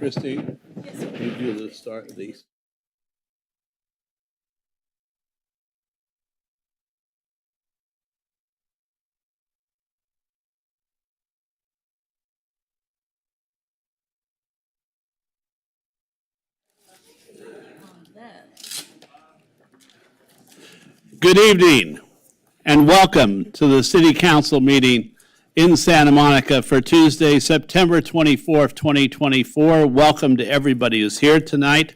Christine, you do the start of these. Good evening, and welcome to the City Council meeting in Santa Monica for Tuesday, September 24th, 2024. Welcome to everybody who's here tonight.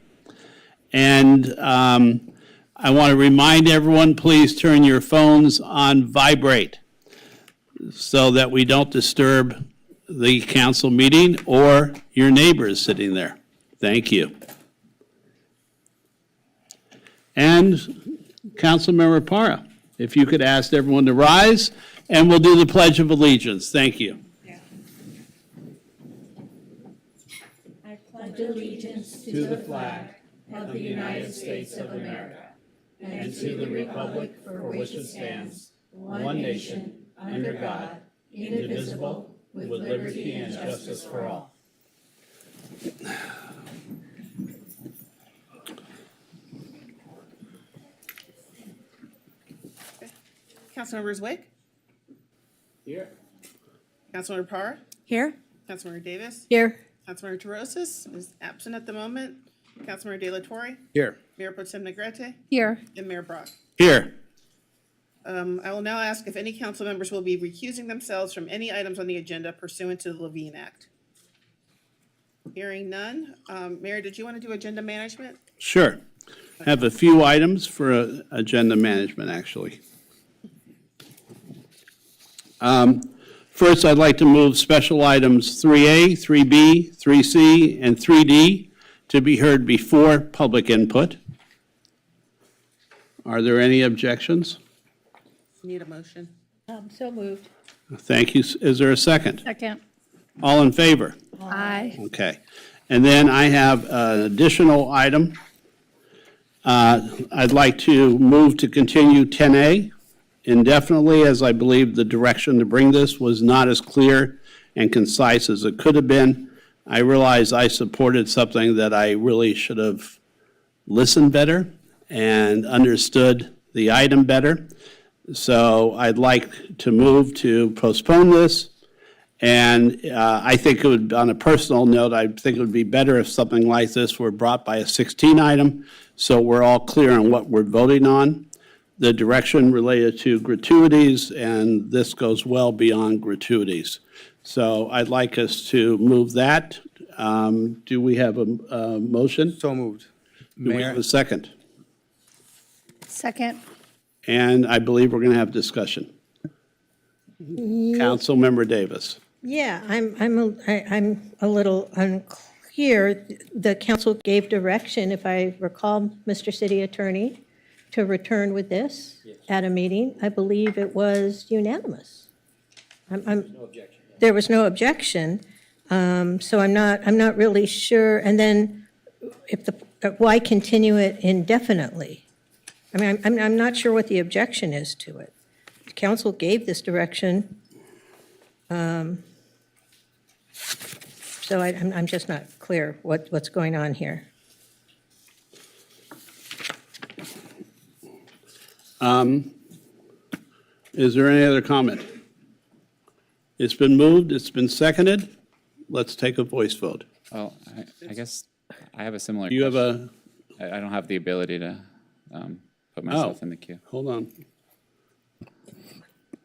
And I want to remind everyone, please turn your phones on vibrate so that we don't disturb the council meeting or your neighbors sitting there. Thank you. And Councilmember Parra, if you could ask everyone to rise, and we'll do the Pledge of Allegiance. Thank you. I pledge allegiance to the flag of the United States of America and to the republic for which it stands, one nation, under God, indivisible, with liberty and justice for all. Councilmember Zwick? Here. Councilmember Parr? Here? Councilmember Davis? Here. Councilmember Terosis is absent at the moment. Councilmember De La Torre? Here. Mayor Pro Tem Negrete? Here. And Mayor Brock. Here. I will now ask if any council members will be recusing themselves from any items on the agenda pursuant to the Levine Act. Hearing none. Mayor, did you want to do agenda management? Sure. I have a few items for agenda management, actually. First, I'd like to move special items 3A, 3B, 3C, and 3D to be heard before public input. Are there any objections? Need a motion. So moved. Thank you. Is there a second? Second. All in favor? Aye. Okay. And then I have an additional item. I'd like to move to continue 10A indefinitely, as I believe the direction to bring this was not as clear and concise as it could have been. I realize I supported something that I really should have listened better and understood the item better. So I'd like to move to postpone this. And I think it would, on a personal note, I think it would be better if something like this were brought by a 16 item, so we're all clear on what we're voting on. The direction related to gratuities, and this goes well beyond gratuities. So I'd like us to move that. Do we have a motion? So moved. Do we have a second? Second. And I believe we're going to have discussion. Councilmember Davis. Yeah, I'm a little unclear. The council gave direction, if I recall, Mr. City Attorney, to return with this at a meeting. I believe it was unanimous. There was no objection. So I'm not really sure. And then why continue it indefinitely? I mean, I'm not sure what the objection is to it. The council gave this direction. So I'm just not clear what's going on here. Is there any other comment? It's been moved, it's been seconded. Let's take a voice vote. Well, I guess I have a similar You have question. a, I don't have the ability to put myself in the queue. hold on.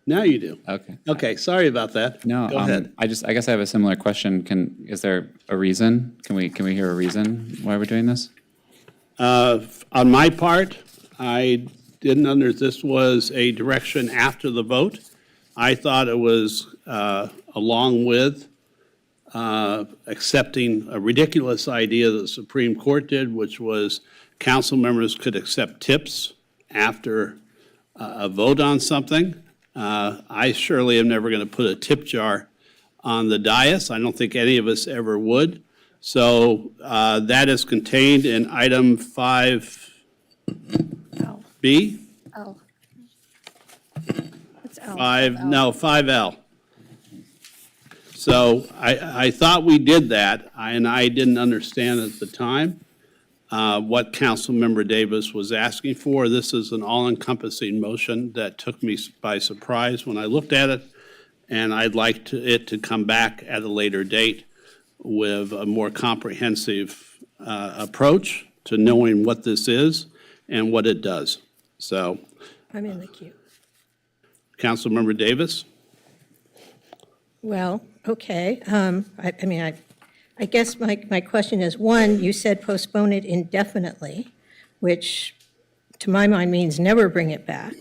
Now you do. Okay. Okay, sorry about that. No, Go ahead. I guess I have a similar question. Is there a reason? Can we hear a reason why we're doing this? On my part, I didn't this was a direction after the vote. I thought it was along with accepting a ridiculous idea that the Supreme Court did, which was council members could accept tips after a vote on something. I surely am never going to put a tip jar on the dais. I don't think any of us ever would. So that is contained in item 5B. L. It's L. 5L. So I thought we did that, and I didn't understand at the time what Councilmember Davis was asking for. This is an all-encompassing motion that took me by surprise when I looked at it, and I'd like it to come back at a later date with a more comprehensive approach to knowing what this is and what it does. So, I'm in the queue. Councilmember Davis? Well, okay. I guess my question is, one, you said postpone it indefinitely, which to my mind means never bring it back.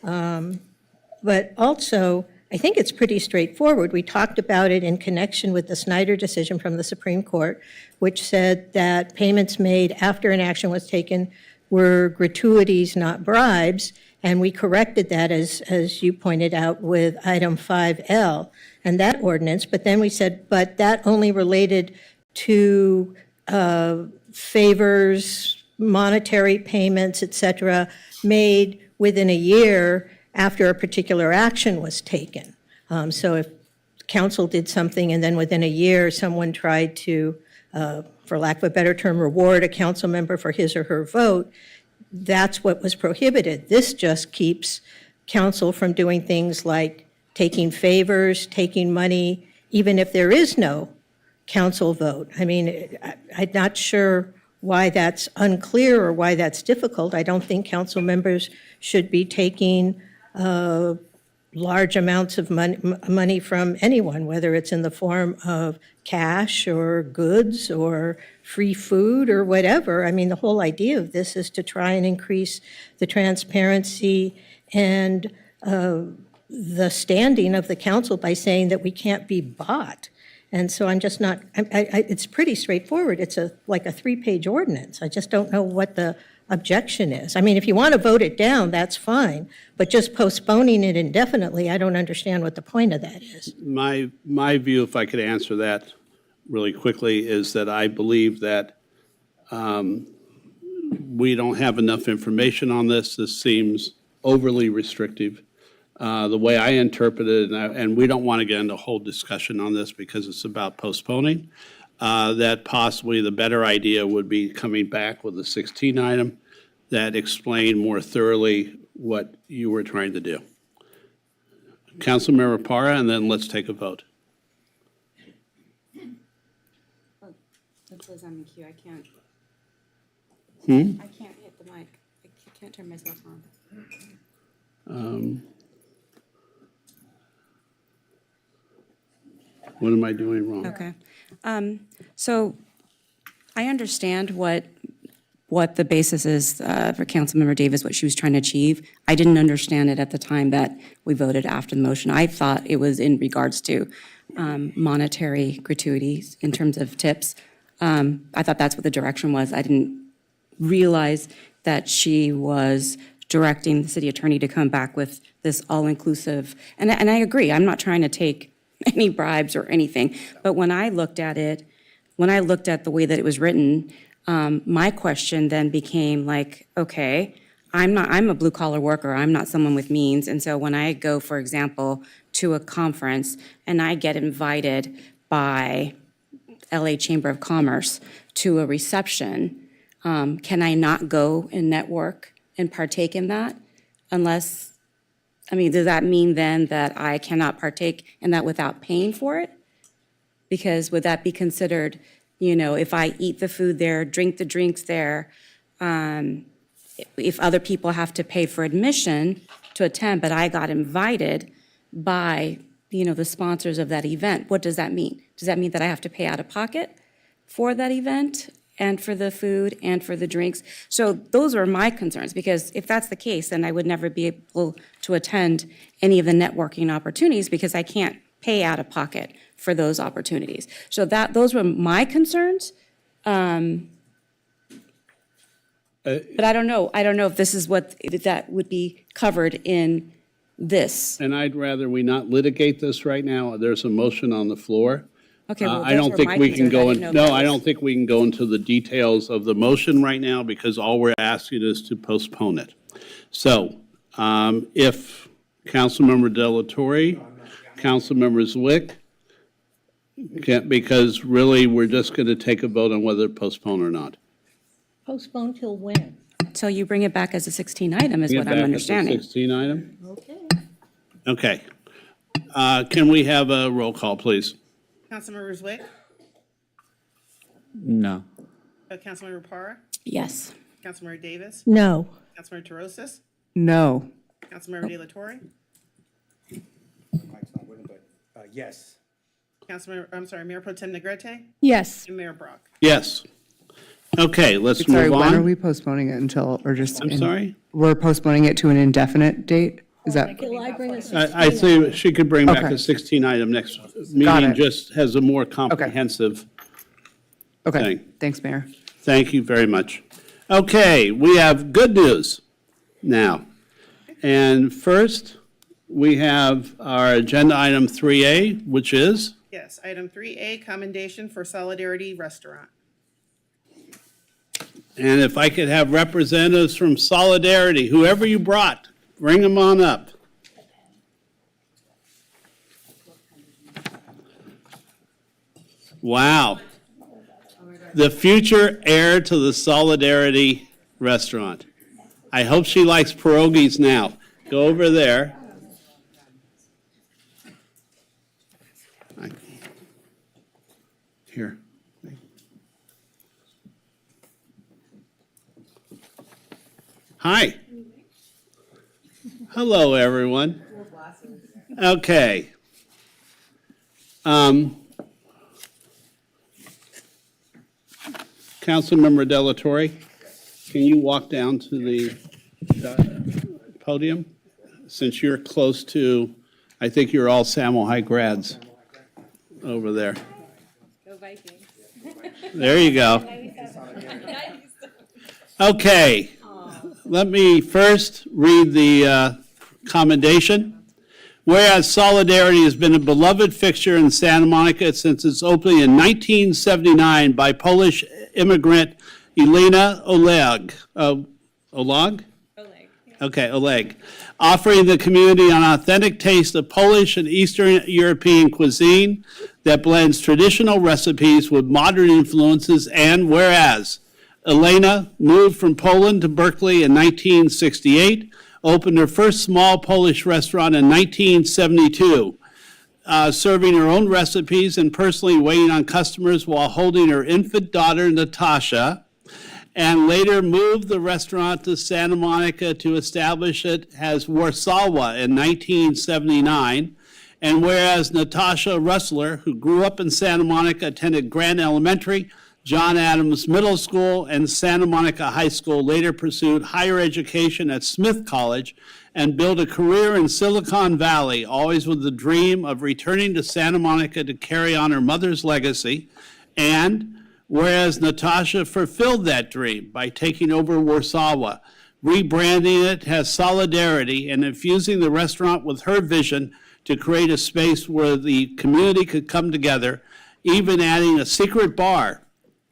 But also, I think it's pretty straightforward. We talked about it in connection with the Snyder decision from the Supreme Court, which said that payments made after an action was taken were gratuities, not bribes, and we corrected that, as you pointed out, with item 5L and that ordinance, but then we said, but that only related to favors, monetary payments, et cetera, made within a year after a particular action was taken. So if council did something and then within a year someone tried to, for lack of a better term, reward a council member for his or her vote, that's what was prohibited. This just keeps council from doing things like taking favors, taking money, even if there is no council vote. I mean, I'm not sure why that's unclear or why that's difficult. I don't think council members should be taking large amounts of money from anyone, whether it's in the form of cash or goods or free food or whatever. I mean, the whole idea of this is to try and increase the transparency and the standing of the council by saying that we can't be bought. And so I'm just not, it's pretty straightforward. It's like a 3-page ordinance. I just don't know what the objection is. I mean, if you want to vote it down, that's fine, but just postponing it indefinitely, I don't understand what the point of that is. My view, if I could answer that really quickly, is that I believe that we don't have enough information on this. This seems overly restrictive. The way I interpret it, and we don't want to get into a whole discussion on this because it's about postponing, that possibly the better idea would be coming back with a 16 item that explained more thoroughly what you were trying to do. Councilmember Parra, and then let's take a vote. It says on the queue, I can't. I can't hit the mic. I can't turn myself on. What am I doing wrong? Okay. So I understand what the basis is for Councilmember Davis, what she was trying to achieve. I didn't understand it at the time that we voted after the motion. I thought it was in regards to monetary gratuities in terms of tips. I thought that's what the direction was. I didn't realize that she was directing the city attorney to come back with this all-inclusive, and I agree, I'm not trying to take any bribes or anything, but when I looked at it, when I looked at the way that it was written, my question then became like, okay, I'm a blue-collar worker, I'm not someone with means, and so when I go, for example, to a conference and I get invited by LA Chamber of Commerce to a reception, can I not go and network and partake in that unless, I mean, does that mean then that I cannot partake in that without paying for it? Because would that be considered, if I eat the food there, drink the drinks there, if other people have to pay for admission to attend, but I got invited by, the sponsors of that event, what does that mean? Does that mean that I have to pay out of pocket for that event and for the food and for the drinks? So those are my concerns, because if that's the case, then I would never be able to attend any of the networking opportunities because I can't pay out of pocket for those opportunities. So those were my concerns. But I don't know if this is if that would be covered in this. And I'd rather we not litigate this right now. There's a motion on the floor. Okay, well, I don't those were think my we can concerns. I go didn't in, know if no, that I was- don't think we can go into the details of the motion right now because all we're asking is to postpone it. So, if Councilmember Delatorre, Councilmember Zwick, Because really, we're just going to take a vote on whether to postpone or not. Postpone till when? So you bring it back as a 16 item is Bring it what back I'm as a understanding. 16 item? Okay. Okay. Can we have a roll call, please? Councilmember Zwick, No. Councilmember Parra, Yes. Councilmember Davis, No. Councilmember Terosis, No. Councilmember De La Torre, Mike's not with him, but yes. Mayor Pro Tem Negrete, Yes. and Mayor Brock. Yes. Okay, let's Sorry, move when are on. we postponing it until, or just? I'm sorry? We're postponing it to an indefinite date? Is that? Till I bring us. I say she could bring back Okay. a 16 item next Got meeting, it. just has a more comprehensive. Okay, Thing. thanks, Mayor. Thank you very much. Okay, we have good news now. And first, we have our agenda item 3A, which is, Yes, item 3A, commendation for Solidarity Restaurant. and if I could have representatives from Solidarity, whoever you brought, bring them on up. Wow. The future heir to the Solidarity Restaurant. I hope she likes pierogies now. Go over there. Here. Hi. Hello, everyone. Okay. Councilmember De La Torre, can you walk down to the podium? Since you're close to, I think you're all Samuel High grads over there. Go Vikings. There you go. Okay, let me first read the commendation. Whereas Solidarity has been a beloved fixture in Santa Monica since its opening in 1979 by Polish immigrant Elena Oleg. Oleg? Okay, Oleg. Offering the community an authentic taste of Polish and Eastern European cuisine that blends traditional recipes with modern influences, and whereas Elena moved from Poland to Berkeley in 1968, opened her first small Polish restaurant in 1972, serving her own recipes and personally waiting on customers while holding her infant daughter, Natasha, and later moved the restaurant to Santa Monica to establish it as Warsawa in 1979. And whereas Natasha Russler, who grew up in Santa Monica, attended Grant Elementary, John Adams Middle School, and Santa Monica High School, later pursued higher education at Smith College and built a career in Silicon Valley, always with the dream of returning to Santa Monica to carry on her mother's legacy. And whereas Natasha fulfilled that dream by taking over Warsawa, rebranding it as Solidarity, and infusing the restaurant with her vision to create a space where the community could come together, even adding a secret bar.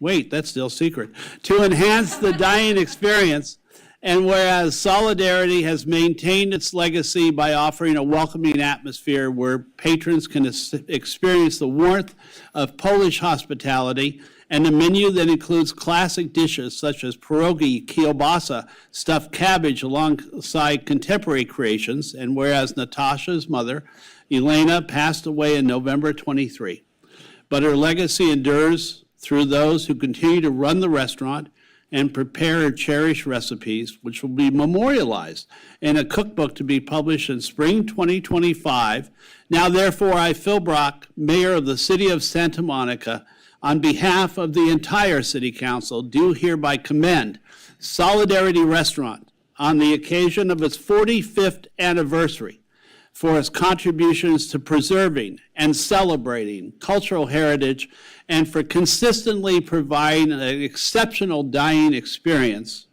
Wait, that's still secret. To enhance the dining experience. And whereas Solidarity has maintained its legacy by offering a welcoming atmosphere where patrons can experience the warmth of Polish hospitality, and a menu that includes classic dishes such as pierogi, kielbasa, stuffed cabbage, alongside contemporary creations. And whereas Natasha's mother, Elena, passed away in November 23. But her legacy endures through those who continue to run the restaurant and prepare her cherished recipes, which will be memorialized in a cookbook to be published in spring 2025. Now, therefore, I, Phil Brock, Mayor of the City of Santa Monica, on behalf of the entire City Council, do hereby commend Solidarity Restaurant on the occasion of its 45th anniversary for its contributions to preserving and celebrating cultural heritage, and for consistently providing an exceptional dining experience.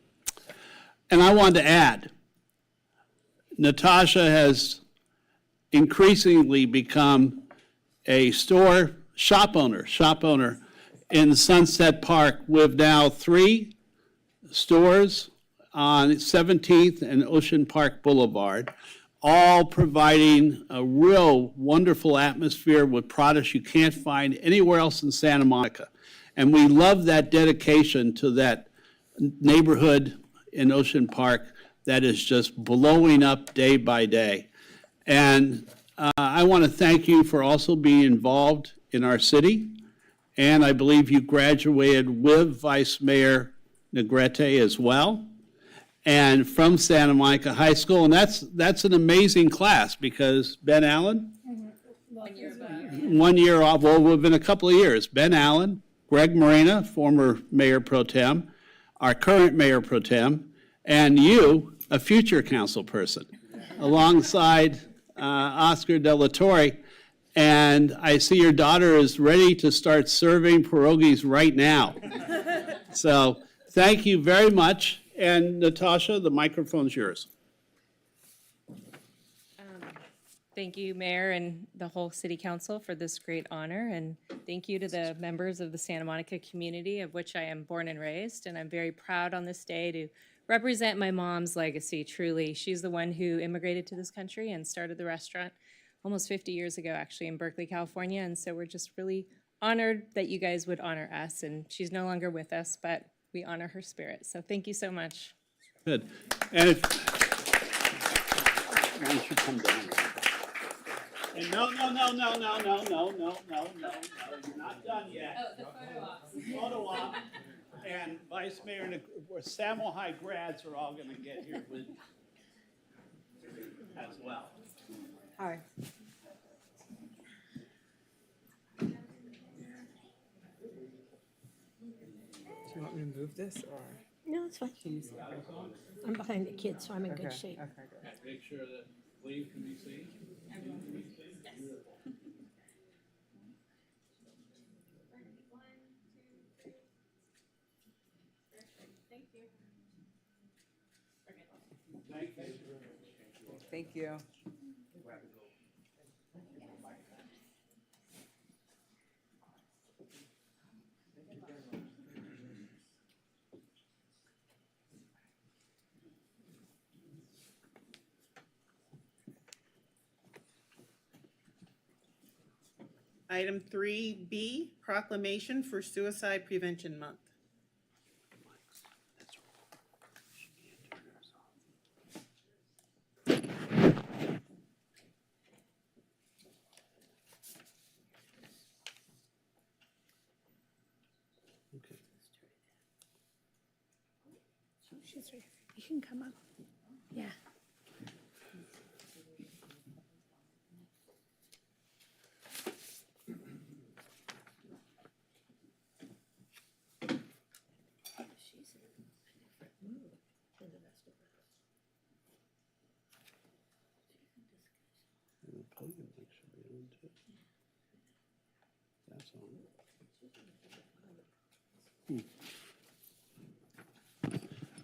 And I want to add, Natasha has increasingly become a shop owner in Sunset Park, with now 3 stores on 17th and Ocean Park Boulevard, all providing a real wonderful atmosphere with products you can't find anywhere else in Santa Monica. And we love that dedication to that neighborhood in Ocean Park that is just blowing up day by day. And I want to thank you for also being involved in our city. And I believe you graduated with Vice Mayor Negrete as well, and from Santa Monica High School. And that's an amazing class because Ben Allen? 1 year off, well, within a couple of years. Ben Allen, Greg Morena, former Mayor Pro Tem, our current Mayor Pro Tem, and you, a future council person, alongside Oscar De La Torre. And I see your daughter is ready to start serving pierogies right now. So thank you very much. And Natasha, the microphone's yours. Thank you, Mayor, and the whole City Council for this great honor, and thank you to the members of the Santa Monica community, of which I am born and raised, and I'm very proud on this day to represent my mom's legacy, truly. She's the one who immigrated to this country and started the restaurant almost 50 years ago, actually, in Berkeley, California, and so we're just really honored that you guys would honor us, and she's no longer with us, but we honor her spirit, so thank you so much. Good. And if, why don't you come down? And no, you're not done yet. Oh, the photo op. Photo op, and Vice Mayor, Samuel High grads are all gonna get here with as well. Hi. Do you want me to move this or? No, it's fine. Can you see it? I'm behind the kids, so I'm in good Okay, shape. okay, good. Make sure that Lee can be seen. Thank you. Item 3B, proclamation for Suicide Prevention Month. She's right. You can come up. Yeah.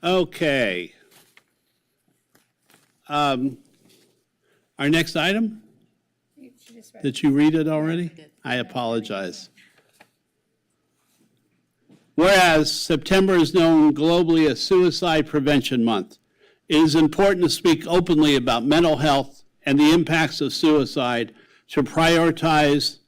Okay. Our next item? Did you read it already? I apologize. Whereas September is known globally as Suicide Prevention Month, it is important to speak openly about mental health and the impacts of suicide to prioritize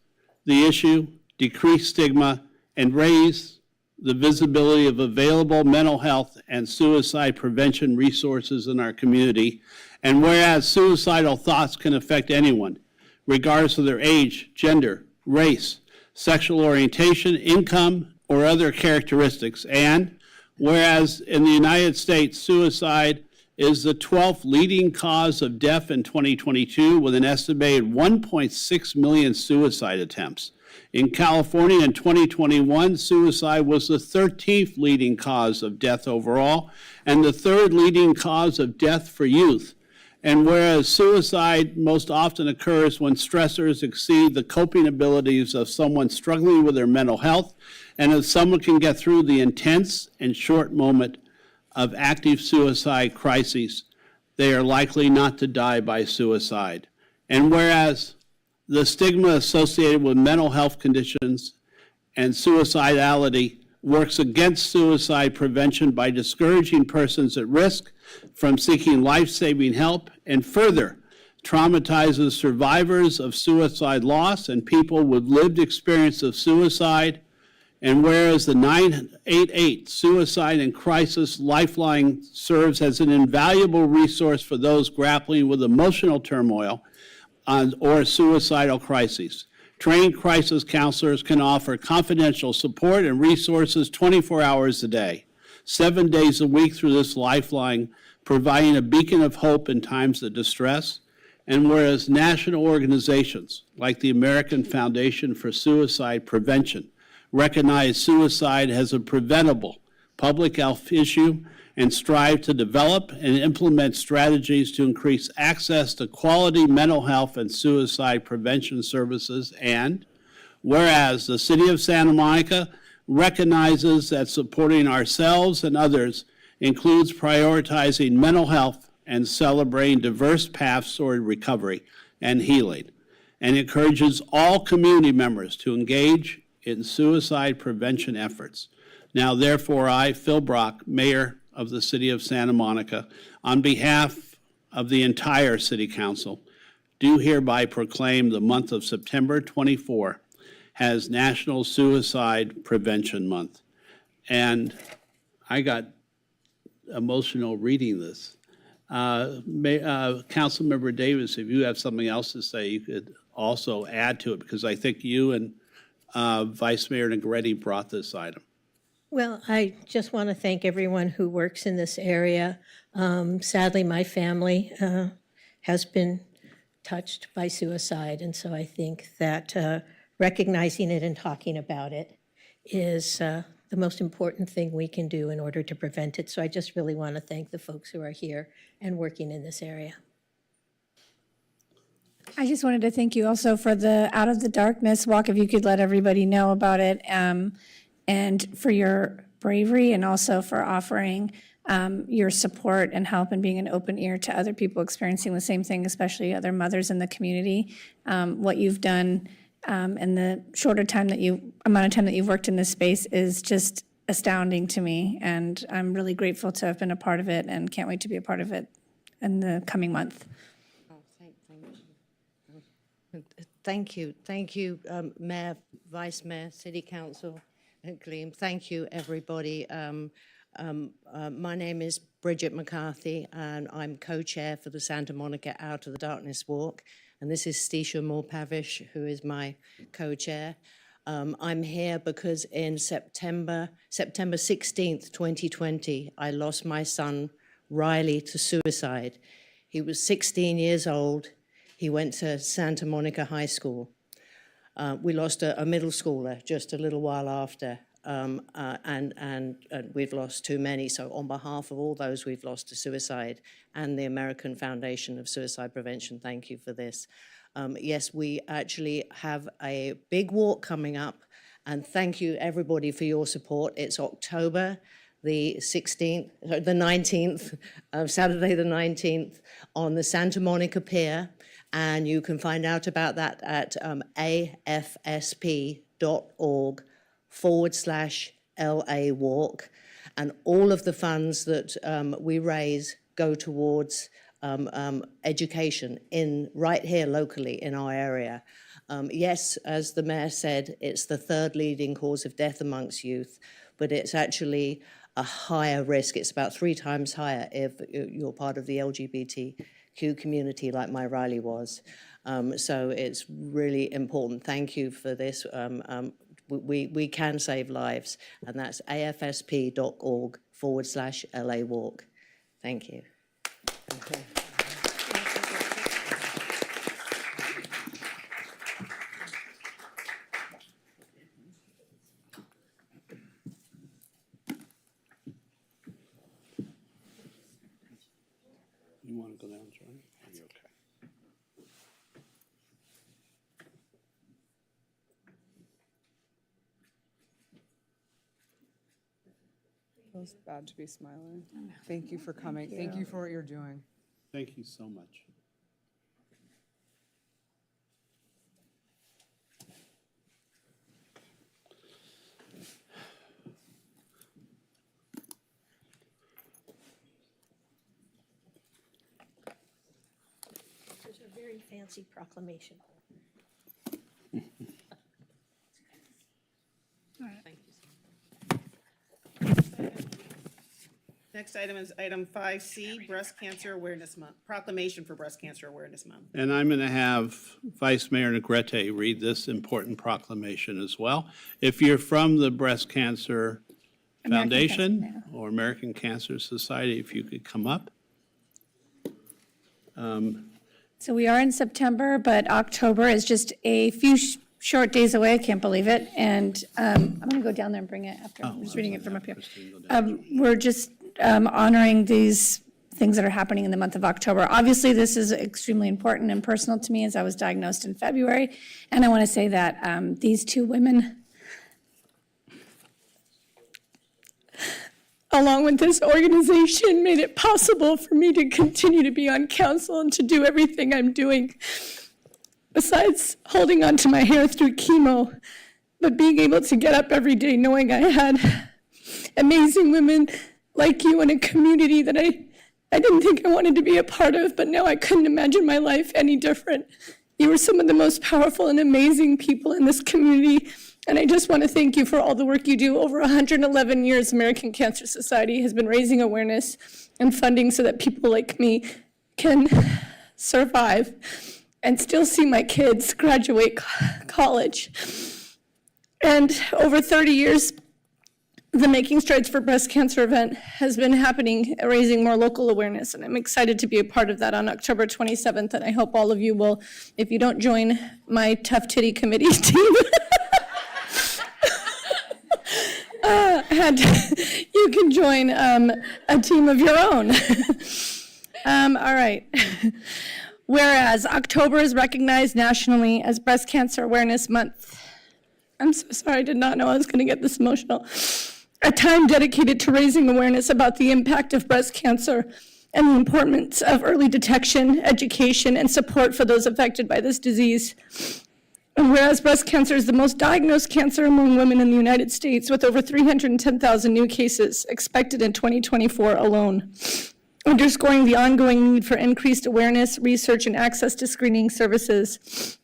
the issue, decrease stigma, and raise the visibility of available mental health and suicide prevention resources in our community. And whereas suicidal thoughts can affect anyone, regardless of their age, gender, race, sexual orientation, income, or other characteristics. And whereas in the United States, suicide is the 12th leading cause of death in 2022, with an estimated 1.6 million suicide attempts. In California in 2021, suicide was the 13th leading cause of death overall, and the third leading cause of death for youth. And whereas suicide most often occurs when stressors exceed the coping abilities of someone struggling with their mental health, and if someone can get through the intense and short moment of active suicide crises, they are likely not to die by suicide. And whereas the stigma associated with mental health conditions and suicidality works against suicide prevention by discouraging persons at risk from seeking life-saving help, and further, traumatizes survivors of suicide loss and people with lived experience of suicide. And whereas the 988 Suicide and Crisis Lifeline serves as an invaluable resource for those grappling with emotional turmoil or suicidal crises. Trained crisis counselors can offer confidential support and resources 24 hours a day, 7 days a week through this lifeline, providing a beacon of hope in times of distress. And whereas national organizations like the American Foundation for Suicide Prevention recognize suicide as a preventable public health issue and strive to develop and implement strategies to increase access to quality mental health and suicide prevention services. And whereas the City of Santa Monica recognizes that supporting ourselves and others includes prioritizing mental health and celebrating diverse paths toward recovery and healing, and encourages all community members to engage in suicide prevention efforts. Now, therefore, I, Phil Brock, Mayor of the City of Santa Monica, on behalf of the entire City Council, do hereby proclaim the month of September 24 as National Suicide Prevention Month. And I got emotional reading this. Councilmember Davis, if you have something else to say, you could also add to it, because I think you and Vice Mayor Negretti brought this item. Well, I just want to thank everyone who works in this area. Sadly, my family has been touched by suicide, and so I think that recognizing it and talking about it is the most important thing we can do in order to prevent it. So I just really want to thank the folks who are here and working in this area. I just wanted to thank you also for the Out of the Darkness walk, if you could let everybody know about it, and for your bravery, and also for offering your support and help and being an open ear to other people experiencing the same thing, especially other mothers in the community. What you've done in the shorter amount of time that you've worked in this space is just astounding to me, and I'm really grateful to have been a part of it and can't wait to be a part of it in the coming month. Thank you, Mayor, Vice Mayor, City Council, Gleam. Thank you, everybody. My name is Bridget McCarthy, and I'm co-chair for the Santa Monica Out of the Darkness Walk. And this is Stisha Moore-Pavish, who is my co-chair. I'm here because in September 16th, 2020, I lost my son, Riley, to suicide. He was 16 years old. He went to Santa Monica High School. We lost a middle schooler just a little while after, and we've lost too many. So on behalf of all those we've lost to suicide and the American Foundation of Suicide Prevention, thank you for this. Yes, we actually have a big walk coming up, and thank you everybody for your support. It's October the 19th, Saturday the 19th, on the Santa Monica Pier. And you can find out about that at afsp.org/LA Walk. And all of the funds that we raise go towards education right here locally in our area. Yes, as the mayor said, it's the third leading cause of death amongst youth, but it's actually a higher risk. It's about 3 times higher if you're part of the LGBTQ community like my Riley was. So it's really important. Thank you for this. We can save lives, and that's afsp.org/LA Walk. Thank you. Okay. You want to go down, Charlie? Are you okay? Feels bad to be smiling. Thank you for coming. Thank you for what you're doing. Thank you so much. a very fancy proclamation. Next item is item 5C, Breast Cancer Awareness Month, proclamation for Breast Cancer Awareness Month. And I'm going to have Vice Mayor Negrete read this important proclamation as well. If you're from the Breast Cancer Foundation or American Cancer Society, if you could come up. So we are in September, but October is just a few short days away. I can't believe it. And I'm going to go down there and bring it after. I'm just reading it from up here. We're just honoring these things that are happening in the month of October. Obviously, this is extremely important and personal to me as I was diagnosed in February. And I want to say that these two women, along with this organization, made it possible for me to continue to be on council and to do everything I'm doing, besides holding on to my hair through chemo, but being able to get up every day knowing I had amazing women like you in a community that I didn't think I wanted to be a part of, but now I couldn't imagine my life any different. You were some of the most powerful and amazing people in this community. And I just want to thank you for all the work you do. Over 111 years, American Cancer Society has been raising awareness and funding so that people like me can survive and still see my kids graduate college. And over 30 years, the Making Strides for Breast Cancer event has been happening, raising more local awareness, and I'm excited to be a part of that on October 27th, and I hope all of you will, if you don't join my Tough Titty Committee team, and you can join a team of your own. All right. Whereas October is recognized nationally as Breast Cancer Awareness Month. I'm so sorry, I did not know I was going to get this emotional. A time dedicated to raising awareness about the impact of breast cancer and the importance of early detection, education, and support for those affected by this disease. And whereas breast cancer is the most diagnosed cancer among women in the United States, with over 310,000 new cases expected in 2024 alone, underscoring the ongoing need for increased awareness, research, and access to screening services.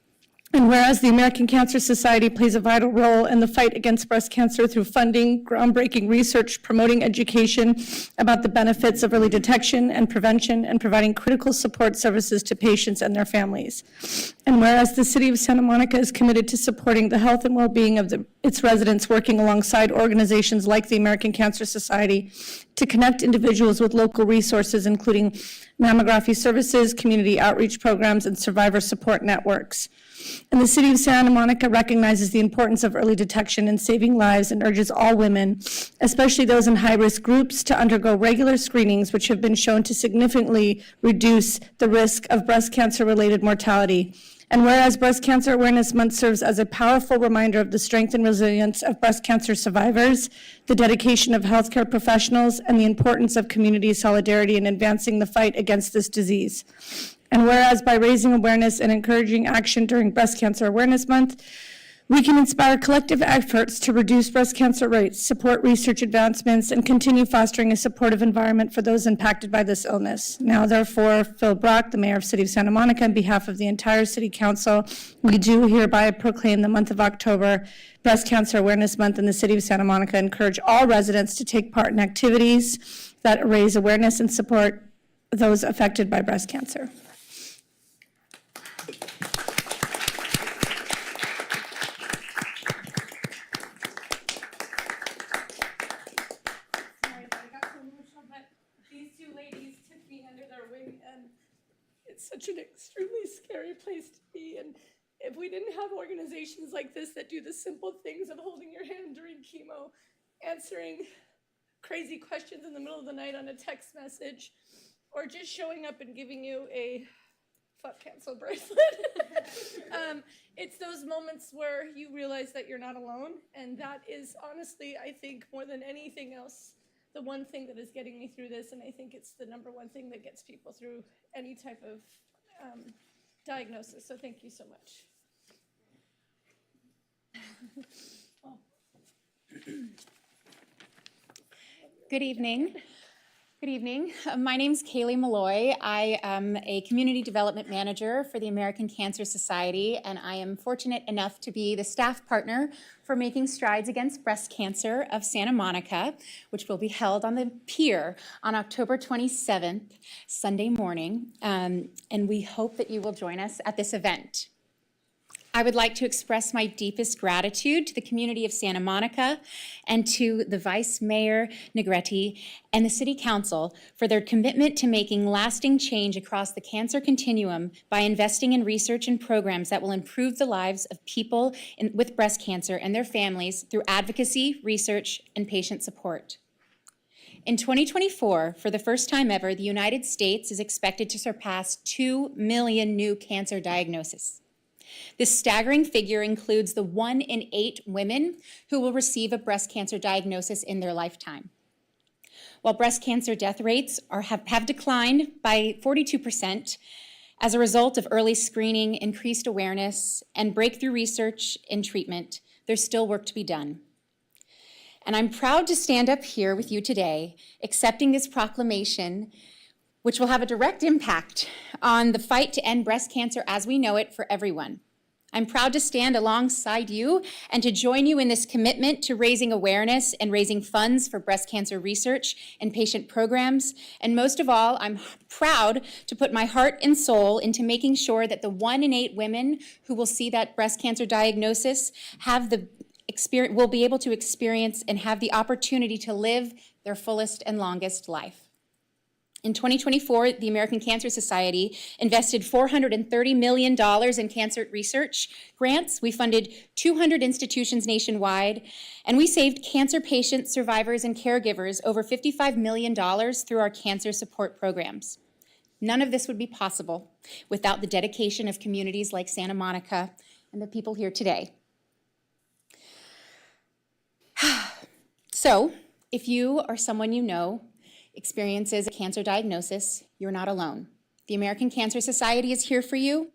And whereas the American Cancer Society plays a vital role in the fight against breast cancer through funding, groundbreaking research, promoting education about the benefits of early detection and prevention, and providing critical support services to patients and their families. And whereas the City of Santa Monica is committed to supporting the health and well-being of its residents, working alongside organizations like the American Cancer Society to connect individuals with local resources, including mammography services, community outreach programs, and survivor support networks. And the City of Santa Monica recognizes the importance of early detection in saving lives and urges all women, especially those in high-risk groups, to undergo regular screenings, which have been shown to significantly reduce the risk of breast cancer-related mortality. And whereas Breast Cancer Awareness Month serves as a powerful reminder of the strength and resilience of breast cancer survivors, the dedication of healthcare professionals, and the importance of community solidarity in advancing the fight against this disease. And whereas by raising awareness and encouraging action during Breast Cancer Awareness Month, we can inspire collective efforts to reduce breast cancer rates, support research advancements, and continue fostering a supportive environment for those impacted by this illness. Now, therefore, Phil Brock, the Mayor of City of Santa Monica, on behalf of the entire City Council, we do hereby proclaim the month of October Breast Cancer Awareness Month in the City of Santa Monica, encourage all residents to take part in activities that raise awareness and support those affected by breast cancer. Such an extremely scary place to be, and if we didn't have organizations like this that do the simple things of holding your hand during chemo, answering crazy questions in the middle of the night on a text message, or just showing up and giving you a fuck cancel bracelet, it's those moments where you realize that you're not alone, and that is honestly, I think, more than anything else, the one thing that is getting me through this, and I think it's the number one thing that gets people through any type of diagnosis. So thank you so much. Good evening. Good evening. My name's Kaylee Malloy. I am a community development manager for the American Cancer Society, and I am fortunate enough to be the staff partner for Making Strides Against Breast Cancer of Santa Monica, which will be held on the pier on October 27th, Sunday morning. And we hope that you will join us at this event. I would like to express my deepest gratitude to the community of Santa Monica and to the Vice Mayor Negretti and the City Council for their commitment to making lasting change across the cancer continuum by investing in research and programs that will improve the lives of people with breast cancer and their families through advocacy, research, and patient support. In 2024, for the first time ever, the United States is expected to surpass 2 million new cancer diagnoses. This staggering figure includes the 1 in 8 women who will receive a breast cancer diagnosis in their lifetime. While breast cancer death rates have declined by 42% as a result of early screening, increased awareness, and breakthrough research and treatment, there's still work to be done. And I'm proud to stand up here with you today, accepting this proclamation, which will have a direct impact on the fight to end breast cancer as we know it for everyone. I'm proud to stand alongside you and to join you in this commitment to raising awareness and raising funds for breast cancer research and patient programs. And most of all, I'm proud to put my heart and soul into making sure that the 1 in 8 women who will see that breast cancer diagnosis will be able to experience and have the opportunity to live their fullest and longest life. In 2024, the American Cancer Society invested $430 million in cancer research grants. We funded 200 institutions nationwide, and we saved cancer patients, survivors, and caregivers over $55 million through our cancer support programs. None of this would be possible without the dedication of communities like Santa Monica and the people here today. So, if you or someone you know experiences a cancer diagnosis, you're not alone. The American Cancer Society is here for you,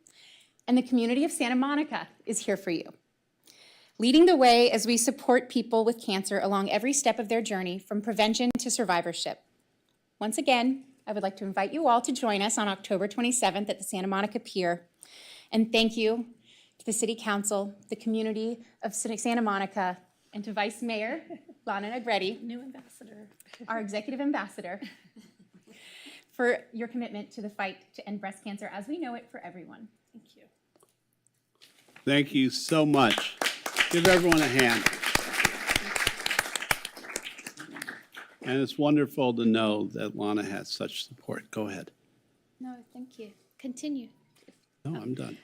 and the community of Santa Monica is here for you, leading the way as we support people with cancer along every step of their journey, from prevention to survivorship. Once again, I would like to invite you all to join us on October 27th at the Santa Monica Pier, and thank you to the City Council, the community of Santa Monica, and to Vice Mayor Lana Negretti, New ambassador. our executive ambassador, for your commitment to the fight to end breast cancer as we know it for everyone. Thank you. Thank you so much. Give everyone a hand. And it's wonderful to know that Lana has such support. Go ahead. No, thank you. Continue. No, I'm done.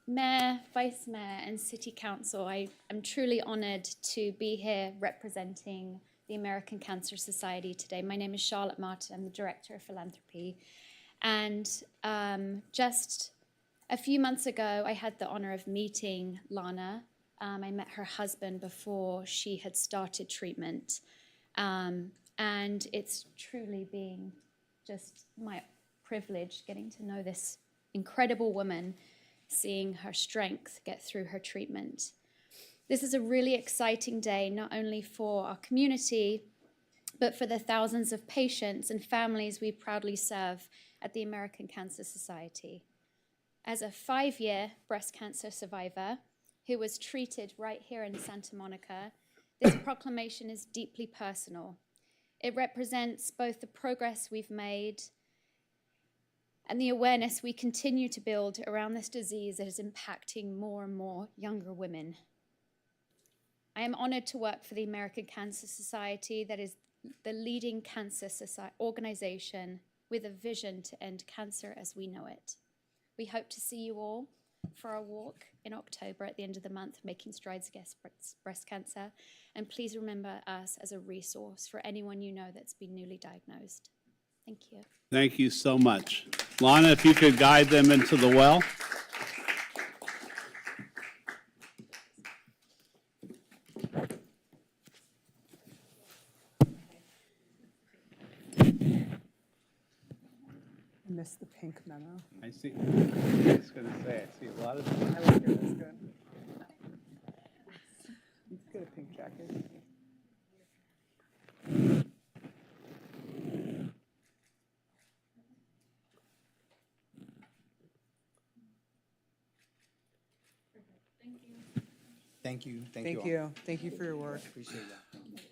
Mayor, Vice Mayor, and City Council, I am truly honored to be here representing the American Cancer Society today. My name is Charlotte Martin. I'm the Director of Philanthropy. And just a few months ago, I had the honor of meeting Lana. I met her husband before she had started treatment. And it's truly been just my privilege getting to know this incredible woman, seeing her strength get through her treatment. This is a really exciting day, not only for our community, but for the thousands of patients and families we proudly serve at the American Cancer Society. As a 5-year breast cancer survivor who was treated right here in Santa Monica, this proclamation is deeply personal. It represents both the progress we've made and the awareness we continue to build around this disease that is impacting more and more younger women. I am honored to work for the American Cancer Society, that is the leading cancer organization with a vision to end cancer as we know it. We hope to see you all for our walk in October at the end of the month, Making Strides Against Breast Cancer. And please remember us as a resource for anyone you know that's been newly diagnosed. Thank you. Thank you so much. Lana, if you could guide them into the well. I missed the pink memo. I see. I was going to say, I see a lot of. I like it, that's good. You could get a pink jacket. Thank you. Thank all. you. Thank you for your work. Appreciate that. Thank you.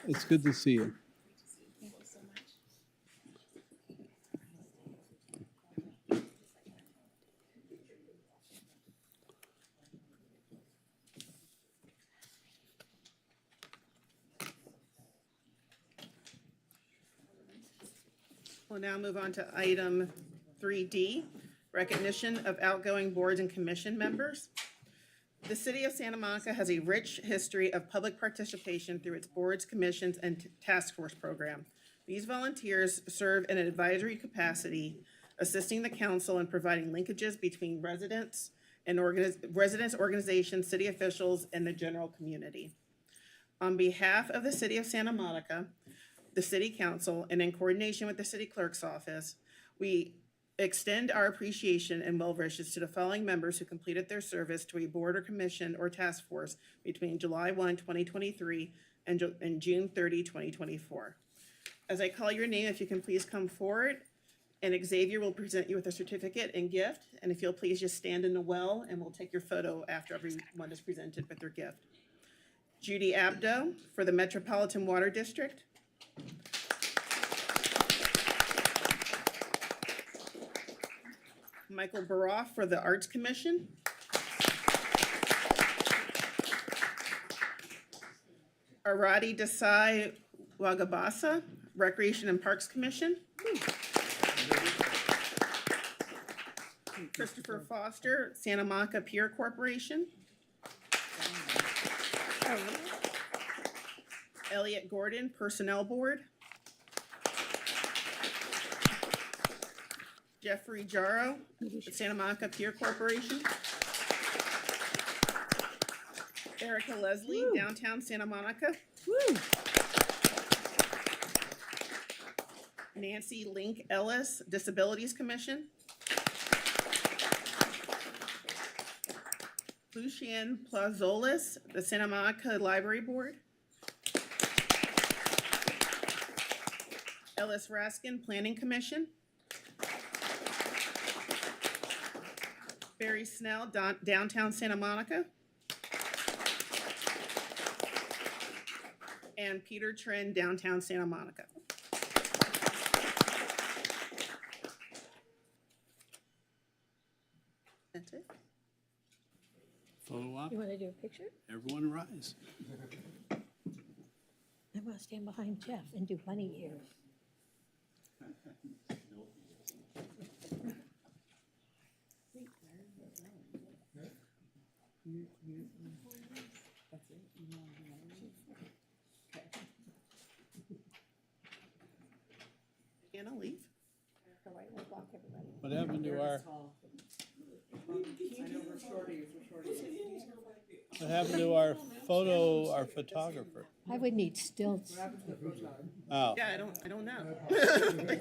It's good to see you. We'll now move on to item 3D, recognition of outgoing boards and commission members. The City of Santa Monica has a rich history of public participation through its boards, commissions, and task force program. These volunteers serve in an advisory capacity, assisting the council in providing linkages between residents and organizations, city officials, and the general community. On behalf of the City of Santa Monica, the City Council, and in coordination with the City Clerk's Office, we extend our appreciation and well wishes to the following members who completed their service to a board or commission or task force between July 1, 2023 and June 30, 2024. As I call your name, if you can please come forward, and Xavier will present you with a certificate and gift, and if you'll please just stand in the well, and we'll take your photo after everyone is presented with their gift. Judy Abdo for the Metropolitan Water District. Michael Baroff for the Arts Commission. Arati Desai Wagabasa, Recreation and Parks Commission. Christopher Foster, Santa Monica Pier Corporation. Elliot Gordon, Personnel Board. Jeffrey Jarrow, Santa Monica Pier Corporation. Erica Leslie, Downtown Santa Monica. Nancy Link Ellis, Disabilities Commission. Lucian Plazolis, the Santa Monica Library Board. Ellis Raskin, Planning Commission. Barry Snell, Downtown Santa Monica. And Peter Trin, Downtown Santa Monica. That's it. Photo op, You want to do a picture? everyone rise. I want to stand behind Jeff and do bunny ears. Anna, leave. What happened to our? What happened to our photographer? I would need stilts. Oh, Yeah, I don't know.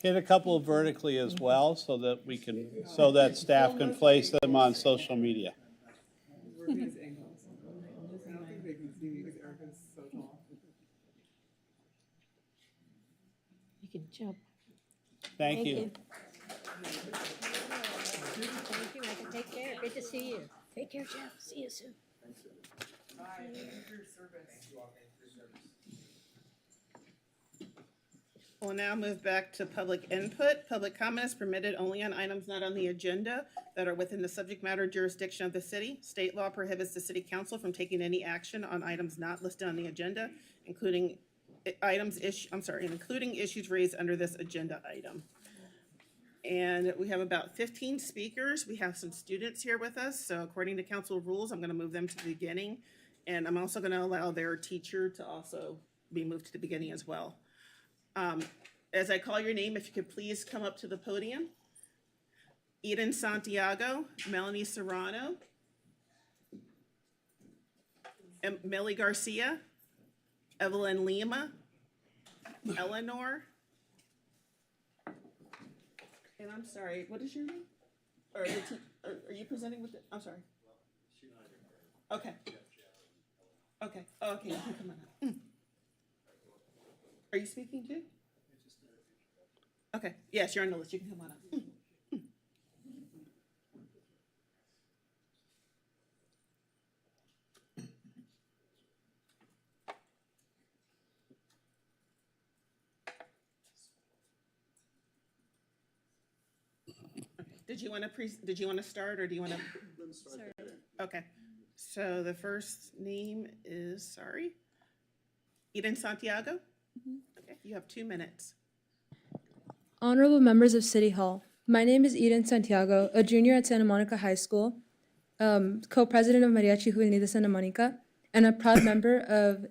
hit a couple vertically as well so that we can, so that staff can place them on social media. We're these angles. I don't think they can see me because Erica's so tall. You can jump. Thank you. Thank you. I can take care. Good to see you. Take care, Jeff. See you soon. Bye. Thank you for your service. We'll now move back to public input. Public comment is permitted only on items not on the agenda that are within the subject matter jurisdiction of the city. State law prohibits the city council from taking any action on items not listed on the agenda, including including issues raised under this agenda item. And we have about 15 speakers. We have some students here with us, so according to council rules, I'm gonna move them to the beginning. And I'm also gonna allow their teacher to also be moved to the beginning as well. As I call your name, if you could please come up to the podium. Eden Santiago, Melanie Serrano, Millie Garcia, Evelyn Lima, Eleanor, and I'm sorry, what is your name? Or are you presenting with, I'm sorry. Okay. Okay, oh, okay, you can come on up. Are you speaking too? Okay, yes, you're on the list, you can come on up. Did you want to did you want to start, or do you want to? Okay, so the first name is, sorry, Eden Santiago? Okay, you have 2 minutes. Honorable members of City Hall, my name is Eden Santiago, a junior at Santa Monica High School, co-president of Mariachi Juvenil de Santa Monica, and a proud member of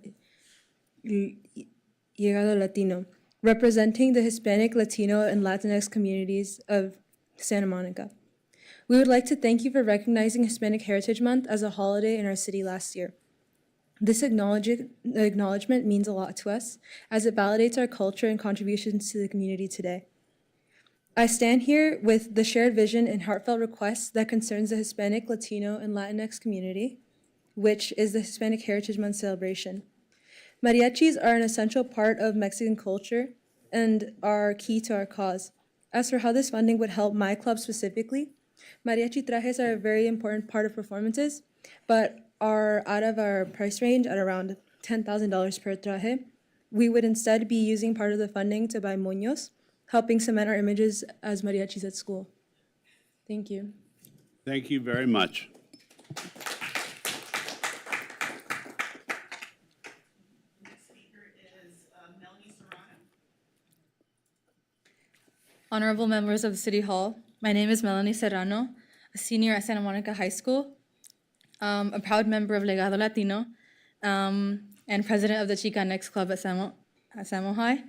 Llegado Latino, representing the Hispanic, Latino, and Latinx communities of Santa Monica. We would like to thank you for recognizing Hispanic Heritage Month as a holiday in our city last year. This acknowledgement means a lot to us, as it validates our culture and contributions to the community today. I stand here with the shared vision and heartfelt request that concerns the Hispanic, Latino, and Latinx community, which is the Hispanic Heritage Month celebration. Mariachis are an essential part of Mexican culture and are key to our cause. As for how this funding would help my club specifically, mariachi trajes are a very important part of performances, but are out of our price range at around $10,000 per traje. We would instead be using part of the funding to buy moños, helping cement our images as mariachis at school. Thank you. Thank you very much. Honorable members of City Hall, my name is Melanie Serrano, a senior at Santa Monica High School, a proud member of Legado Latino, and president of the Chicanx Club at Samo High.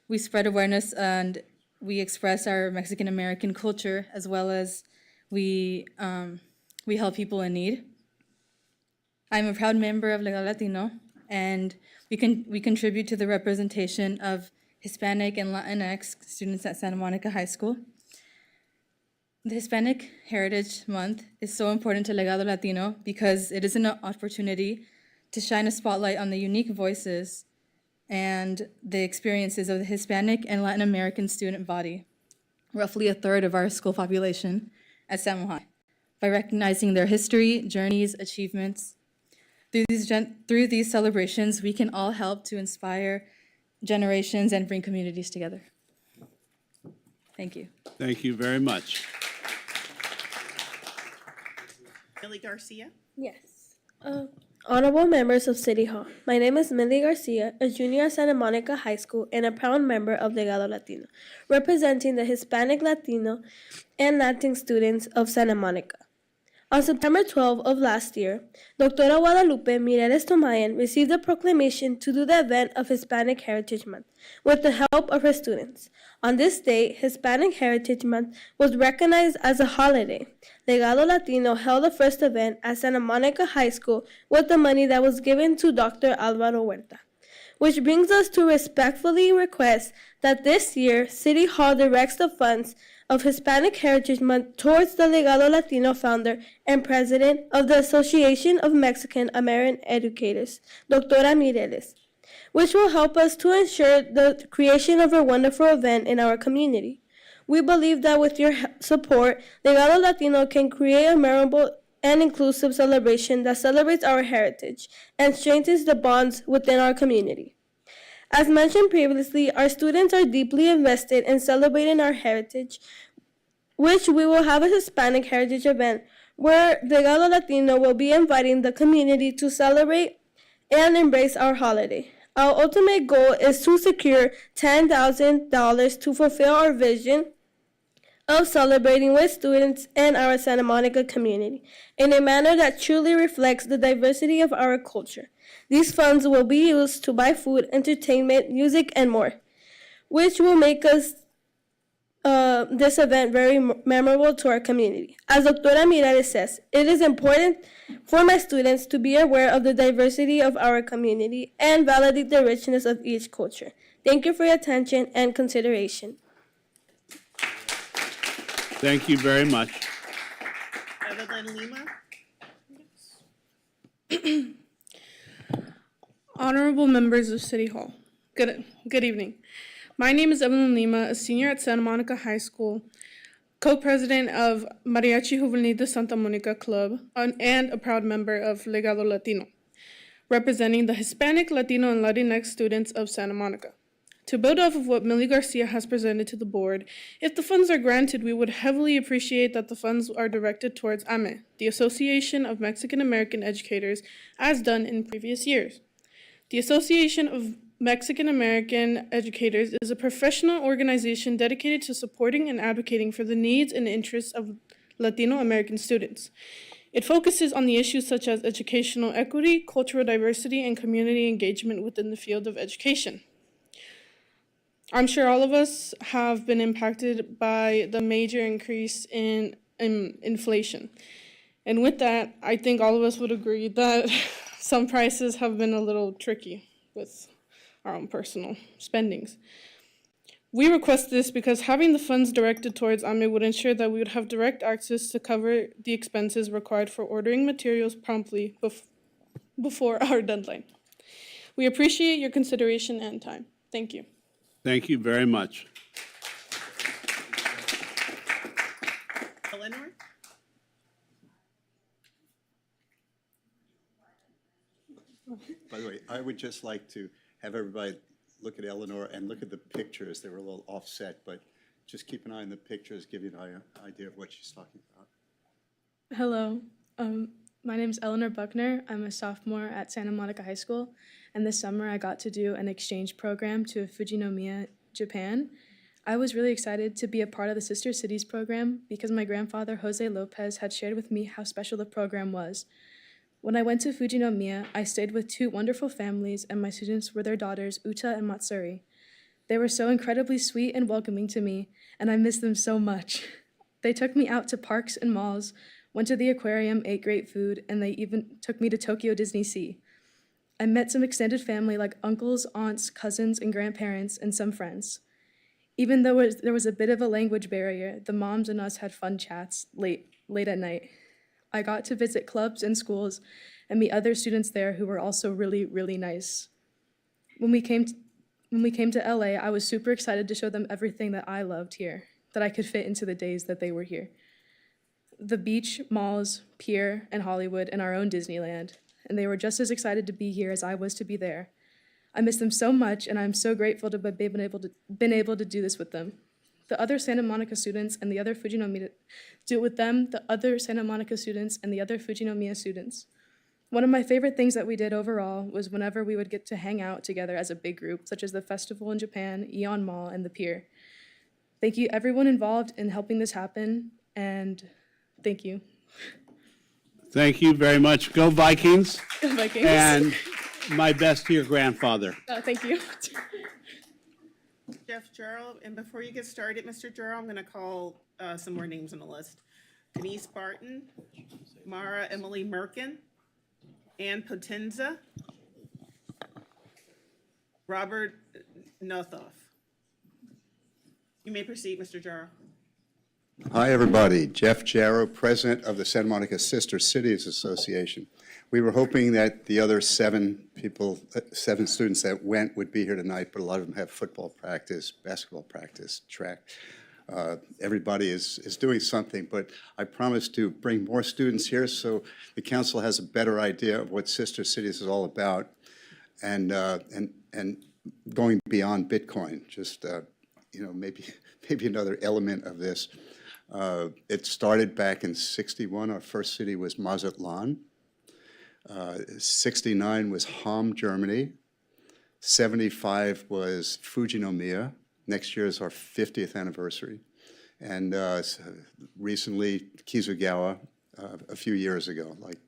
We spread awareness and we express our Mexican American culture, as well as we help people in need. I'm a proud member of Legado Latino, and we contribute to the representation of Hispanic and Latinx students at Santa Monica High School. The Hispanic Heritage Month is so important to Legado Latino because it is an opportunity to shine a spotlight on the unique voices and the experiences of the Hispanic and Latin American student body, roughly a third of our school population at Samo High, by recognizing their history, journeys, achievements. Through these celebrations, we can all help to inspire generations and bring communities together. Thank you. Thank you very much. Millie Garcia? Yes. Honorable members of City Hall, my name is Millie Garcia, a junior at Santa Monica High School and a proud member of Legado Latino, representing the Hispanic, Latino, and Latin students of Santa Monica. On September 12 of last year, Doctora Guadalupe Mireles Tomayan received a proclamation to do the event of Hispanic Heritage Month with the help of her students. On this day, Hispanic Heritage Month was recognized as a holiday. Legado Latino held the first event at Santa Monica High School with the money that was given to Dr. Alvaro Huerta. Which brings us to respectfully request that this year, City Hall directs the funds of Hispanic Heritage Month towards the Legado Latino founder and president of the Association of Mexican American Educators, Doctora Mireles, which will help us to ensure the creation of a wonderful event in our community. We believe that with your support, Legado Latino can create a memorable and inclusive celebration that celebrates our heritage and strengthens the bonds within our community. As mentioned previously, our students are deeply invested in celebrating our heritage, which we will have a Hispanic Heritage event where Legado Latino will be inviting the community to celebrate and embrace our holiday. Our ultimate goal is to secure $10,000 to fulfill our vision of celebrating with students and our Santa Monica community in a manner that truly reflects the diversity of our culture. These funds will be used to buy food, entertainment, music, and more, which will make us this event very memorable to our community. As Doctora Mireles says, it is important for my students to be aware of the diversity of our community and validate the richness of each culture. Thank you for your attention and consideration. Thank you very much. Evelyn Lima? Honorable members of City Hall, good evening. My name is Evelyn Lima, a senior at Santa Monica High School, co-president of Mariachi Juvenil de Santa Monica Club, and a proud member of Legado Latino, representing the Hispanic, Latino, and Latinx students of Santa Monica. To build off of what Millie Garcia has presented to the board, if the funds are granted, we would heavily appreciate that the funds are directed towards AME, the Association of Mexican American Educators, as done in previous years. The Association of Mexican American Educators is a professional organization dedicated to supporting and advocating for the needs and interests of Latino American students. It focuses on the issues such as educational equity, cultural diversity, and community engagement within the field of education. I'm sure all of us have been impacted by the major increase in inflation. And with that, I think all of us would agree that some prices have been a little tricky with our own personal spendings. We request this because having the funds directed towards AME would ensure that we would have direct access to cover the expenses required for ordering materials promptly before our deadline. We appreciate your consideration and time. Thank you. Thank you very much. Eleanor? By the way, I would just like to have everybody look at Eleanor and look at the pictures. They were a little offset, but just keep an eye on the pictures, give you an idea of what she's talking about. Hello, my name is Eleanor Buckner. I'm a sophomore at Santa Monica High School, and this summer I got to do an exchange program to Fujinomiya, Japan. I was really excited to be a part of the Sister Cities program because my grandfather, Jose Lopez, had shared with me how special the program was. When I went to Fujinomiya, I stayed with two wonderful families, and my students were their daughters, Uta and Matsuri. They were so incredibly sweet and welcoming to me, and I miss them so much. They took me out to parks and malls, went to the aquarium, ate great food, and they even took me to Tokyo Disney Sea. I met some extended family like uncles, aunts, cousins, and grandparents, and some friends. Even though there was a bit of a language barrier, the moms and us had fun chats late at night. I got to visit clubs and schools and meet other students there who were also really, really nice. When we came to LA, I was super excited to show them everything that I loved here, that I could fit into the days that they were here. The beach, malls, pier, and Hollywood, and our own Disneyland, and they were just as excited to be here as I was to be there. I miss them so much, and I'm so grateful to have been able to do this with them. The other Santa Monica students and the other Fujinomiya students. One of my favorite things that we did overall was whenever we would get to hang out together as a big group, such as the festival in Japan, Eon Mall, and the pier. Thank you everyone involved in helping this happen, and thank you. Thank you very much. Go Vikings. Go Vikings. And my best to your grandfather. Thank you. Jeff Gerald, and before you get started, Mr. Gerald, I'm going to call some more names on the list. Denise Barton, Mara Emily Merkin, Ann Potenza, Robert Nothoff. You may proceed, Mr. Gerald. Hi, everybody. Jeff Jarrow, President of the Santa Monica Sister Cities Association. We were hoping that the other seven students that went would be here tonight, but a lot of them have football practice, basketball practice, track. Everybody is doing something, but I promise to bring more students here so the council has a better idea of what Sister Cities is all about, and going beyond Bitcoin, just maybe another element of this. It started back in '61. Our first city was Mazatlan. 69 was Hamm, Germany. 75 was Fujinomiya. Next year is our 50th anniversary. And recently, Kizugawa, a few years ago, like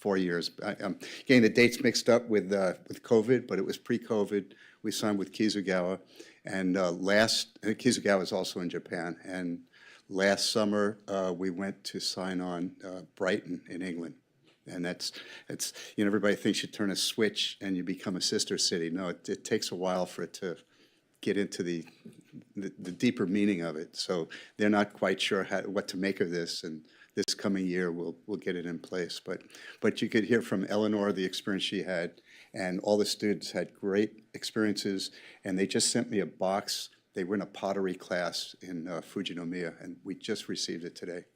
4 years. I'm getting the dates mixed up with COVID, but it was pre-COVID. We signed with Kizugawa. And Kizugawa is also in Japan. And last summer, we went to sign on Brighton in England. And that's everybody thinks you turn a switch and you become a sister city. No, it takes a while for it to get into the deeper meaning of it. So they're not quite sure what to make of this, and this coming year we'll get it in place. But you could hear from Eleanor the experience she had, And all the students had great experiences, and they just sent me a box. They were in a pottery class in Fujinomiya, and we just received it today.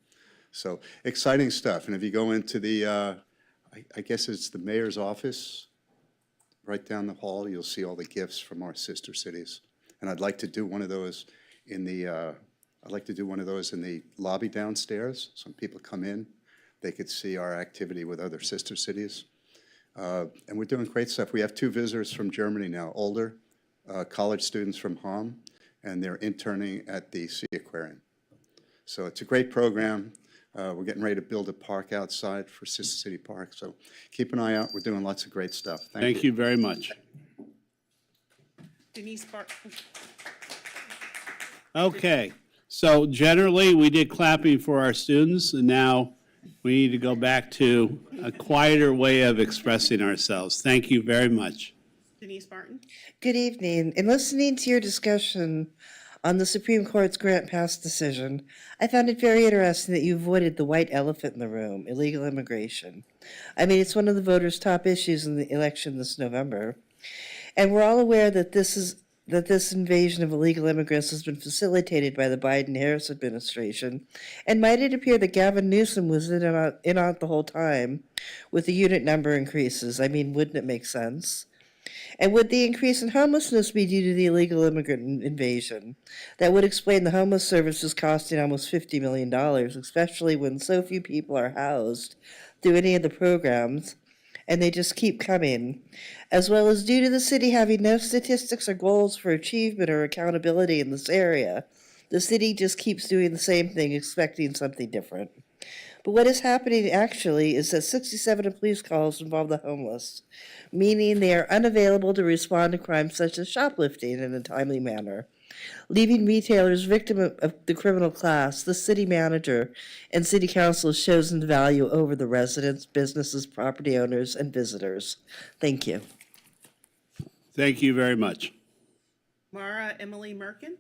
So exciting stuff. And if you go into the, I guess it's the mayor's office, right down the hall, you'll see all the gifts from our sister cities. And I'd like to do one of those in the, lobby downstairs. So when people come in, they could see our activity with other sister cities. And we're doing great stuff. We have 2 visitors from Germany now, older college students from Hamm, and they're interning at the Sea Aquarium. So it's a great program. We're getting ready to build a park outside for Sister City Park. So keep an eye out. We're doing lots of great stuff. Thank you very much. Denise Bart. Okay, so generally, we did clapping for our students, and now we need to go back to a quieter way of expressing ourselves. Thank you very much. Denise Barton. Good evening. In listening to your discussion on the Supreme Court's grant pass decision, I found it very interesting that you avoided the white elephant in the room, illegal immigration. I mean, it's one of the voters' top issues in the election this November. And we're all aware that this invasion of illegal immigrants has been facilitated by the Biden-Harris administration. And might it appear that Gavin Newsom was in on it the whole time with the unit number increases? I mean, wouldn't it make sense? And would the increase in homelessness be due to the illegal immigrant invasion? That would explain the homeless services costing almost $50 million, especially when so few people are housed through any of the programs, and they just keep coming, as well as due to the city having no statistics or goals for achievement or accountability in this area. The city just keeps doing the same thing, expecting something different. But what is happening actually is that 67 of police calls involve the homeless, meaning they are unavailable to respond to crimes such as shoplifting in a timely manner, leaving retailers victim of the criminal class. The city manager and city council has chosen to value over the residents, businesses, property owners, and visitors. Thank you. Thank you very much. Mara Emily Merkin.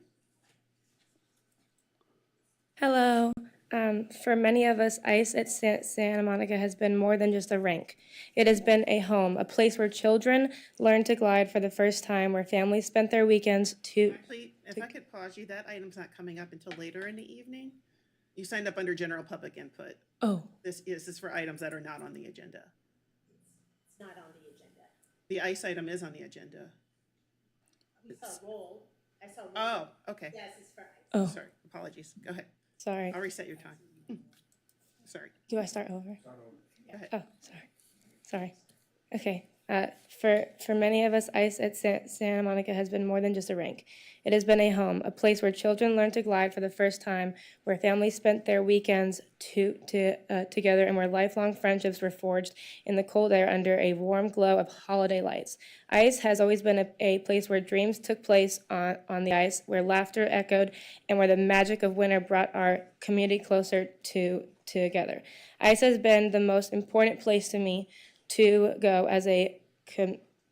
Hello. For many of us, ICE at Santa Monica has been more than just a rink. It has been a home, a place where children learn to glide for the first time, where families spent their weekends Actually, if I could pause you, that item's not coming up until later in the evening. You signed up under general public input. Oh. This is for items that are not on the agenda. It's not on the agenda. The ICE item is on the agenda. We saw roll. I saw roll. Oh, okay. Yes, it's for ICE. Oh. Sorry, apologies. Go ahead. Sorry. I'll reset your time. Sorry. Do I start over? Go ahead. Oh, sorry. Okay. For many of us, ICE at Santa Monica has been more than just a rink. It has been a home, a place where children learn to glide for the first time, where families spent their weekends together, and where lifelong friendships were forged in the cold air under a warm glow of holiday lights. ICE has always been a place where dreams took place on the ice, where laughter echoed, and where the magic of winter brought our community closer together. ICE has been the most important place to me to go as a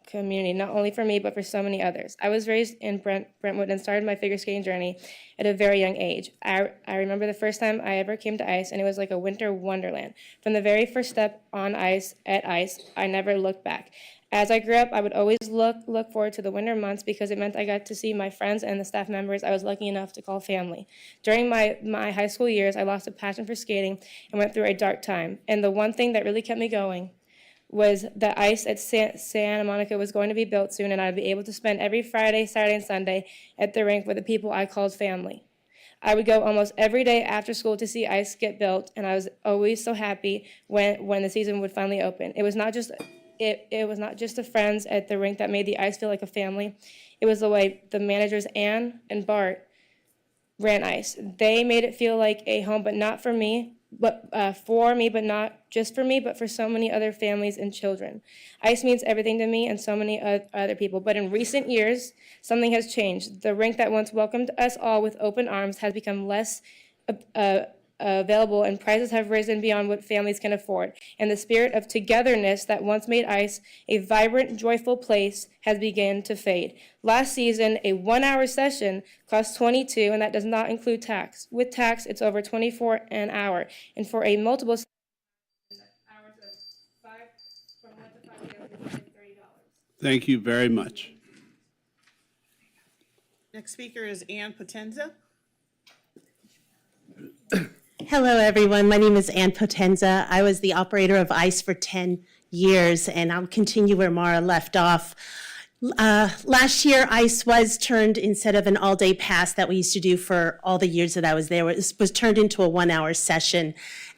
community, not only for me, but for so many others. I was raised in Brentwood and started my figure skating journey at a very young age. I remember the first time I ever came to ICE, and it was like a winter wonderland. From the very first step on ICE, at ICE, I never looked back. As I grew up, I would always look forward to the winter months because it meant I got to see my friends and the staff members I was lucky enough to call family. During my high school years, I lost a passion for skating and went through a dark time. And the one thing that really kept me going was that ICE at Santa Monica was going to be built soon, and I'd be able to spend every Friday, Saturday, and Sunday at the rink with the people I called family. I would go almost every day after school to see ICE get built, and I was always so happy when the season would finally open. It was not just the friends at the rink that made the ICE feel like a family. It was the way the managers, Ann and Bart, ran ICE. They made it feel like a home, but not for me, but for me, but not just for me, but for so many other families and children. ICE means everything to me and so many other people. But in recent years, something has changed. The rink that once welcomed us all with open arms has become less available, and prices have risen beyond what families can afford. And the spirit of togetherness that once made ICE a vibrant, joyful place has begun to fade. Last season, a 1-hour session cost $22, and that does not include tax. With tax, it's over $24 an hour. And for a multiple hours of 5 from 1 to 5 daily, it's $30 Thank you very much. Next speaker is Ann Potenza. Hello, everyone. My name is Ann Potenza. I was the operator of ICE for 10 years, and I'll continue where Mara left off. Last year, ICE was turned, instead of an all-day pass that we used to do for all the years that I was there, was turned into a 1-hour session.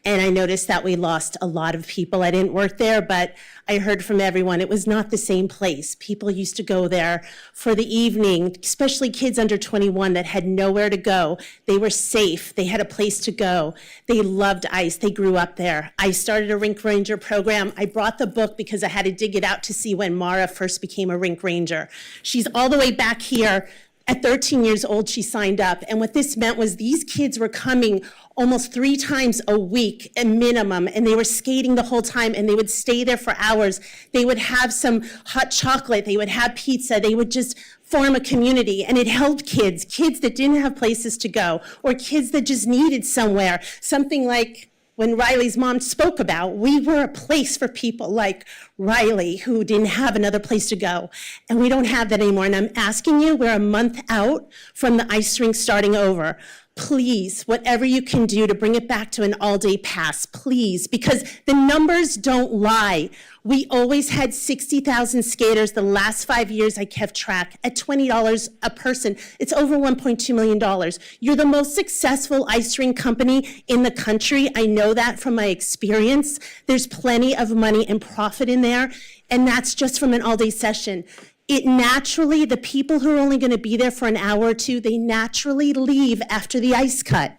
And I noticed that we lost a lot of people. I didn't work there, but I heard from everyone it was not the same place. People used to go there for the evening, especially kids under 21 that had nowhere to go. They were safe. They had a place to go. They loved ICE. They grew up there. I started a Rink Ranger program. I brought the book because I had to dig it out to see when Mara first became a Rink Ranger. She's all the way back here. At 13 years old, she signed up. And what this meant was these kids were coming almost 3 times a week, a minimum, and they were skating the whole time, and they would stay there for hours. They would have some hot chocolate. They would have pizza. They would just form a community, and it helped kids that didn't have places to go, or kids that just needed somewhere, something like when Riley's mom spoke about, we were a place for people like Riley who didn't have another place to go. And we don't have that anymore. And I'm asking you, we're a month out from the ice rink starting over. Please, whatever you can do to bring it back to an all-day pass, please, because the numbers don't lie. We always had 60,000 skaters. The last 5 years I kept track at $20 a person. It's over $1.2 million. You're the most successful ice rink company in the country. I know that from my experience. There's plenty of money and profit in there, and that's just from an all-day session. It naturally, the people who are only going to be there for an hour or two, they naturally leave after the ice cut.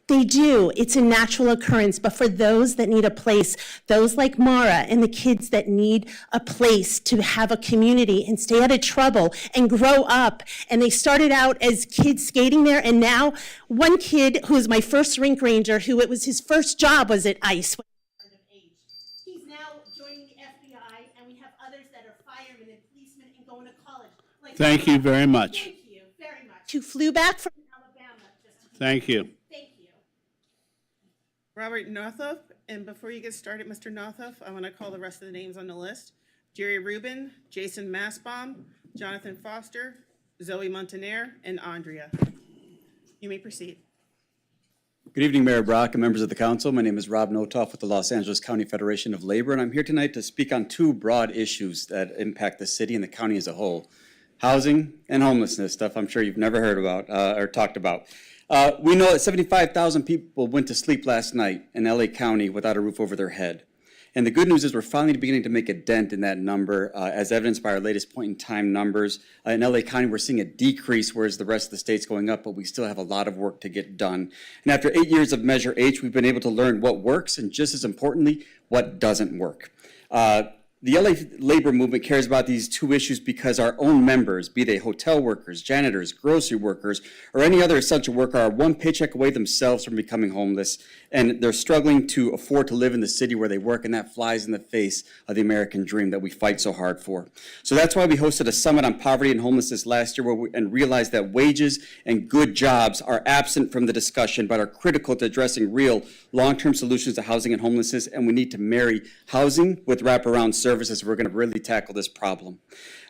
They do. It's a natural occurrence. But for those that need a place, those like Mara and the kids that need a place to have a community and stay out of trouble and grow up, and they started out as kids skating there, and now one kid who was my first rink ranger, who it was his first job was at ICE. He's now joining the FBI, and we have others that are firemen and policemen and going to college. Thank you very much. Thank you very much. Who flew back from Alabama. Thank you. Thank you. Robert Northup, and before you get started, Mr. Northup, I want to call the rest of the names on the list. Jerry Rubin, Jason Massbaum, Jonathan Foster, Zoe Montaner, and Andrea. You may proceed. Good evening, Mayor Brock and members of the council. My name is Rob Notoff with the Los Angeles County Federation of Labor, and I'm here tonight to speak on 2 broad issues that impact the city and the county as a whole. Housing and homelessness, stuff I'm sure you've never heard about or talked about. We know that 75,000 people went to sleep last night in LA County without a roof over their head. And the good news is we're finally beginning to make a dent in that number, as evidenced by our latest point-in-time numbers. In LA County, we're seeing a decrease, whereas the rest of the state's going up, but we still have a lot of work to get done. And after 8 years of Measure H, we've been able to learn what works, and just as importantly, what doesn't work. The LA labor movement cares about these 2 issues because our own members, be they hotel workers, janitors, grocery workers, or any other essential worker, are 1 paycheck away themselves from becoming homeless, and they're struggling to afford to live in the city where they work, and that flies in the face of the American dream that we fight so hard for. So that's why we hosted a summit on poverty and homelessness last year and realized that wages and good jobs are absent from the discussion but are critical to addressing real long-term solutions to housing and homelessness, and we need to marry housing with wraparound services if we're going to really tackle this problem.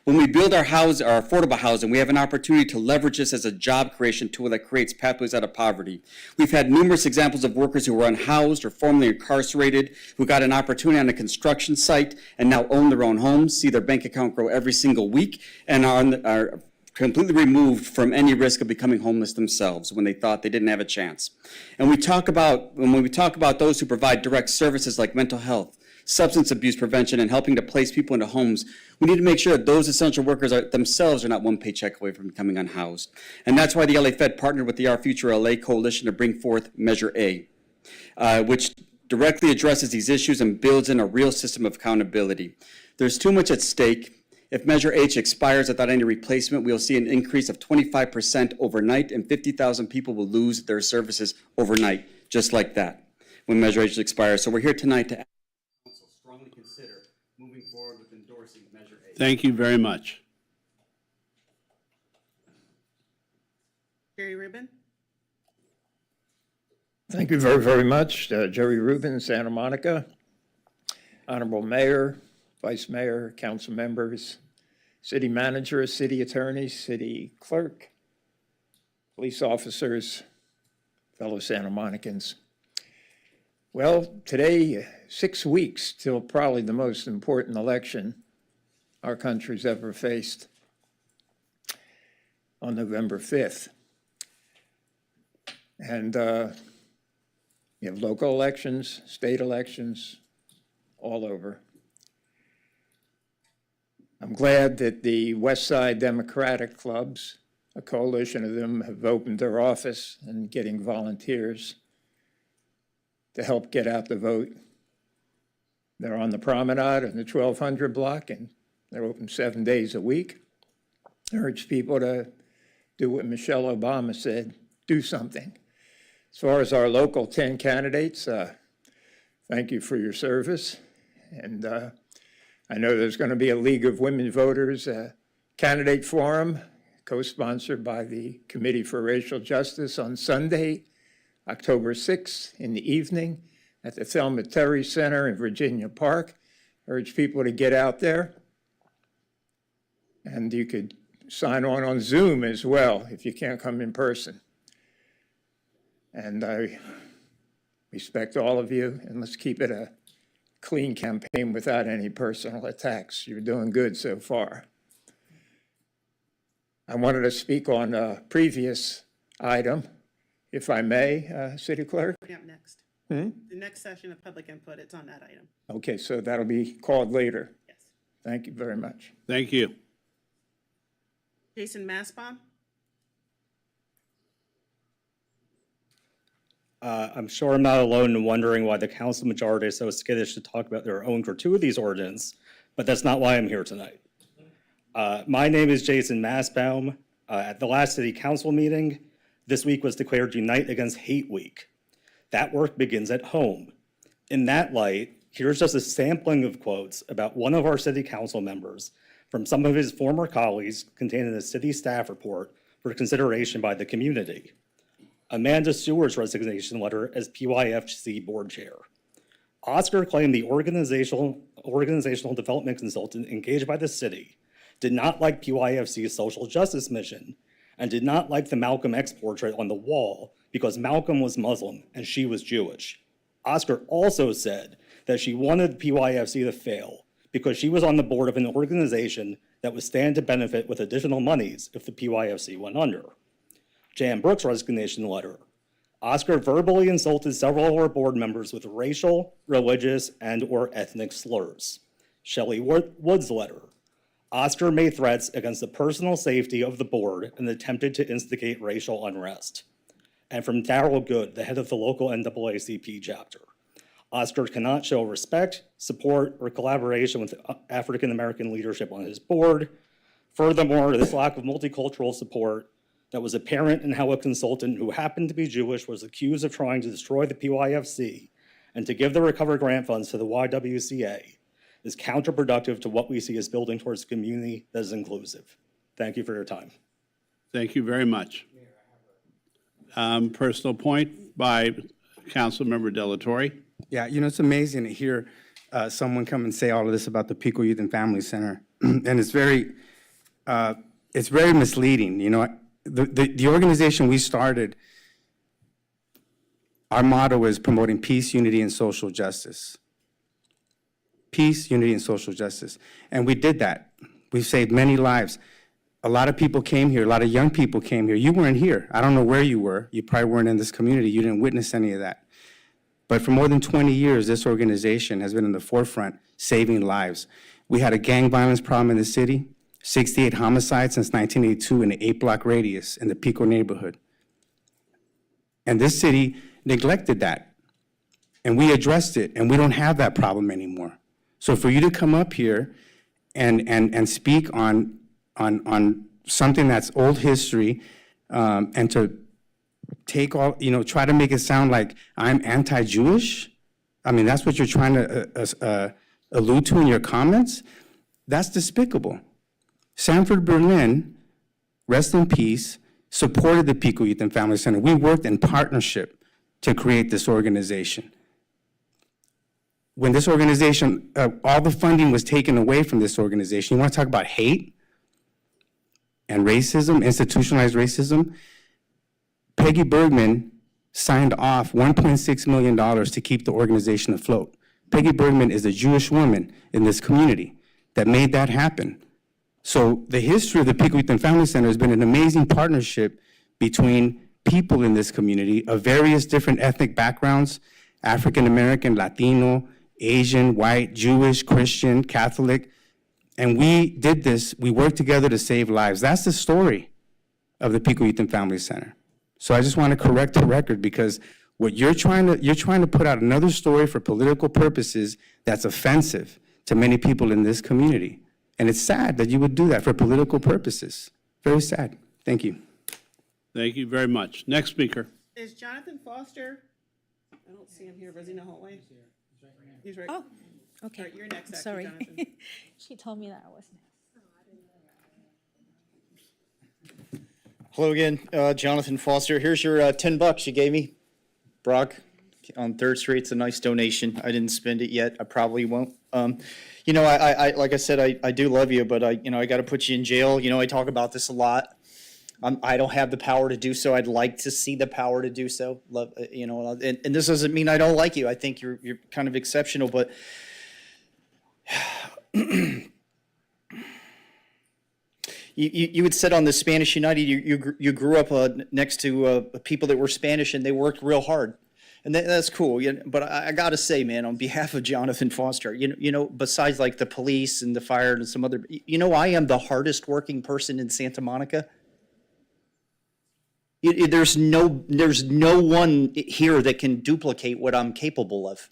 When we build our affordable housing, we have an opportunity to leverage this as a job creation tool that creates pathways out of poverty. We've had numerous examples of workers who were unhoused or formerly incarcerated, who got an opportunity on a construction site and now own their own homes, see their bank account grow every single week, and are completely removed from any risk of becoming homeless themselves when they thought they didn't have a chance. And when we talk about those who provide direct services like mental health, substance abuse prevention, and helping to place people into homes, we need to make sure that those essential workers themselves are not 1 paycheck away from becoming unhoused. And that's why the LA Fed partnered with the Our Future LA Coalition to bring forth Measure A, which directly addresses these issues and builds in a real system of accountability. There's too much at stake. If Measure H expires without any replacement, we'll see an increase of 25% overnight, and 50,000 people will lose their services overnight, just like that, when Measure H expires. So we're here tonight to strongly consider moving forward with endorsing Measure A. Thank you very much. Jerry Rubin? Thank you very, very much. Jerry Rubin, Santa Monica. Honorable Mayor, vice mayor, council members, city manager, city attorney, city clerk, police officers, fellow Santa Monicans. Well, today, 6 weeks till probably the most important election our country's ever faced on November 5th. And you have local elections, state elections, all over. I'm glad that the West Side Democratic clubs, a coalition of them, have opened their office and getting volunteers to help get out the vote. They're on the promenade in the 1200 block, and they're open 7 days a week. I urge people to do what Michelle Obama said, do something. As far as our local 10 candidates, thank you for your service. And I know there's going to be a League of Women Voters candidate forum, co-sponsored by the Committee for Racial Justice on Sunday, October 6th in the evening at the Thelma Terry Center in Virginia Park. I urge people to get out there. And you could sign on Zoom as well if you can't come in person. And I respect all of you, and let's keep it a clean campaign without any personal attacks. You're doing good so far. I wanted to speak on a previous item, if I may, City Clerk. Yeah, next. Hmm? The next session of public input, it's on that item. Okay, so that'll be called later. Yes. Thank you very much. Thank you. Jason Massbaum? I'm sure I'm not alone in wondering why the council majority is so skittish to talk about their own gratuities ordinance, but that's not why I'm here tonight. My name is Jason Massbaum. At the last city council meeting, this week was declared Unite Against Hate Week. That work begins at home. In that light, here's just a sampling of quotes about one of our city council members from some of his former colleagues contained in a city staff report for consideration by the community. Amanda Stewart's resignation letter as PYFC board chair. Oscar claimed the organizational development consultant engaged by the city did not like PYFC's social justice mission and did not like the Malcolm X portrait on the wall because Malcolm was Muslim and she was Jewish. Oscar also said that she wanted PYFC to fail because she was on the board of an organization that would stand to benefit with additional monies if the PYFC went under. Jan Brooks' resignation letter. Oscar verbally insulted several of our board members with racial, religious, and/or ethnic slurs. Shelley Wood's letter. Oscar made threats against the personal safety of the board and attempted to instigate racial unrest. And from Darrell Good, the head of the local NAACP chapter. Oscar cannot show respect, support, or collaboration with African American leadership on his board. Furthermore, this lack of multicultural support that was apparent in how a consultant who happened to be Jewish was accused of trying to destroy the PYFC and to give the recovered grant funds to the YWCA is counterproductive to what we see as building towards a community that is inclusive. Thank you for your time. Thank you very much. Personal point by Councilmember Delatorre. Yeah, you know, it's amazing to hear someone come and say all of this about the Pico Youth and Family Center. And it's very misleading. You know, the organization we started, our motto is promoting peace, unity, and social justice. Peace, unity, and social justice. And we did that. We've saved many lives. A lot of people came here. A lot of young people came here. You weren't here. I don't know where you were. You probably weren't in this community. You didn't witness any of that. But for more than 20 years, this organization has been in the forefront saving lives. We had a gang violence problem in the city, 68 homicides since 1982 in an 8-block radius in the Pico neighborhood. And this city neglected that. And we addressed it, and we don't have that problem anymore. So for you to come up here and speak on something that's old history, and to take all, you know, try to make it sound like I'm anti-Jewish. I mean, that's what you're trying to allude to in your comments. That's despicable. Sanford Berlin, rest in peace, supported the Pico Youth and Family Center. We worked in partnership to create this organization. when this organization, all the funding was taken away from this organization, you want to talk about hate and racism, institutionalized racism? Peggy Bergman signed off $1.6 million to keep the organization afloat. Peggy Bergman is a Jewish woman in this community that made that happen. So the history of the Pico Youth and Family Center has been an amazing partnership between people in this community of various different ethnic backgrounds, African American, Latino, Asian, white, Jewish, Christian, Catholic. And we did this, we worked together to save lives. That's the story of the Pico Youth and Family Center. So I just want to correct the record, because what you're trying to put out another story for political purposes that's offensive to many people in this community. And it's sad that you would do that for political purposes. Very sad. Thank you. Thank you very much. Next speaker. Is Jonathan Foster? I don't see him here, but is he in the hallway? He's right. Oh, okay. All right, you're next, actually, Sorry. Jonathan. She told me that I wasn't. Hello again, Jonathan Foster. Here's your $10 you gave me, Brock, on 3rd Street. It's a nice donation. I didn't spend it yet. I probably won't. You know, I like I said, I do love you, but I got to put you in jail. You know, I talk about this a lot. I don't have the power to do so. I'd like to see the power to do so. Love, you know, and this doesn't mean I don't like you. I think you're kind of exceptional, but you had said on the Spanish United, you grew up next to people that were Spanish, and they worked real hard, and that's cool. But I got to say, man, on behalf of Jonathan Foster, you know, besides like the police and the fire and some other, you know, I am the hardest working person in Santa Monica. There's no one here that can duplicate what I'm capable of,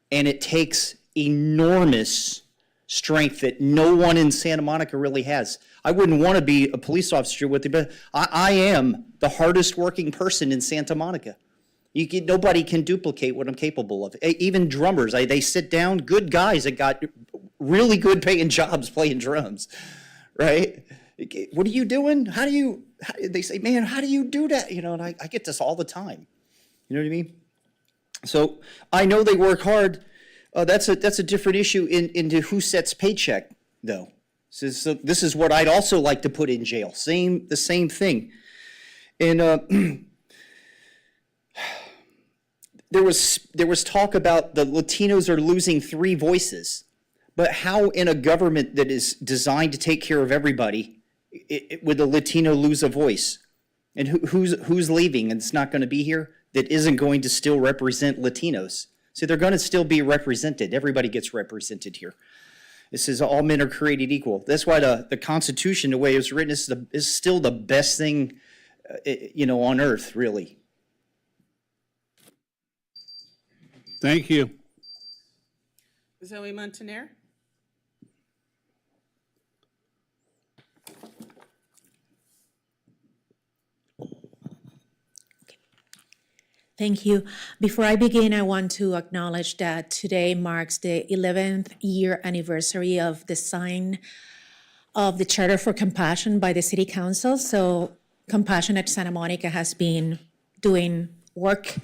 and it takes enormous strength that no one in Santa Monica really has. I wouldn't want to be a police officer with you, but I am the hardest working person in Santa Monica. Nobody can duplicate what I'm capable of. Even drummers, they sit down, good guys that got really good paying jobs playing drums, right? What are you doing? They say, man, how do you do that? You know, and I get this all the time. You know what I mean? So I know they work hard. That's a different issue into who sets paycheck, though. So this is what I'd also like to put in jail. The same thing. And there was talk about the Latinos are losing 3 voices, but how in a government that is designed to take care of everybody, would the Latino lose a voice? And who's leaving and it's not going to be here that isn't going to still represent Latinos? So they're going to still be represented. Everybody gets represented here. This is all men are created equal. That's why the Constitution, the way it was written, is still the best thing, you know, on earth, really. Thank you. Zoe Montaner? Thank you. Before I begin, I want to acknowledge that today marks the 11th year anniversary of the sign of the Charter for Compassion by the City Council. So Compassion at Santa Monica has been doing work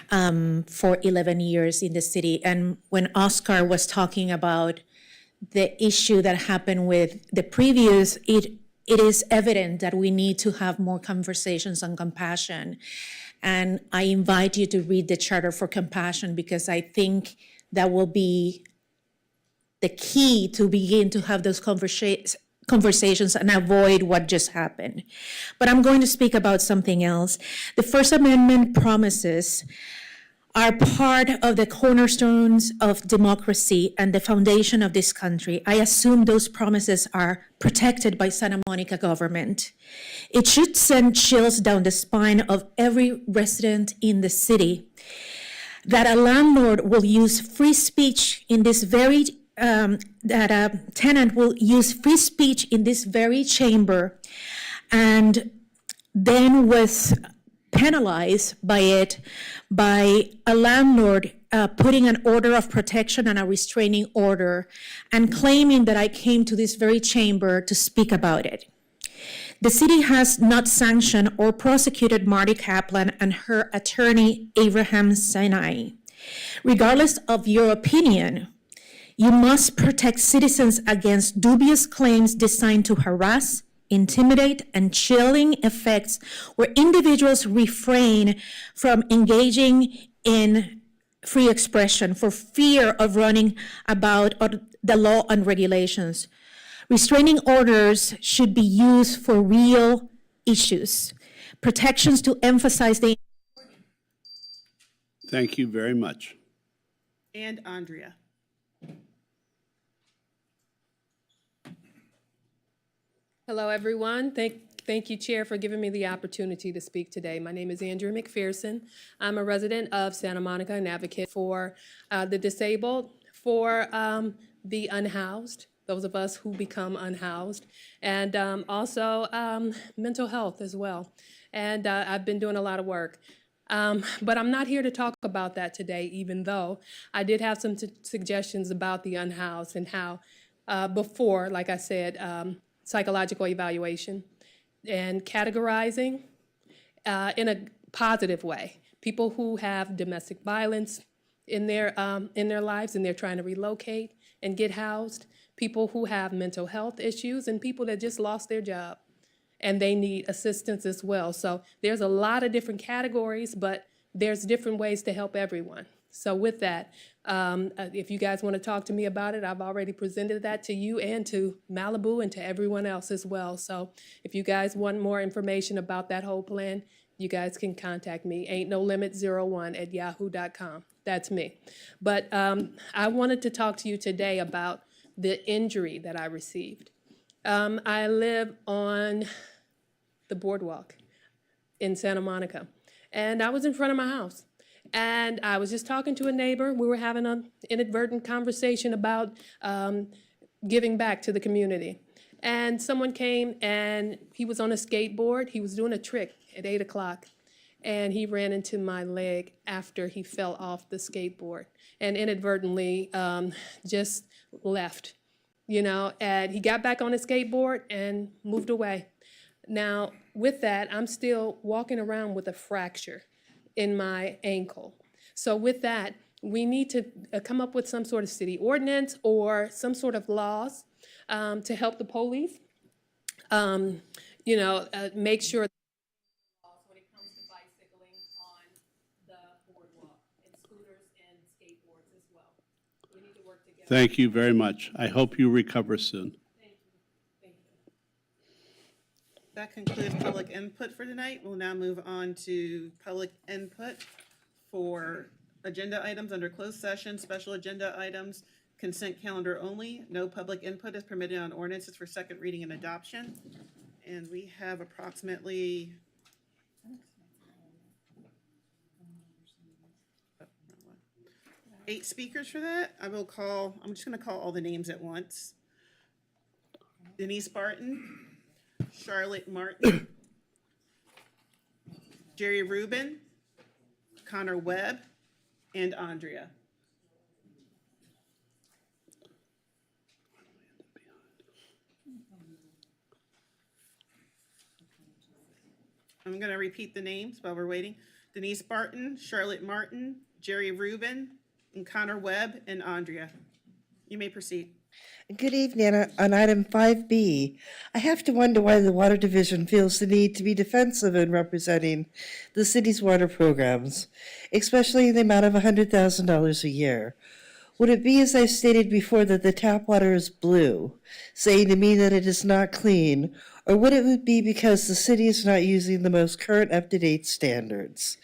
for 11 years in the city. And when Oscar was talking about the issue that happened with the previous, it is evident that we need to have more conversations on compassion. And I invite you to read the Charter for Compassion, because I think that will be the key to begin to have those conversations and avoid what just happened. But I'm going to speak about something else. The First Amendment promises are part of the cornerstones of democracy and the foundation of this country. I assume those promises are protected by Santa Monica government. It should send chills down the spine of every resident in the city that a landlord will use free speech in this very, that a tenant will use free speech in this very chamber and then was penalized by it by a landlord putting an order of protection and a restraining order and claiming that I came to this very chamber to speak about it. The city has not sanctioned or prosecuted Marty Kaplan and her attorney, Abraham Sinai. Regardless of your opinion, you must protect citizens against dubious claims designed to harass, intimidate, and chilling effects where individuals refrain from engaging in free expression for fear of running about the law and regulations. Restraining orders should be used for real issues. Protections to emphasize the Thank you very much. And Andrea. Hello, everyone. Thank you, Chair, for giving me the opportunity to speak today. My name is Andrea McPherson. I'm a resident of Santa Monica and advocate for the disabled, for the unhoused, those of us who become unhoused, and also mental health as well. And I've been doing a lot of work. But I'm not here to talk about that today, even though I did have some suggestions about the unhoused and how before, like I said, psychological evaluation and categorizing in a positive way. People who have domestic violence in their lives and they're trying to relocate and get housed, people who have mental health issues, and people that just lost their job and they need assistance as well. So there's a lot of different categories, but there's different ways to help everyone. So with that, if you guys want to talk to me about it, I've already presented that to you and to Malibu and to everyone else as well. So if you guys want more information about that whole plan, you guys can contact me, ain'tnolimit01@yahoo.com. That's me. But I wanted to talk to you today about the injury that I received. I live on the boardwalk in Santa Monica, and I was in front of my house. And I was just talking to a neighbor. We were having an inadvertent conversation about giving back to the community. And someone came and he was on a skateboard. He was doing a trick at 8 o'clock. And he ran into my leg after he fell off the skateboard and inadvertently just left, you know. And he got back on his skateboard and moved away. Now, with that, I'm still walking around with a fracture in my ankle. So with that, we need to come up with some sort of city ordinance or some sort of laws to help the police, make sure when it comes to bicycling on the boardwalk and scooters and skateboards as well. We need to work together. Thank you very much. I hope you recover soon. That concludes public input for tonight. We'll now move on to public input for agenda items under closed session, special agenda items, consent calendar only. No public input is permitted on ordinances for second reading and adoption. And we have approximately 8 speakers for that. I'm just gonna call all the names at once. Denise Barton, Charlotte Martin, Jerry Rubin, Connor Webb, and Andrea. I'm going to repeat the names while we're waiting. Denise Barton, Charlotte Martin, Jerry Rubin, and Connor Webb, and Andrea. You may proceed. Good evening. On item 5B, I have to wonder why the Water Division feels the need to be defensive in representing the city's water programs, especially in the amount of $100,000 a year. Would it be, as I stated before, that the tap water is blue, saying to me that it is not clean, or would it be because the city is not using the most current up-to-date standards?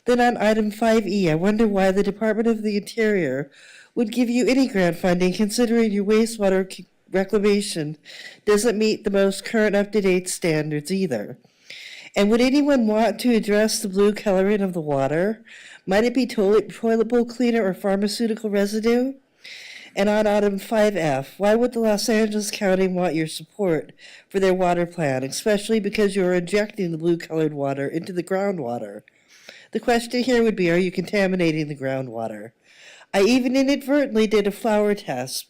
Then on item 5E, I wonder why the Department of the Interior would give you any grant funding considering your wastewater reclamation doesn't meet the most current up-to-date standards either. And would anyone want to address the blue coloring of the water? Might it be toilet bowl cleaner or pharmaceutical residue? And on item 5F, why would the Los Angeles County want your support for their water plan, especially because you're injecting the blue-colored water into the groundwater? The question here would be, are you contaminating the groundwater? I even inadvertently did a flower test,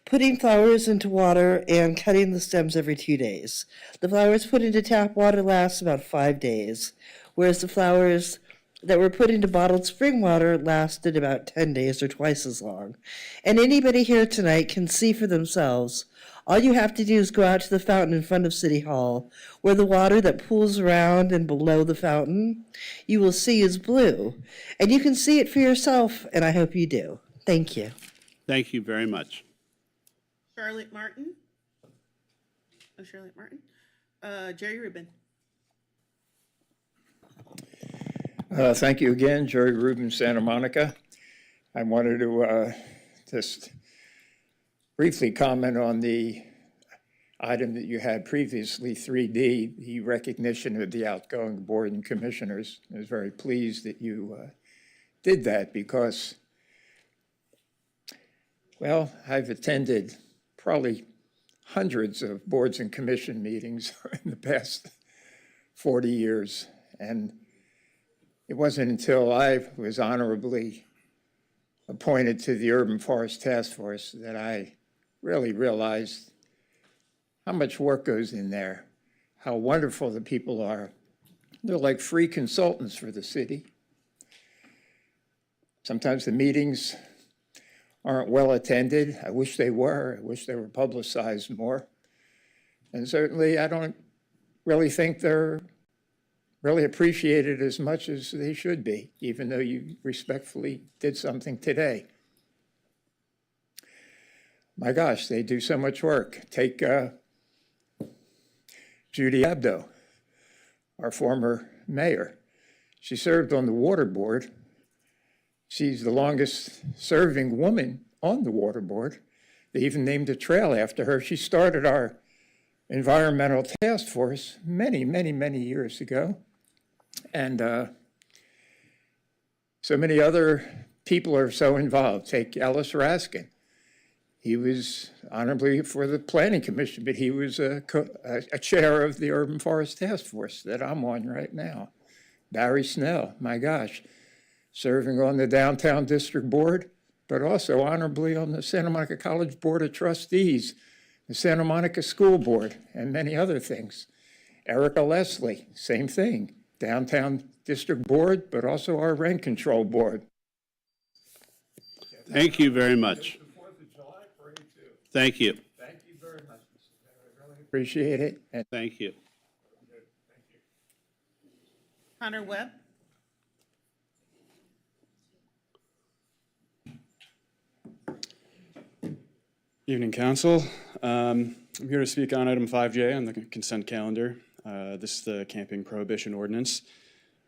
putting flowers into water and cutting the stems every 2 days. The flowers put into tap water last about 5 days, whereas the flowers that were put into bottled spring water lasted about 10 days or twice as long. And anybody here tonight can see for themselves. All you have to do is go out to the fountain in front of City Hall, where the water that pools around and below the fountain, you will see is blue. And you can see it for yourself, and I hope you do. Thank you. Thank you very much. Charlotte Martin? Oh, Charlotte Martin. Jerry Rubin. Thank you again, Jerry Rubin, Santa Monica. I wanted to just briefly comment on the item that you had previously, 3D, the recognition of the outgoing board and commissioners. I was very pleased that you did that because, well, I've attended probably hundreds of boards and commission meetings in the past 40 years. And it wasn't until I was honorably appointed to the Urban Forest Task Force that I really realized how much work goes in there, how wonderful the people are. They're like free consultants for the city. Sometimes the meetings aren't well attended. I wish they were. I wish they were publicized more. And certainly I don't really think they're really appreciated as much as they should be, even though you respectfully did something today. My gosh, they do so much work. Take Judy Abdo, our former mayor. She served on the water board. She's the longest serving woman on the water board. They even named a trail after her. She started our environmental task force many, many, many years ago. And so many other people are so involved. Take Ellis Raskin. He was honorably for the Planning Commission, but he was a chair of the Urban Forest Task Force that I'm on right now. Barry Snell, my gosh, serving on the Downtown District Board, but also honorably on the Santa Monica College Board of Trustees, the Santa Monica School Board, and many other things. Erica Leslie, same thing, Downtown District Board, but also our Rent Control Board. Thank you very much. Thank you. Thank you very much, Mr. Mayor. I really appreciate it. And Thank you. Connor Webb. Evening, Council. I'm here to speak on item 5J on the consent calendar. This is the camping prohibition ordinance.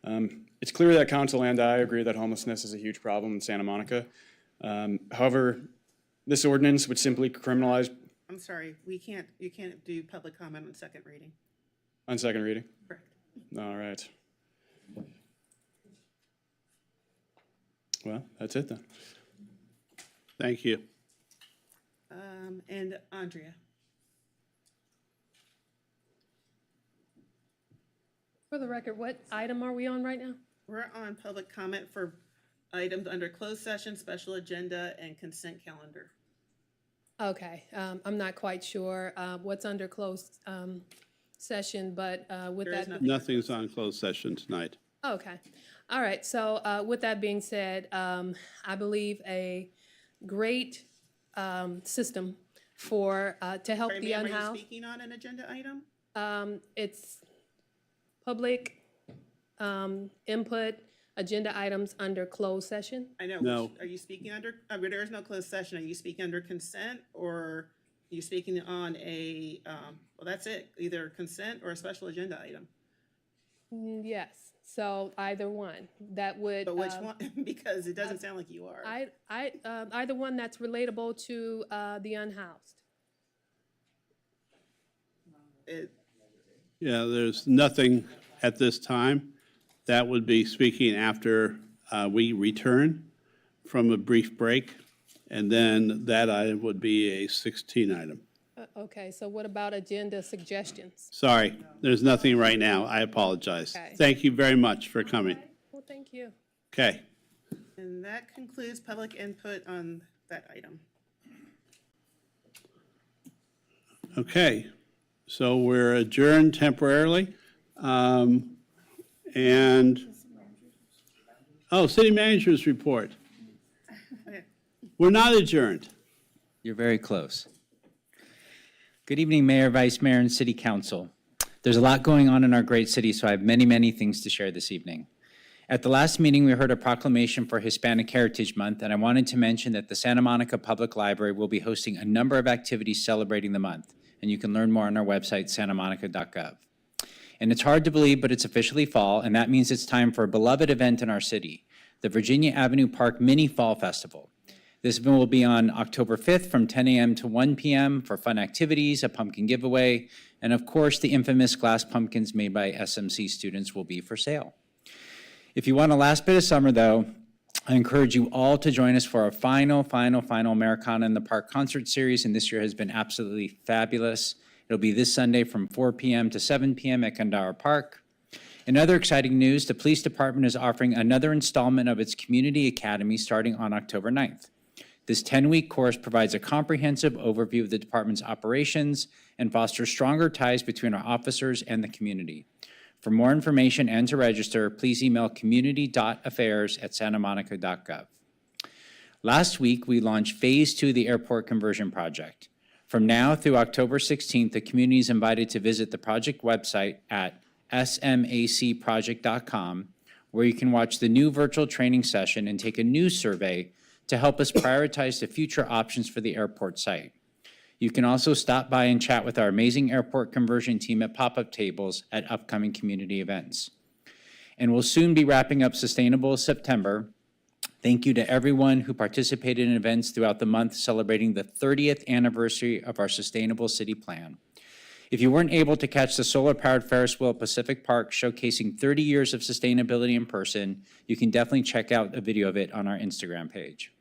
It's clear that Council and I agree that homelessness is a huge problem in Santa Monica. However, this ordinance would simply criminalize. I'm sorry, you can't do public comment on second reading. On second reading? Correct. All right. Well, that's it then. Thank you. And Andrea. For the record, what item are we on right now? We're on public comment for items under closed session, special agenda, and consent calendar. Okay, I'm not quite sure what's under closed session, but with There is that. nothing. Nothing's on closed session tonight. Okay, all right, so with that being said, I believe a great system for, to help Sorry, the ma'am, are you unhoused. speaking on an agenda item? It's public input, agenda items under closed session. I know. No. Are you speaking under, there is no closed session. Are you speaking under consent or are you speaking on a, well, that's it, either consent or a special agenda item? Yes, so either one, that would. But which one? Because it doesn't sound like you are. Either one that's relatable to the unhoused. Yeah, there's nothing at this time. That would be speaking after we return from a brief break, and then that item would be a 16 item. Okay, so what about agenda suggestions? Sorry, there's nothing right now. I apologize. Okay. Thank you very much for coming. Well, thank you. Okay. And that concludes public input on that item. Okay, so we're adjourned temporarily. And Oh, city manager's report. We're not adjourned. You're very close. Good evening, Mayor, Vice Mayor, and City Council. There's a lot going on in our great city, so I have many, many things to share this evening. At the last meeting, we heard a proclamation for Hispanic Heritage Month, and I wanted to mention that the Santa Monica Public Library will be hosting a number of activities celebrating the month, and you can learn more on our website, santamonica.gov. And it's hard to believe, but it's officially fall, and that means it's time for a beloved event in our city, the Virginia Avenue Park Mini Fall Festival. This event will be on October 5th from 10 a.m. to 1 p.m. for fun activities, a pumpkin giveaway, and of course, the infamous glass pumpkins made by SMC students will be for sale. If you want a last bit of summer, though, I encourage you all to join us for our final Americana in the Park concert series, and this year has been absolutely fabulous. It'll be this Sunday from 4 p.m. to 7 p.m. at Gandara Park. In other exciting news, the police department is offering another installment of its Community Academy starting on October 9th. This 10-week course provides a comprehensive overview of the department's operations and fosters stronger ties between our officers and the community. For more information and to register, please email community.affairs@santamonica.gov. Last week, we launched Phase 2 of the airport conversion project. From now through October 16th, the community is invited to visit the project website at smacproject.com, where you can watch the new virtual training session and take a news survey to help us prioritize the future options for the airport site. You can also stop by and chat with our amazing airport conversion team at pop-up tables at upcoming community events. And we'll soon be wrapping up Sustainable September. Thank you to everyone who participated in events throughout the month celebrating the 30th anniversary of our Sustainable City Plan. If you weren't able to catch the solar-powered Ferris wheel at Pacific Park showcasing 30 years of sustainability in person, you can definitely check out a video of it on our Instagram page.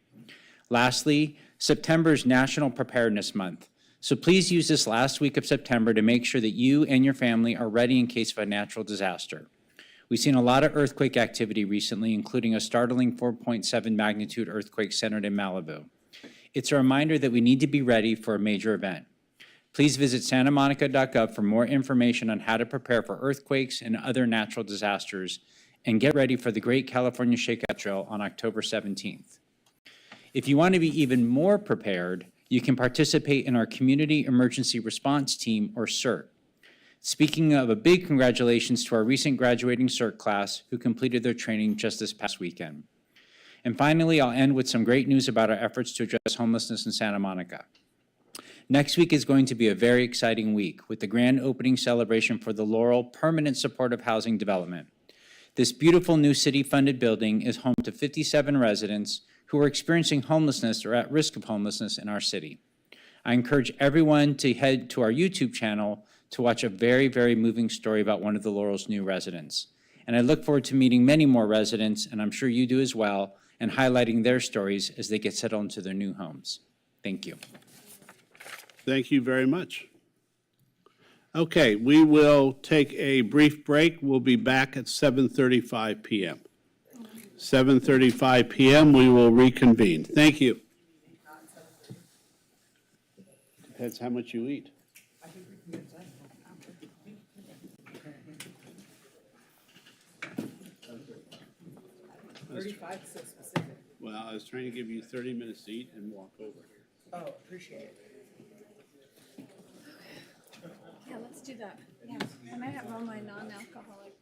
Lastly, September is National Preparedness Month, so please use this last week of September to make sure that you and your family are ready in case of a natural disaster. We've seen a lot of earthquake activity recently, including a startling 4.7 magnitude earthquake centered in Malibu. It's a reminder that we need to be ready for a major event. Please visit santamonica.gov for more information on how to prepare for earthquakes and other natural disasters, and get ready for the Great California Shakeout Trail on October 17th. If you want to be even more prepared, you can participate in our Community Emergency Response Team, or CERT. Speaking of, a big congratulations to our recent graduating CERT class who completed their training just this past weekend. And finally, I'll end with some great news about our efforts to address homelessness in Santa Monica. Next week is going to be a very exciting week with the grand opening celebration for the Laurel Permanent Supportive Housing Development. This beautiful new city-funded building is home to 57 residents who are experiencing homelessness or at risk of homelessness in our city. I encourage everyone to head to our YouTube channel to watch a very, very moving story about one of the Laurel's new residents. And I look forward to meeting many more residents, and I'm sure you do as well, and highlighting their stories as they get settled into their new homes. Thank you. Thank you very much. Okay, we will take a brief break. We'll be back at 7:35 p.m. 7:35 p.m., we will reconvene. Thank you. Depends how much you eat. Well, I was trying to give you 30 minutes to eat and walk over. Oh, appreciate it. Yeah, let's do that. Yeah, I might have all my non-alcoholic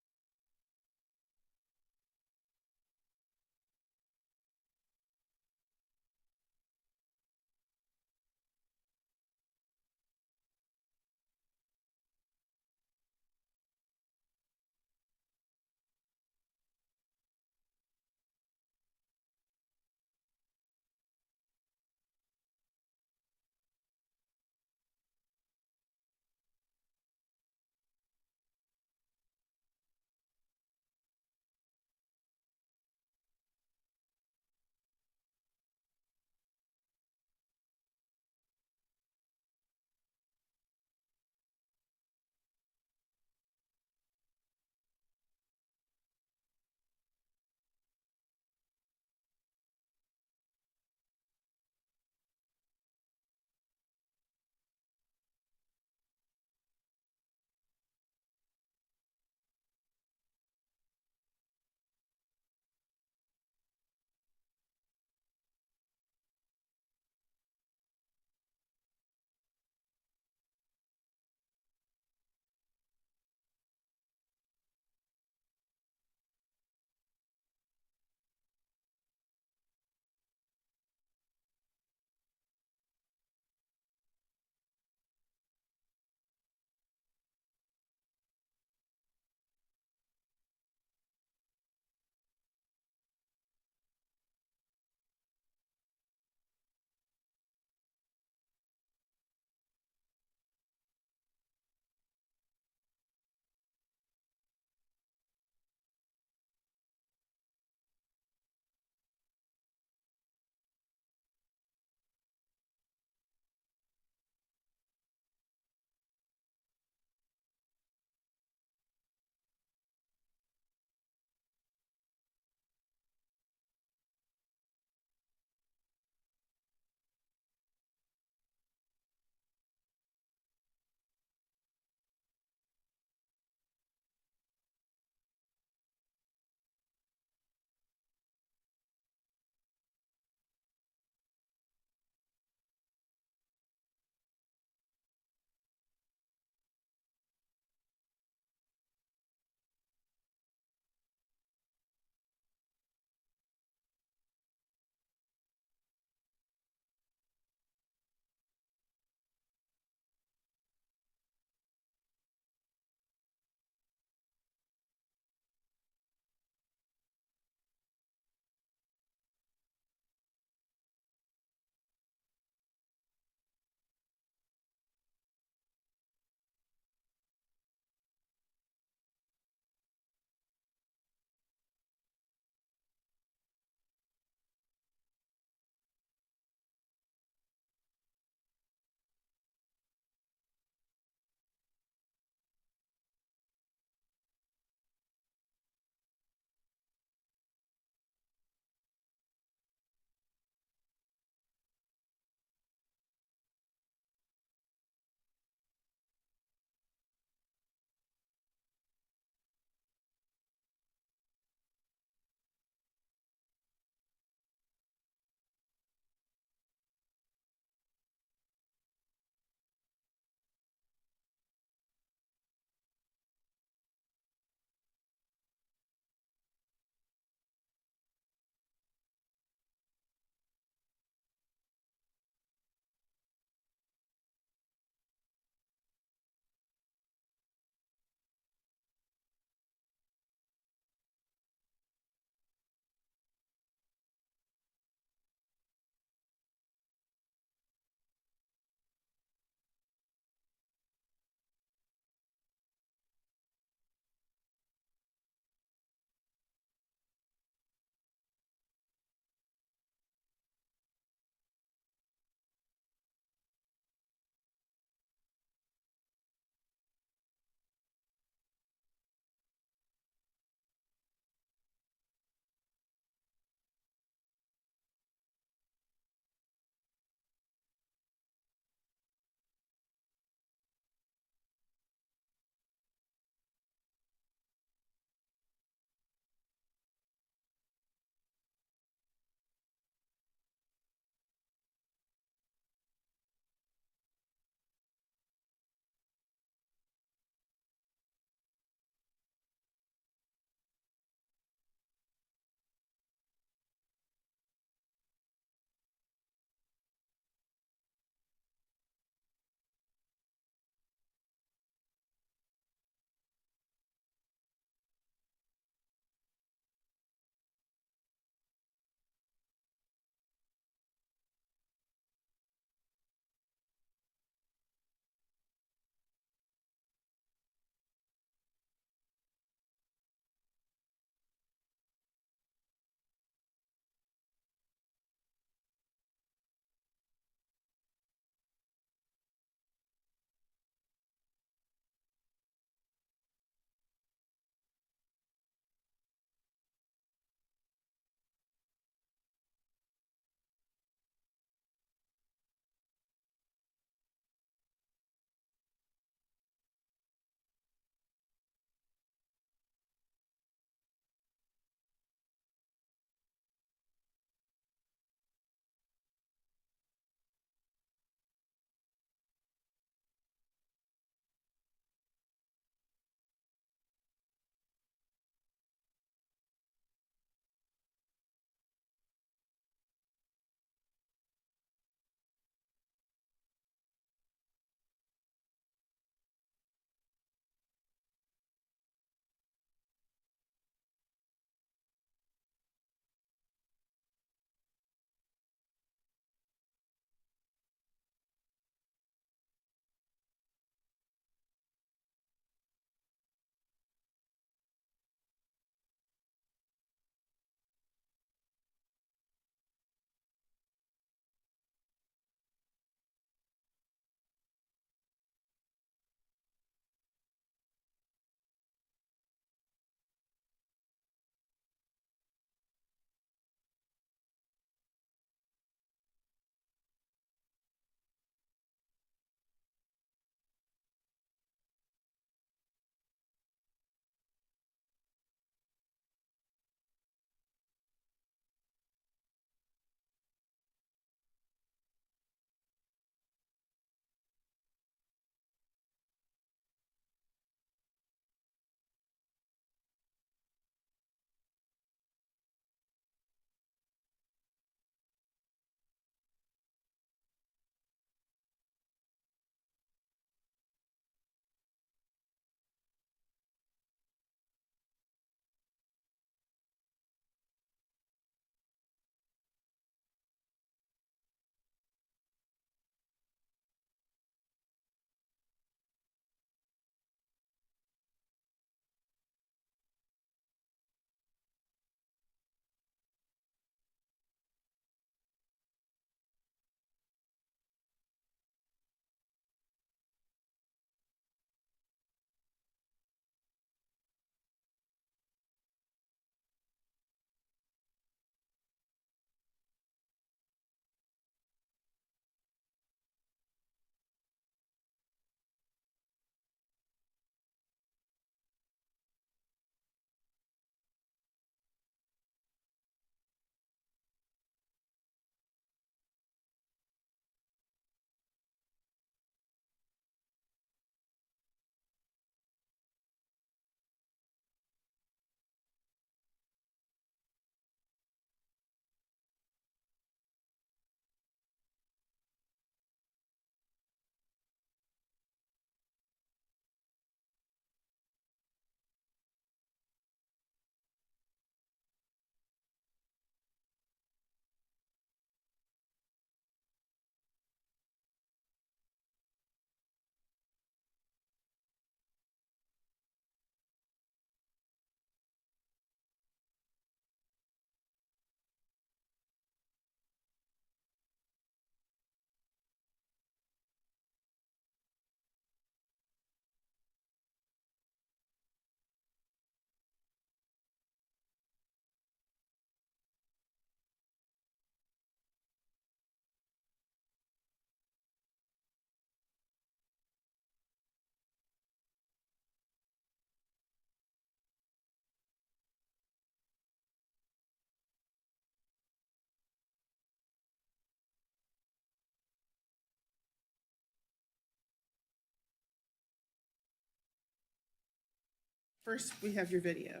First, we have your video.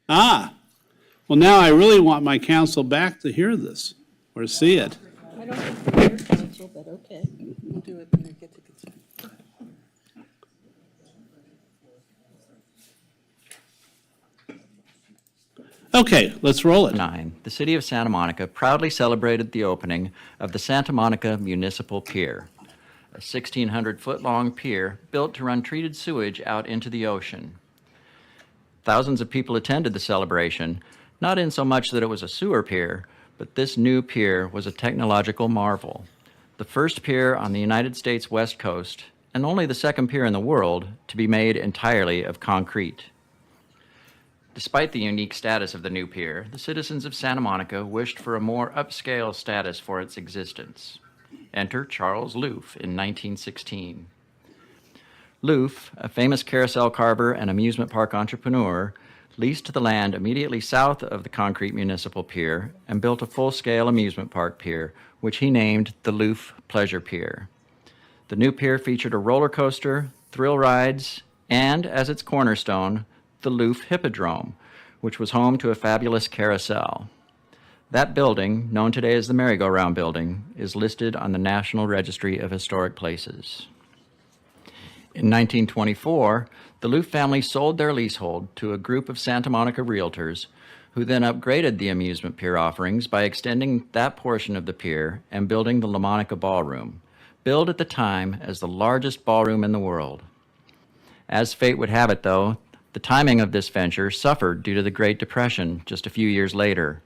Ah, well, now I really want my council back to hear this or see it. I don't think it's your council, but okay. We'll do it when we get to consent. Okay, let's roll it. The city of Santa Monica proudly celebrated the opening of the Santa Monica Municipal Pier, a 1,600-foot-long pier built to run treated sewage out into the ocean. Thousands of people attended the celebration, not in so much that it was a sewer pier, but this new pier was a technological marvel. The first pier on the United States West Coast, and only the second pier in the world to be made entirely of concrete. Despite the unique status of the new pier, the citizens of Santa Monica wished for a more upscale status for its existence. Enter Charles Loof in 1916. Loof, a famous carousel carver and amusement park entrepreneur, leased the land immediately south of the concrete municipal pier and built a full-scale amusement park pier, which he named the Loof Pleasure Pier. The new pier featured a roller coaster, thrill rides, and, as its cornerstone, the Loof Hippodrome, which was home to a fabulous carousel. That building, known today as the Merry-Go-Round Building, is listed on the National Registry of Historic Places. In 1924, the Loof family sold their leasehold to a group of Santa Monica realtors who then upgraded the amusement pier offerings by extending that portion of the pier and building the La Monica Ballroom, billed at the time as the largest ballroom in the world. As fate would have it, though, the timing of this venture suffered due to the Great Depression just a few years later.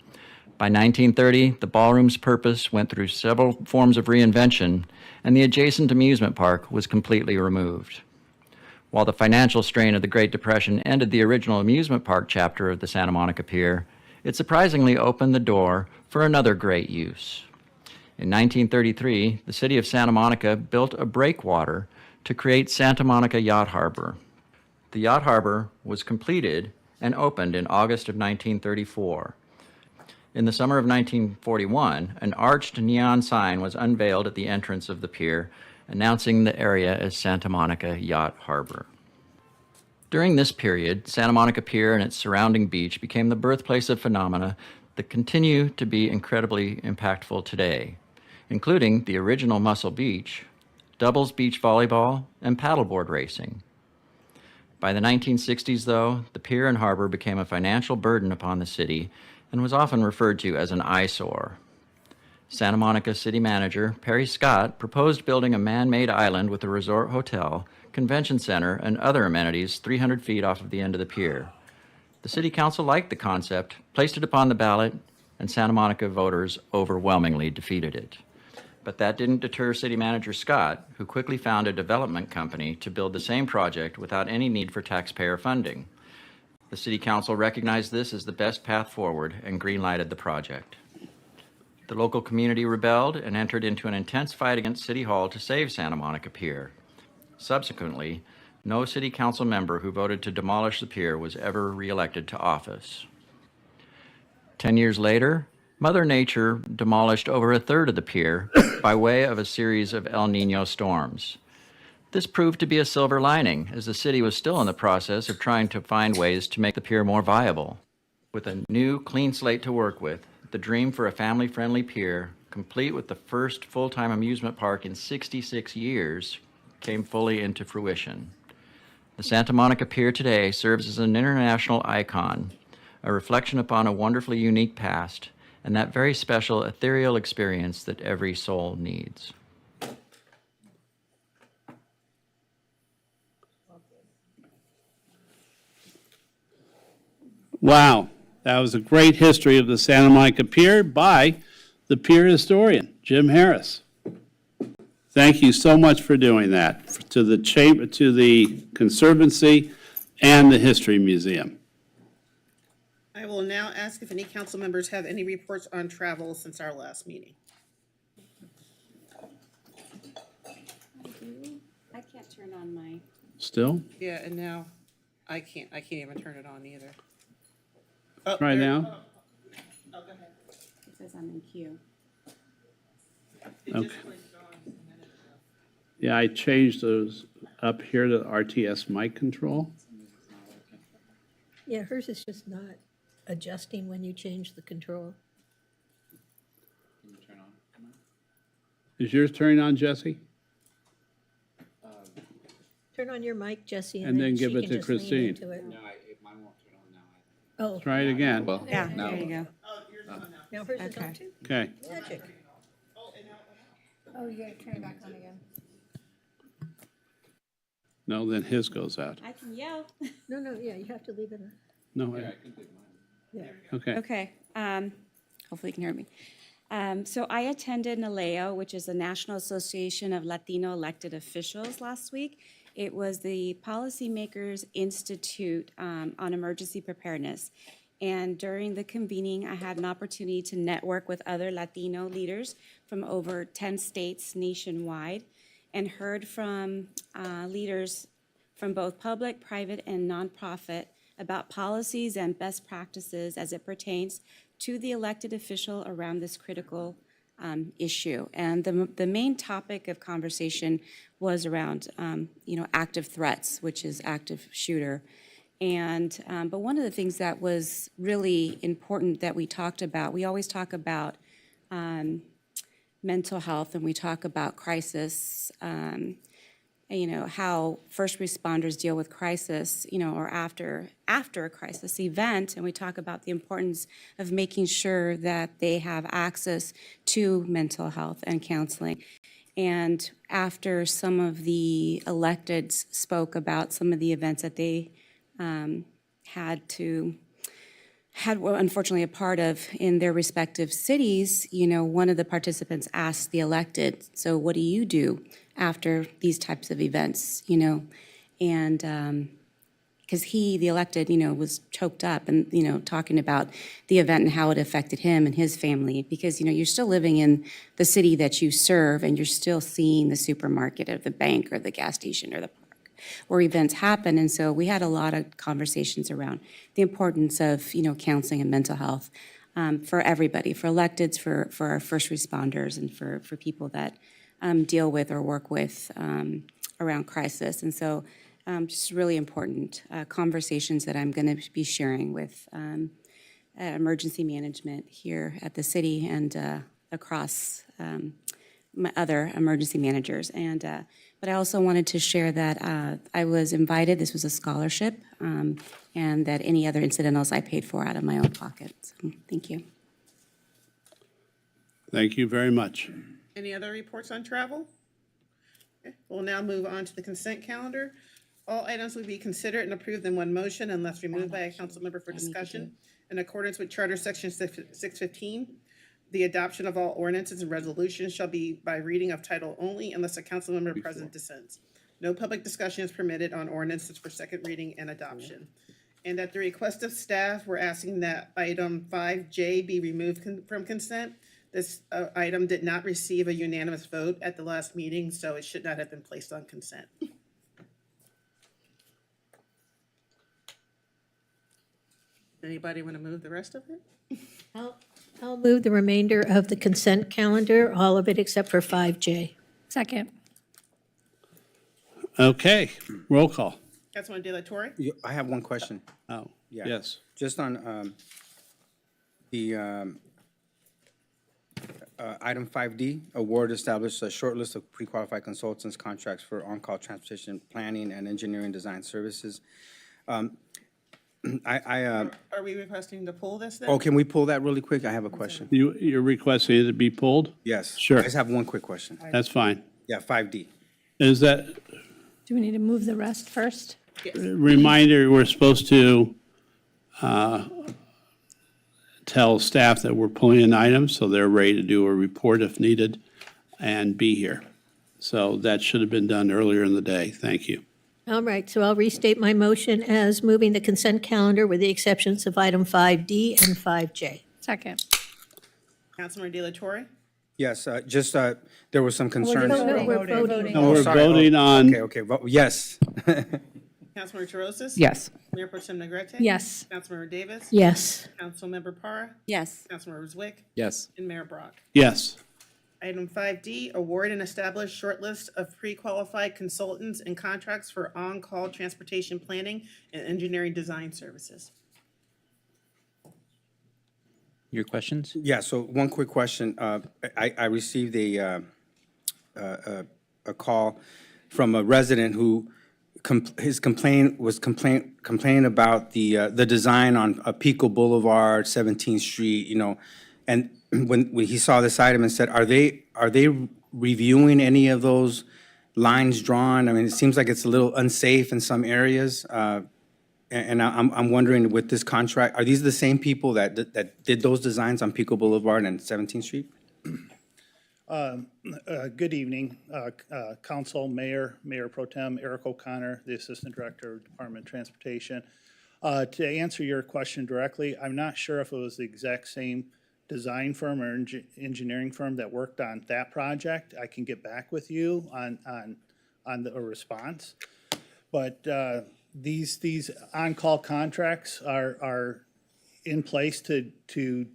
By 1930, the ballroom's purpose went through several forms of reinvention, and the adjacent amusement park was completely removed. While the financial strain of the Great Depression ended the original amusement park chapter of the Santa Monica Pier, it surprisingly opened the door for another great use. In 1933, the city of Santa Monica built a breakwater to create Santa Monica Yacht Harbor. The yacht harbor was completed and opened in August of 1934. In the summer of 1941, an arched neon sign was unveiled at the entrance of the pier, announcing the area as Santa Monica Yacht Harbor. During this period, Santa Monica Pier and its surrounding beach became the birthplace of phenomena that continue to be incredibly impactful today, including the original Muscle Beach, doubles beach volleyball, and paddleboard racing. By the 1960s, though, the pier and harbor became a financial burden upon the city and was often referred to as an eyesore. Santa Monica City Manager Perry Scott proposed building a man-made island with a resort hotel, convention center, and other amenities 300 feet off of the end of the pier. The City Council liked the concept, placed it upon the ballot, and Santa Monica voters overwhelmingly defeated it. But that didn't deter City Manager Scott, who quickly found a development company to build the same project without any need for taxpayer funding. The City Council recognized this as the best path forward and green-lighted the project. The local community rebelled and entered into an intense fight against City Hall to save Santa Monica Pier. Subsequently, no City Council member who voted to demolish the pier was ever reelected to office. 10 years later, Mother Nature demolished over a third of the pier by way of a series of El Niño storms. This proved to be a silver lining, as the city was still in the process of trying to find ways to make the pier more viable. With a new, clean slate to work with, the dream for a family-friendly pier, complete with the first full-time amusement park in 66 years, came fully into fruition. The Santa Monica Pier today serves as an international icon, a reflection upon a wonderfully unique past, and that very special ethereal experience that every soul needs. Wow, that was a great history of the Santa Monica Pier by the pier historian, Jim Harris. Thank you so much for doing that, to the chamber, to the Conservancy, and the History Museum. I will now ask if any council members have any reports on travel since our last meeting. I can't turn on my. Still? Yeah, and now I can't even turn it on either. Oh, Right there- now? Oh, go ahead. It says I'm in queue. Okay. Yeah, I changed those up here to RTS mic control. Yeah, hers is just not adjusting when you change the control. Is yours turning on, Jesse? Turn on your mic, Jesse, And and then then she give it can to just lean Christine. into it. mine won't turn on now. Oh, Try it again. Yeah, there you go. now hers is on Okay. too? Okay. Magic. Oh, you gotta turn it back on again. No, then his goes out. I can yell. No, no, yeah, you have to leave it on. No, Yeah. okay. Okay, hopefully you can hear me. So I attended NALEO, which is the National Association of Latino Elected Officials, last week. It was the Policymakers Institute on Emergency Preparedness. And during the convening, I had an opportunity to network with other Latino leaders from over 10 states nationwide and heard from leaders from both public, private, and nonprofit about policies and best practices as it pertains to the elected official around this critical issue. And the main topic of conversation was around, active threats, which is active shooter. And, but one of the things that was really important that we talked about, we always talk about mental health and we talk about crisis, how first responders deal with crisis, or after a crisis event, and we talk about the importance of making sure that they have access to mental health and counseling. And after some of the electeds spoke about some of the events that they were unfortunately a part of in their respective cities, one of the participants asked the elected, so what do you do after these types of events, and because the elected, was choked up and, talking about the event and how it affected him and his family, because, you're still living in the city that you serve and you're still seeing the supermarket or the bank or the gas station or the where events happen. And so we had a lot of conversations around the importance of, counseling and mental health for everybody, for electeds, for our first responders, and for people that deal with or work with around crisis. And so just really important conversations that I'm going to be sharing with emergency management here at the city and across my other emergency managers. And but I also wanted to share that I was invited, this was a scholarship, and that any other incidentals I paid for out of my own pocket. So, thank you. Thank you very much. Any other reports on travel? Okay, we'll now move on to the consent calendar. All items will be considered and approved in one motion unless removed by a council member for discussion. In accordance with Charter Section 615, the adoption of all ordinances and resolutions shall be by reading of title only unless a council member present dissents. No public discussion is permitted on ordinances for second reading and adoption. And at the request of staff, we're asking that item 5J be removed from consent. This item did not receive a unanimous vote at the last meeting, so it should not have been placed on consent. Anybody want to move the rest of it? I'll move the remainder of the consent calendar, all of it except for 5J. Second. Okay, roll call. Councilman De La Torre? I have one question. Oh, Yeah. yes. Just on the item 5D, award established a short list of pre-qualified consultants contracts for on-call transportation planning and engineering design services. Are we requesting to pull this then? Oh, can we pull that really quick? I have a question. You're requesting it to be pulled? Yes. Sure. I just have one quick question. That's fine. Yeah, 5D. Is that, Do we need to move the rest first? reminder, we're supposed to tell staff that we're pulling an item, so they're ready to do a report if needed and be here. So that should have been done earlier in the day. Thank you. All right, so I'll restate my motion as moving the consent calendar with the exceptions of item 5D and 5J. Second. Councilman De La Torre? Yes, just, there was some concerns. No, we're voting. No, we're sorry. voting on, Okay, yes. Councilmember Terosas? Yes. Mayor Pro Tem Negrete? Yes. Councilmember Davis? Yes. Councilmember Parra? Yes. Councilmember Zwick? Yes. And Mayor Brock? yes. Item 5D, award and establish short list of pre-qualified consultants and contracts for on-call transportation planning and engineering design services. Your questions? Yeah, so one quick question. I received a call from a resident who his complaint was complaining about the design on Pico Boulevard, 17th Street, you know, and when he saw this item and said, are they reviewing any of those lines drawn? I mean, it seems like it's a little unsafe in some areas. And I'm wondering, with this contract, are these the same people that did those designs on Pico Boulevard and 17th Street? Good evening, Council, Mayor Pro Tem Eric O'Connor, the Assistant Director of Department of Transportation. To answer your question directly, I'm not sure if it was the exact same design firm or engineering firm that worked on that project. I can get back with you on a response. But these on-call contracts are in place to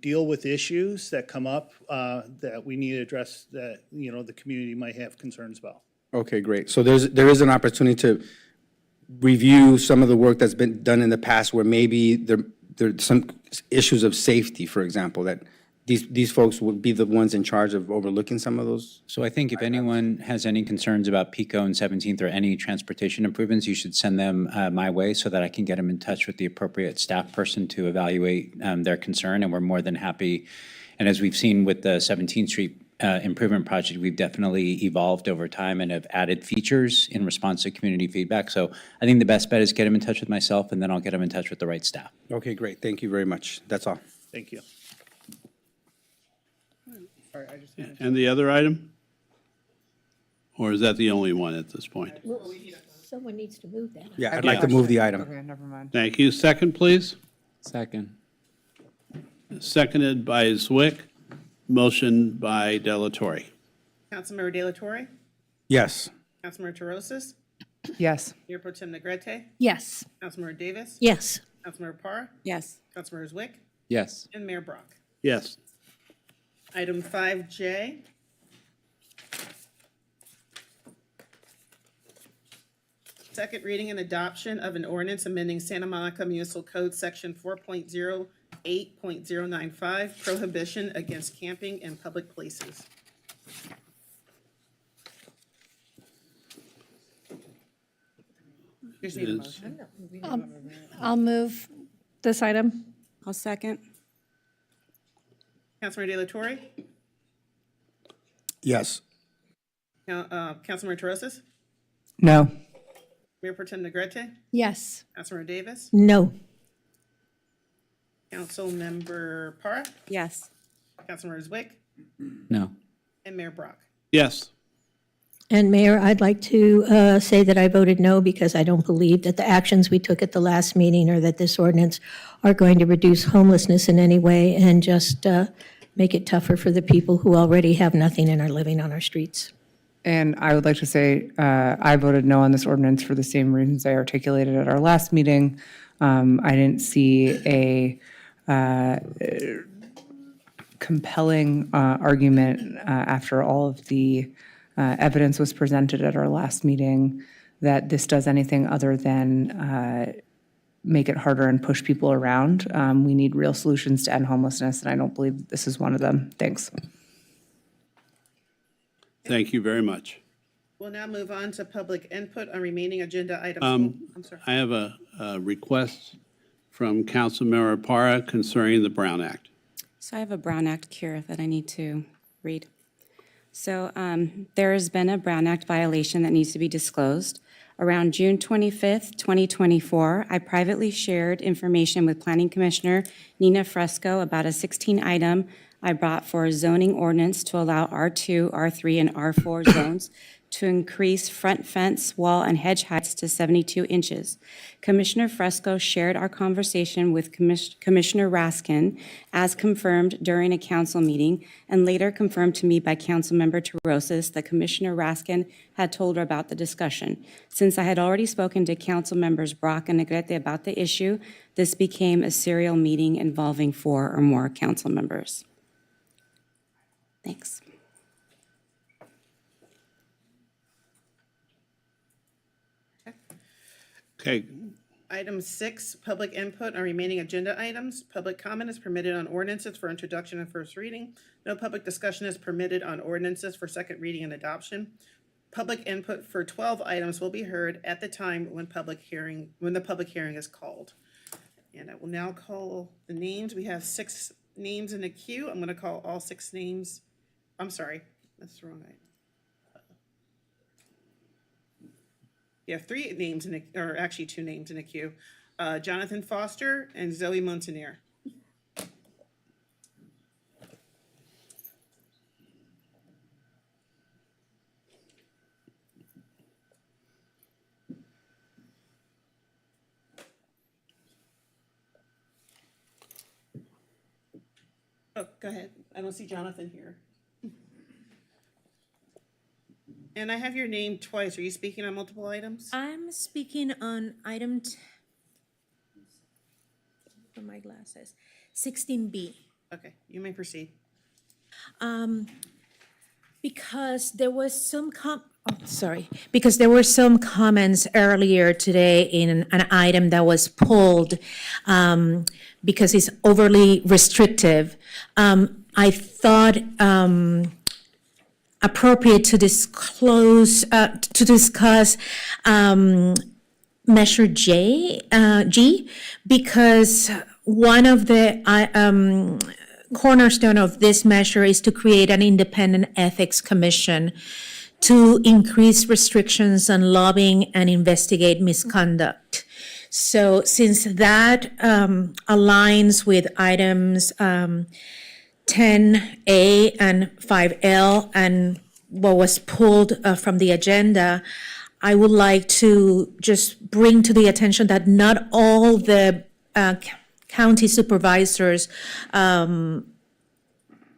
deal with issues that come up that we need to address, that, you know, the community might have concerns about. Okay, great. So there is an opportunity to review some of the work that's been done in the past where maybe there's some issues of safety, for example, that these folks would be the ones in charge of overlooking some of those? So I think if anyone has any concerns about Pico and 17th or any transportation improvements, you should send them my way so that I can get them in touch with the appropriate staff person to evaluate their concern. And we're more than happy. And as we've seen with the 17th Street improvement project, we've definitely evolved over time and have added features in response to community feedback. So I think the best bet is get them in touch with myself, and then I'll get them in touch with the right staff. Okay, great. Thank you very much. That's all. Thank you. And the other item? Or is that the only one at this point? Someone needs to move that. Yeah, I'd like to move the item. Okay, never mind. Thank you. Second, please. Second. Seconded by Zwick. Motion by Delatorre. Councilmember De La Torre, Yes. Councilmember Terosas, Yes. Mayor Pro Tem Negrete, Yes. Councilmember Davis, Yes. Councilmember Parra, Yes. Councilmember Zwick, Yes. and Mayor Brock. Yes. Item 5J. Second reading and adoption of an ordinance amending Santa Monica Municipal Code Section 4.08.095, prohibition against camping in public places. Just need a Is- motion. I'll move this item. I'll second. Councilmember De La Torre, Yes. Councilmember Terosas, No. Mayor Pro Tem Negrete, Yes. Councilmember Davis, No. Councilmember Parra, Yes. Councilmember Zwick, No. and Mayor Brock. Yes. And Mayor, I'd like to say that I voted no because I don't believe that the actions we took at the last meeting or that this ordinance are going to reduce homelessness in any way and just make it tougher for the people who already have nothing and are living on our streets. And I would like to say, I voted no on this ordinance for the same reasons I articulated at our last meeting. I didn't see a compelling argument after all of the evidence was presented at our last meeting that this does anything other than make it harder and push people around. We need real solutions to end homelessness, and I don't believe this is one of them. Thanks. Thank you very much. We'll now move on to public input on remaining agenda items. I'm sorry. I have a request from Councilmember Parra concerning the Brown Act. So I have a Brown Act cure that I need to read. So there has been a Brown Act violation that needs to be disclosed. Around June 25th, 2024, I privately shared information with Planning Commissioner Nina Fresco about a 16-item I brought for a zoning ordinance to allow R2, R3, and R4 zones to increase front fence, wall, and hedge heights to 72 inches. Commissioner Fresco shared our conversation with Commissioner Raskin as confirmed during a council meeting and later confirmed to me by Councilmember Terosas that Commissioner Raskin had told her about the discussion. Since I had already spoken to Council members Brock and Negrete about the issue, this became a serial meeting involving 4 or more council members. Thanks. Okay. Item 6, public input on remaining agenda items. Public comment is permitted on ordinances for introduction and first reading. No public discussion is permitted on ordinances for second reading and adoption. Public input for 12 items will be heard at the time when the public hearing is called. And I will now call the names. We have 6 names in the queue. I'm going to call all 6 names. I'm sorry, that's the wrong item. You have 3 names in the, or actually 2 names in the queue. Jonathan Foster and Zoe Montaner. Oh, go ahead. I don't see Jonathan here. And I have your name twice. Are you speaking on multiple items? I'm speaking on item, for my glasses, 16B. Okay, you may proceed. Because there was some because there were some comments earlier today in an item that was pulled because it's overly restrictive. I thought appropriate to disclose, to discuss Measure G, because one of the cornerstone of this measure is to create an independent ethics commission to increase restrictions on lobbying and investigate misconduct. So since that aligns with items 10A and 5L and what was pulled from the agenda, I would like to just bring to the attention that not all the county supervisors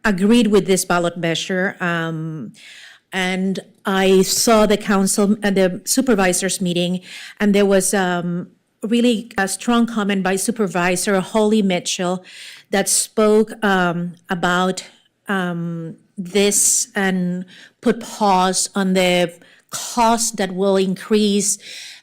agreed with this ballot measure. And I saw the council and the supervisors meeting, and there was really a strong comment by Supervisor Holly Mitchell that spoke about this and put pause on the cost that will increase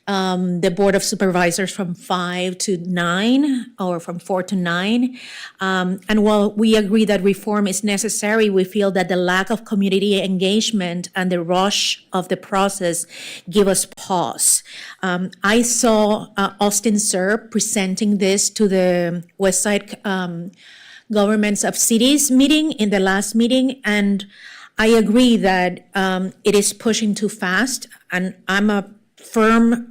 the Board of Supervisors from 5 to 9 or from 4 to 9. And while we agree that reform is necessary, we feel that the lack of community engagement and the rush of the process give us pause. I saw Austin Serb presenting this to the West Side Governments of Cities meeting in the last meeting, and I agree that it is pushing too fast, and I'm a firm,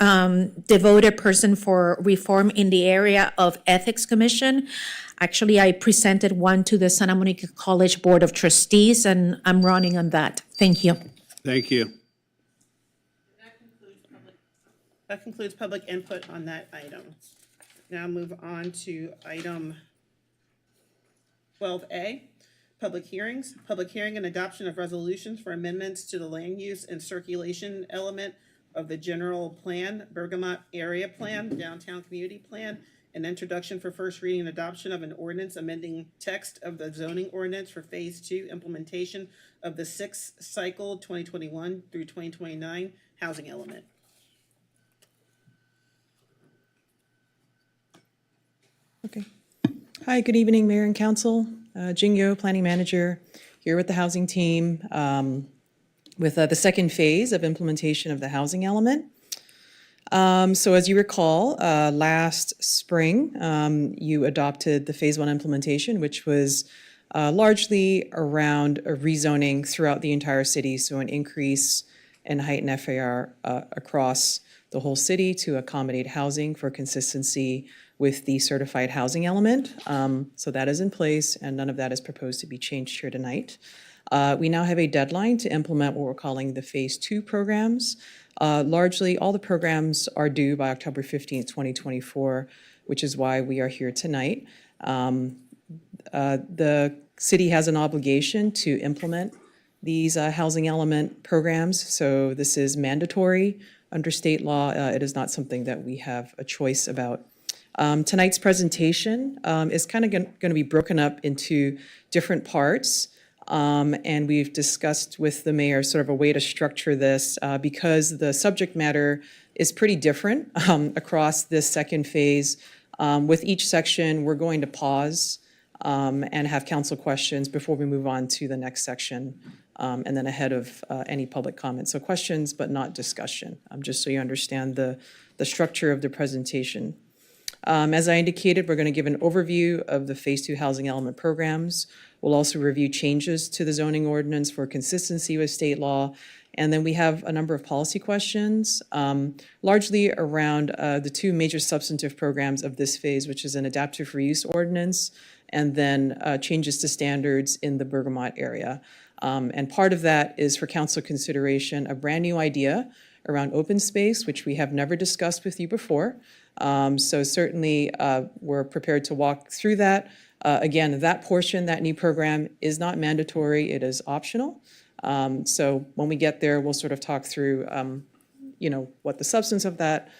devoted person for reform in the area of Ethics Commission. Actually, I presented one to the Santa Monica College Board of Trustees, and I'm running on that. Thank you. Thank you. That concludes public input on that item. Now move on to item 12A, public hearings. Public hearing and adoption of resolutions for amendments to the land use and circulation element of the general plan, Bergamot Area Plan, Downtown Community Plan, an introduction for first reading and adoption of an ordinance amending text of the zoning ordinance for Phase 2 implementation of the 6th cycle 2021 through 2029 housing element. Okay. Hi, good evening, Mayor and Council. Jing Yo, Planning Manager, here with the housing team with the second phase of implementation of the housing element. So as you recall, last spring, you adopted the Phase 1 implementation, which was largely around a rezoning throughout the entire city, so an increase in height and FAR across the whole city to accommodate housing for consistency with the certified housing element. So that is in place, and none of that is proposed to be changed here tonight. We now have a deadline to implement what we're calling the Phase 2 programs. Largely, all the programs are due by October 15th, 2024, which is why we are here tonight. The city has an obligation to implement these housing element programs, so this is mandatory under state law. It is not something that we have a choice about. Tonight's presentation is kind of going to be broken up into different parts. And we've discussed with the mayor sort of a way to structure this because the subject matter is pretty different across this second phase. With each section, we're going to pause and have council questions before we move on to the next section, and then ahead of any public comment. So questions, but not discussion, just so you understand the structure of the presentation. As I indicated, we're going to give an overview of the Phase 2 housing element programs. We'll also review changes to the zoning ordinance for consistency with state law. And then we have a number of policy questions, largely around the two major substantive programs of this phase, which is an adaptive reuse ordinance and then changes to standards in the Bergamot area. And part of that is for council consideration, a brand new idea around open space, which we have never discussed with you before. So certainly we're prepared to walk through that. Again, that portion, that new program is not mandatory, it is optional. So when we get there, we'll sort of talk through, what the substance of that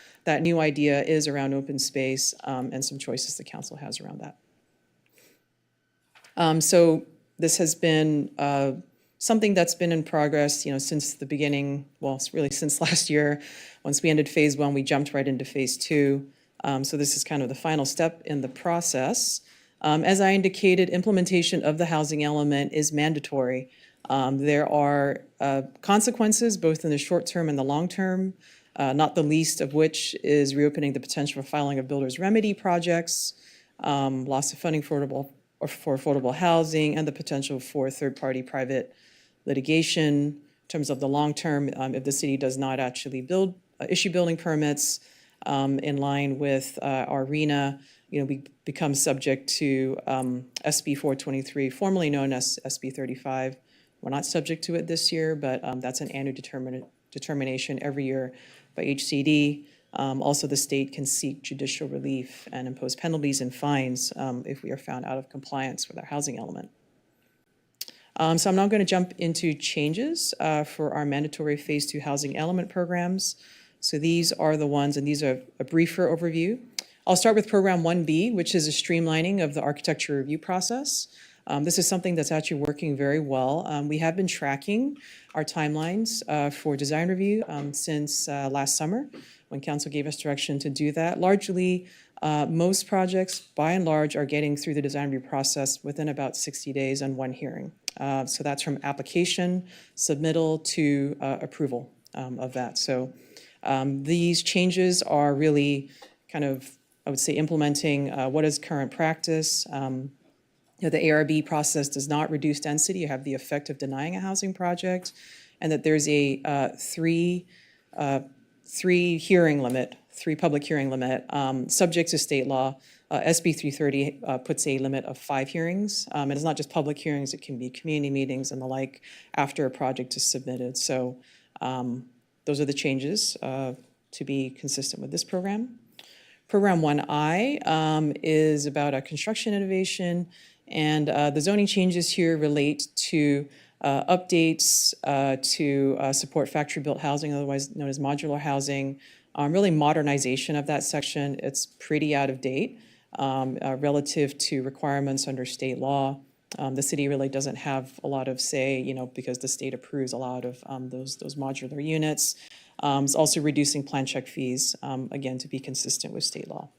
new idea is around open space and some choices the council has around that. So this has been something that's been in progress, since the beginning, well, really since last year. Once we ended Phase 1, we jumped right into Phase 2. So this is kind of the final step in the process. As I indicated, implementation of the housing element is mandatory. There are consequences both in the short term and the long term, not the least of which is reopening the potential for filing of builder's remedy projects, loss of funding for affordable housing, and the potential for third-party private litigation. In terms of the long term, if the city does not actually issue building permits in line with our RENA, we become subject to SB 423, formerly known as SB 35. We're not subject to it this year, but that's an annual determination every year by HCD. Also, the state can seek judicial relief and impose penalties and fines if we are found out of compliance with our housing element. So I'm now going to jump into changes for our mandatory Phase 2 housing element programs. So these are the ones, and these are a briefer overview. I'll start with Program 1B, which is a streamlining of the architecture review process. This is something that's actually working very well. We have been tracking our timelines for design review since last summer, when council gave us direction to do that. Largely, most projects, by and large, are getting through the design review process within about 60 days on one hearing. So that's from application, submittal, to approval of that. So these changes are really kind of, I would say, implementing what is current practice. The ARB process does not reduce density or have the effect of denying a housing project, and that there's a three public hearing limit, subject to state law. SB 330 puts a limit of 5 hearings. And it's not just public hearings, it can be community meetings and the like after a project is submitted. So those are the changes to be consistent with this program. Program 1I is about a construction innovation, and the zoning changes here relate to updates to support factory-built housing, otherwise known as modular housing, really modernization of that section. It's pretty out of date relative to requirements under state law. The city really doesn't have a lot of say, because the state approves a lot of those modular units. It's also reducing plan check fees, again, to be consistent with state law.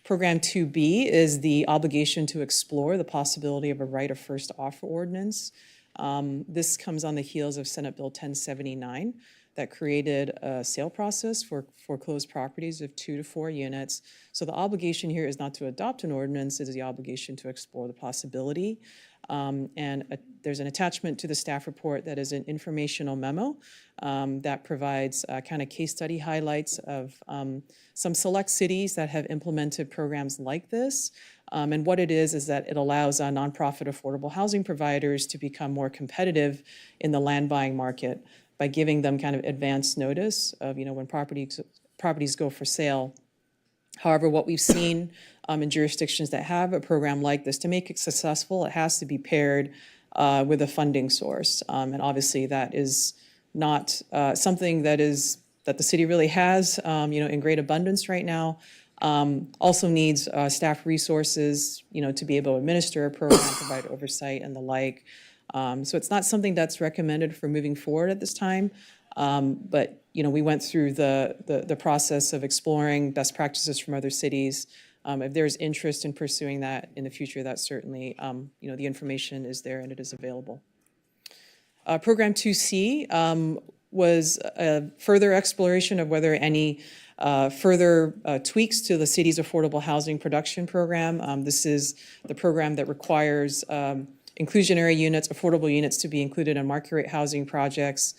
Program 2B is the obligation to explore the possibility of a right of first offer ordinance. This comes on the heels of Senate Bill 1079 that created a sale process for foreclosed properties of 2 to 4 units. So the obligation here is not to adopt an ordinance, it is the obligation to explore the possibility. There's an attachment to the staff report that is an informational memo that provides kind of case study highlights of some select cities that have implemented programs like this. And what it is that it allows nonprofit affordable housing providers to become more competitive in the land buying market by giving them kind of advance notice of, when properties go for sale. However, what we've seen in jurisdictions that have a program like this, to make it successful, it has to be paired with a funding source. And obviously that is not something that the city really has, in great abundance right now. Also needs staff resources, to be able to administer a program, provide oversight and the like. So it's not something that's recommended for moving forward at this time. But we went through the process of exploring best practices from other cities. If there's interest in pursuing that in the future, that's certainly, the information is there and it is available. Program 2C was a further exploration of whether any further tweaks to the city's affordable housing production program. This is the program that requires inclusionary units, affordable units to be included in market rate housing projects.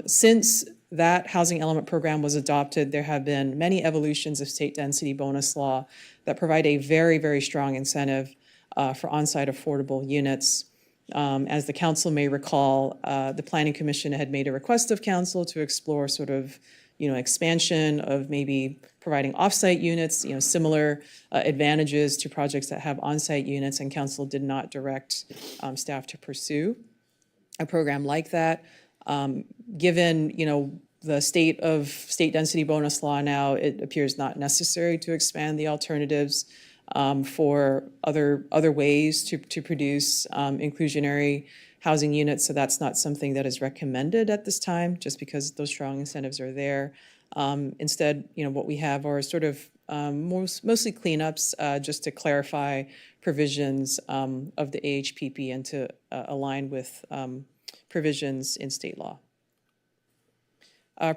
Since that housing element program was adopted, there have been many evolutions of state density bonus law that provide a very, very strong incentive for on-site affordable units. As the council may recall, the Planning Commission had made a request of council to explore sort of, expansion of maybe providing off-site units, similar advantages to projects that have on-site units, and council did not direct staff to pursue a program like that. Given, the state of state density bonus law now, it appears not necessary to expand the alternatives for other ways to produce inclusionary housing units. So that's not something that is recommended at this time, just because those strong incentives are there. Instead, what we have are sort of mostly cleanups, just to clarify provisions of the AHPP and to align with provisions in state law.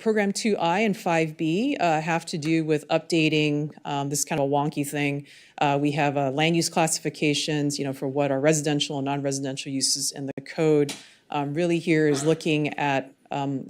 Program 2I and 5B have to do with updating, this is kind of a wonky thing. We have land use classifications, for what are residential and non-residential uses in the code. Really here is looking at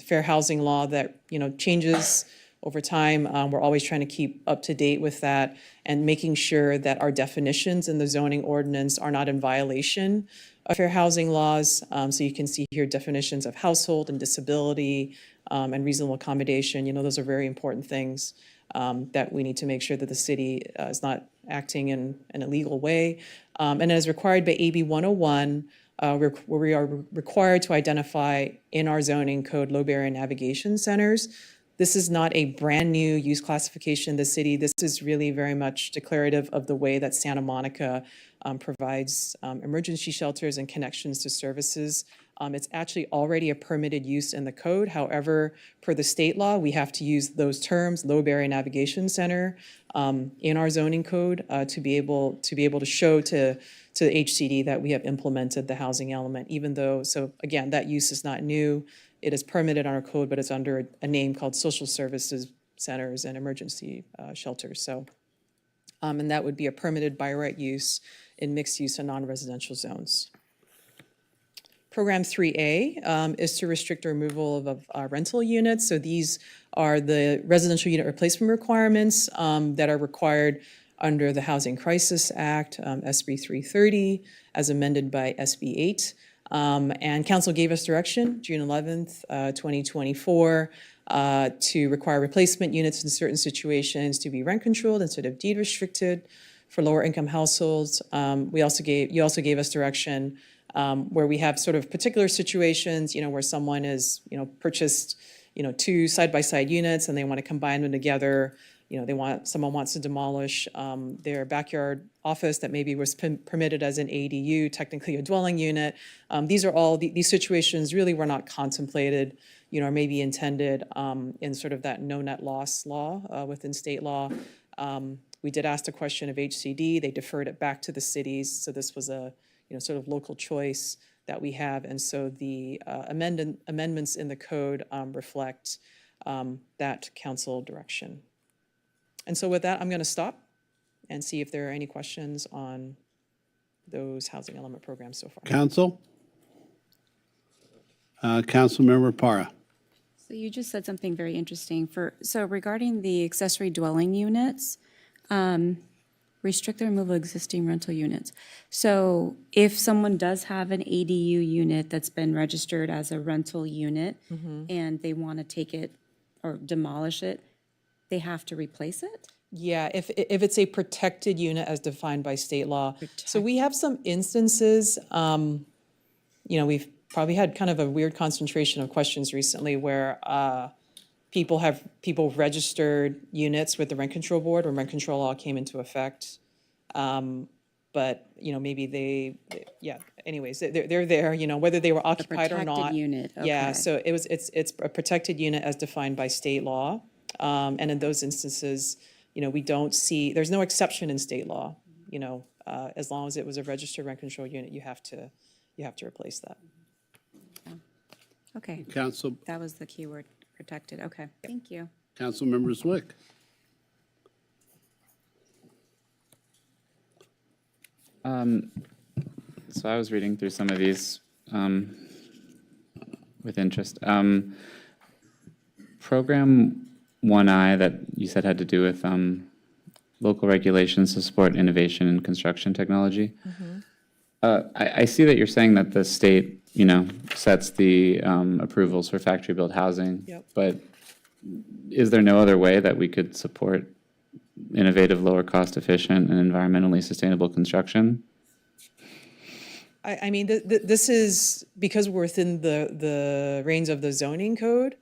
fair housing law that, changes over time. We're always trying to keep up to date with that and making sure that our definitions in the zoning ordinance are not in violation of fair housing laws. So you can see here definitions of household and disability, and reasonable accommodation. Those are very important things that we need to make sure that the city is not acting in an illegal way. And as required by AB 101, we are required to identify in our zoning code low barrier navigation centers. This is not a brand new use classification in the city. This is really very much declarative of the way that Santa Monica provides emergency shelters and connections to services. It's actually already a permitted use in the code. However, per the state law, we have to use those terms, low barrier navigation center, in our zoning code to be able to show to the HCD that we have implemented the housing element, even though, so again, that use is not new. It is permitted on our code, but it's under a name called social services centers and emergency shelters. So, and that would be a permitted by right use in mixed use and non-residential zones. Program 3A is to restrict the removal of rental units. So these are the residential unit replacement requirements that are required under the Housing Crisis Act, SB 330, as amended by SB 8. And council gave us direction, June 11th, 2024, to require replacement units in certain situations to be rent controlled instead of deed restricted for lower income households. You also gave us direction where we have sort of particular situations, where someone is, purchased, two side-by-side units and they want to combine them together. Someone wants to demolish their backyard office that maybe was permitted as an ADU, technically a dwelling unit. These are all, these situations really were not contemplated, or maybe intended in sort of that no net loss law within state law. We did ask the question of HCD. They deferred it back to the cities. So this was a, sort of local choice that we have. And so the amendments in the code reflect that council direction. And so with that, I'm going to stop and see if there are any questions on those housing element programs so far. Council? Councilmember Para. So you just said something very interesting. So regarding the accessory dwelling units, restrict the removal of existing rental units. So if someone does have an ADU unit that's been registered as a rental unit and they want to take it or demolish it, they have to replace it? Yeah, if it's a protected unit as defined by state law. So we have some instances, we've probably had kind of a weird concentration of questions recently where people registered units with the rent control board when rent control law came into effect. But, maybe anyways, they're there, you know, whether they were occupied or not. protected unit, Yeah, okay. so it's a protected unit as defined by state law. And in those instances, you know, we don't see, there's no exception in state law, you know, as long as it was a registered rent control unit, you have to replace that. Okay, Council, that was the key word, protected. Okay, thank you. Councilmember Zwick. So I was reading through some of these with interest. Program 1I that you said had to do with local regulations to support innovation in construction technology. I see that you're saying that the state, you know, sets the approvals for factory-built housing. Yep. But is there no other way that we could support innovative, lower cost efficient, and environmentally sustainable construction? I mean, this is, because we're within the reins of the zoning code,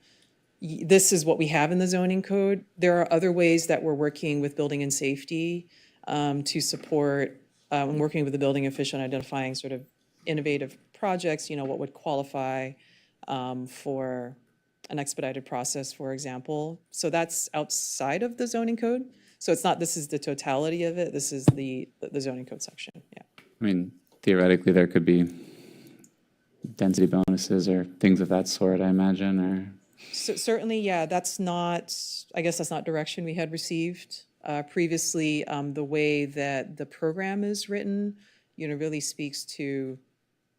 this is what we have in the zoning code. There are other ways that we're working with building and safety to support, and working with the building official and identifying sort of innovative projects, you know, what would qualify for an expedited process, for example. So that's outside of the zoning code. So it's not, this is the totality of it. This is the zoning code section, yeah. I mean, theoretically, there could be density bonuses or things of that sort, I imagine, or... So certainly, yeah, that's not, I guess that's not direction we had received. Previously, the way that the program is written, you know, really speaks to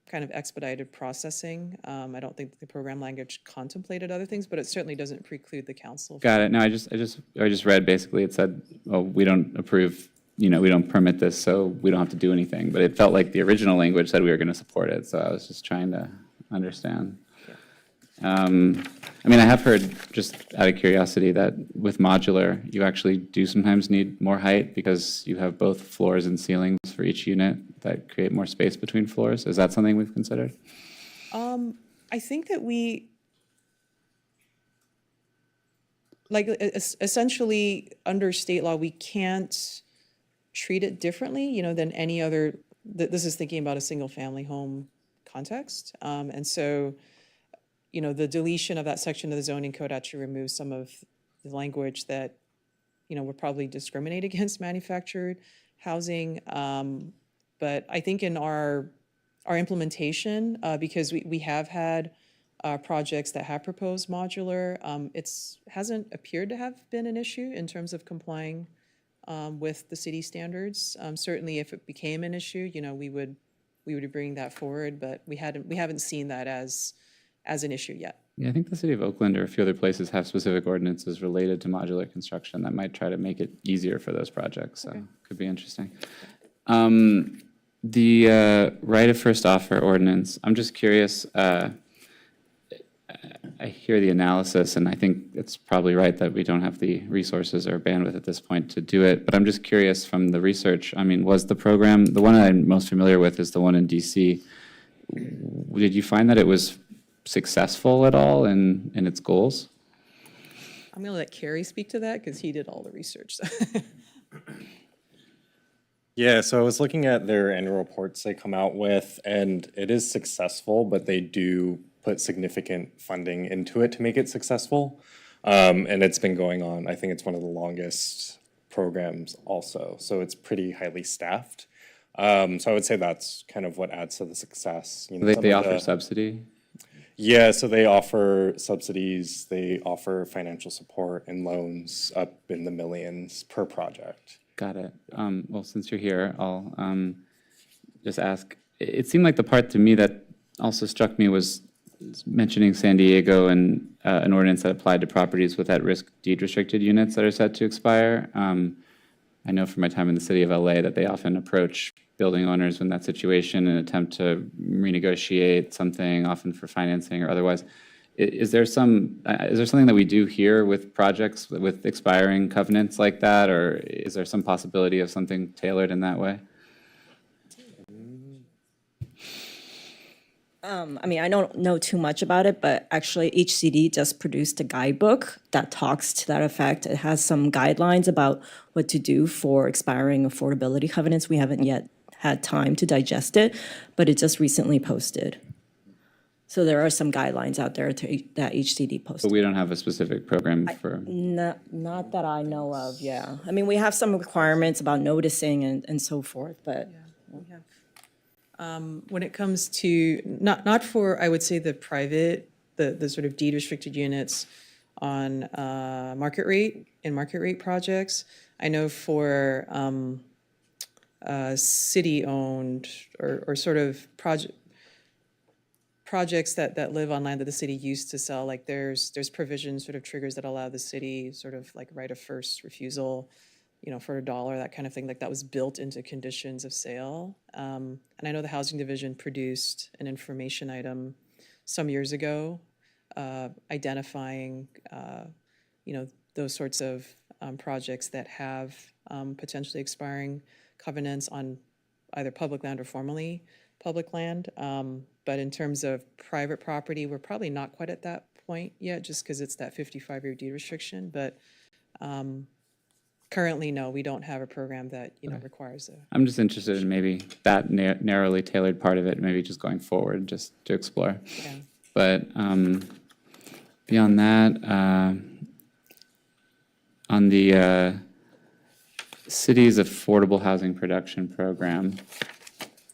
kind of expedited processing. I don't think the program language contemplated other things, but it certainly doesn't preclude the council. Got it. No, I just read basically it said, oh, we don't approve, you know, we don't permit this, so we don't have to do anything. But it felt like the original language said we were going to support it, so I was just trying to understand. I mean, I have heard, just out of curiosity, that with modular, you actually do sometimes need more height because you have both floors and ceilings for each unit that create more space between floors. Is that something we've considered? I think that we, like, essentially, under state law, we can't treat it differently, you know, than any other, this is thinking about a single-family home context. And so, you know, the deletion of that section of the zoning code actually removes some of the language that, you know, would probably discriminate against manufactured housing. But I think in our implementation, because we have had projects that have proposed modular, hasn't appeared to have been an issue in terms of complying with the city standards. Certainly, if it became an issue, you know, we would be bringing that forward, but we haven't seen that as an issue yet. Yeah, I think the city of Oakland or a few other places have specific ordinances related to modular construction that might try to make it easier for those projects, so could be interesting. The right of first offer ordinance, I'm just curious, I hear the analysis, and I think it's probably right that we don't have the resources or bandwidth at this point to do it, but I'm just curious from the research, I mean, was the program, the one I'm most familiar with is the one in DC. Did you find that it was successful at all in its goals? I'm going to let Kerry speak to that because he did all the research. Yeah, so I was looking at their annual reports they come out with, and it is successful, but they do put significant funding into it to make it successful. And it's been going on. I think it's one of the longest programs also, so it's pretty highly staffed. So I would say that's kind of what adds to the success. You know, They offer subsidy? Yeah, so they offer subsidies, they offer financial support and loans up in the millions per project. Got it. Well, since you're here, I'll just ask. It seemed like the part to me that also struck me was mentioning San Diego and an ordinance that applied to properties with at-risk deed-restricted units that are set to expire. I know from my time in the city of LA that they often approach building owners in that situation and attempt to renegotiate something, often for financing or otherwise. Is there something that we do here with projects with expiring covenants like that, or is there some possibility of something tailored in that way? I mean, I don't know too much about it, but actually HCD just produced a guidebook that talks to that effect. It has some guidelines about what to do for expiring affordability covenants. We haven't yet had time to digest it, but it just recently posted. So there are some guidelines out there that each CD But posted. we don't have a specific program for, Not that I know of, yeah. I mean, we have some requirements about noticing and so forth, but. When it comes to, not for, I would say, the private, the sort of deed restricted units on market rate projects, I know for city-owned or sort of projects that live on land that the city used to sell, like there's provisions, sort of triggers that allow the city sort of like right of first refusal, for $1, that kind of thing, like that was built into conditions of sale. And I know the Housing Division produced an information item some years ago identifying, those sorts of projects that have potentially expiring covenants on either public land or formerly public land. But in terms of private property, we're probably not quite at that point yet, just because it's that 55-year deed restriction. But currently, no, we don't have a program that, requires a. I'm just interested in maybe that narrowly tailored part of it, maybe just going forward, just to explore. Yeah. But beyond that, on the city's affordable housing production program,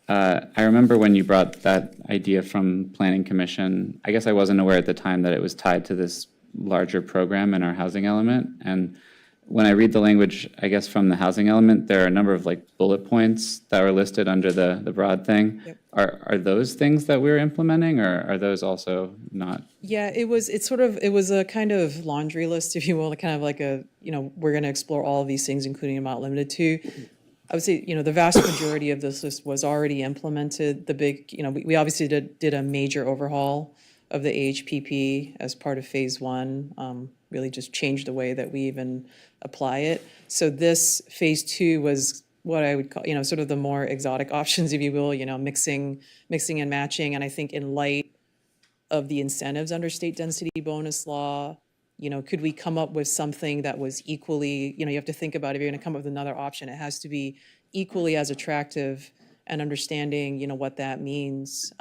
I remember when you brought that idea from Planning Commission, I guess I wasn't aware at the time that it was tied to this larger program in our housing element. And when I read the language, I guess from the housing element, there are a number of like bullet points that were listed under the broad thing. Yep. Are those things that we're implementing, or are those also not? Yeah, it was a kind of laundry list, if you will, kind of like a, we're going to explore all of these things, including but not limited to. I would say, the vast majority of this list was already implemented. The big, we obviously did a major overhaul of the AHPP as part of phase one, really just changed the way that we even apply it. So this phase two was what I would call, sort of the more exotic options, if you will, mixing and matching. And I think in light of the incentives under state density bonus law, could we come up with something that was equally, you have to think about if you're going to come up with another option, it has to be equally as attractive, and understanding, what that means.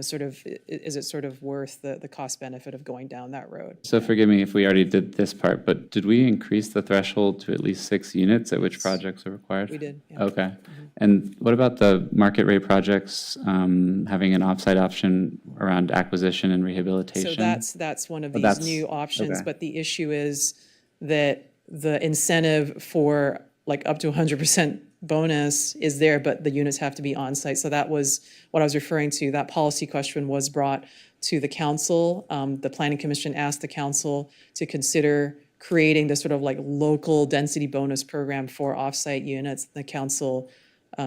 Sort of, is it sort of worth the cost benefit of going down that road? So forgive me if we already did this part, but did we increase the threshold to at least 6 units at which projects are required? We did, yeah. Okay. And what about the market rate projects having an offsite option around acquisition and rehabilitation? So that's one of these that's- new options, okay. but the issue is that the incentive for like up to 100% bonus is there, but the units have to be on site. So that was what I was referring to. That policy question was brought to the council. The Planning Commission asked the council to consider creating this sort of like local density bonus program for offsite units. The council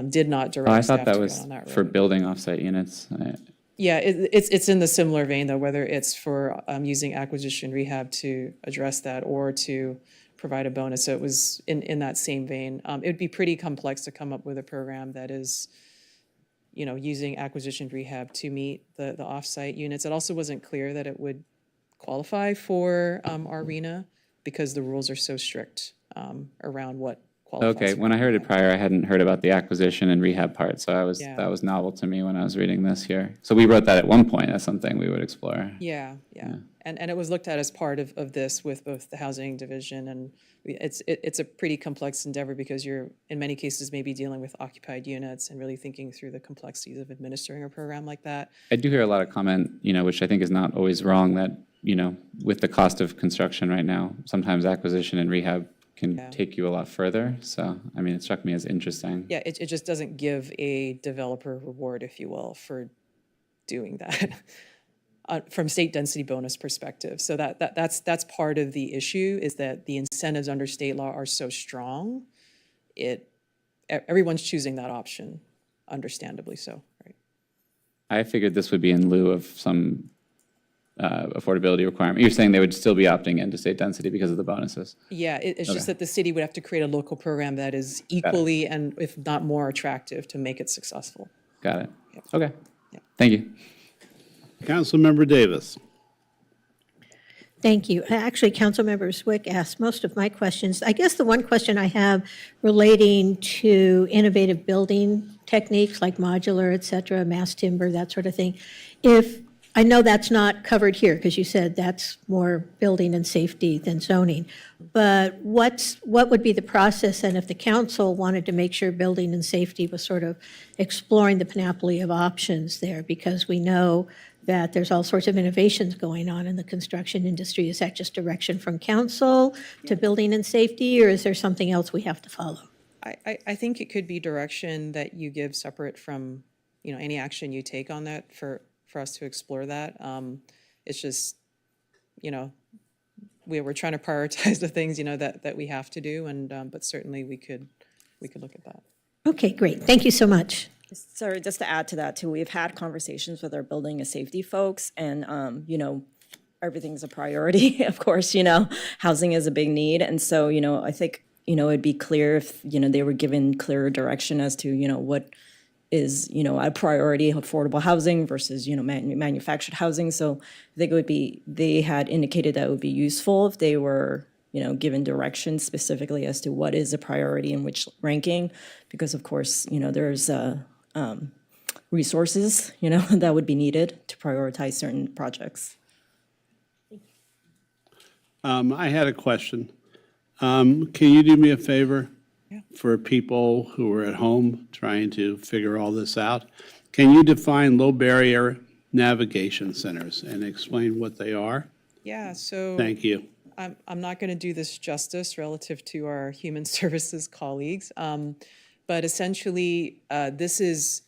did not Oh, direct I staff thought to that go was down that road. for building offsite units. Yeah, it's in the similar vein, though, whether it's for using acquisition rehab to address that or to provide a bonus. So it was in that same vein. It would be pretty complex to come up with a program that is, using acquisition rehab to meet the offsite units. It also wasn't clear that it would qualify for our RENA because the rules are so strict around what qualifies. Okay, for when I heard it RENA. prior, I hadn't heard about the acquisition and rehab part, so Yeah. that was novel to me when I was reading this here. So we wrote that at one point as something we would explore. Yeah. And it was looked at as part of this with both the Housing Division and it's a pretty complex endeavor because you're, in many cases, maybe dealing with occupied units and really thinking through the complexities of administering a program like that. I do hear a lot of comment, which I think is not always wrong, that, with the cost of construction right now, sometimes acquisition and rehab can Yeah. take you a lot further. So, I mean, it struck me as interesting. Yeah, it just doesn't give a developer reward, if you will, for doing that. From state density bonus perspective. So that's part of the issue, is that the incentives under state law are so strong. Everyone's choosing that option, understandably so, right? I figured this would be in lieu of some affordability requirement. You're saying they would still be opting into state density because of the bonuses? Yeah, it's just Okay. that the city would have to create a local program that is equally and if not more attractive to make it successful. Got it. Okay. Thank you. Councilmember Davis. Thank you. Actually, Councilmember Zwick asked most of my questions. I guess the one question I have relating to innovative building techniques like modular, et cetera, mass timber, that sort of thing. I know that's not covered here because you said that's more building and safety than zoning. But what would be the process then if the council wanted to make sure building and safety was sort of exploring the panoply of options there? Because we know that there's all sorts of innovations going on in the construction industry. Is that just direction from council to building and safety, or is there something else we have to follow? I think it could be direction that you give separate from, any action you take on that for us to explore that. It's just, we're trying to prioritize the things, that we have to do, but certainly we could look at that. Okay, great. Thank you so much. Sorry, just to add to that too, we've had conversations with our building and safety folks, and everything's a priority. Of course, housing is a big need, and so I think it'd be clear if they were given clearer direction as to what is a priority, affordable housing versus manufactured housing. So I think they had indicated that it would be useful if they were given direction specifically as to what is a priority in which ranking, because of course there's resources that would be needed to prioritize certain projects. I had a question. Can you do me a favor? For people who are at home trying to figure all this out, can you define low barrier navigation centers and explain what they are? Yeah, so. Thank you. I'm not going to do this justice relative to our human services colleagues, but essentially this is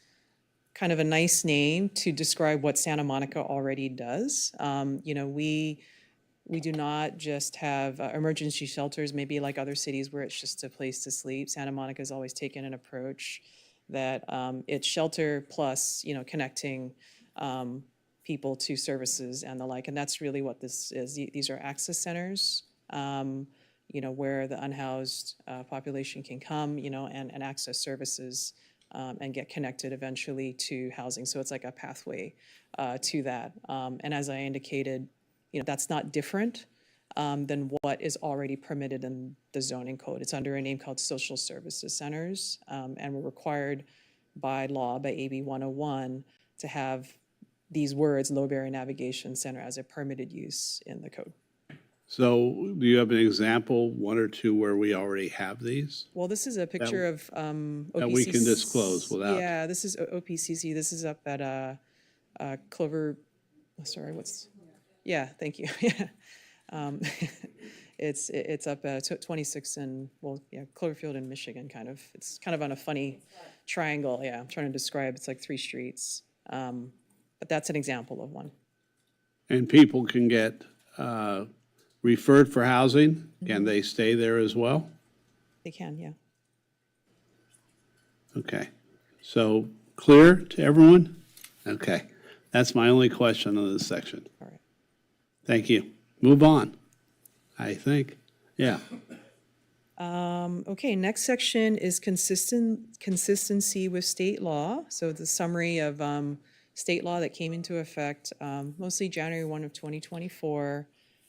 kind of a nice name to describe what Santa Monica already does. We do not just have emergency shelters, maybe like other cities where it's just a place to sleep. Santa Monica's always taken an approach that it's shelter plus, connecting people to services and the like. And that's really what this is. These are access centers, where the unhoused population can come, and access services and get connected eventually to housing. So it's like a pathway to that. And as I indicated, that's not different than what is already permitted in the zoning code. It's under a name called social services centers, and we're required by law, by AB 101, to have these words, low barrier navigation center, as a permitted use in the code. So do you have an example, one or two, where we already have these? Well, this is a picture of OPCC. That we can disclose without. Yeah, this is OPCC. This is up at Clover, yeah, thank you. Yeah, it's up at 26 in Cloverfield in Michigan. It's kind of on a funny triangle. Yeah, I'm trying to describe. It's like 3 streets, but that's an example of one. And people can get referred for housing. Can they stay there as well? They can, yeah. Okay. So clear to everyone? Okay. That's my only question on this section. All right. Thank you. Move on, I think. Yeah. Okay, next section is consistency with state law. So the summary of state law that came into effect mostly January 1 of 2024,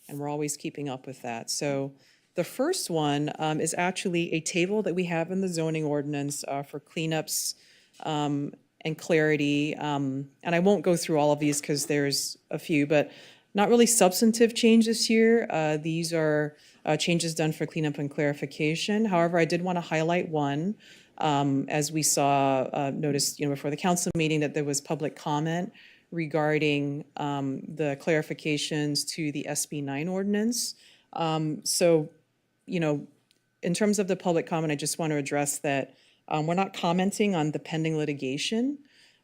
and we're always keeping up with that. So the first one is actually a table that we have in the zoning ordinance for cleanups and clarity. And I won't go through all of these because there's a few, but not really substantive changes here. These are changes done for cleanup and clarification. However, I did want to highlight one. As we saw, noticed, before the council meeting, that there was public comment regarding the clarifications to the SB 9 ordinance. So, in terms of the public comment, I just want to address that we're not commenting on the pending litigation.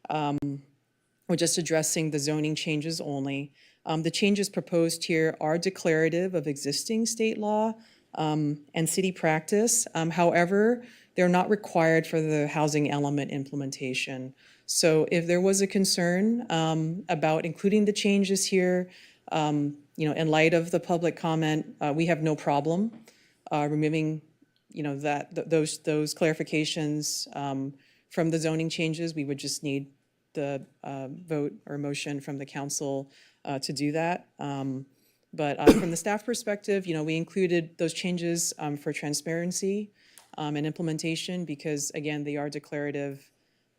We're just addressing the zoning changes only. The changes proposed here are declarative of existing state law and city practice. However, they're not required for the housing element implementation. So if there was a concern about including the changes here, in light of the public comment, we have no problem removing, those clarifications from the zoning changes. We would just need the vote or motion from the council to do that. But from the staff perspective, we included those changes for transparency and implementation because, again, they are declarative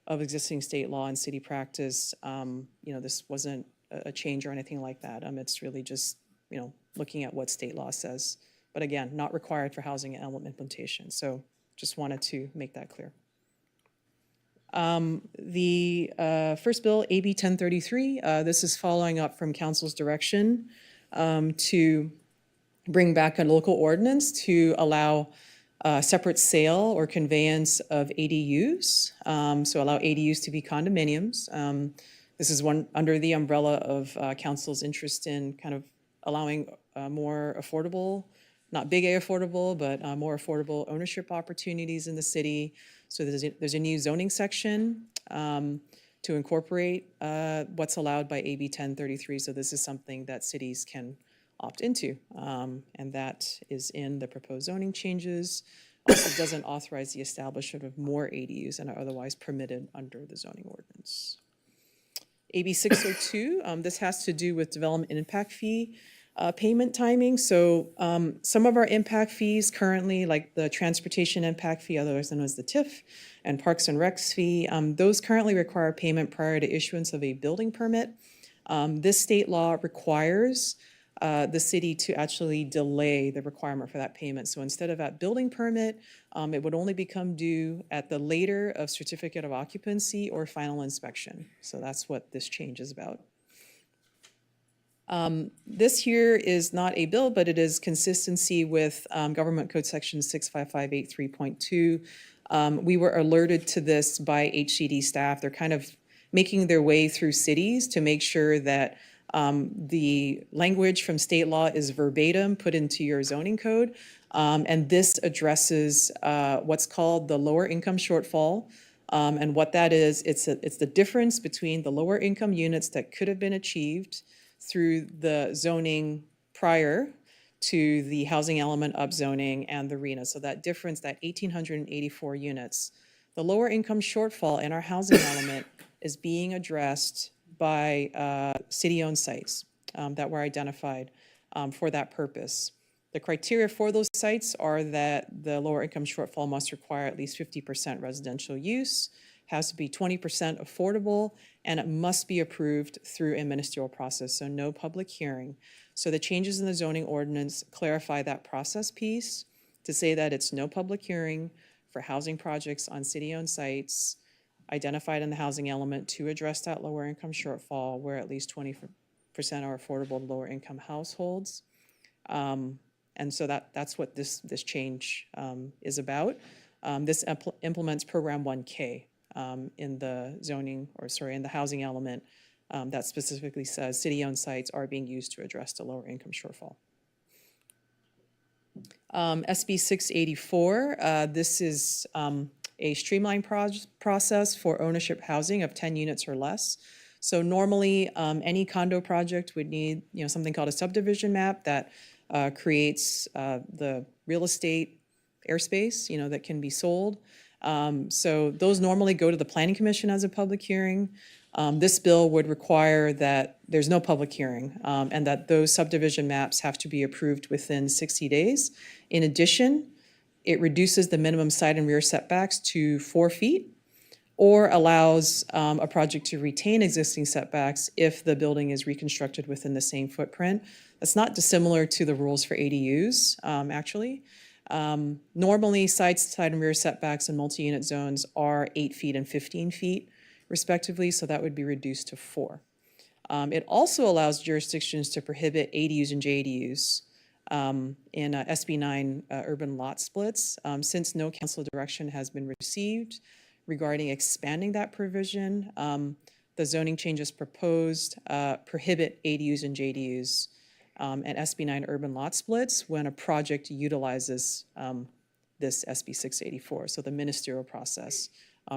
of existing state law and city practice. This wasn't a change or anything like that. It's really just, looking at what state law says. But again, not required for housing element implementation. So just wanted to make that clear. The first bill, AB 1033, this is following up from council's direction to bring back a local ordinance to allow separate sale or conveyance of ADUs. So allow ADUs to be condominiums. This is one under the umbrella of council's interest in kind of allowing more affordable, not big A affordable, but more affordable ownership opportunities in the city. So there's a new zoning section to incorporate what's allowed by AB 1033. So this is something that cities can opt into, and that is in the proposed zoning changes. Also doesn't authorize the establishment of more ADUs than are otherwise permitted under the zoning ordinance. AB 602, this has to do with development impact fee payment timing. So some of our impact fees currently, like the transportation impact fee, otherwise known as the TIF, and Parks and Recs fee, those currently require payment prior to issuance of a building permit. This state law requires the city to actually delay the requirement for that payment. So instead of at building permit, it would only become due at the later of certificate of occupancy or final inspection. So that's what this change is about. This here is not a bill, but it is consistency with Government Code Section 65583.2. We were alerted to this by HCD staff. They're kind of making their way through cities to make sure that the language from state law is verbatim put into your zoning code. And this addresses what's called the lower income shortfall. And what that is, it's the difference between the lower income units that could have been achieved through the zoning prior to the housing element upzoning and the RENA. So that difference, that 1,884 units, the lower income shortfall in our housing element is being addressed by city-owned sites that were identified for that purpose. The criteria for those sites are that the lower income shortfall must require at least 50% residential use, has to be 20% affordable, and it must be approved through a ministerial process, so no public hearing. So the changes in the zoning ordinance clarify that process piece to say that it's no public hearing for housing projects on city-owned sites identified in the housing element to address that lower income shortfall where at least 20% are affordable to lower income households. And so that's what this change is about. This implements Program 1K in the in the housing element that specifically says city-owned sites are being used to address the lower income shortfall. SB 684, this is a streamlined process for ownership housing of 10 units or less. So normally, any condo project would need, something called a subdivision map that creates the real estate airspace, that can be sold. So those normally go to the Planning Commission as a public hearing. This bill would require that there's no public hearing and that those subdivision maps have to be approved within 60 days. In addition, it reduces the minimum side and rear setbacks to 4 feet or allows a project to retain existing setbacks if the building is reconstructed within the same footprint. That's not dissimilar to the rules for ADUs, actually. Normally, side and rear setbacks in multi-unit zones are 8 feet and 15 feet, respectively, so that would be reduced to 4. It also allows jurisdictions to prohibit ADUs and JDUs in SB 9 urban lot splits. Since no council direction has been received regarding expanding that provision, the zoning changes proposed prohibit ADUs and JDUs and SB 9 urban lot splits when a project utilizes this SB 684, so the ministerial process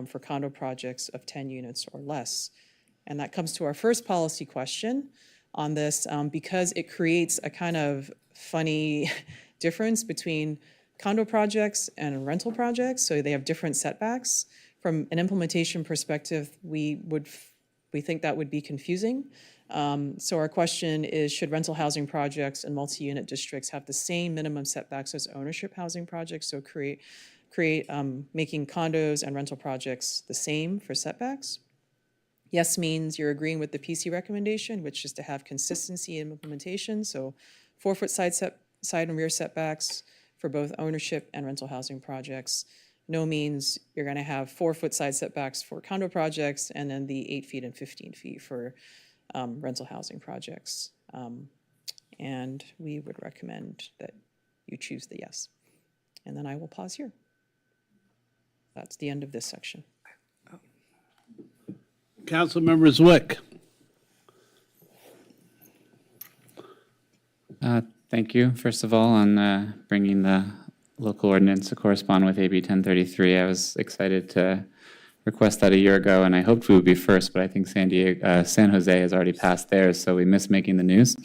for condo projects of 10 units or less. And that comes to our first policy question on this, because it creates a kind of funny difference between condo projects and rental projects, so they have different setbacks. From an implementation perspective, we think that would be confusing. So our question is, should rental housing projects and multi-unit districts have the same minimum setbacks as ownership housing projects? So making condos and rental projects the same for setbacks. Yes means you're agreeing with the PC recommendation, which is to have consistency in implementation. So 4-foot side and rear setbacks for both ownership and rental housing projects. No means you're going to have 4-foot side setbacks for condo projects and then the 8 feet and 15 feet for rental housing projects. And we would recommend that you choose the yes. And then I will pause here. That's the end of this section. Councilmember Zwick. Thank you, first of all, on bringing the local ordinance to correspond with AB 1033. I was excited to request that a year ago, and I hoped we would be first, but I think San Jose has already passed theirs, so we missed making the news.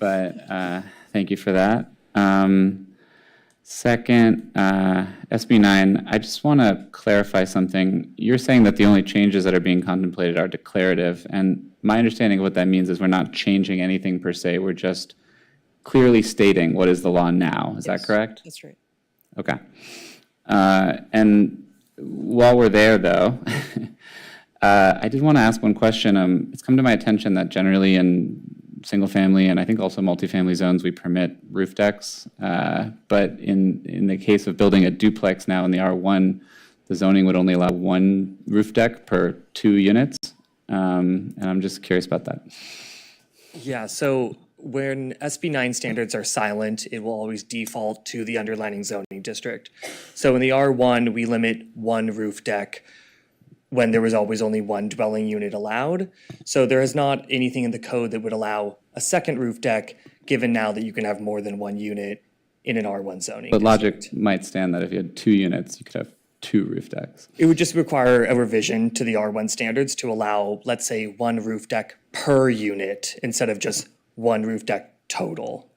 But thank you for that. Second, SB 9, I just want to clarify something. You're saying that the only changes that are being contemplated are declarative, and my understanding of what that means is we're not changing anything per se, we're just clearly stating what is the law now. Is that correct? That's right. Okay. And while we're there, though, I did want to ask one question. It's come to my attention that generally in single-family and I think also multifamily zones, we permit roof decks. But in the case of building a duplex now in the R1, the zoning would only allow 1 roof deck per 2 units. And I'm just curious about that. Yeah, so when SB 9 standards are silent, it will always default to the underlying zoning district. So in the R1, we limit 1 roof deck when there was always only 1 dwelling unit allowed. So there is not anything in the code that would allow a second roof deck, given now that you can have more than 1 unit in an R1 zoning. But logic might stand that if you had 2 units, you could have 2 roof decks. It would just require a revision to the R1 standards to allow, let's say, 1 roof deck per unit instead of just 1 roof deck total.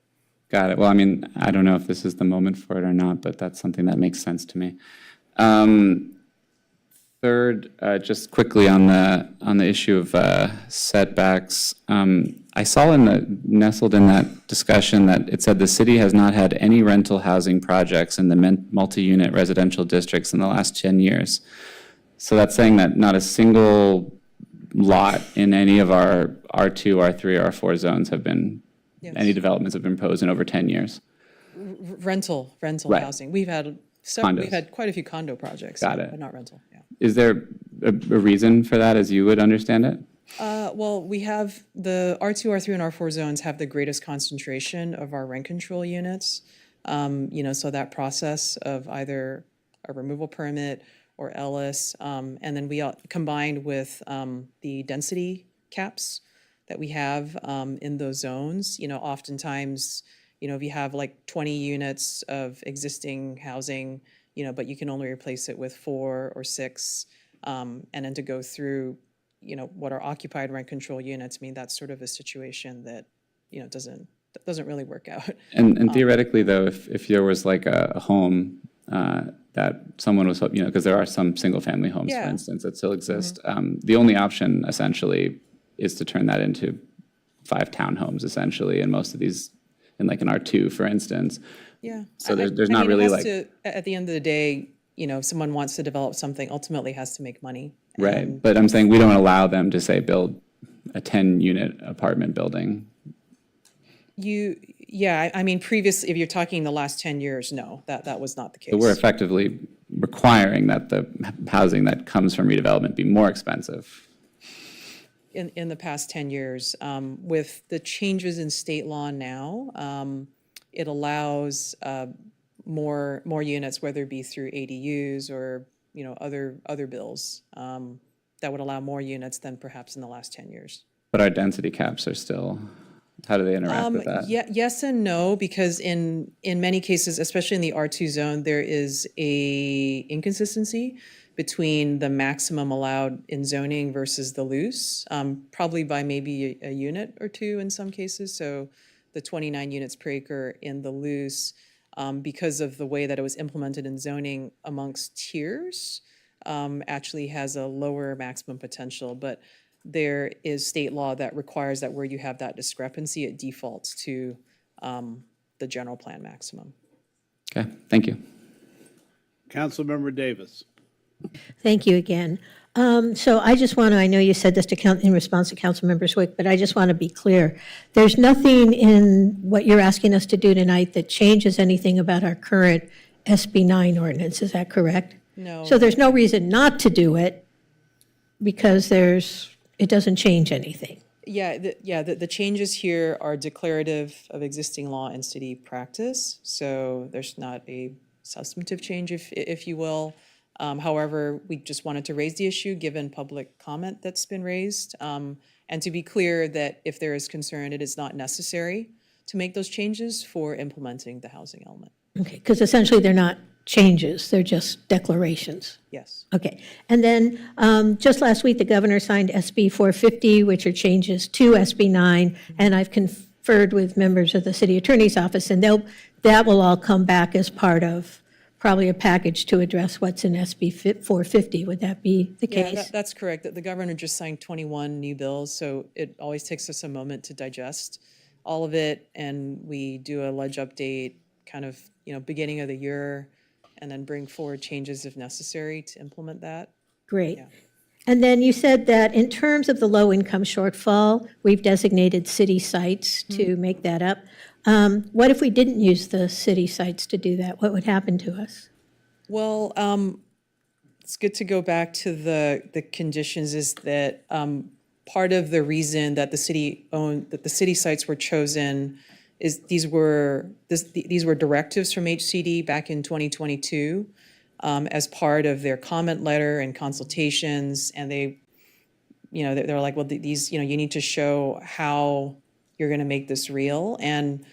Got it. Well, I mean, I don't know if this is the moment for it or not, but that's something that makes sense to me. Third, just quickly on the issue of setbacks, I saw nestled in that discussion that it said the city has not had any rental housing projects in the multi-unit residential districts in the last 10 years. So that's saying that not a single lot in any of our R2, R3, or R4 zones have been, any developments have been proposed in over 10 years. Rental Right. housing. We've had Condos. quite a few condo projects. Got it. But not rental, yeah. Is there a reason for that as you would understand it? Well, we have the R2, R3, and R4 zones have the greatest concentration of our rent control units. So that process of either a removal permit or Ellis, and then we combined with the density caps that we have in those zones. Oftentimes, if you have like 20 units of existing housing, but you can only replace it with 4 or 6, and then to go through, what are occupied rent control units, I mean, that's sort of a situation that, doesn't really work out. And theoretically, though, if there was like a home that someone was, because there are some single-family homes, for Yeah. instance, that still exist, the only option essentially is to turn that into 5 townhomes, essentially, in most of these, in like an R2, for instance. Yeah. So I there's mean, not it really has like, to- At the end of the day, if someone wants to develop something, ultimately has to make money. right, but I'm saying we don't allow them to, say, build a 10-unit apartment building. I mean, previously, if you're talking the last 10 years, no, that was not the case. So we're effectively requiring that the housing that comes from redevelopment be more expensive. In the past 10 years. With the changes in state law now, it allows more units, whether it be through ADUs or, other bills, that would allow more units than perhaps in the last 10 years. But our density caps are still, how do they interact with that? Yes and no, because in many cases, especially in the R2 zone, there is a inconsistency between the maximum allowed in zoning versus the loose, probably by maybe a unit or 2 in some cases. So the 29 units per acre in the loose, because of the way that it was implemented in zoning amongst tiers, actually has a lower maximum potential. But there is state law that requires that where you have that discrepancy, it defaults to the general plan maximum. Okay, thank you. Councilmember Davis. Thank you again. So I just want to, I know you said this in response to Councilmember Zwick, but I just want to be clear. There's nothing in what you're asking us to do tonight that changes anything about our current SB 9 ordinance, is that correct? No. So there's no reason not to do it because it doesn't change anything. Yeah, the changes here are declarative of existing law and city practice, so there's not a substantive change, if you will. However, we just wanted to raise the issue, given public comment that's been raised, and to be clear that if there is concern, it is not necessary to make those changes for implementing the housing element. Okay, because essentially they're not changes, they're just declarations. Yes. Okay, and then just last week, the governor signed SB 450, which are changes to SB 9, and I've conferred with members of the city attorney's office, and that will all come back as part of probably a package to address what's in SB 450. Would that be the Yeah, case? that's correct. The governor just signed 21 new bills, so it always takes us a moment to digest all of it, and we do a ledge update kind of, beginning of the year, and then bring forward changes if necessary to implement that. Great. And then you said that in terms of the low-income shortfall, we've designated city sites to make that up. What if we didn't use the city sites to do that? What would happen to us? Well, it's good to go back to the conditions is that part of the reason that the city sites were chosen is these were directives from HCD back in 2022 as part of their comment letter and consultations, and they, they're like, well, these, you need to show how you're going to make this real, and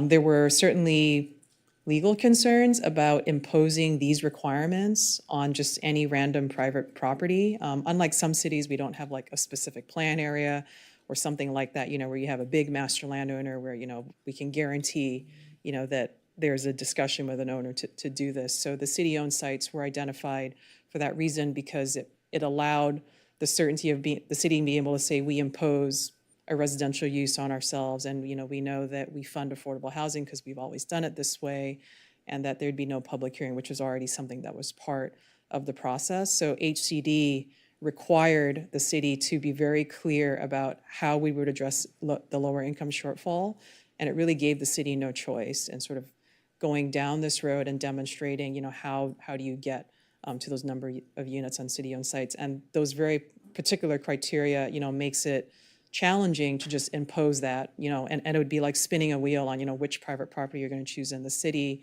there were certainly legal concerns about imposing these requirements on just any random private property. Unlike some cities, we don't have like a specific plan area or something like that, where you have a big master landowner where, we can guarantee, that there's a discussion with an owner to do this. So the city-owned sites were identified for that reason because it allowed the certainty of the city being able to say, we impose a residential use on ourselves, and we know that we fund affordable housing because we've always done it this way, and that there'd be no public hearing, which was already something that was part of the process. So HCD required the city to be very clear about how we would address the lower income shortfall, and it really gave the city no choice in sort of going down this road and demonstrating, how do you get to those number of units on city-owned sites, and those very particular criteria, makes it challenging to just impose that, and it would be like spinning a wheel on, which private property you're going to choose in the city.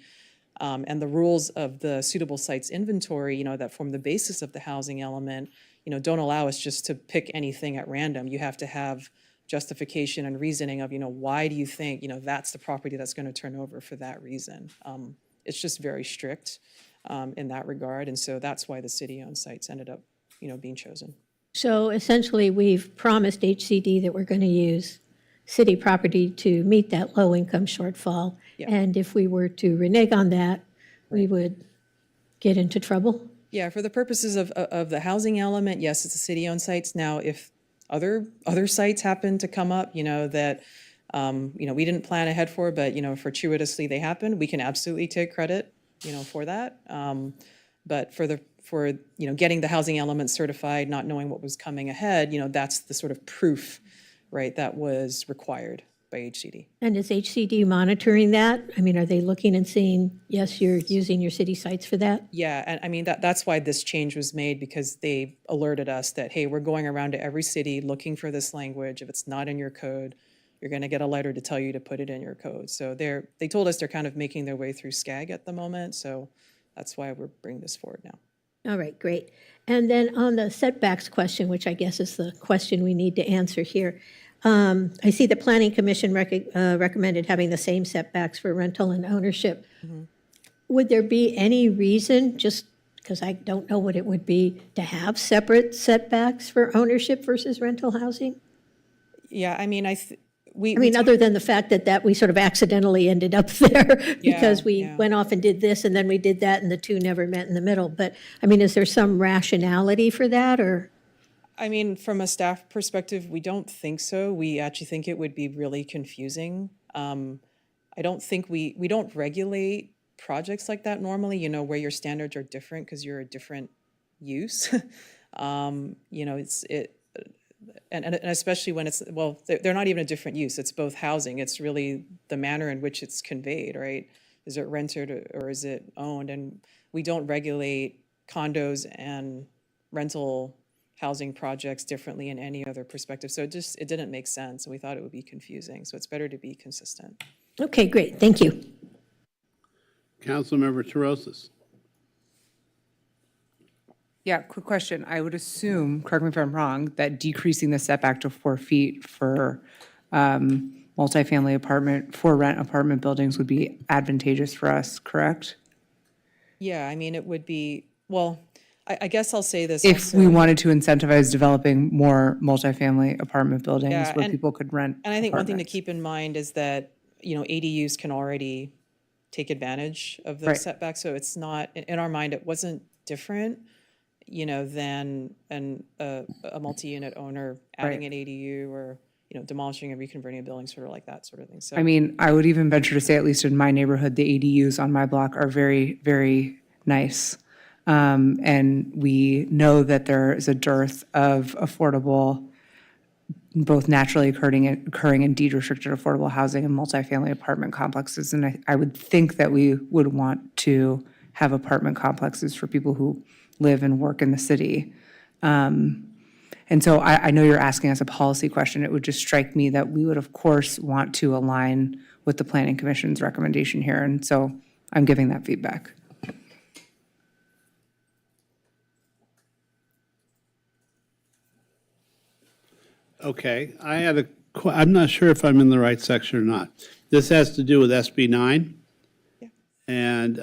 And the rules of the suitable sites inventory, that form the basis of the housing element, don't allow us just to pick anything at random. You have to have justification and reasoning of, why do you think, that's the property that's going to turn over for that reason. It's just very strict in that regard. And so that's why the city-owned sites ended up, being chosen. So essentially, we've promised HCD that we're going to use city property to meet that low-income shortfall. Yeah. And if we were to renege on that, we would get into trouble? Yeah, for the purposes of the housing element, yes, it's a city-owned sites. Now, if other sites happen to come up, that, we didn't plan ahead for, but, fortuitously they happen, we can absolutely take credit, for that. But for getting the housing element certified, not knowing what was coming ahead, that's the sort of proof, right, that was required by HCD. And is HCD monitoring that? I mean, are they looking and seeing, yes, you're using your city sites for that? Yeah, and I mean, that's why this change was made, because they alerted us that, hey, we're going around to every city looking for this language. If it's not in your code, you're going to get a letter to tell you to put it in your code. So they told us they're kind of making their way through SCAG at the moment, so that's why we're bringing this forward now. All right, great. And then on the setbacks question, which I guess is the question we need to answer here, I see the Planning Commission recommended having the same setbacks for rental and ownership. Mm-hmm. Would there be any reason, just because I don't know what it would be, to have separate setbacks for ownership versus rental housing? Yeah, I mean, other than the fact that we sort of accidentally ended up there because we went off and did this and then we did that and the two never met in the middle. But I mean, is there some rationality for that, or? I mean, from a staff perspective, we don't think so. We actually think it would be really confusing. I don't think we don't regulate projects like that normally, you know, where your standards are different because you're a different use. You know, and especially when it's, well, they're not even a different use. It's both housing. It's really the manner in which it's conveyed, right? Is it rented or is it owned? And we don't regulate condos and rental housing projects differently in any other perspective. So it didn't make sense. And we thought it would be confusing. So it's better to be consistent. Okay, great, thank you. Councilmember Terosas. Yeah, quick question. I would assume, correct me if I'm wrong, that decreasing the setback to 4 feet for multifamily apartment, for rent apartment buildings would be advantageous for us, correct? Yeah, I mean, it would be, well, I guess I'll say this. If also. we wanted to incentivize developing more multifamily apartment buildings Yeah, where and- people could rent And I think one thing to apartments. keep in mind is that, you know, ADUs can already take advantage of those Right. setbacks. So it's not, in our mind, it wasn't different, you know, than a multi-unit owner adding Right. an ADU or, you know, demolishing and reconverting a building, sort of like that sort of thing. So I mean, I would even venture to say, at least in my neighborhood, the ADUs on my block are very, very nice. And we know that there is a dearth of affordable, both naturally occurring and deed-restricted affordable housing and multifamily apartment complexes. And I would think that we would want to have apartment complexes for people who live and work in the city. And so I know you're asking us a policy question. It would just strike me that we would, of course, want to align with the Planning Commission's recommendation here. And so I'm giving that feedback. Okay, I'm not sure if I'm in the right section or not. This has to do with SB 9. And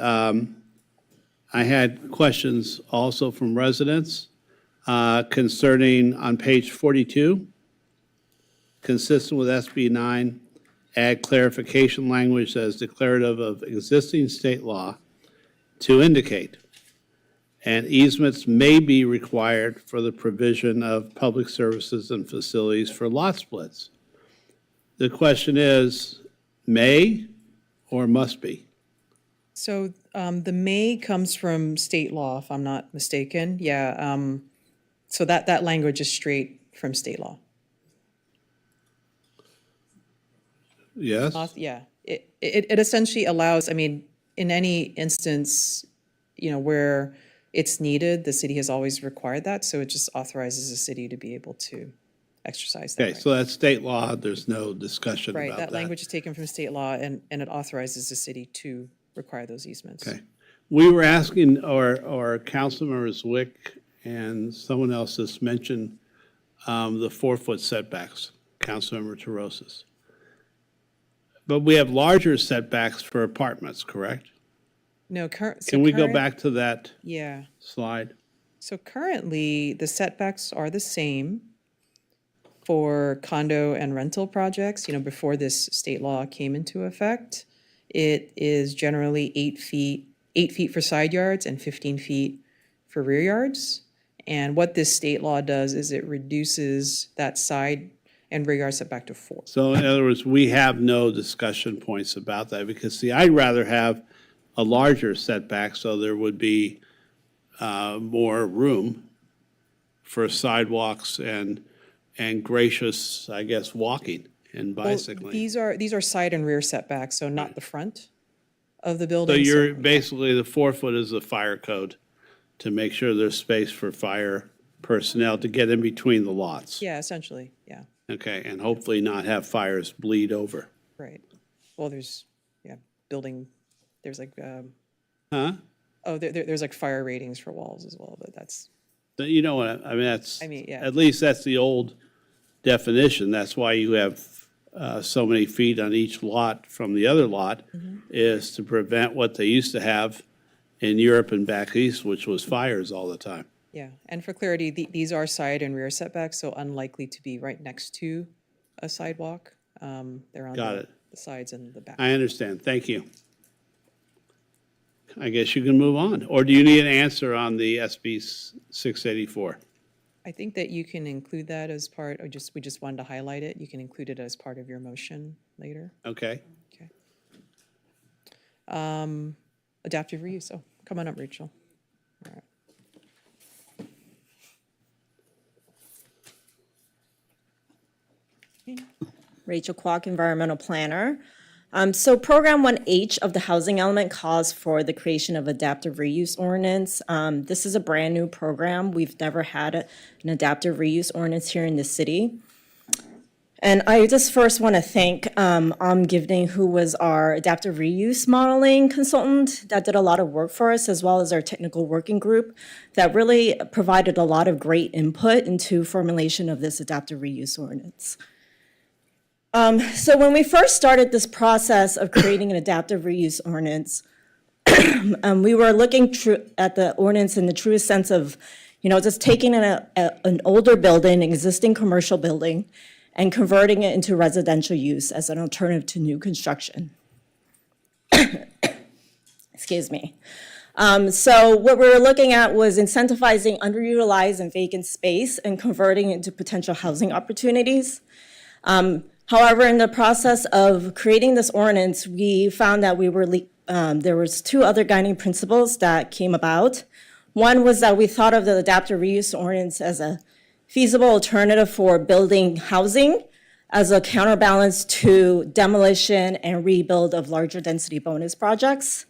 I had questions also from residents concerning, on page 42, consistent with SB 9, add clarification language as declarative of existing state law to indicate and easements may be required for the provision of public services and facilities for lot splits. The question is, may or must be? So the may comes from state law, if I'm not mistaken. Yeah. So that language is straight from state law. Yes? Yeah. It essentially allows, I mean, in any instance, you know, where it's needed, the city has always required that. So it just authorizes the city to be able to exercise that Okay, right. so that's state law, there's no discussion Right, about that that. language is taken from state law and it authorizes the city to require those easements. Okay. We were asking, or Councilmember Zwick and someone else just mentioned the 4-foot setbacks, Councilmember Terosas. But we have larger setbacks for apartments, correct? No, Can we go back to that Yeah. slide? So currently, the setbacks are the same for condo and rental projects, you know, before this state law came into effect. It is generally 8 feet for side yards and 15 feet for rear yards. And what this state law does is it reduces that side and rear yard setback to 4. So in other words, we have no discussion points about that because, see, I'd rather have a larger setback so there would be more room for sidewalks and gracious, I guess, walking and Well, bicycling. these are side and rear setbacks, so not the front of the So building. you're, basically, the 4-foot is the fire code to make sure there's space for fire personnel to get in between the lots. Yeah, essentially, yeah, Okay, and hopefully not have fires bleed over. right. Well, there's, building, there's like, Huh? there's like fire ratings for walls as well, but that's, But you know what, I mean, that's, I mean, yeah. at least that's the old definition. That's why you have so many feet on each lot from the other lot, Mm-hmm. is to prevent what they used to have in Europe and back east, which was fires all the time. yeah. And for clarity, these are side and rear setbacks, so unlikely to be right next to a sidewalk. They're on Got it. the sides and the back. I understand, thank you. I guess you can move on. Or do you need an answer on the SB 684? I think that you can include that as part, or we just wanted to highlight it. You can include it as part of your motion later. Okay. Adaptive reuse, so come on up, Rachel. All right. Rachel Kwok, Environmental Planner. So Program 1H of the housing element calls for the creation of adaptive reuse ordinance. This is a brand-new program. We've never had an adaptive reuse ordinance here in the city. And I just first want to thank Givney, who was our adaptive reuse modeling consultant that did a lot of work for us, as well as our technical working group that really provided a lot of great input into formulation of this adaptive reuse ordinance. So when we first started this process of creating an adaptive reuse ordinance, we were looking at the ordinance in the truest sense of, just taking an older building, existing commercial building, and converting it into residential use as an alternative to new construction. Excuse me. So what we were looking at was incentivizing underutilized and vacant space and converting it into potential housing opportunities. However, in the process of creating this ordinance, we found that there was two other guiding principles that came about. One was that we thought of the adaptive reuse ordinance as a feasible alternative for building housing as a counterbalance to demolition and rebuild of larger density bonus projects.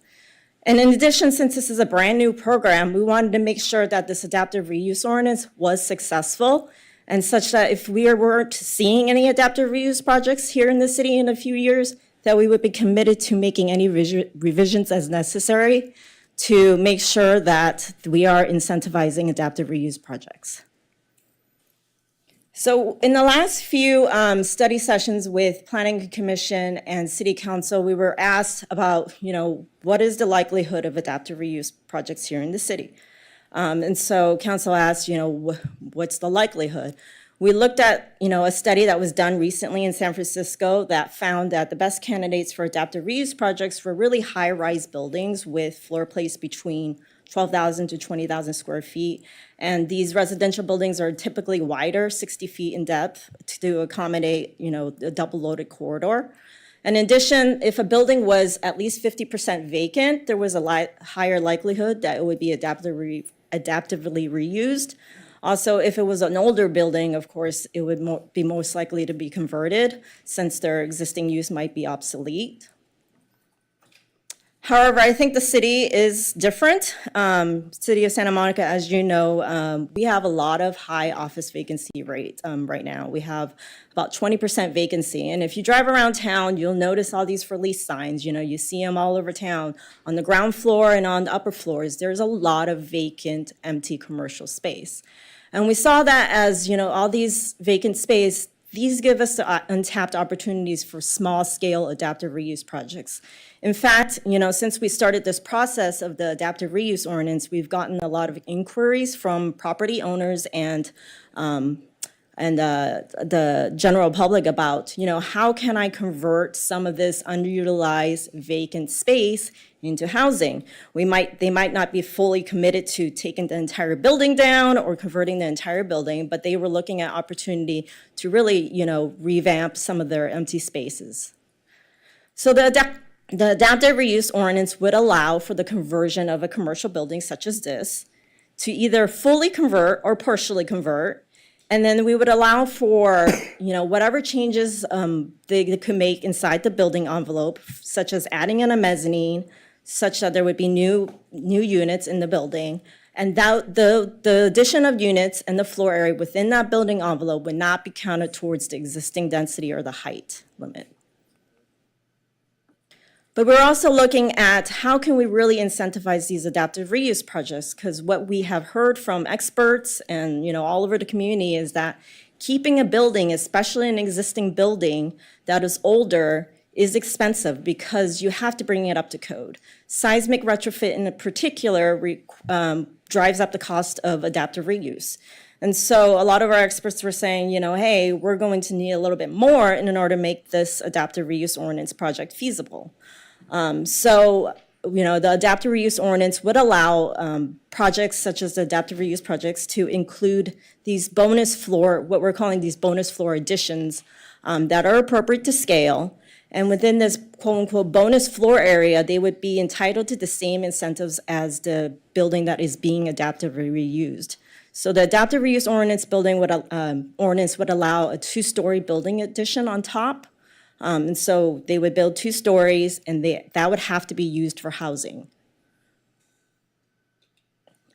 And in addition, since this is a brand new program, we wanted to make sure that this adaptive reuse ordinance was successful and such that if we weren't seeing any adaptive reuse projects here in the city in a few years, that we would be committed to making any revisions as necessary to make sure that we are incentivizing adaptive reuse projects. So in the last few study sessions with Planning Commission and City Council, we were asked about, what is the likelihood of adaptive reuse projects here in the city? And so council asked, what's the likelihood? We looked at, a study that was done recently in San Francisco that found that the best candidates for adaptive reuse projects were really high-rise buildings with floor plates between 12,000 to 20,000 square feet. And these residential buildings are typically wider, 60 feet in depth to accommodate, a double-loaded corridor. In addition, if a building was at least 50% vacant, there was a higher likelihood that it would be adaptively reused. Also, if it was an older building, of course, it would be most likely to be converted since their existing use might be obsolete. However, I think the city is different. City of Santa Monica, as you know, we have a lot of high office vacancy rate right now. We have about 20% vacancy. And if you drive around town, you'll notice all these for lease signs. You see them all over town. On the ground floor and on the upper floors, there's a lot of vacant, empty commercial space. And we saw that as, all these vacant space, these give us untapped opportunities for small-scale adaptive reuse projects. In fact, since we started this process of the adaptive reuse ordinance, we've gotten a lot of inquiries from property owners and the general public about, how can I convert some of this underutilized vacant space into housing? They might not be fully committed to taking the entire building down or converting the entire building, but they were looking at opportunity to really, revamp some of their empty spaces. So the adaptive reuse ordinance would allow for the conversion of a commercial building such as this to either fully convert or partially convert. And then we would allow for, whatever changes they could make inside the building envelope, such as adding in a mezzanine, such that there would be new units in the building. And that the addition of units and the floor area within that building envelope would not be counted towards the existing density or the height limit. But we're also looking at how can we really incentivize these adaptive reuse projects, because what we have heard from experts and all over the community is that keeping a building, especially an existing building that is older, is expensive because you have to bring it up to code. Seismic retrofit in particular drives up the cost of adaptive reuse. And so a lot of our experts were saying, hey, we're going to need a little bit more in order to make this adaptive reuse ordinance project feasible. So the adaptive reuse ordinance would allow projects such as the adaptive reuse projects to include these bonus floor, what we're calling these bonus floor additions that are appropriate to scale. And within this quote-unquote bonus floor area, they would be entitled to the same incentives as the building that is being adaptively reused. So the adaptive reuse ordinance would allow a two-story building addition on top. And so they would build 2 stories, and that would have to be used for housing.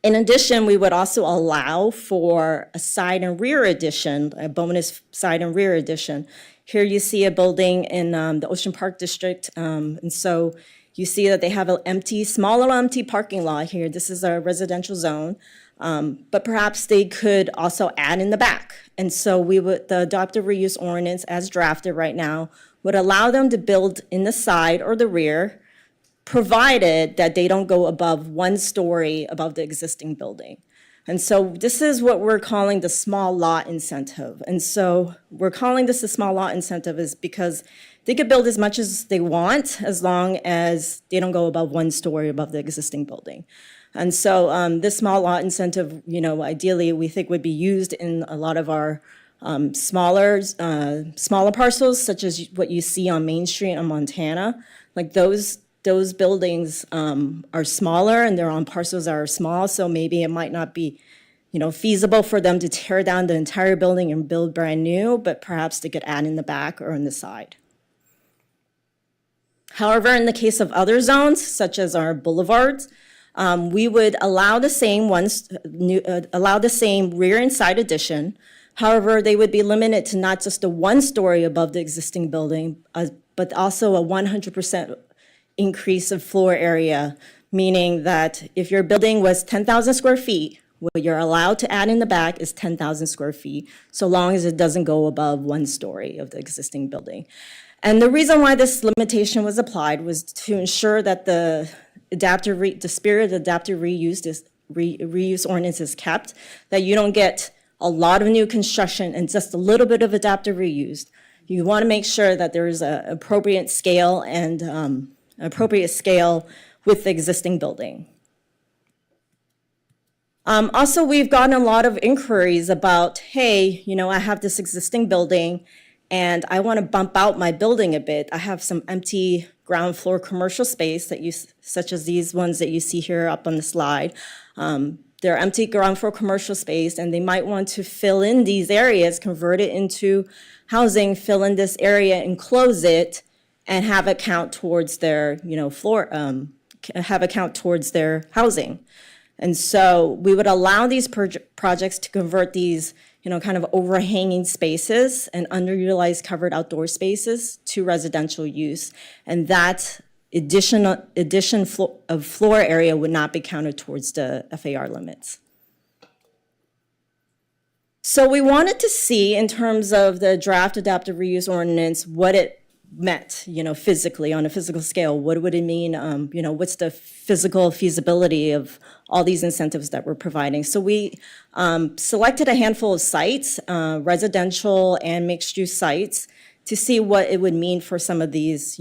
In addition, we would also allow for a side and rear addition, a bonus side and rear addition. Here you see a building in the Ocean Park District, and so you see that they have an small little empty parking lot here. This is a residential zone, but perhaps they could also add in the back. And so the adaptive reuse ordinance as drafted right now would allow them to build in the side or the rear, provided that they don't go above 1 story above the existing building. And so this is what we're calling the small lot incentive. And so we're calling this a small lot incentive is because they could build as much as they want as long as they don't go above 1 story above the existing building. And so this small lot incentive, ideally we think would be used in a lot of our smaller parcels, such as what you see on Main Street in Montana. Like those buildings are smaller and they're on parcels that are small, so maybe it might not be, feasible for them to tear down the entire building and build brand new, but perhaps they could add in the back or in the side. However, in the case of other zones, such as our boulevards, we would allow the same rear and side addition. However, they would be limited to not just a 1 story above the existing building, but also a 100% increase of floor area, meaning that if your building was 10,000 square feet, what you're allowed to add in the back is 10,000 square feet, so long as it doesn't go above 1 story of the existing building. And the reason why this limitation was applied was to ensure that the spirit of adaptive reuse ordinance is kept, that you don't get a lot of new construction and just a little bit of adaptive reuse. You want to make sure that there is an appropriate scale and with the existing building. Also, we've gotten a lot of inquiries about, hey, I have this existing building and I want to bump out my building a bit. I have some empty ground floor commercial space such as these ones that you see here up on the slide. They're empty ground floor commercial space, and they might want to fill in these areas, convert it into housing, fill in this area, enclose it, and have it count towards their, have it count towards their housing. And so we would allow these projects to convert these, kind of overhanging spaces and underutilized covered outdoor spaces to residential use, and that addition of floor area would not be counted towards the FAR limits. So we wanted to see, in terms of the draft adaptive reuse ordinance, what it meant, physically, on a physical scale. What would it mean? What's the physical feasibility of all these incentives that we're providing? So we selected a handful of sites, residential and mixed-use sites, to see what it would mean for some of these,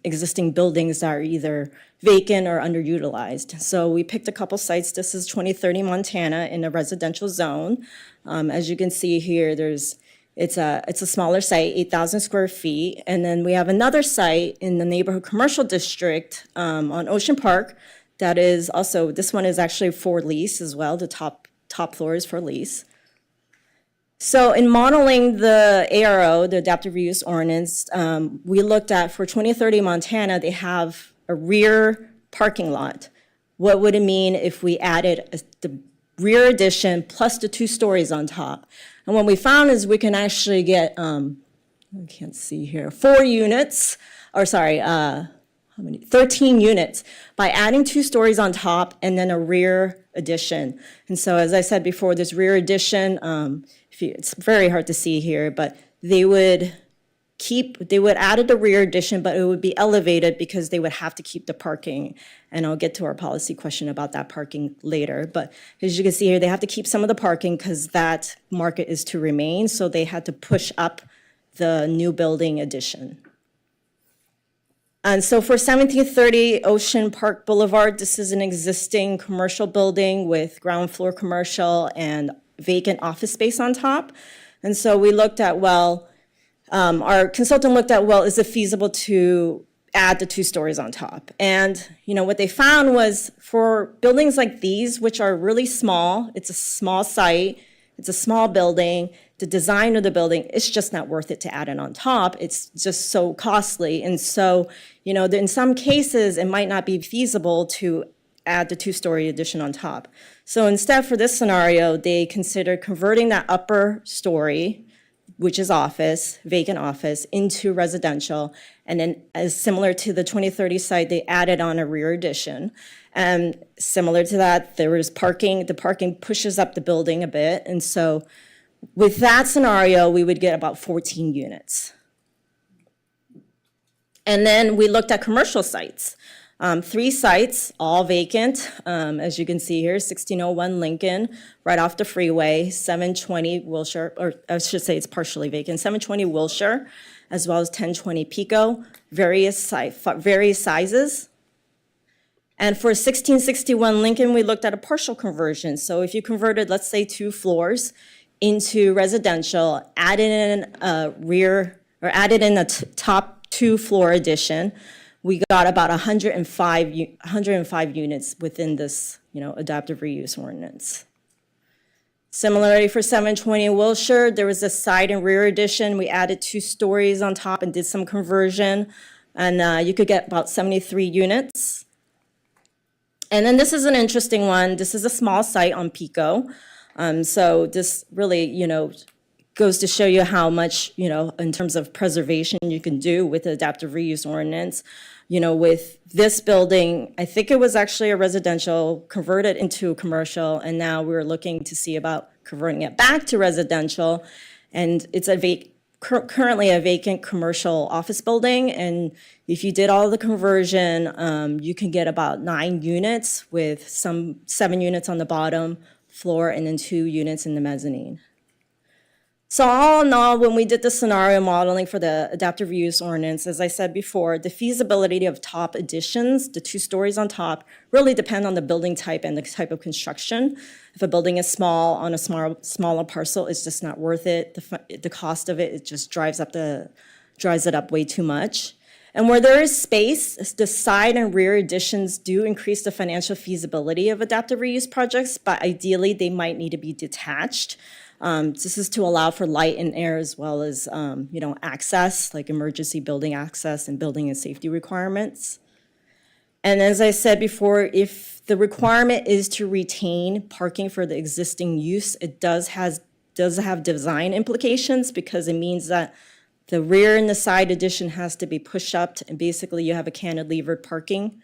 existing buildings that are either vacant or underutilized. So we picked a couple sites. This is 2030 Montana in a residential zone. As you can see here, it's a smaller site, 8,000 square feet. And then we have another site in the neighborhood commercial district on Ocean Park that is also, this one is actually for lease as well. The top floor is for lease. So in modeling the ARO, the Adaptive Reuse Ordinance, we looked at, for 2030 Montana, they have a rear parking lot. What would it mean if we added the rear addition plus the 2 stories on top? And what we found is we can actually get, I can't see here, 13 units by adding 2 stories on top and then a rear addition. And so, as I said before, this rear addition, it's very hard to see here, but they would add the rear addition, but it would be elevated because they would have to keep the parking. And I'll get to our policy question about that parking later. But as you can see here, they have to keep some of the parking because that market is to remain. So they had to push up the new building addition. And so for 1730 Ocean Park Boulevard, this is an existing commercial building with ground floor commercial and vacant office space on top. And so we looked at, well, our consultant looked at, well, is it feasible to add the 2 stories on top? And, what they found was for buildings like these, which are really small, it's a small site, it's a small building, the design of the building, it's just not worth it to add it on top. It's just so costly. And so, in some cases, it might not be feasible to add the 2-story addition on top. So instead, for this scenario, they considered converting that upper story, which is office, vacant office, into residential. And then as similar to the 2030 site, they added on a rear addition. And similar to that, there was parking. The parking pushes up the building a bit. And so with that scenario, we would get about 14 units. And then we looked at commercial sites. 3 sites, all vacant, as you can see here, 1601 Lincoln, right off the freeway, 720 Wilshire, or I should say it's partially vacant, 720 Wilshire, as well as 1020 Pico, various sizes. And for 1661 Lincoln, we looked at a partial conversion. So if you converted, let's say 2 floors into residential, added in a top 2-floor addition, we got about 105 units within this, adaptive reuse ordinance. Similarly, for 720 Wilshire, there was a side and rear addition. We added 2 stories on top and did some conversion, and you could get about 73 units. And then this is an interesting one. This is a small site on Pico. So this really, goes to show you how much, in terms of preservation you can do with the adaptive reuse ordinance. With this building, I think it was actually a residential, converted into a commercial, and now we're looking to see about converting it back to residential. And it's currently a vacant commercial office building, and if you did all the conversion, you can get about 9 units with some 7 units on the bottom floor and then 2 units in the mezzanine. So all in all, when we did the scenario modeling for the adaptive reuse ordinance, as I said before, the feasibility of top additions, the 2 stories on top, really depend on the building type and the type of construction. If a building is small on a smaller parcel, it's just not worth it. The cost of it just drives it up way too much. And where there is space, the side and rear additions do increase the financial feasibility of adaptive reuse projects, but ideally they might need to be detached. This is to allow for light and air as well as, access, like emergency building access and building and safety requirements. And as I said before, if the requirement is to retain parking for the existing use, it does have design implications because it means that the rear and the side addition has to be pushed up, and basically you have a cantilevered parking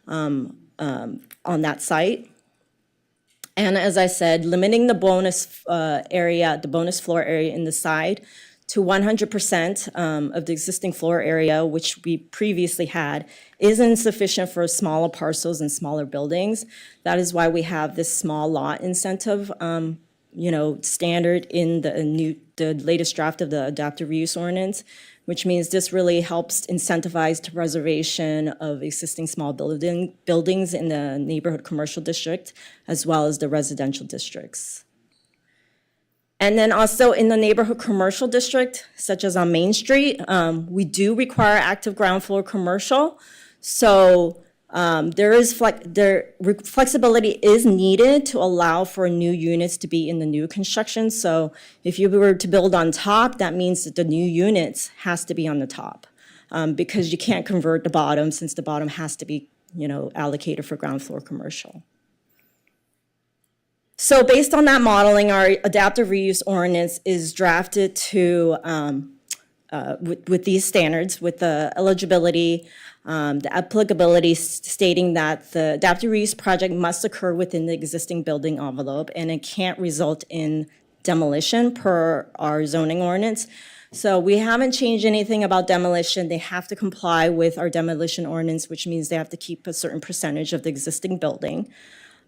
on that site. And as I said, limiting the bonus area, the bonus floor area in the side to 100% of the existing floor area, which we previously had, is insufficient for smaller parcels and smaller buildings. That is why we have this small lot incentive, standard in the latest draft of the adaptive reuse ordinance, which means this really helps incentivize the preservation of existing small buildings in the neighborhood commercial district, as well as the residential districts. And then also in the neighborhood commercial district, such as on Main Street, we do require active ground floor commercial. So flexibility is needed to allow for new units to be in the new construction. So if you were to build on top, that means that the new units has to be on the top because you can't convert the bottom since the bottom has to be, allocated for ground floor commercial. So based on that modeling, our adaptive reuse ordinance is drafted to with these standards, with the eligibility, the applicability stating that the adaptive reuse project must occur within the existing building envelope and it can't result in demolition per our zoning ordinance. So we haven't changed anything about demolition. They have to comply with our demolition ordinance, which means they have to keep a certain percentage of the existing building.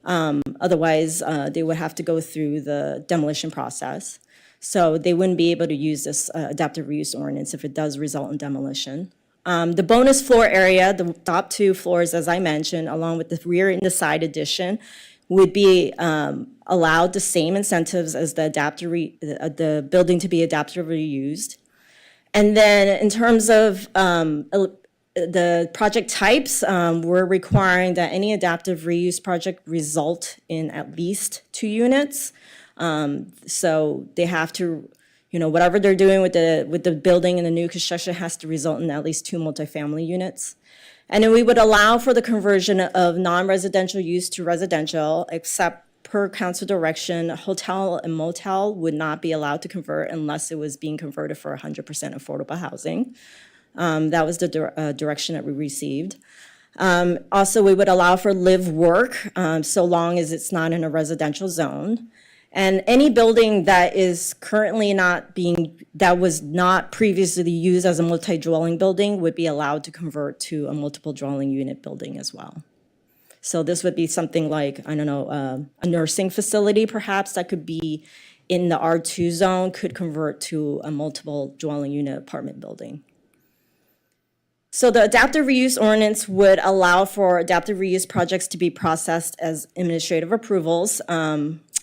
Otherwise, they would have to go through the demolition process. So they wouldn't be able to use this adaptive reuse ordinance if it does result in demolition. The bonus floor area, the top two floors, as I mentioned, along with the rear and the side addition, would be allowed the same incentives as the building to be adaptively used. And then in terms of the project types, we're requiring that any adaptive reuse project result in at least 2 units. So they have to, whatever they're doing with the building and the new construction has to result in at least 2 multifamily units. And then we would allow for the conversion of non-residential use to residential, except per council direction, hotel and motel would not be allowed to convert unless it was being converted for 100% affordable housing. That was the direction that we received. Also, we would allow for live work so long as it's not in a residential zone. And any building that is currently that was not previously used as a multi-dwelling building would be allowed to convert to a multiple dwelling unit building as well. So this would be something like, I don't know, a nursing facility perhaps that could be in the R2 zone could convert to a multiple dwelling unit apartment building. So the adaptive reuse ordinance would allow for adaptive reuse projects to be processed as administrative approvals.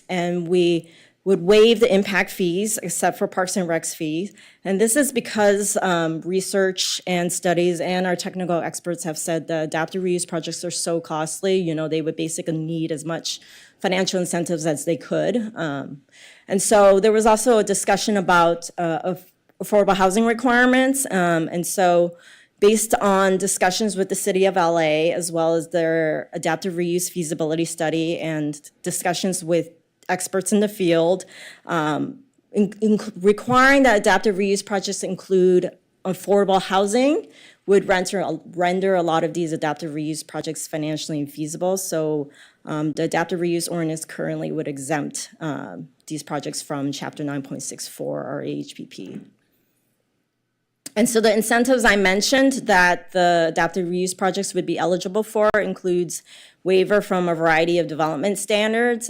And we would waive the impact fees except for Parks and Recs fees. And this is because research and studies and our technical experts have said the adaptive reuse projects are so costly, they would basically need as much financial incentives as they could. And so there was also a discussion about affordable housing requirements. And so based on discussions with the City of LA, as well as their adaptive reuse feasibility study and discussions with experts in the field, requiring that adaptive reuse projects include affordable housing would render a lot of these adaptive reuse projects financially infeasible. So the adaptive reuse ordinance currently would exempt these projects from Chapter 9.64 or AHPP. And so the incentives I mentioned that the adaptive reuse projects would be eligible for includes waiver from a variety of development standards.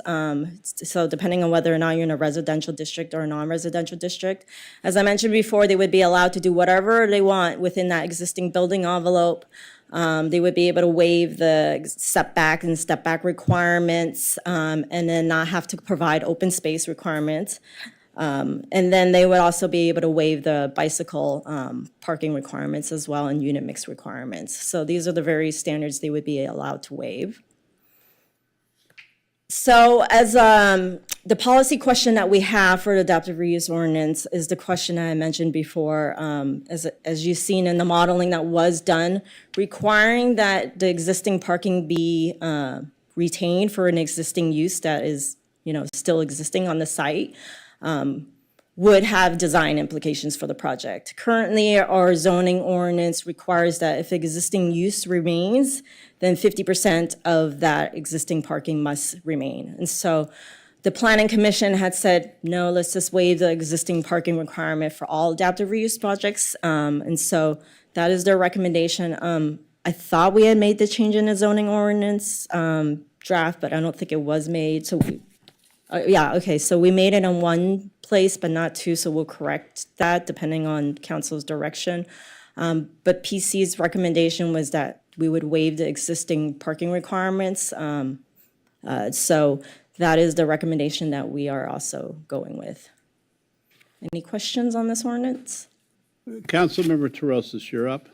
So depending on whether or not you're in a residential district or a non-residential district. As I mentioned before, they would be allowed to do whatever they want within that existing building envelope. They would be able to waive the setback and step back requirements and then not have to provide open space requirements. And then they would also be able to waive the bicycle parking requirements as well and unit mix requirements. So these are the various standards they would be allowed to waive. So as the policy question that we have for the adaptive reuse ordinance is the question I mentioned before, as you've seen in the modeling that was done, requiring that the existing parking be retained for an existing use that is, still existing on the site. Would have design implications for the project. Currently, our zoning ordinance requires that if existing use remains, then 50% of that existing parking must remain. And so the Planning Commission had said, no, let's just waive the existing parking requirement for all adaptive reuse projects. And so that is their recommendation. I thought we had made the change in the zoning ordinance draft, but I don't think it was made. So so we made it in one place, but not two, so we'll correct that depending on council's direction. But PC's recommendation was that we would waive the existing parking requirements. So that is the recommendation that we are also going with. Any questions on this ordinance? Councilmember Terosas, you're up.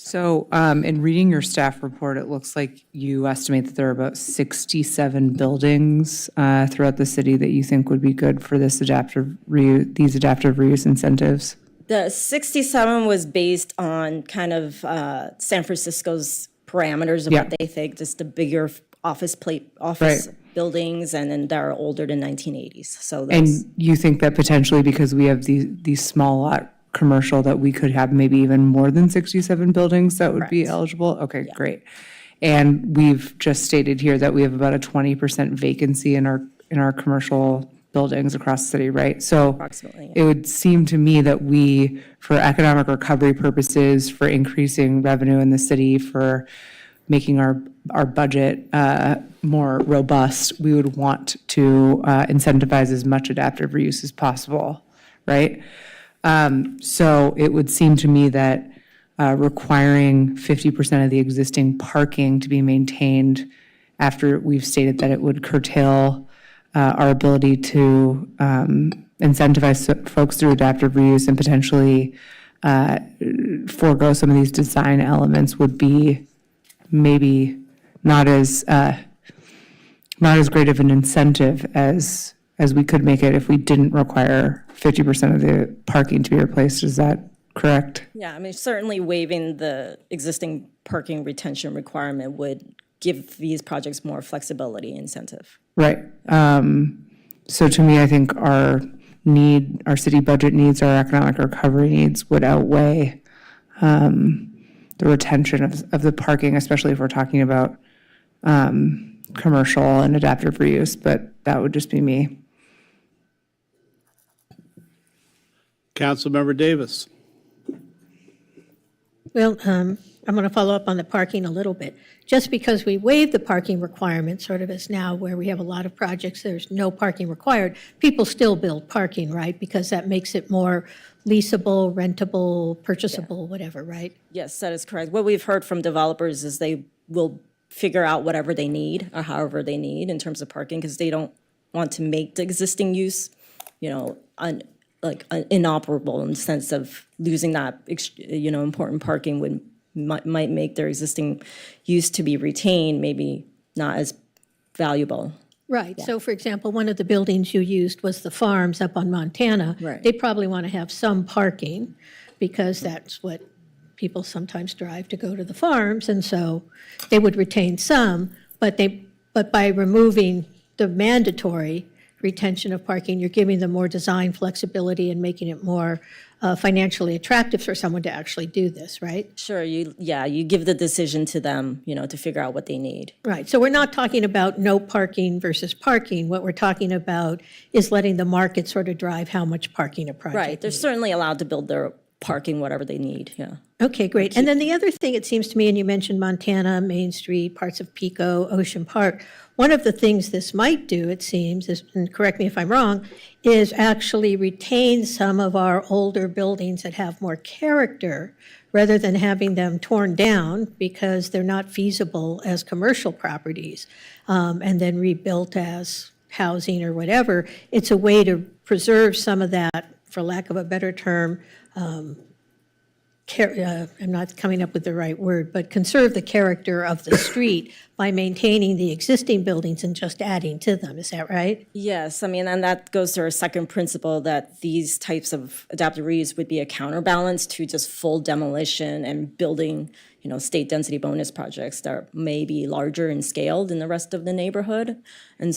So in reading your staff report, it looks like you estimate that there are about 67 buildings throughout the city that you think would be good for this these adaptive reuse incentives. The 67 was based on kind of San Francisco's parameters of what they think, just the bigger office buildings, and then that are older than 1980s. So And you think that potentially because we have these small lot commercial that we could have maybe even more than 67 buildings that would be eligible? Okay, great. And we've just stated here that we have about a 20% vacancy in our commercial buildings across the city, right? So it would seem to me that we, for economic recovery purposes, for increasing revenue in the city, for making our budget more robust, we would want to incentivize as much adaptive reuse as possible, right? So it would seem to me that requiring 50% of the existing parking to be maintained after we've stated that it would curtail our ability to incentivize folks through adaptive reuse and potentially forego some of these design elements would be maybe not as great of an incentive as we could make it if we didn't require 50% of the parking to be replaced. Is that correct? Yeah, I mean, certainly waiving the existing parking retention requirement would give these projects more flexibility incentive. Right. So to me, I think our city budget needs, our economic recovery needs would outweigh the retention of the parking, especially if we're talking about commercial and adaptive reuse, but that would just be me. Councilmember Davis. Well, I'm going to follow up on the parking a little bit. Just because we waived the parking requirement, sort of as now where we have a lot of projects, there's no parking required, people still build parking, right? Because that makes it more leasable, rentable, purchasable, whatever, right? Yes, that is correct. What we've heard from developers is they will figure out whatever they need or however they need in terms of parking because they don't want to make the existing use, inoperable in the sense of losing that, important parking might make their existing use to be retained maybe not as valuable. Right. So for example, one of the buildings you used was the Farms up on Montana. Right. They probably want to have some parking because that's what people sometimes drive to go to the farms. And so they would retain some, but by removing the mandatory retention of parking, you're giving them more design flexibility and making it more financially attractive for someone to actually do this, right? Sure, you give the decision to them, to figure out what they need. Right. So we're not talking about no parking versus parking. What we're talking about is letting the market sort of drive how much parking a project Right, they're needs. certainly allowed to build their parking, whatever they need, yeah. Okay, great. And then the other thing, it seems to me, and you mentioned Montana, Main Street, parts of Pico, Ocean Park, one of the things this might do, it seems, is, and correct me if I'm wrong, is actually retain some of our older buildings that have more character rather than having them torn down because they're not feasible as commercial properties and then rebuilt as housing or whatever. It's a way to preserve some of that, for lack of a better term, I'm not coming up with the right word, but conserve the character of the street by maintaining the existing buildings and just adding to them. Is that right? Yes, I mean, and that goes to our second principle that these types of adaptive reuse would be a counterbalance to just full demolition and building, state density bonus projects that may be larger in scale than the rest of the neighborhood. And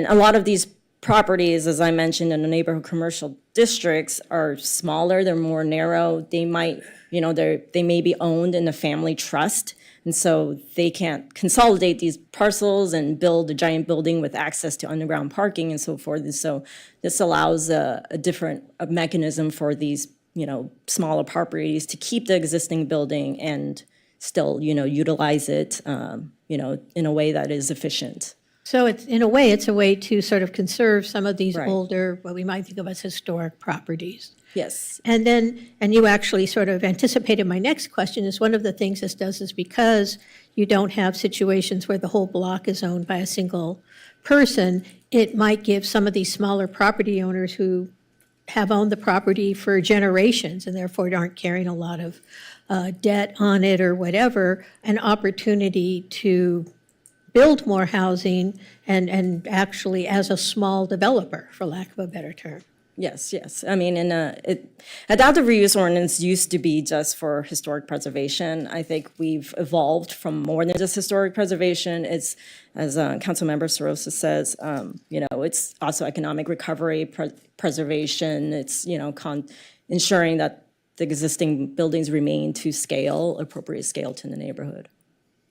a lot of these properties, as I mentioned, in the neighborhood commercial districts are smaller, they're more narrow, they might, they may be owned in a family trust, and so they can't consolidate these parcels and build a giant building with access to underground parking and so forth. And so this allows a different mechanism for these, smaller properties to keep the existing building and still, utilize it, in a way that is efficient. So in a way, it's a way to sort of conserve some of these Right. older, what we might think of as historic properties. Yes. And you actually sort of anticipated my next question, is one of the things this does is because you don't have situations where the whole block is owned by a single person, it might give some of these smaller property owners who have owned the property for generations and therefore aren't carrying a lot of debt on it or whatever, an opportunity to build more housing and actually as a small developer, for lack of a better term. Yes. I mean, adaptive reuse ordinance used to be just for historic preservation. I think we've evolved from more than just historic preservation. It's, as Councilmember Sarosa says, it's also economic recovery, preservation. It's, ensuring that the existing buildings remain to scale, appropriate scale to the neighborhood.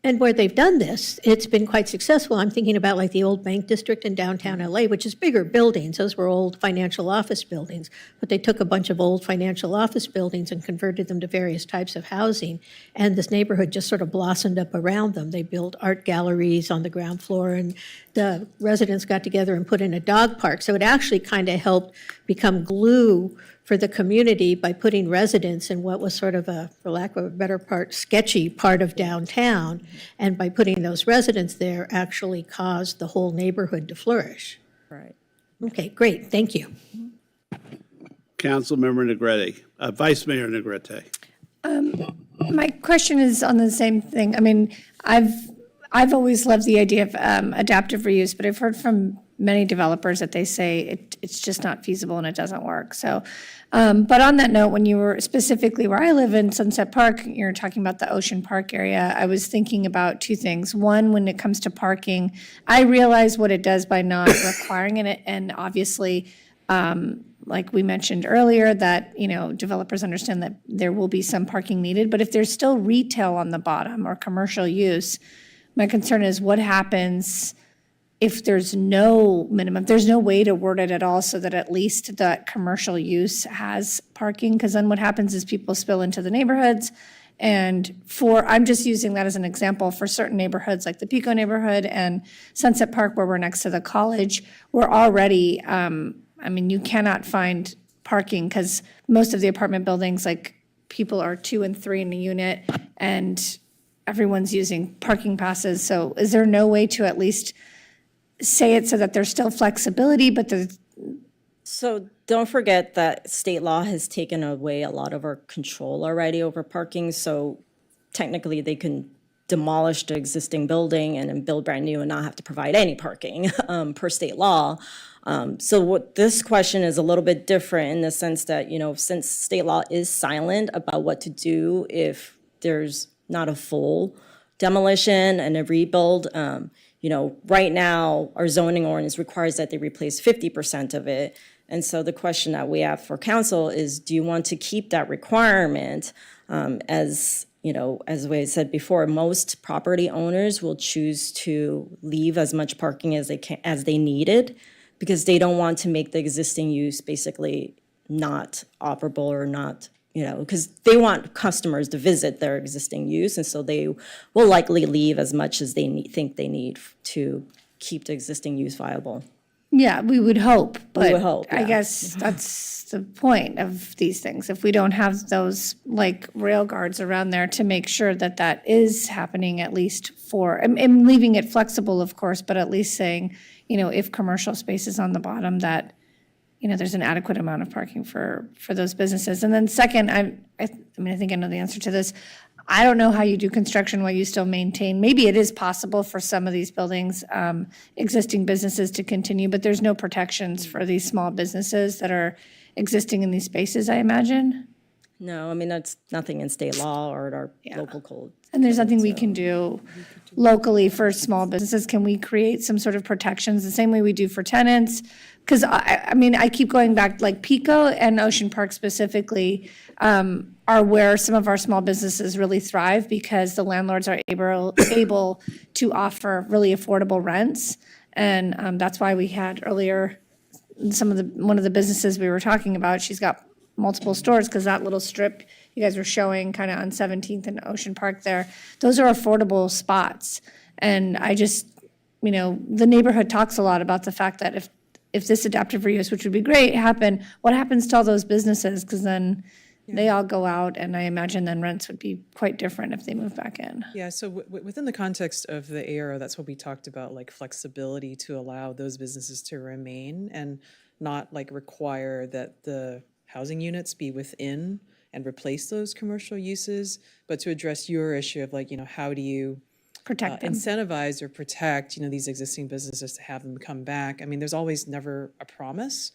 And where they've done this, it's been quite successful. I'm thinking about like the old Bank District in downtown LA, which is bigger buildings. Those were old financial office buildings. But they took a bunch of old financial office buildings and converted them to various types of housing. And this neighborhood just sort of blossomed up around them. They built art galleries on the ground floor, and the residents got together and put in a dog park. So it actually kind of helped become glue for the community by putting residents in what was sort of a, for lack of a better part, sketchy part of downtown. And by putting those residents there actually caused the whole neighborhood to flourish. Right. Okay, great, thank you. Councilmember Negrete, Vice Mayor Negrete. My question is on the same thing. I mean, I've always loved the idea of adaptive reuse, but I've heard from many developers that they say it's just not feasible and it doesn't work. So, but on that note, when you were specifically where I live in Sunset Park, you're talking about the Ocean Park area, I was thinking about two things. One, when it comes to parking, I realize what it does by not requiring it, and obviously, like we mentioned earlier, that, you know, developers understand that there will be some parking needed, but if there's still retail on the bottom or commercial use, my concern is what happens if there's no minimum, there's no way to word it at all so that at least that commercial use has parking, because then what happens is people spill into the neighborhoods. And I'm just using that as an example, for certain neighborhoods like the Pico neighborhood and Sunset Park, where we're next to the college, we're already, I mean, you cannot find parking because most of the apartment buildings, like, people are 2 and 3 in a unit and everyone's using parking passes. So is there no way to at least say it so that there's still flexibility, but there's... So don't forget that state law has taken away a lot of our control already over parking. So technically they can demolish the existing building and then build brand new and not have to provide any parking per state law. So what this question is a little bit different in the sense that, you know, since state law is silent about what to do if there's not a full demolition and a rebuild, you know, right now, our zoning ordinance requires that they replace 50% of it. And so the question that we have for council is, do you want to keep that requirement? As you know, as we said before, most property owners will choose to leave as much parking as they needed, because they don't want to make the existing use basically not operable or not, you know, because they want customers to visit their existing use, and so they will likely leave as much as they think they need to keep the existing use viable. Yeah, we would hope, but We would hope, I yeah. guess that's the point of these things. If we don't have those, like, rail guards around there to make sure that that is happening, at least for, I'm leaving it flexible, of course, but at least saying, you know, if commercial space is on the bottom, that, you know, there's an adequate amount of parking for those businesses. And then second, I mean, I think I know the answer to this. I don't know how you do construction while you still maintain. Maybe it is possible for some of these buildings, existing businesses to continue, but there's no protections for these small businesses that are existing in these spaces, I imagine. No, I mean, that's nothing in state law or our local code. And there's nothing we can do locally for small businesses. Can we create some sort of protections the same way we do for tenants? Because I mean, I keep going back, like Pico and Ocean Park specifically are where some of our small businesses really thrive, because the landlords are able to offer really affordable rents. And that's why we had earlier, one of the businesses we were talking about, she's got multiple stores, because that little strip you guys were showing kind of on 17th and Ocean Park there, those are affordable spots. And I just, you know, the neighborhood talks a lot about the fact that if this adaptive reuse, which would be great, what happens to all those businesses? Because then they all go out, and I imagine then rents would be quite different if they move back in. Yeah, so within the context of the ARO, that's what we talked about, like flexibility to allow those businesses to remain and not like require that the housing units be within and replace those commercial uses, but to address your issue of, like, you know, how do you protect them, incentivize or protect, you know, these existing businesses to have them come back? I mean, there's always never a promise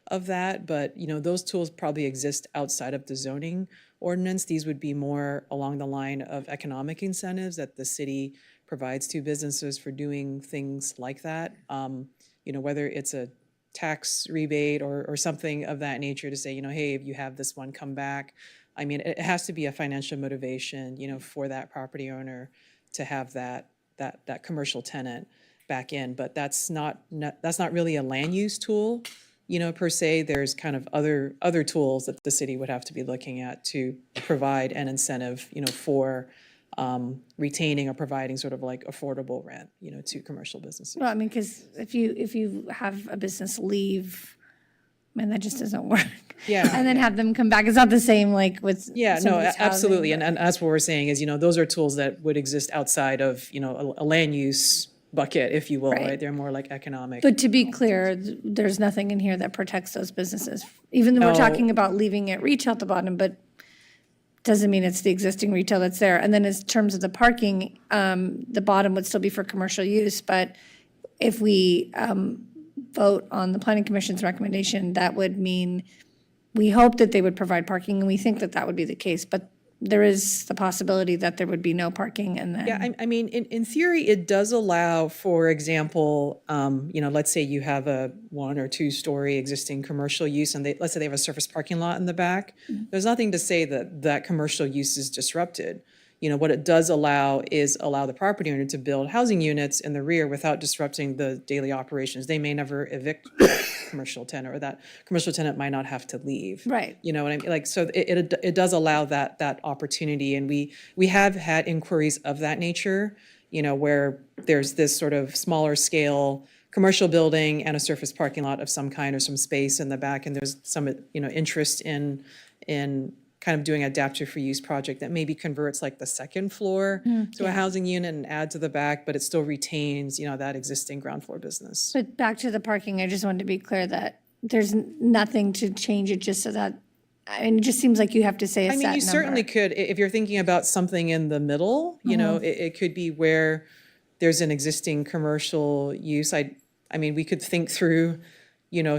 of that, but, you know, those tools probably exist outside of the zoning ordinance. These would be more along the line of economic incentives that the city provides to businesses for doing things like that. You know, whether it's a tax rebate or something of that nature to say, you know, hey, if you have this one, come back. I mean, it has to be a financial motivation, you know, for that property owner to have that commercial tenant back in, but that's not really a land use tool, per se. There's kind of other tools that the city would have to be looking at to provide an incentive, for retaining or providing sort of like affordable rent, to commercial businesses. Well, I mean, because if you have a business leave, man, that just doesn't work. Yeah. And then have them come back. It's not the same like with. Yeah, no, somebody's housing, absolutely. but- And that's what we're saying is, those are tools that would exist outside of, a land use bucket, if you will, Right. right? They're more like economic. But to be clear, there's nothing in here that protects those businesses. Even though we're No. talking about leaving it retail at the bottom, but doesn't mean it's the existing retail that's there. And then in terms of the parking, the bottom would still be for commercial use. But if we vote on the planning commission's recommendation, that would mean we hope that they would provide parking, and we think that that would be the case. But there is the possibility that there would be no parking, and then. Yeah, I mean, in theory, it does allow, for example, let's say you have a 1 or 2 story existing commercial use, and let's say they have a surface parking lot in the back. There's nothing to say that that commercial use is disrupted. What it does allow is allow the property owner to build housing units in the rear without disrupting the daily operations. They may never evict commercial tenant, or that commercial tenant might not have to leave. Right. You know what I mean? Like, so it does allow that opportunity, and we have had inquiries of that nature, where there's this sort of smaller scale commercial building and a surface parking lot of some kind or some space in the back, and there's some, interest in kind of doing adaptive for use project that maybe converts like the second floor to a housing unit and add to the back, but it still retains, that existing ground floor business. But back to the parking, I just wanted to be clear that there's nothing to change it just so that, it just seems like you have to say a set number. I mean, you certainly could, if you're thinking about something in the middle, it could be where there's an existing commercial use. I mean, we could think through,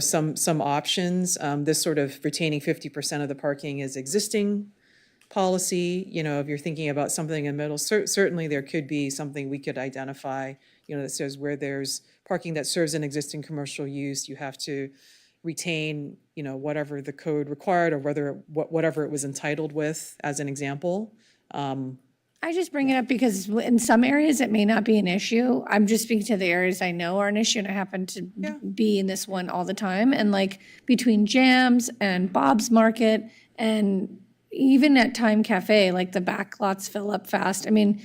some options. This sort of retaining 50% of the parking is existing policy. If you're thinking about something in the middle, certainly there could be something we could identify, that says where there's parking that serves an existing commercial use, you have to retain, whatever the code required or whatever it was entitled with, as an example. I just bring it up because in some areas it may not be an issue. I'm just speaking to the areas I know are an issue, and I happen to be in this one all the time. And like between Jams and Bob's Market and even at Time Cafe, like the back lots fill up fast. I mean,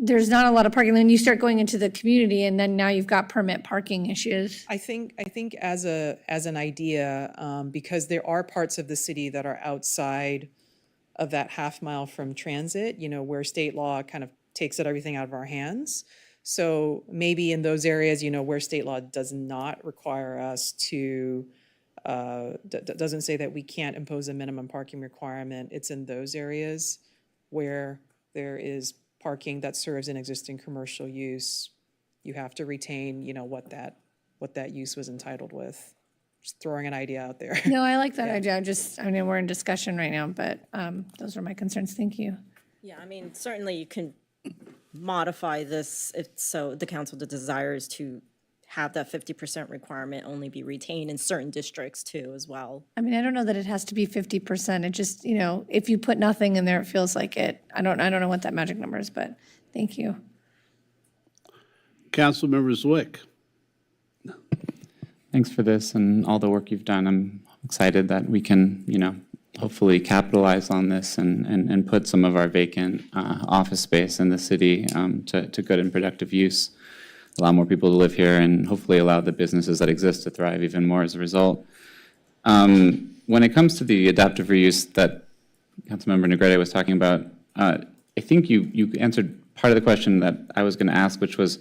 there's not a lot of parking. Then you start going into the community, and then now you've got permit parking issues. I think as an idea, because there are parts of the city that are outside of that half mile from transit, where state law kind of takes everything out of our hands. So maybe in those areas, where state law does not require us to, doesn't say that we can't impose a minimum parking requirement, it's in those areas where there is parking that serves an existing commercial use, you have to retain, what that use was entitled with. Just throwing an idea out there. No, I like that idea. I mean, we're in discussion right now, but those are my concerns. Thank you. Yeah, I mean, certainly you can modify this if so the council desires to have that 50% requirement only be retained in certain districts too as well. I mean, I don't know that it has to be 50%. It just, if you put nothing in there, it feels like it. I don't know what that magic number is, but thank you. Councilmember Zwick. Thanks for this and all the work you've done. I'm excited that we can, hopefully capitalize on this and put some of our vacant office space in the city to good and productive use, allow more people to live here, and hopefully allow the businesses that exist to thrive even more as a result. When it comes to the adaptive reuse that Councilmember Negrete was talking about, I think you answered part of the question that I was going to ask, which was,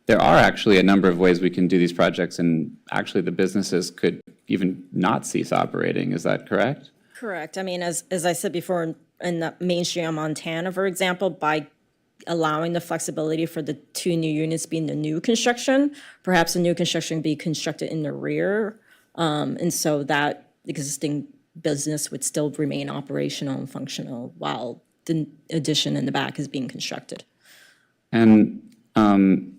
there are actually a number of ways we can do these projects, and actually the businesses could even not cease operating. Is that correct? Correct. I mean, as I said before, in the Main Street on Montana, for example, by allowing the flexibility for the 2 new units being the new construction, perhaps the new construction be constructed in the rear, and so that existing business would still remain operational and functional while the addition in the back is being constructed. And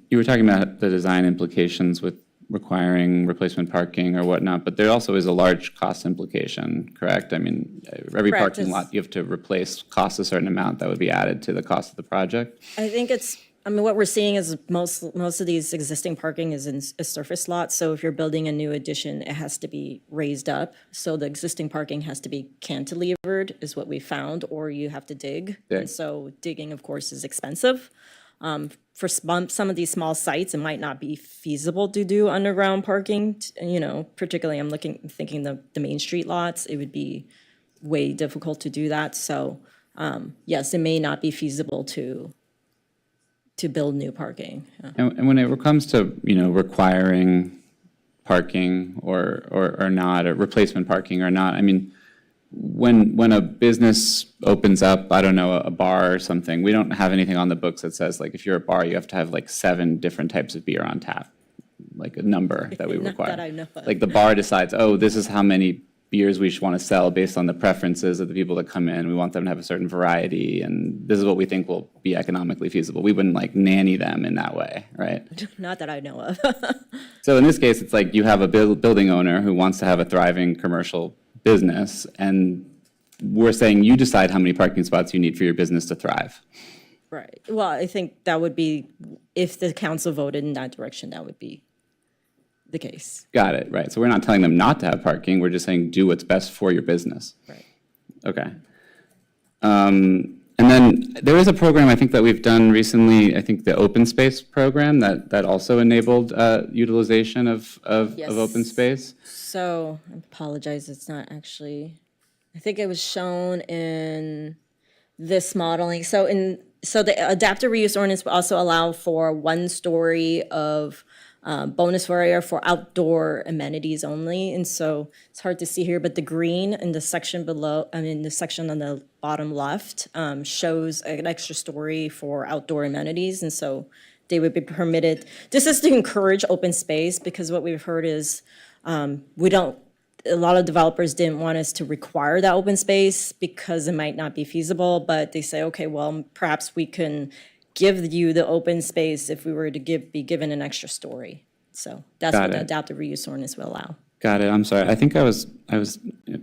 you were talking about the design implications with requiring replacement parking or whatnot, but there also is a large cost implication, correct? I mean, every Correct. parking lot you have to replace costs a certain amount that would be added to the cost of the project. I think it's I mean, what we're seeing is most of these existing parking is in a surface lot. So if you're building a new addition, it has to be raised up. So the existing parking has to be cantilevered is what we found, or you have to dig. And so digging, of course, is expensive. For some of these small sites, it might not be feasible to do underground parking. Particularly I'm thinking the Main Street lots, it would be way difficult to do that. So yes, it may not be feasible to build new parking. Yeah. And when it comes to, requiring parking or not, or replacement parking or not, I mean, when a business opens up, I don't know, a bar or something, we don't have anything on the books that says, like, if you're a bar, you have to have like 7 different types of beer on tap, like a number that we Not require. that I know of. Like the bar decides, oh, this is how many beers we want to sell based on the preferences of the people that come in. We want them to have a certain variety, and this is what we think will be economically feasible. We wouldn't like nanny them in that way, right? Not that I know of. So in this case, it's like you have a building owner who wants to have a thriving commercial business, and we're saying you decide how many parking spots you need for your business to thrive. Right. Well, I think that would be, if the council voted in that direction, that would be the case. Got it, right. So we're not telling them not to have parking, we're just saying do what's best for your business. Right. Okay. And then there is a program I think that we've done recently, I think the open space program that also enabled utilization of open space. So I apologize, it's not actually, I think it was shown in this modeling. So the adaptive reuse ordinance will also allow for 1 story of bonus area for outdoor amenities only. And so it's hard to see here, but the green in the section below, the section on the bottom left shows an extra story for outdoor amenities. And so they would be permitted. This is to encourage open space, because what we've heard is a lot of developers didn't want us to require that open space because it might not be feasible, but they say, okay, well, perhaps we can give you the open space if we were to be given an extra story. So that's Got what the it. adaptive reuse ordinance will allow. Got it, I'm sorry. I think I was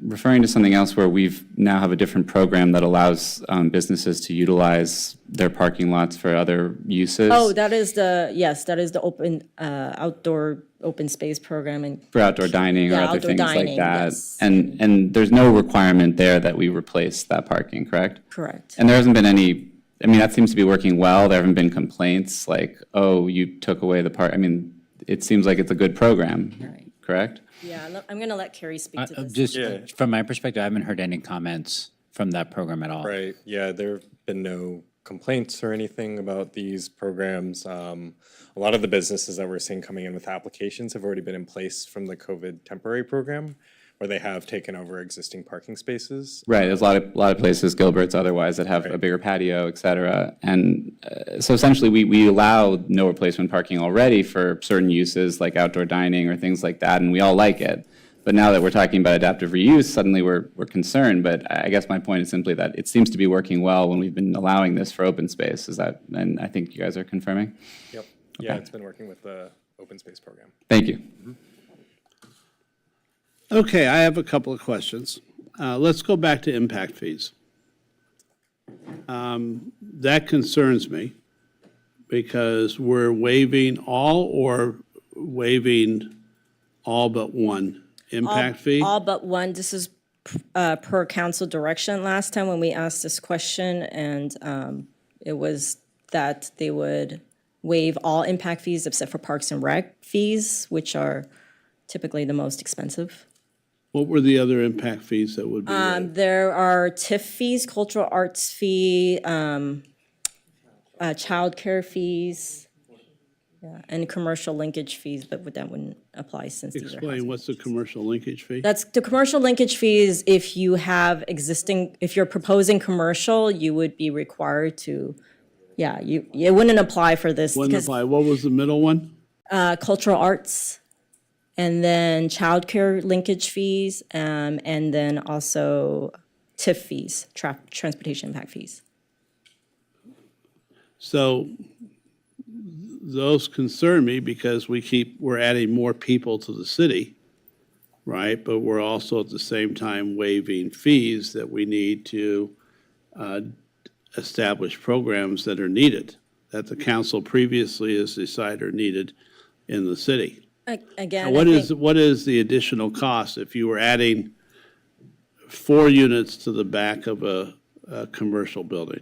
referring to something else where we've now have a different program that allows businesses to utilize their parking lots for other uses. Oh, that is the open, outdoor open space program and. For outdoor dining or Yeah, other outdoor things like dining, that. yes. And there's no requirement there that we replace that parking, correct? Correct. And there hasn't been any, I mean, that seems to be working well. There haven't been complaints like, oh, you took away the park. I mean, it seems like it's a good program, correct? Yeah, I'm going to let Carrie speak to this. Just from my perspective, I haven't heard any comments from that program at all. Right, yeah, there have been no complaints or anything about these programs. A lot of the businesses that we're seeing coming in with applications have already been in place from the COVID temporary program, where they have taken over existing parking spaces. Right, there's a lot of places, Gilbert's otherwise, that have a bigger patio, et cetera. And so essentially, we allow no replacement parking already for certain uses like outdoor dining or things like that, and we all like it. But now that we're talking about adaptive reuse, suddenly we're concerned. But I guess my point is simply that it seems to be working well when we've been allowing this for open space. Is that, and I think you guys are confirming? Yep, yeah, it's been working with the open space program. Thank you. Okay, I have a couple of questions. Let's go back to impact fees. That concerns me because we're waiving all or waiving all but one impact fee? All but one. This is per council direction last time when we asked this question, and it was that they would waive all impact fees except for parks and rec fees, which are typically the most expensive. What were the other impact fees that would be waived? There are TIF fees, cultural arts fee, childcare fees, yeah, and commercial linkage fees, but that wouldn't apply since these are. Explain, what's the commercial linkage fee? That's the commercial linkage fees. If you have if you're proposing commercial, you would be required to, it wouldn't apply for this. Wouldn't because, apply. What was the middle one? cultural arts, and then childcare linkage fees, and then also TIF fees, transportation impact fees. So those concern me because we're adding more people to the city, right? But we're also at the same time waiving fees that we need to establish programs that are needed. that the council previously has decided are needed in the city. Again, Now, I think, what is the additional cost if you were adding 4 units to the back of a commercial building?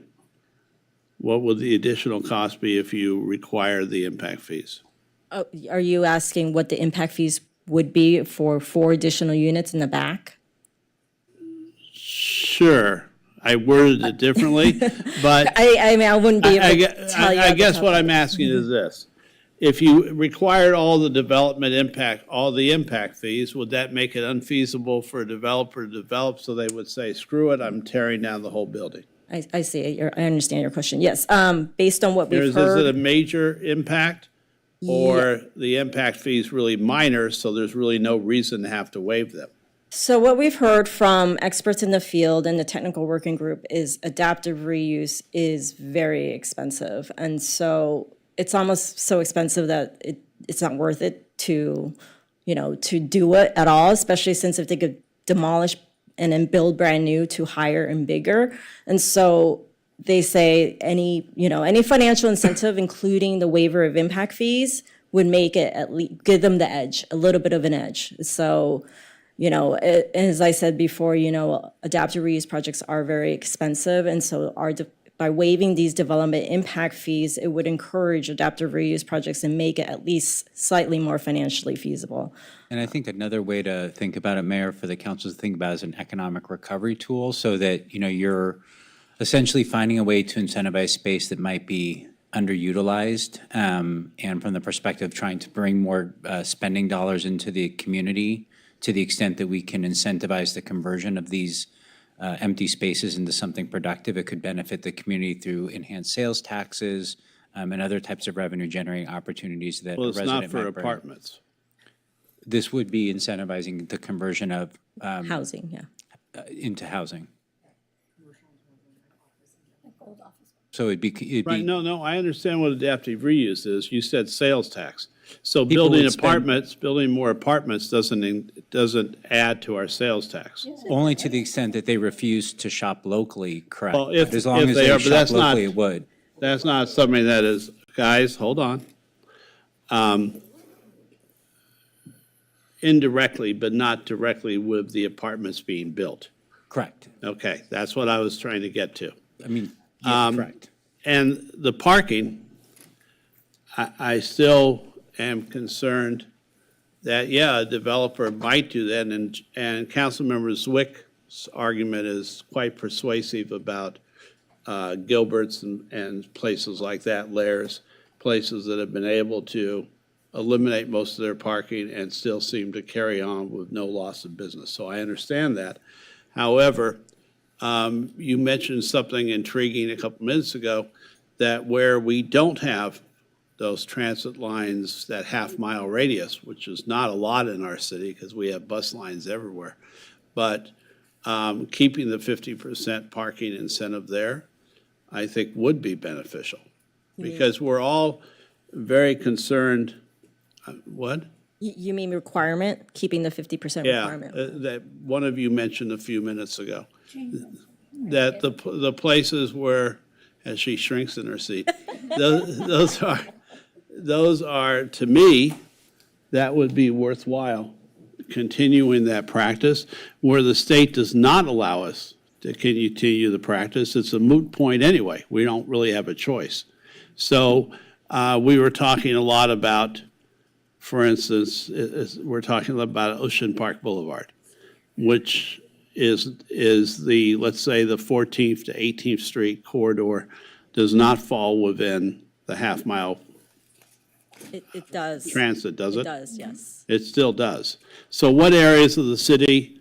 What would the additional cost be if you require the impact fees? are you asking what the impact fees would be for 4 additional units in the back? Sure, I worded it differently, but I mean, I wouldn't be able to tell you. I off the guess top what of I'm my head. asking is this. If you required all the development impact, all the impact fees, would that make it unfeasible for a developer to develop so they would say, screw it, I'm tearing down the whole building? I see it. I understand your question. Yes, based on what we've Is it a heard. major impact? Or the impact fee is really minor, so there's really no reason to have to waive them? So what we've heard from experts in the field and the technical working group is adaptive reuse is very expensive. And so it's almost so expensive that it's not worth it to, to do it at all, especially since if they could demolish and then build brand new to higher and bigger. And so they say any financial incentive, including the waiver of impact fees, would make it at least give them the edge, a little bit of an edge. So, as I said before, adaptive reuse projects are very expensive, and so by waiving these development impact fees, it would encourage adaptive reuse projects and make it at least slightly more financially feasible. And I think another way to think about it, Mayor, for the council to think about is an economic recovery tool so that, you're essentially finding a way to incentivize space that might be underutilized, and from the perspective of trying to bring more spending dollars into the community to the extent that we can incentivize the conversion of these empty spaces into something productive. It could benefit the community through enhanced sales taxes and other types of revenue generating opportunities that a Well, it's resident not for might bring. apartments. This would be incentivizing the conversion of Housing, yeah. into housing. So it'd be. Right, no, I understand what adaptive reuse is. You said sales tax. So People building would spend- building more apartments doesn't add to our sales tax. Only to the extent that they refuse to shop locally, correct? Well, if- But as long if as they they are, but that's shop not- locally, it would. That's not something that is, guys, hold on. Indirectly, but not directly with the apartments being built. Correct. Okay, that's what I was trying to get to. I mean, yeah, correct. And the parking, I still am concerned that, yeah, a developer might do that, and Councilmember Zwick's argument is quite persuasive about Gilbert's and places like that, Lair's, places that have been able to eliminate most of their parking and still seem to carry on with no loss of business. So I understand that. However, you mentioned something intriguing a couple minutes ago, that where we don't have those transit lines, that half-mile radius, which is not a lot in our city because we have bus lines everywhere, but keeping the 50% parking incentive there, I think would be beneficial. Because we're all very concerned, what? You mean requirement, keeping the 50% Yeah, requirement? that one of you mentioned a few minutes ago. That the places where, as she shrinks in her seat, those are, to me, that would be worthwhile, continuing that practice. Where the state does not allow us to continue the practice, it's a moot point anyway. We don't really have a choice. So we were talking a lot about, for instance, we're talking about Ocean Park Boulevard, which is the, let's say, the 14th to 18th Street corridor does not fall within the half-mile It does. transit, does it? It does, yes. It still does. So what areas of the city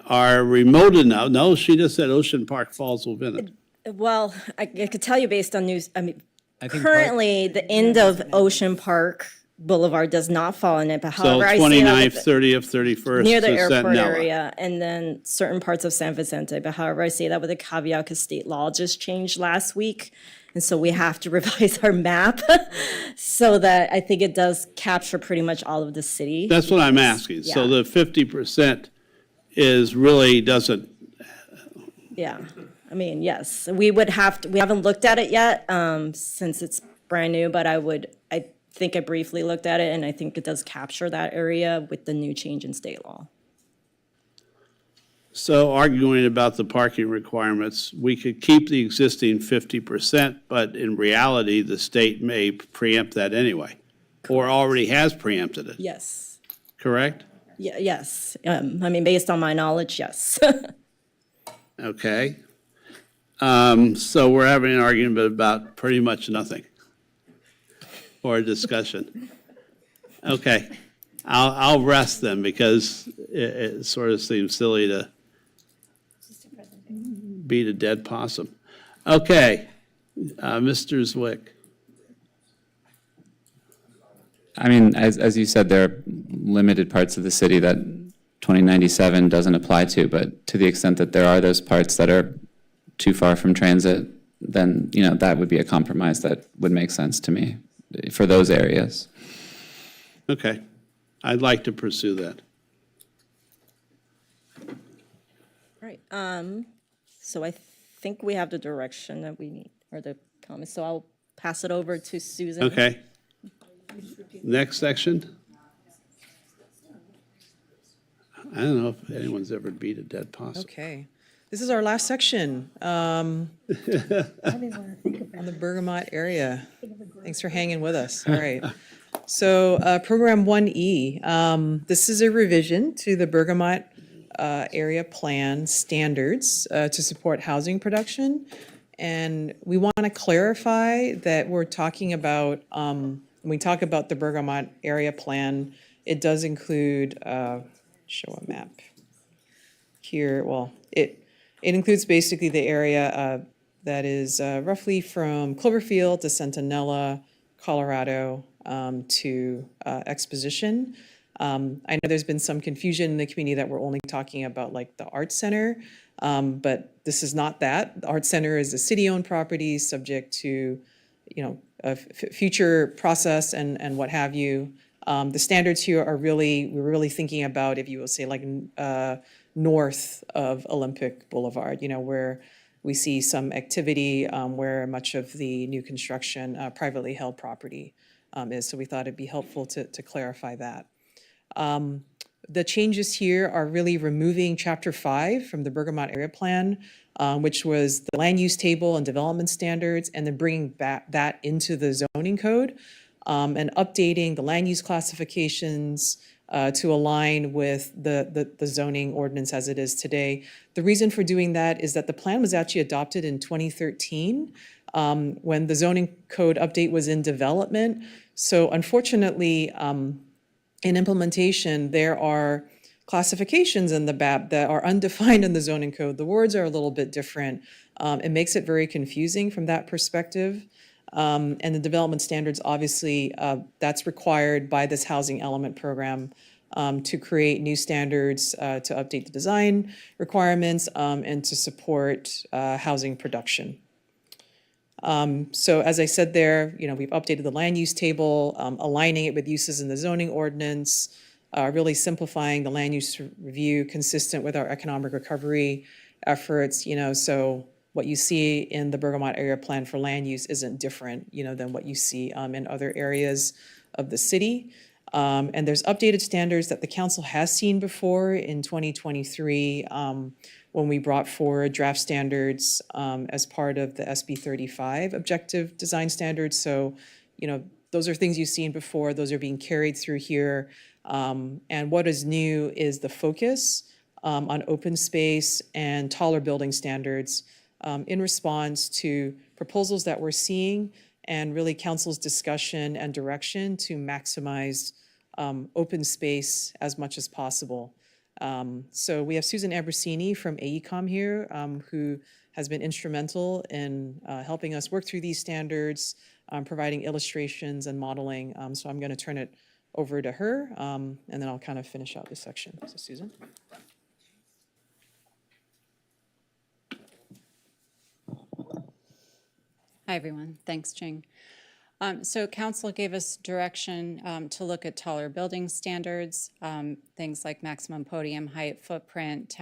are remote enough? No, she just said Ocean Park falls within it. Well, I could tell you based on news, I mean, I think currently, the end of Ocean Park Boulevard does not fall in it, but So however, I see that 29th, 30th, 31st near the to airport Centinela. area, and then certain parts of San Vicente, but however, I say that with a caveat, because state law just changed last week, and so we have to revise our map, so that I think it does capture pretty much all of the city. That's what I'm asking. So Yeah. the 50% is really doesn't, Yeah. I mean, yes, we would have to, we haven't looked at it yet, since it's brand new, but I think I briefly looked at it, and I think it does capture that area with the new change in state law. So arguing about the parking requirements, we could keep the existing 50%, but in reality, the state may preempt that anyway, or already has preempted it, Yes, correct? yes, I mean, based on my knowledge, yes. Okay. So we're having an argument about pretty much nothing, or a discussion. Okay, I'll rest then, because it sort of seems silly to beat a dead possum. Okay, Mr. Zwick. I mean, as you said, there are limited parts of the city that 2097 doesn't apply to, but to the extent that there are those parts that are too far from transit, then, you know, that would be a compromise that would make sense to me for those areas. Okay, I'd like to pursue that. All right, so I think we have the direction that we need, or the comments, so I'll pass it over to Susan. Okay. Next section. I don't know if anyone's ever beat a dead possum. Okay. This is our last section on the Bergamot area. Thanks for hanging with us. All right. So Program 1E, this is a revision to the Bergamot Area Plan standards to support housing production. And we want to clarify that we're talking about, when we talk about the Bergamot Area Plan, it does include, show a map here. Well, it includes basically the area that is roughly from Cloverfield to Centinela, Colorado, to Exposition. I know there's been some confusion in the community that we're only talking about like the Arts Center, but this is not that. The Arts Center is a city-owned property subject to, you know, a future process and what have you. The standards here are we're really thinking about, if you will say, like north of Olympic Boulevard, you know, where we see some activity where much of the new construction privately held property is. So we thought it'd be helpful to clarify that. The changes here are really removing Chapter 5 from the Bergamot Area Plan, which was the land use table and development standards, and then bringing back that into the zoning code, and updating the land use classifications to align with the zoning ordinance as it is today. The reason for doing that is that the plan was actually adopted in 2013 when the zoning code update was in development. So unfortunately, in implementation, there are classifications in the BAP that are undefined in the zoning code. The words are a little bit different. It makes it very confusing from that perspective. And the development standards, obviously, that's required by this housing element program to create new standards, to update the design requirements, and to support housing production. So as I said there, you know, we've updated the land use table, aligning it with uses in the zoning ordinance, really simplifying the land use review consistent with our economic recovery efforts, you know, so what you see in the Bergamot Area Plan for land use isn't different, you know, than what you see in other areas of the city. And there's updated standards that the council has seen before in 2023 when we brought forward draft standards as part of the SB 35 objective design standards. So, you know, those are things you've seen before. Those are being carried through here. And what is new is the focus on open space and taller building standards in response to proposals that we're seeing and really council's discussion and direction to maximize open space as much as possible. So we have Susan Ambrosini from AECOM here, who has been instrumental in helping us work through these standards, providing illustrations and modeling. So I'm going to turn it over to her, and then I'll kind of finish out this section. So Susan. Hi, everyone. Thanks, Ching. So council gave us direction to look at taller building standards, things like maximum podium height, footprint,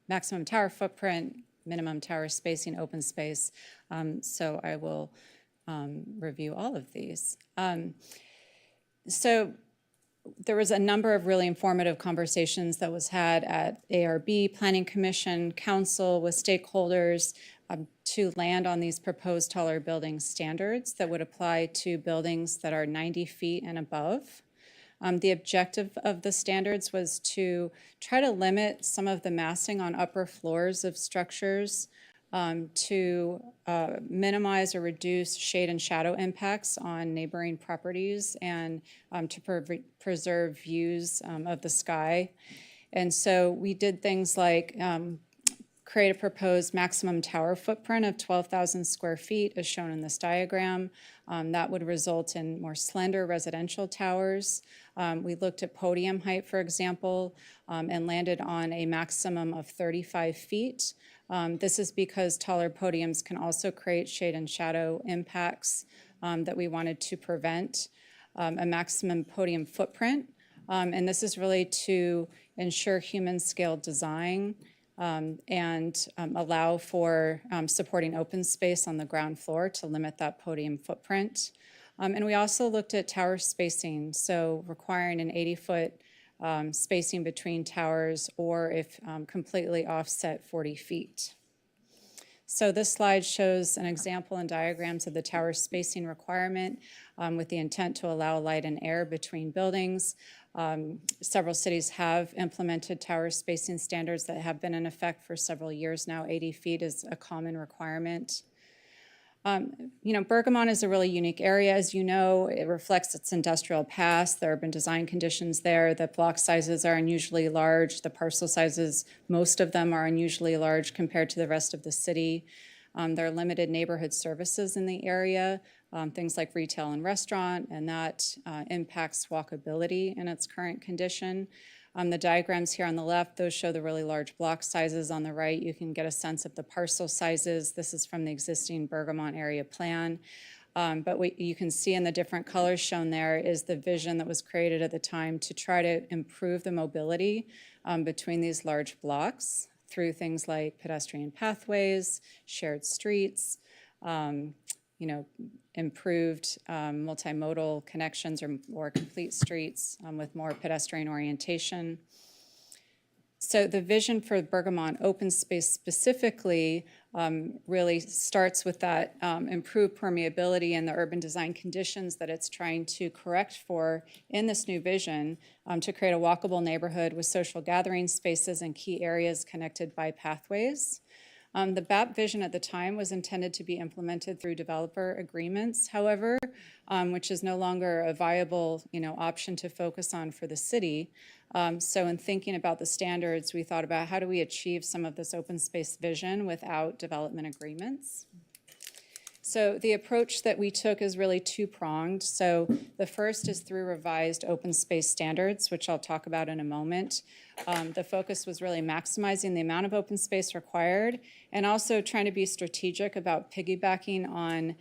maximum tower footprint, minimum tower spacing, open space. So I will review all of these. So there was a number of really informative conversations that was had at ARB, Planning Commission, Council, with stakeholders to land on these proposed taller building standards that would apply to buildings that are 90 feet and above. The objective of the standards was to try to limit some of the massing on upper floors of structures, to minimize or reduce shade and shadow impacts on neighboring properties, and to preserve views of the sky. And so we did things like create a proposed maximum tower footprint of 12,000 square feet as shown in this diagram. That would result in more slender residential towers. We looked at podium height, for example, and landed on a maximum of 35 feet. This is because taller podiums can also create shade and shadow impacts that we wanted to prevent. A maximum podium footprint, and this is really to ensure human scale design and allow for supporting open space on the ground floor to limit that podium footprint. And we also looked at tower spacing, so requiring an 80-foot spacing between towers, or if completely offset, 40 feet. So this slide shows an example and diagrams of the tower spacing requirement with the intent to allow light and air between buildings. Several cities have implemented tower spacing standards that have been in effect for several years now. 80 feet is a common requirement. Bergamot is a really unique area. As you know, it reflects its industrial past. There have been design conditions there. The block sizes are unusually large. The parcel sizes, most of them are unusually large compared to the rest of the city. There are limited neighborhood services in the area, things like retail and restaurant, and that impacts walkability in its current condition. The diagrams here on the left, those show the really large block sizes. On the right, you can get a sense of the parcel sizes. This is from the existing Bergamot area plan. But what you can see in the different colors shown there is the vision that was created at the time to try to improve the mobility between these large blocks through things like pedestrian pathways, shared streets, improved multimodal connections or complete streets with more pedestrian orientation. So the vision for Bergamot open space specifically really starts with that improved permeability and the urban design conditions that it's trying to correct for in this new vision to create a walkable neighborhood with social gathering spaces and key areas connected by pathways. The BAP vision at the time was intended to be implemented through developer agreements, however, which is no longer a viable, option to focus on for the city. So in thinking about the standards, we thought about how do we achieve some of this open space vision without development agreements. So the approach that we took is really two-pronged. So the first is through revised open space standards, which I'll talk about in a moment. The focus was really maximizing the amount of open space required and also trying to be strategic about piggybacking on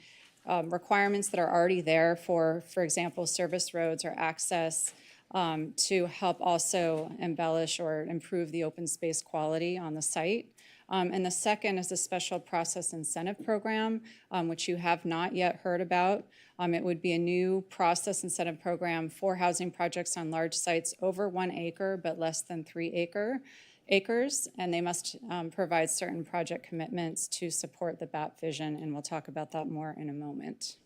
requirements that are already there for example, service roads or access to help also embellish or improve the open space quality on the site. And the second is a special process incentive program, which you have not yet heard about. It would be a new process incentive program for housing projects on large sites over 1 acre but less than 3 acres, and they must provide certain project commitments to support the BAP vision, and we'll talk about that more in a moment.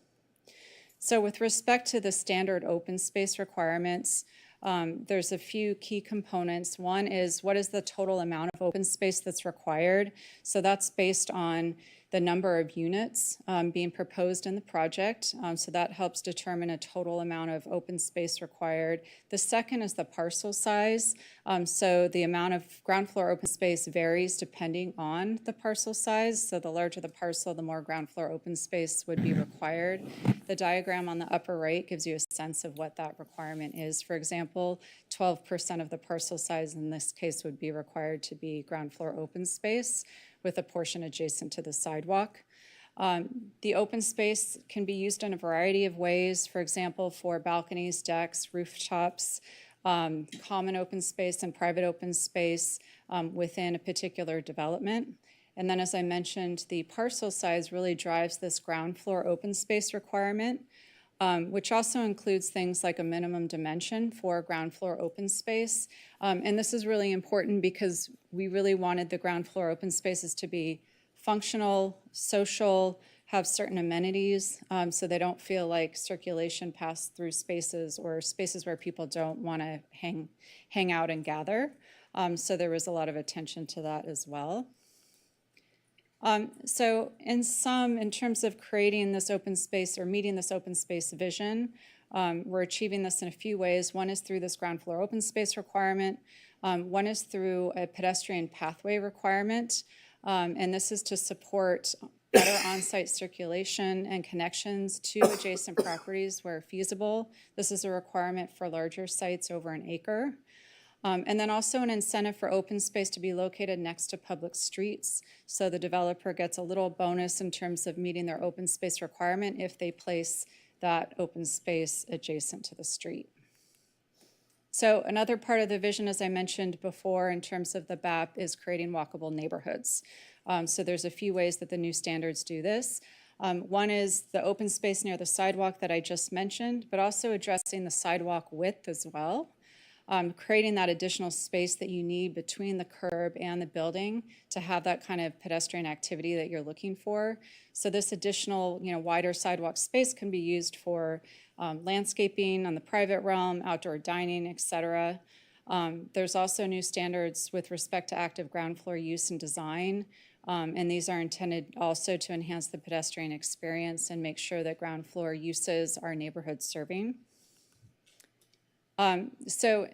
So with respect to the standard open space requirements, there's a few key components. One is what is the total amount of open space that's required? So that's based on the number of units being proposed in the project. So that helps determine a total amount of open space required. The second is the parcel size. So the amount of ground floor open space varies depending on the parcel size. So the larger the parcel, the more ground floor open space would be required. The diagram on the upper right gives you a sense of what that requirement is. For example, 12% of the parcel size in this case would be required to be ground floor open space, with a portion adjacent to the sidewalk. The open space can be used in a variety of ways, for example, for balconies, decks, rooftops, common open space and private open space within a particular development. And then, as I mentioned, the parcel size really drives this ground floor open space requirement, which also includes things like a minimum dimension for ground floor open space. And this is really important because we really wanted the ground floor open spaces to be functional, social, have certain amenities, so they don't feel like circulation pass through spaces or spaces where people don't want to hang out and gather. So there was a lot of attention to that as well. So in terms of creating this open space or meeting this open space vision, we're achieving this in a few ways. One is through this ground floor open space requirement. One is through a pedestrian pathway requirement. And this is to support better on-site circulation and connections to adjacent properties where feasible. This is a requirement for larger sites over an acre. And then also an incentive for open space to be located next to public streets. So the developer gets a little bonus in terms of meeting their open space requirement if they place that open space adjacent to the street. So another part of the vision, as I mentioned before, in terms of the BAP, is creating walkable neighborhoods. So there's a few ways that the new standards do this. One is the open space near the sidewalk that I just mentioned, but also addressing the sidewalk width as well. Creating that additional space that you need between the curb and the building to have that kind of pedestrian activity that you're looking for. So this additional, wider sidewalk space can be used for landscaping on the private realm, outdoor dining, et cetera. There's also new standards with respect to active ground floor use and design. And these are intended also to enhance the pedestrian experience and make sure that ground floor uses are neighborhood serving. So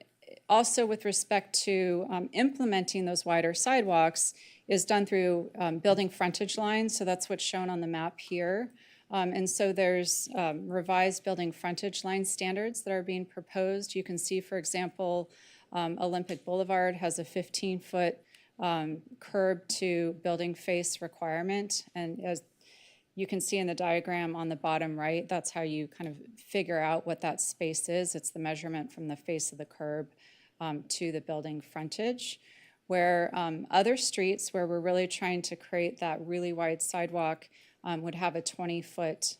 also with respect to implementing those wider sidewalks is done through building frontage lines. So that's what's shown on the map here. And so there's revised building frontage line standards that are being proposed. You can see, for example, Olympic Boulevard has a 15-foot curb to building face requirement. And as you can see in the diagram on the bottom right, that's how you kind of figure out what that space is. It's the measurement from the face of the curb to the building frontage. Where other streets where we're really trying to create that really wide sidewalk would have a 20-foot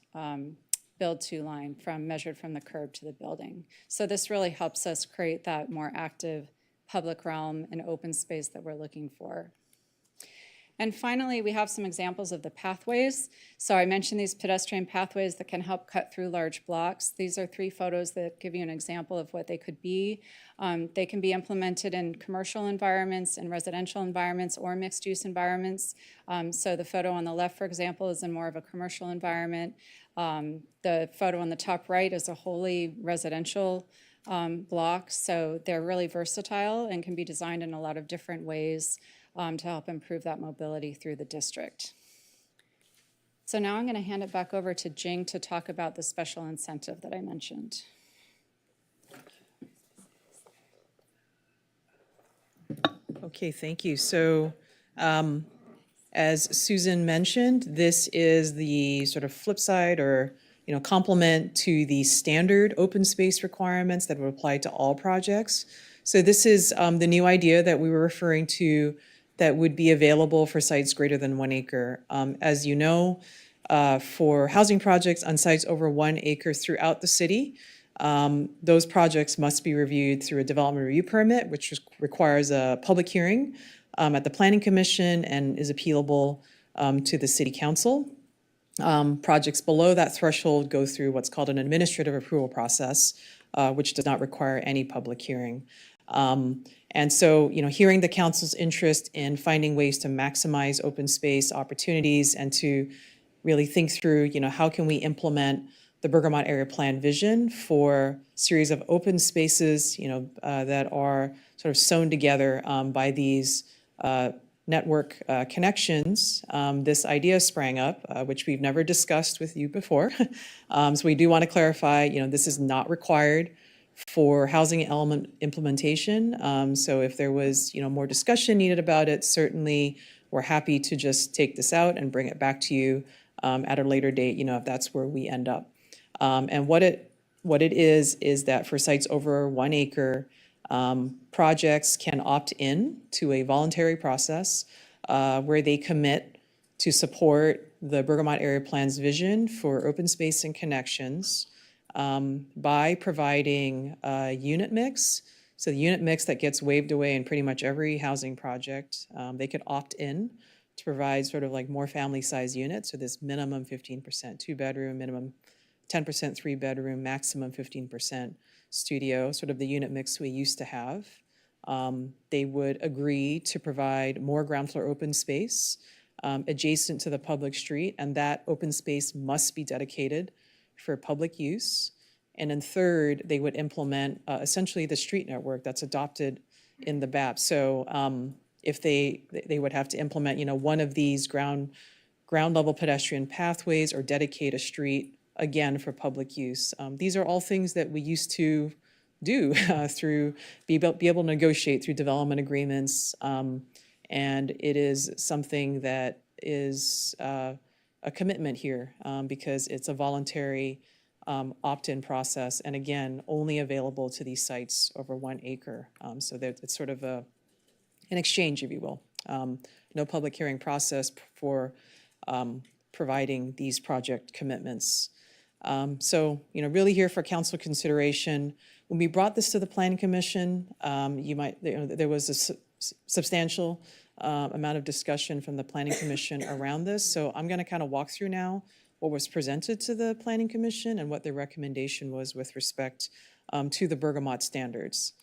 build-to line measured from the curb to the building. So this really helps us create that more active public realm and open space that we're looking for. And finally, we have some examples of the pathways. So I mentioned these pedestrian pathways that can help cut through large blocks. These are 3 photos that give you an example of what they could be. They can be implemented in commercial environments, in residential environments, or mixed-use environments. So the photo on the left, for example, is in more of a commercial environment. The photo on the top right is a wholly residential block. So they're really versatile and can be designed in a lot of different ways to help improve that mobility through the district. So now I'm going to hand it back over to Jing to talk about the special incentive that I mentioned. Okay, thank you. So as Susan mentioned, this is the sort of flip side or complement to the standard open space requirements that would apply to all projects. So this is the new idea that we were referring to that would be available for sites greater than 1 acre. As you know, for housing projects on sites over 1 acre throughout the city, those projects must be reviewed through a development review permit, which requires a public hearing at the Planning Commission and is appealable to the City Council. Projects below that threshold go through what's called an administrative approval process, which does not require any public hearing. And so, hearing the council's interest in finding ways to maximize open space opportunities and to really think through, how can we implement the Bergamot Area Plan vision for a series of open spaces, that are sort of sewn together by these network connections. This idea sprang up, which we've never discussed with you before. So we do want to clarify, this is not required for housing element implementation. So if there was, more discussion needed about it, certainly we're happy to just take this out and bring it back to you at a later date, if that's where we end up. And what it is that for sites over 1 acre, projects can opt in to a voluntary process where they commit to support the Bergamot Area Plan's vision for open space and connections by providing a unit mix. So the unit mix that gets waved away in pretty much every housing project, they could opt in to provide sort of like more family-size units. So this minimum 15% two-bedroom, minimum 10% three-bedroom, maximum 15% studio, sort of the unit mix we used to have. They would agree to provide more ground floor open space adjacent to the public street, and that open space must be dedicated for public use. And then third, they would implement essentially the street network that's adopted in the BAP. So if they would have to implement, one of these ground level pedestrian pathways or dedicate a street, again, for public use. These are all things that we used to do through, be able to negotiate through development agreements. And it is something that is a commitment here because it's a voluntary opt-in process, and again, only available to these sites over 1 acre. So that it's sort of an exchange, if you will. No public hearing process for providing these project commitments. So, really here for council consideration. When we brought this to the Planning Commission, there was a substantial amount of discussion from the Planning Commission around this. So I'm going to kind of walk through now what was presented to the Planning Commission and what their recommendation was with respect to the Bergamot standards.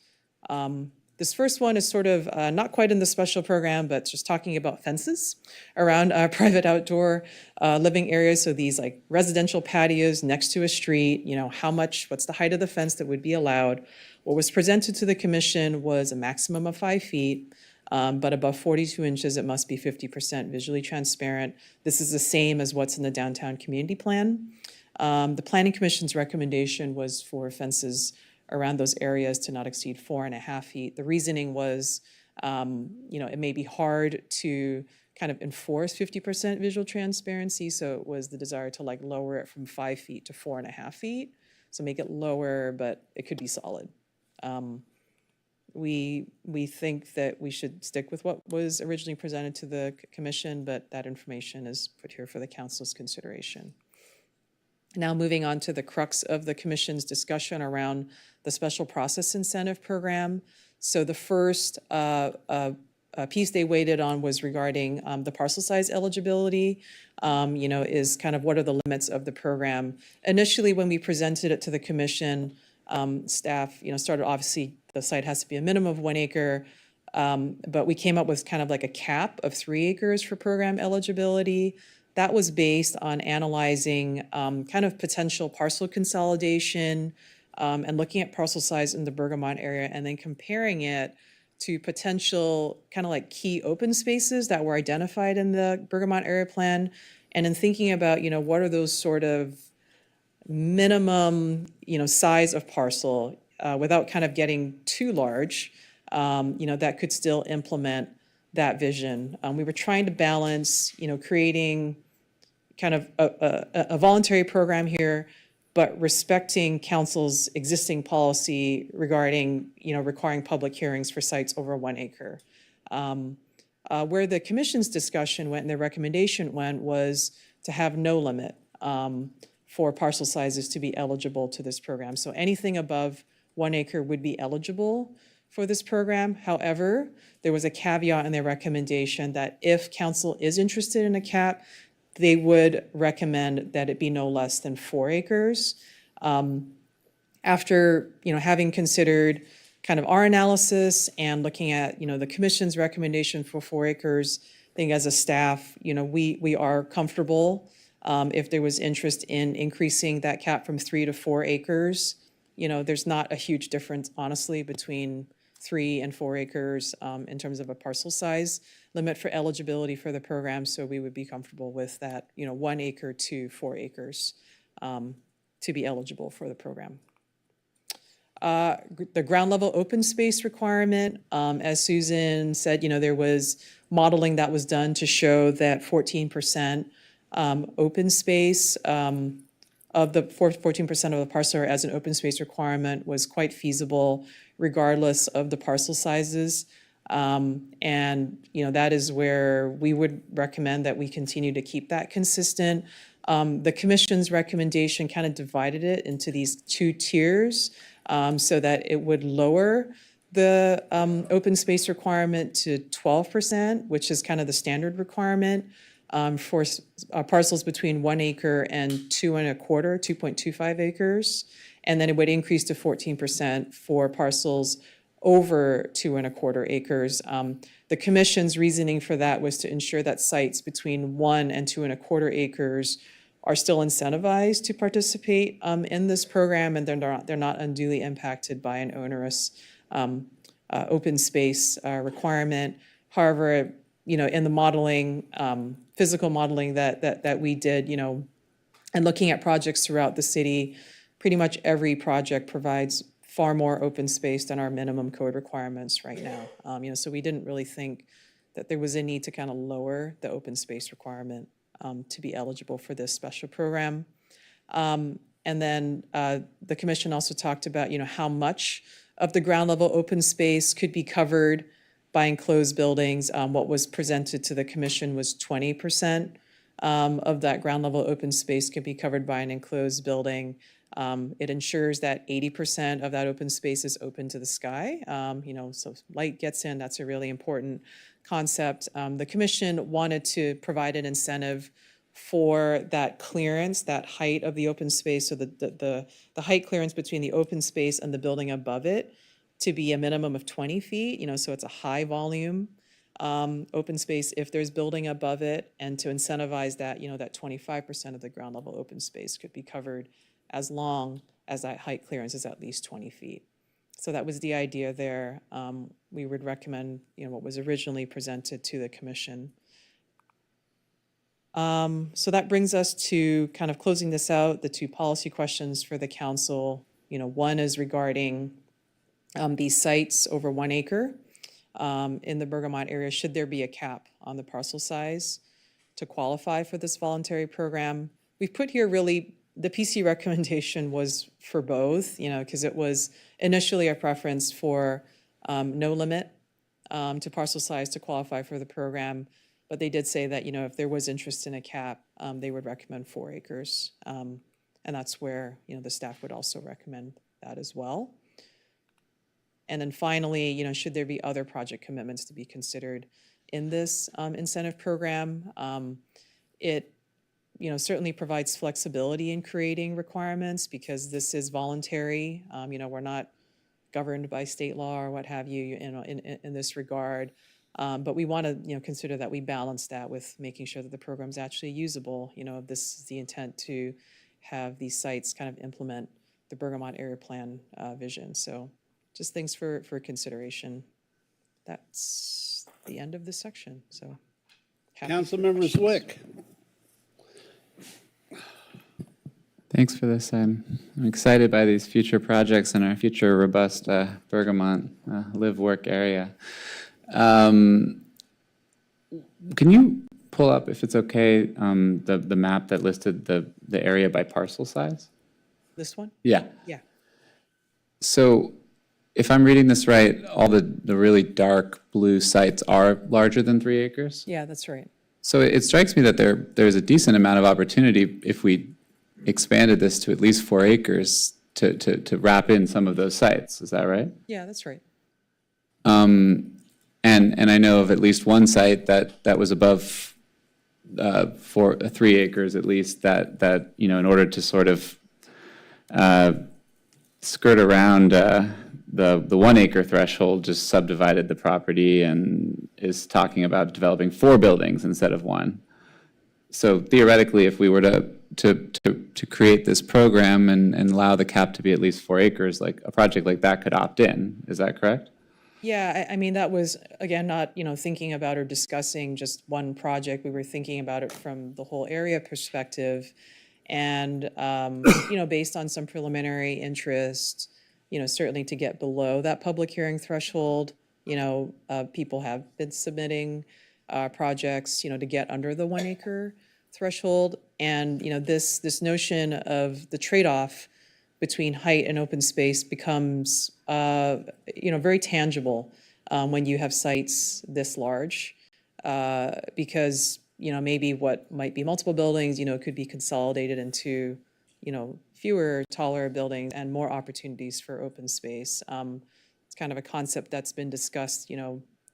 This first one is sort of not quite in the special program, but just talking about fences around private outdoor living areas. So these like residential patios next to a street, what's the height of the fence that would be allowed? What was presented to the commission was a maximum of 5 feet. But above 42 inches, it must be 50% visually transparent. This is the same as what's in the downtown community plan. The Planning Commission's recommendation was for fences around those areas to not exceed 4.5 feet. The reasoning was, it may be hard to kind of enforce 50% visual transparency, so it was the desire to like lower it from 5 feet to 4.5 feet. So make it lower, but it could be solid. We think that we should stick with what was originally presented to the commission, but that information is put here for the council's consideration. Now moving on to the crux of the commission's discussion around the special process incentive program. So the first piece they weighted on was regarding the parcel size eligibility, is kind of what are the limits of the program. Initially, when we presented it to the commission, staff, started obviously the site has to be a minimum of 1 acre, but we came up with kind of like a cap of 3 acres for program eligibility. That was based on analyzing kind of potential parcel consolidation and looking at parcel size in the Bergamot area and then comparing it to potential kind of like key open spaces that were identified in the Bergamot area plan, and then thinking about, what are those sort of minimum, size of parcel without kind of getting too large, that could still implement that vision. We were trying to balance, creating kind of a voluntary program here, but respecting council's existing policy regarding, requiring public hearings for sites over 1 acre. Where the commission's discussion went and their recommendation went was to have no limit for parcel sizes to be eligible to this program. So anything above 1 acre would be eligible for this program. However, there was a caveat in their recommendation that if council is interested in a cap, they would recommend that it be no less than 4 acres. After, having considered kind of our analysis and looking at, the commission's recommendation for 4 acres, I think as a staff, we are comfortable if there was interest in increasing that cap from 3 to 4 acres. There's not a huge difference, honestly, between 3 and 4 acres in terms of a parcel size limit for eligibility for the program. So we would be comfortable with that, 1 acre to 4 acres to be eligible for the program. The ground level open space requirement, as Susan said, there was modeling that was done to show that 14% open space of the 14% of the parcel as an open space requirement was quite feasible regardless of the parcel sizes. And, that is where we would recommend that we continue to keep that consistent. The commission's recommendation kind of divided it into these two tiers so that it would lower the open space requirement to 12%, which is kind of the standard requirement for parcels between 1 acre and 2.25 acres. And then it would increase to 14% for parcels over 2.25 acres. The commission's reasoning for that was to ensure that sites between 1 and 2.25 acres are still incentivized to participate in this program, and they're not unduly impacted by an onerous open space requirement. However, in the modeling, physical modeling that we did, and looking at projects throughout the city, pretty much every project provides far more open space than our minimum code requirements right now. So we didn't really think that there was a need to kind of lower the open space requirement to be eligible for this special program. And then the commission also talked about, how much of the ground level open space could be covered by enclosed buildings. What was presented to the commission was 20% of that ground level open space could be covered by an enclosed building. It ensures that 80% of that open space is open to the sky. So light gets in, that's a really important concept. The commission wanted to provide an incentive for that clearance, that height of the open space, so the height clearance between the open space and the building above it to be a minimum of 20 feet, so it's a high volume open space if there's building above it, and to incentivize that, that 25% of the ground level open space could be covered as long as that height clearance is at least 20 feet. So that was the idea there. We would recommend, what was originally presented to the commission. So that brings us to kind of closing this out, the two policy questions for the council. One is regarding these sites over 1 acre in the Bergamot area. Should there be a cap on the parcel size to qualify for this voluntary program? We've put here really, the PC recommendation was for both, because it was initially a preference for no limit to parcel size to qualify for the program. But they did say that, if there was interest in a cap, they would recommend 4 acres. And that's where, the staff would also recommend that as well. And then finally, should there be other project commitments to be considered in this incentive program? It certainly provides flexibility in creating requirements because this is voluntary. We're not governed by state law or what have you, in this regard. But we want to, consider that we balance that with making sure that the program's actually usable. This is the intent to have these sites kind of implement the Bergamot Area Plan vision. So just things for consideration. That's the end of this section, so. Councilmember Zwick. Thanks for this. I'm excited by these future projects and our future robust Bergamot live-work area. Can you pull up, if it's okay, the map that listed the area by parcel size? This one? Yeah. Yeah. So if I'm reading this right, all the really dark blue sites are larger than 3 acres? Yeah, that's right. So it strikes me that there's a decent amount of opportunity if we expanded this to at least 4 acres to wrap in some of those sites. Is that right? Yeah, that's right. And I know of at least one site that was above 3 acres at least, that in order to sort of skirt around the 1 acre threshold, just subdivided the property and is talking about developing 4 buildings instead of 1. So theoretically, if we were to create this program and allow the cap to be at least 4 acres, like a project like that could opt in. Is that correct? Yeah, I mean, that was, again, not, thinking about or discussing just one project. We were thinking about it from the whole area perspective. And, based on some preliminary interest, certainly to get below that public hearing threshold, people have been submitting projects, to get under the 1 acre threshold. And, this notion of the trade-off between height and open space becomes, very tangible when you have sites this large, because, maybe what might be multiple buildings, could be consolidated into, fewer, taller buildings and more opportunities for open space. It's kind of a concept that's been discussed,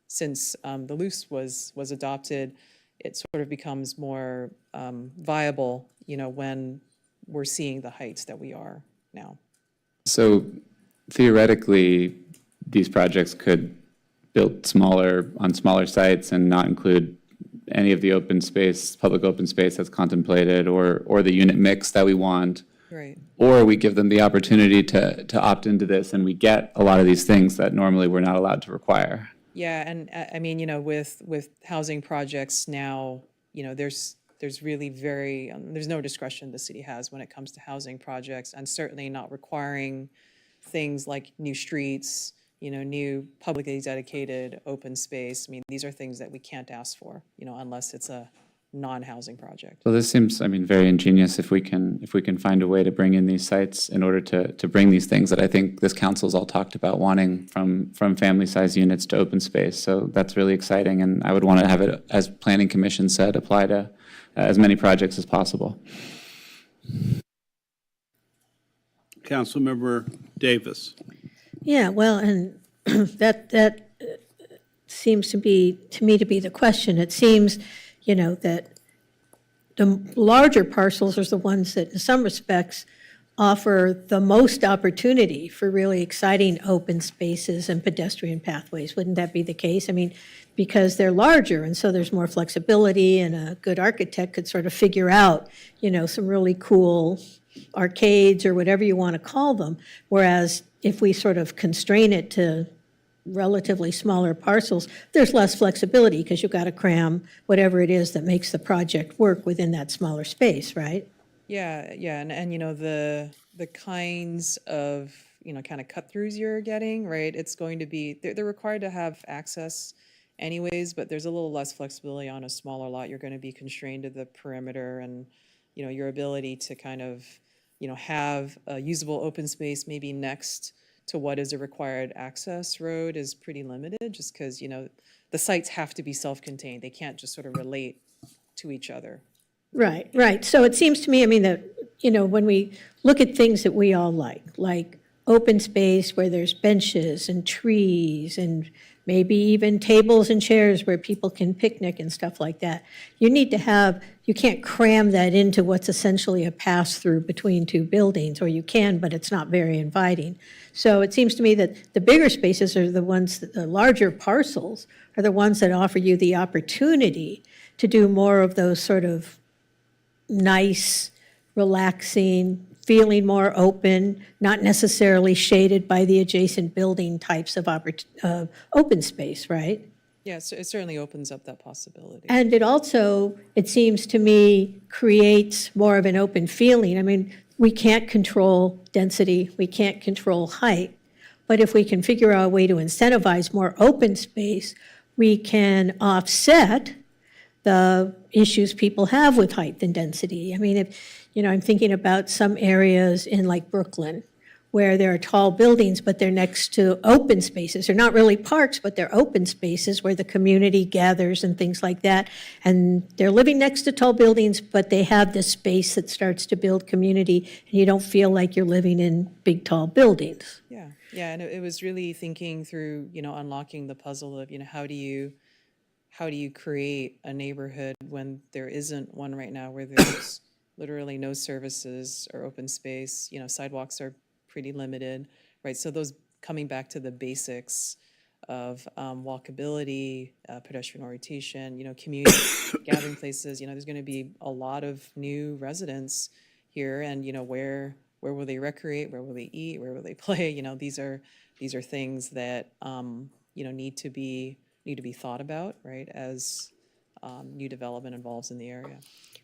since the loose was adopted. It sort of becomes more viable, when we're seeing the heights that we are now. So theoretically, these projects could build on smaller sites and not include any of the open space, public open space that's contemplated, or the unit mix that we want. Right. Or we give them the opportunity to opt into this, and we get a lot of these things that normally we're not allowed to require. Yeah, and I mean, with housing projects now, there's really there's no discretion the city has when it comes to housing projects, and certainly not requiring things like new streets, new publicly dedicated open space. I mean, these are things that we can't ask for, unless it's a non-housing project. So this seems, very ingenious if we can find a way to bring in these sites in order to bring these things that I think this council's all talked about wanting from family-sized units to open space. So that's really exciting, and I would want to have it, as Planning Commission said, apply to as many projects as possible. Councilmember Davis. Yeah, well, and that seems to me to be the question. It seems, that the larger parcels are the ones that in some respects offer the most opportunity for really exciting open spaces and pedestrian pathways. Wouldn't that be the case? I mean, because they're larger, and so there's more flexibility, and a good architect could sort of figure out, some really cool arcades or whatever you want to call them. Whereas if we sort of constrain it to relatively smaller parcels, there's less flexibility because you've got to cram whatever it is that makes the project work within that smaller space, right? Yeah, and the kinds of, kind of cut-throughs you're getting, right? It's going to be, they're required to have access anyways, but there's a little less flexibility on a smaller lot. You're going to be constrained to the perimeter, and, your ability to kind of, have a usable open space maybe next to what is a required access road is pretty limited, just because, the sites have to be self-contained. They can't just sort of relate to each other. Right. So it seems to me, that, when we look at things that we all like open space where there's benches and trees and maybe even tables and chairs where people can picnic and stuff like that, you can't cram that into what's essentially a pass-through between two buildings, or you can, but it's not very inviting. So it seems to me that the bigger spaces are the ones, the larger parcels are the ones that offer you the opportunity to do more of those sort of nice, relaxing, feeling more open, not necessarily shaded by the adjacent building types of open space, right? Yeah, so it certainly opens up that possibility. And it also, it seems to me, creates more of an open feeling. We can't control density, we can't control height, but if we can figure out a way to incentivize more open space, we can offset the issues people have with height and density. I'm thinking about some areas in like Brooklyn where there are tall buildings, but they're next to open spaces. They're not really parks, but they're open spaces where the community gathers and things like that. And they're living next to tall buildings, but they have this space that starts to build community, and you don't feel like you're living in big, tall buildings. Yeah, and it was really thinking through, unlocking the puzzle of, how do you create a neighborhood when there isn't one right now, where there's literally no services or open space, sidewalks are pretty limited, right? So those, coming back to the basics of walkability, pedestrian orientation, community gathering places, there's going to be a lot of new residents here, and, where will they recreate, where will they eat, where will they play? These are things that, need to be thought about, right, as new development involves in the area.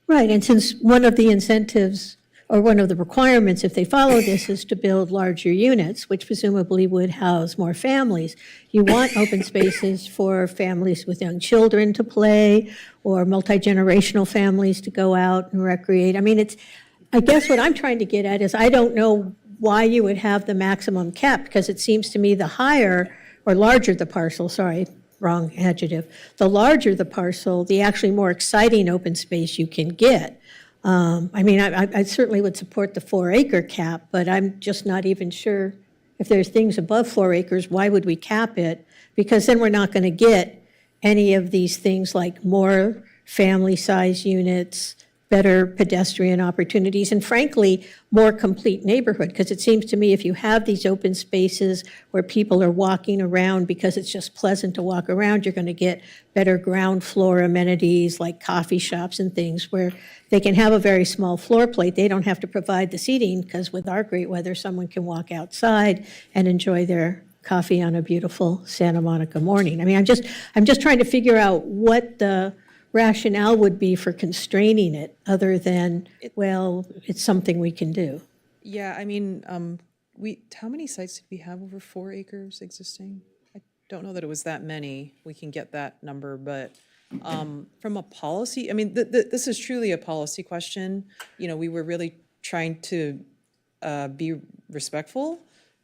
Right, and since one of the incentives or one of the requirements, if they follow this, is to build larger units, which presumably would house more families, you want open spaces for families with young children to play, or multi-generational families to go out and recreate. I guess what I'm trying to get at is I don't know why you would have the maximum cap, because it seems to me the higher or larger the parcel, sorry, wrong adjective, the larger the parcel, the actually more exciting open space you can get. I mean, I certainly would support the 4-acre cap, but I'm just not even sure if there's things above 4 acres, why would we cap it? Because then we're not going to get any of these things like more family-size units, better pedestrian opportunities, and frankly, more complete neighborhood. Because it seems to me if you have these open spaces where people are walking around because it's just pleasant to walk around, you're going to get better ground floor amenities like coffee shops and things where they can have a very small floor plate. They don't have to provide the seating because with our great weather, someone can walk outside and enjoy their coffee on a beautiful Santa Monica morning. I mean, I'm just trying to figure out what the rationale would be for constraining it, other than, well, it's something we can do. Yeah, I mean, how many sites did we have over 4 acres existing? I don't know that it was that many. We can get that number, but from a policy, I mean, this is truly a policy question. You know, we were really trying to be respectful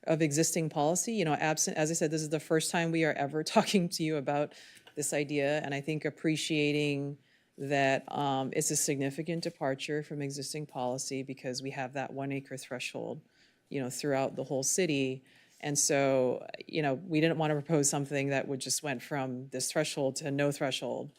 of existing policy, you know, absent, as I said, this is the first time we are ever talking to you about this idea, and I think appreciating that it's a significant departure from existing policy because we have that 1 acre threshold, you know, throughout the whole city. And so, you know, we didn't want to propose something that would just went from this threshold to no threshold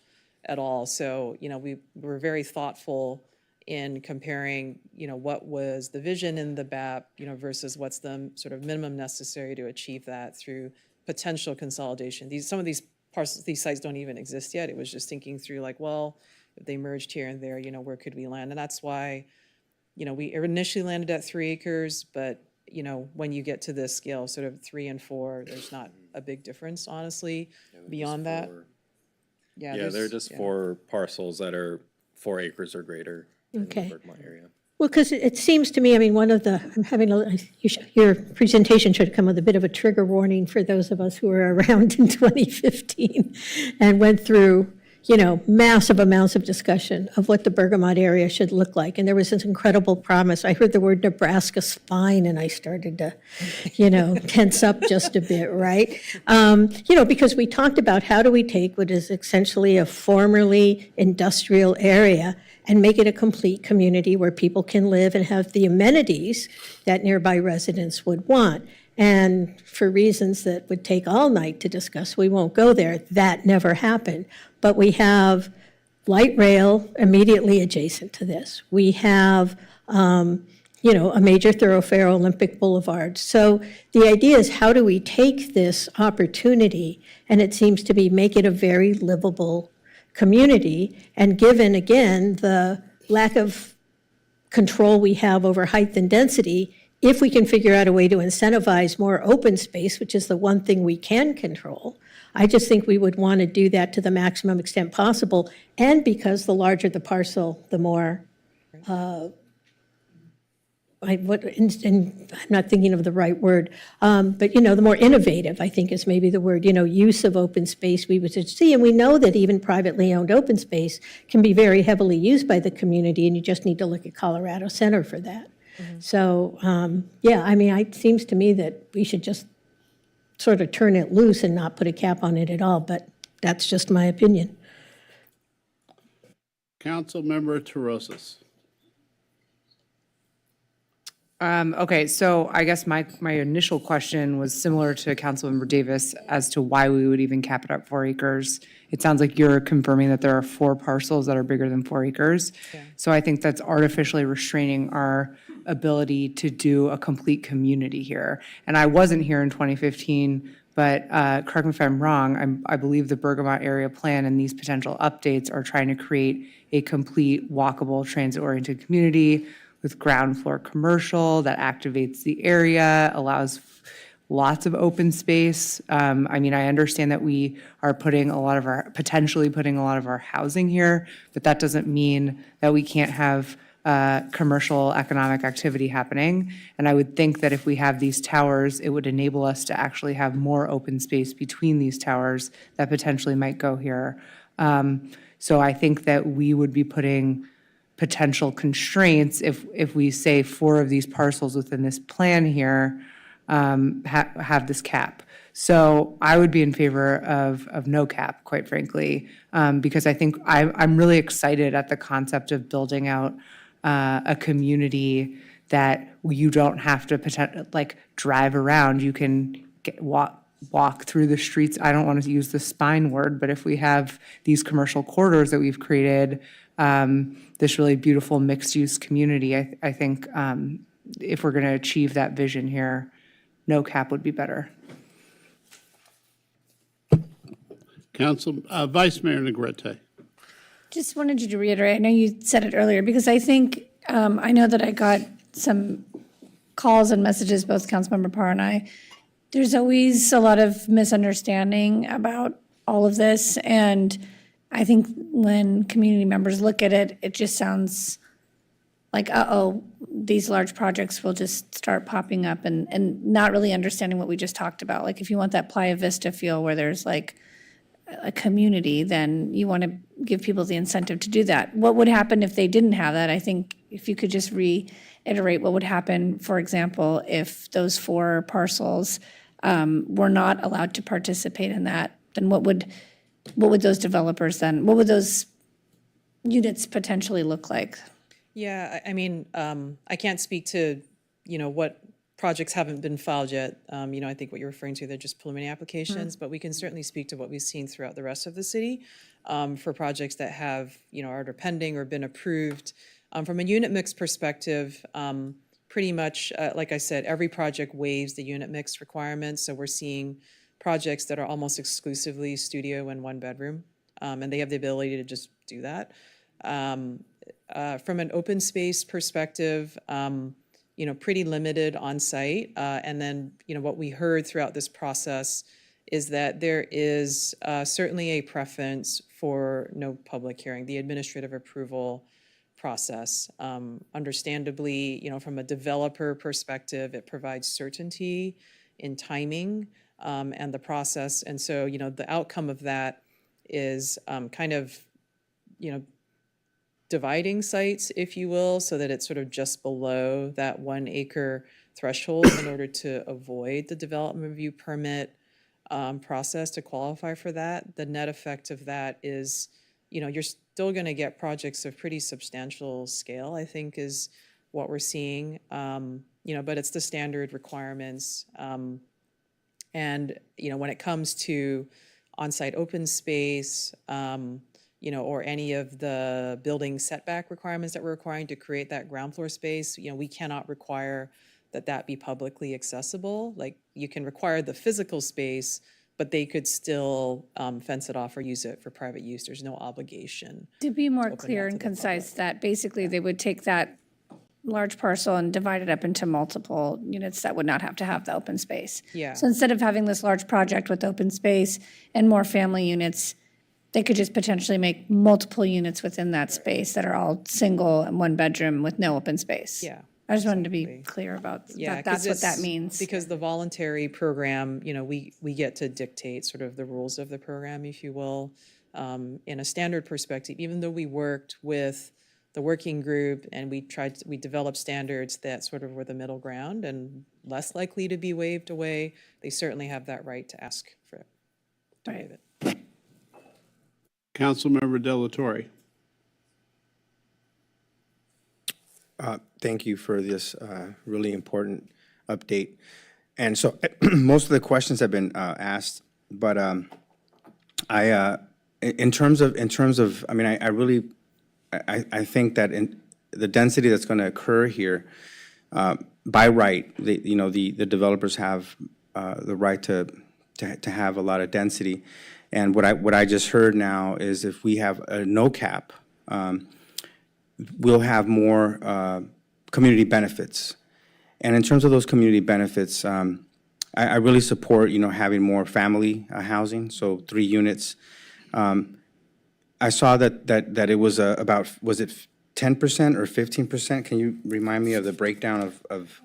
at all. So, you know, we were very thoughtful in comparing, you know, what was the vision in the BAP, you know, versus what's the sort of minimum necessary to achieve that through potential consolidation. Some of these parcels, these sites don't even exist yet. It was just thinking through like, well, if they merged here and there, you know, where could we land? And that's why, you know, we initially landed at 3 acres, but, you know, when you get to this scale, sort of 3 and 4, there's not a big difference, honestly, beyond that. Yeah, they're just 4 parcels that are 4 acres or greater in the Okay. Bergmont area. Well, because it seems to me, I mean, I'm having your presentation should come with a bit of a trigger warning for those of us who were around in 2015 and went through, you know, massive amounts of discussion of what the Bergamot area should look like. And there was this incredible promise. I heard the word Nebraska spine and I started to, you know, tense up just a bit, right? You know, because we talked about how do we take what is essentially a formerly industrial area and make it a complete community where people can live and have the amenities that nearby residents would want. And for reasons that would take all night to discuss, we won't go there. That never happened. But we have light rail immediately adjacent to this. We have, you know, a major thoroughfare, Olympic Boulevard. So the idea is how do we take this opportunity, and it seems to be make it a very livable community, and given, again, the lack of control we have over height and density, if we can figure out a way to incentivize more open space, which is the one thing we can control, I just think we would want to do that to the maximum extent possible, and because the larger the parcel, the more I'm not thinking of the right word, but, you know, the more innovative, I think is maybe the word, you know, use of open space we would see. And we know that even privately owned open space can be very heavily used by the community, and you just need to look at Colorado Center for that. So, yeah, I mean, it seems to me that we should just sort of turn it loose and not put a cap on it at all, but that's just my opinion. Councilmember Terosas. Okay, so I guess my initial question was similar to Councilmember Davis as to why we would even cap it at 4 acres. It sounds like you're confirming that there are 4 parcels that are bigger than 4 acres. So I think that's artificially restraining our ability to do a complete community here. And I wasn't here in 2015, but correct me if I'm wrong, I believe the Bergamot area plan and these potential updates are trying to create a complete walkable transit-oriented community with ground floor commercial that activates the area, allows lots of open space. I mean, I understand that we are potentially putting a lot of our housing here, but that doesn't mean that we can't have commercial economic activity happening. And I would think that if we have these towers, it would enable us to actually have more open space between these towers that potentially might go here. So I think that we would be putting potential constraints if we say 4 of these parcels within this plan here have this cap. So I would be in favor of no cap, quite frankly, because I think I'm really excited at the concept of building out a community that you don't have to drive around. You can walk through the streets. I don't want to use the spine word, but if we have these commercial corridors that we've created, this really beautiful mixed-use community, I think if we're going to achieve that vision here, no cap would be better. Council, Vice Mayor Negrete. Just wanted you to reiterate, I know you said it earlier, because I think, I know that I got some calls and messages, both Councilmember Parr and I. There's always a lot of misunderstanding about all of this, and I think when community members look at it, it just sounds like, uh-oh, these large projects will just start popping up, and not really understanding what we just talked about. Like, if you want that Playa Vista feel where there's like a community, then you want to give people the incentive to do that. What would happen if they didn't have that? I think if you could just reiterate what would happen, for example, if those 4 parcels were not allowed to participate in that, then what would those developers then, what would those units potentially look like? Yeah, I mean, I can't speak to, what projects haven't been filed yet. I think what you're referring to, they're just preliminary applications, but we can certainly speak to what we've seen throughout the rest of the city for projects that have, are either pending or been approved. From a unit mix perspective, pretty much, like I said, every project waives the unit mix requirements. So we're seeing projects that are almost exclusively studio and 1 bedroom, and they have the ability to just do that. From an open space perspective, pretty limited on site. And then, what we heard throughout this process is that there is certainly a preference for no public hearing, the administrative approval process. Understandably, from a developer perspective, it provides certainty in timing and the process. And so, the outcome of that is kind of, dividing sites, if you will, so that it's sort of just below that 1 acre threshold in order to avoid the development review permit process to qualify for that. The net effect of that is, you're still going to get projects of pretty substantial scale, I think is what we're seeing, but it's the standard requirements. And, when it comes to on-site open space, or any of the building setback requirements that we're requiring to create that ground floor space, we cannot require that be publicly accessible. Like, you can require the physical space, but they could still fence it off or use it for private use. There's no obligation. To be more clear and concise, that basically they would take that large parcel and divide it up into multiple units that would not have to have the open space. Yeah. So instead of having this large project with open space and more family units, they could just potentially make multiple units within that space that are all single and 1 bedroom with no open space. Yeah. I just wanted to be clear about Yeah, that. That's what that means. Because the voluntary program, we get to dictate sort of the rules of the program, if you will. In a standard perspective, even though we worked with the working group and we developed standards that sort of were the middle ground and less likely to be waived away, they certainly have that right to ask for it, to waive it. Councilmember Delatorre. Thank you for this really important update. And so most of the questions have been asked, but in terms of, I mean, I really think that in the density that's going to occur here, by right, the developers have the right to have a lot of density. And what I just heard now is if we have a no cap, we'll have more community benefits. And in terms of those community benefits, I really support, having more family housing, so 3 units. I saw that it was about, was it 10% or 15%? Can you remind me of the breakdown of?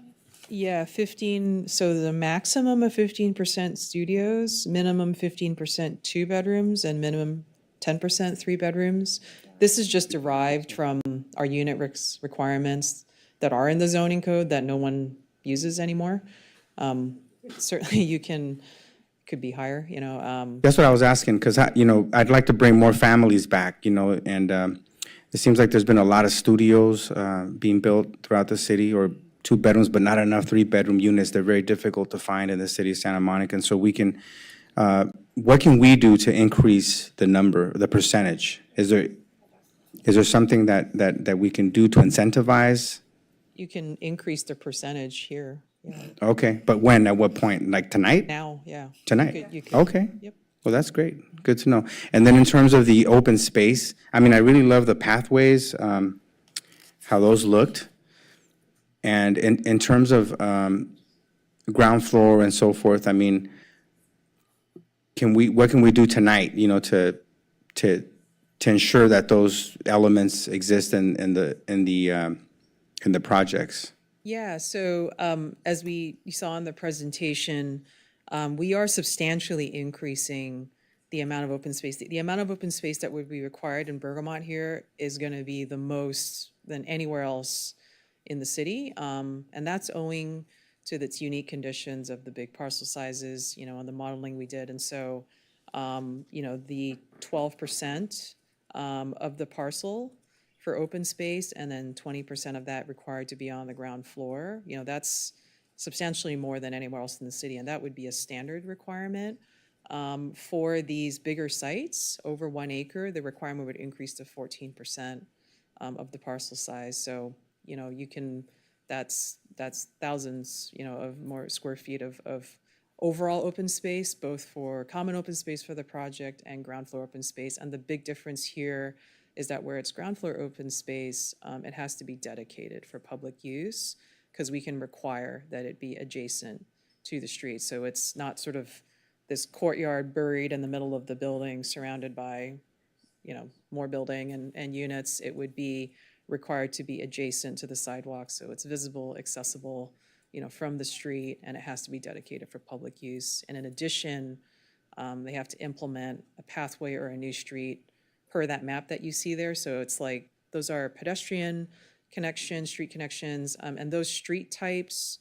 Yeah, 15, so the maximum of 15% studios, minimum 15% 2 bedrooms, and minimum 10% 3 bedrooms. This is just derived from our unit requirements that are in the zoning code that no one uses anymore. Certainly you could be higher, you know. That's what I was asking, because, you know, I'd like to bring more families back, you know, and it seems like there's been a lot of studios being built throughout the city, or 2 bedrooms, but not enough 3-bedroom units. They're very difficult to find in the city of Santa Monica. And so we can, what can we do to increase the number, the percentage? Is there something that we can do to incentivize? You can increase the percentage here, yeah. Okay, but when, at what point? Like tonight? Now, yeah. Tonight? You could- Okay. Yep. Well, that's great. Good to know. And then in terms of the open space, I mean, I really love the pathways, how those looked. And in terms of ground floor and so forth, I mean, what can we do tonight, you know, to ensure that those elements exist in the projects? Yeah, so as you saw in the presentation, we are substantially increasing the amount of open space. The amount of open space that would be required in Bergamot here is going to be the most than anywhere else in the city. And that's owing to its unique conditions of the big parcel sizes, you know, and the modeling we did. And so, you know, the 12% of the parcel for open space, and then 20% of that required to be on the ground floor, you know, that's substantially more than anywhere else in the city, and that would be a standard requirement. For these bigger sites, over 1 acre, the requirement would increase to 14% of the parcel size. So, you know, that's thousands, you know, of more square feet of overall open space, both for common open space for the project and ground floor open space. And the big difference here is that where it's ground floor open space, it has to be dedicated for public use, because we can require that it be adjacent to the street. So it's not sort of this courtyard buried in the middle of the building surrounded by, you know, more building and units. It would be required to be adjacent to the sidewalk, so it's visible, accessible, you know, from the street, and it has to be dedicated for public use. And in addition, they have to implement a pathway or a new street per that map that you see there. So it's like, those are pedestrian connections, street connections, and those street types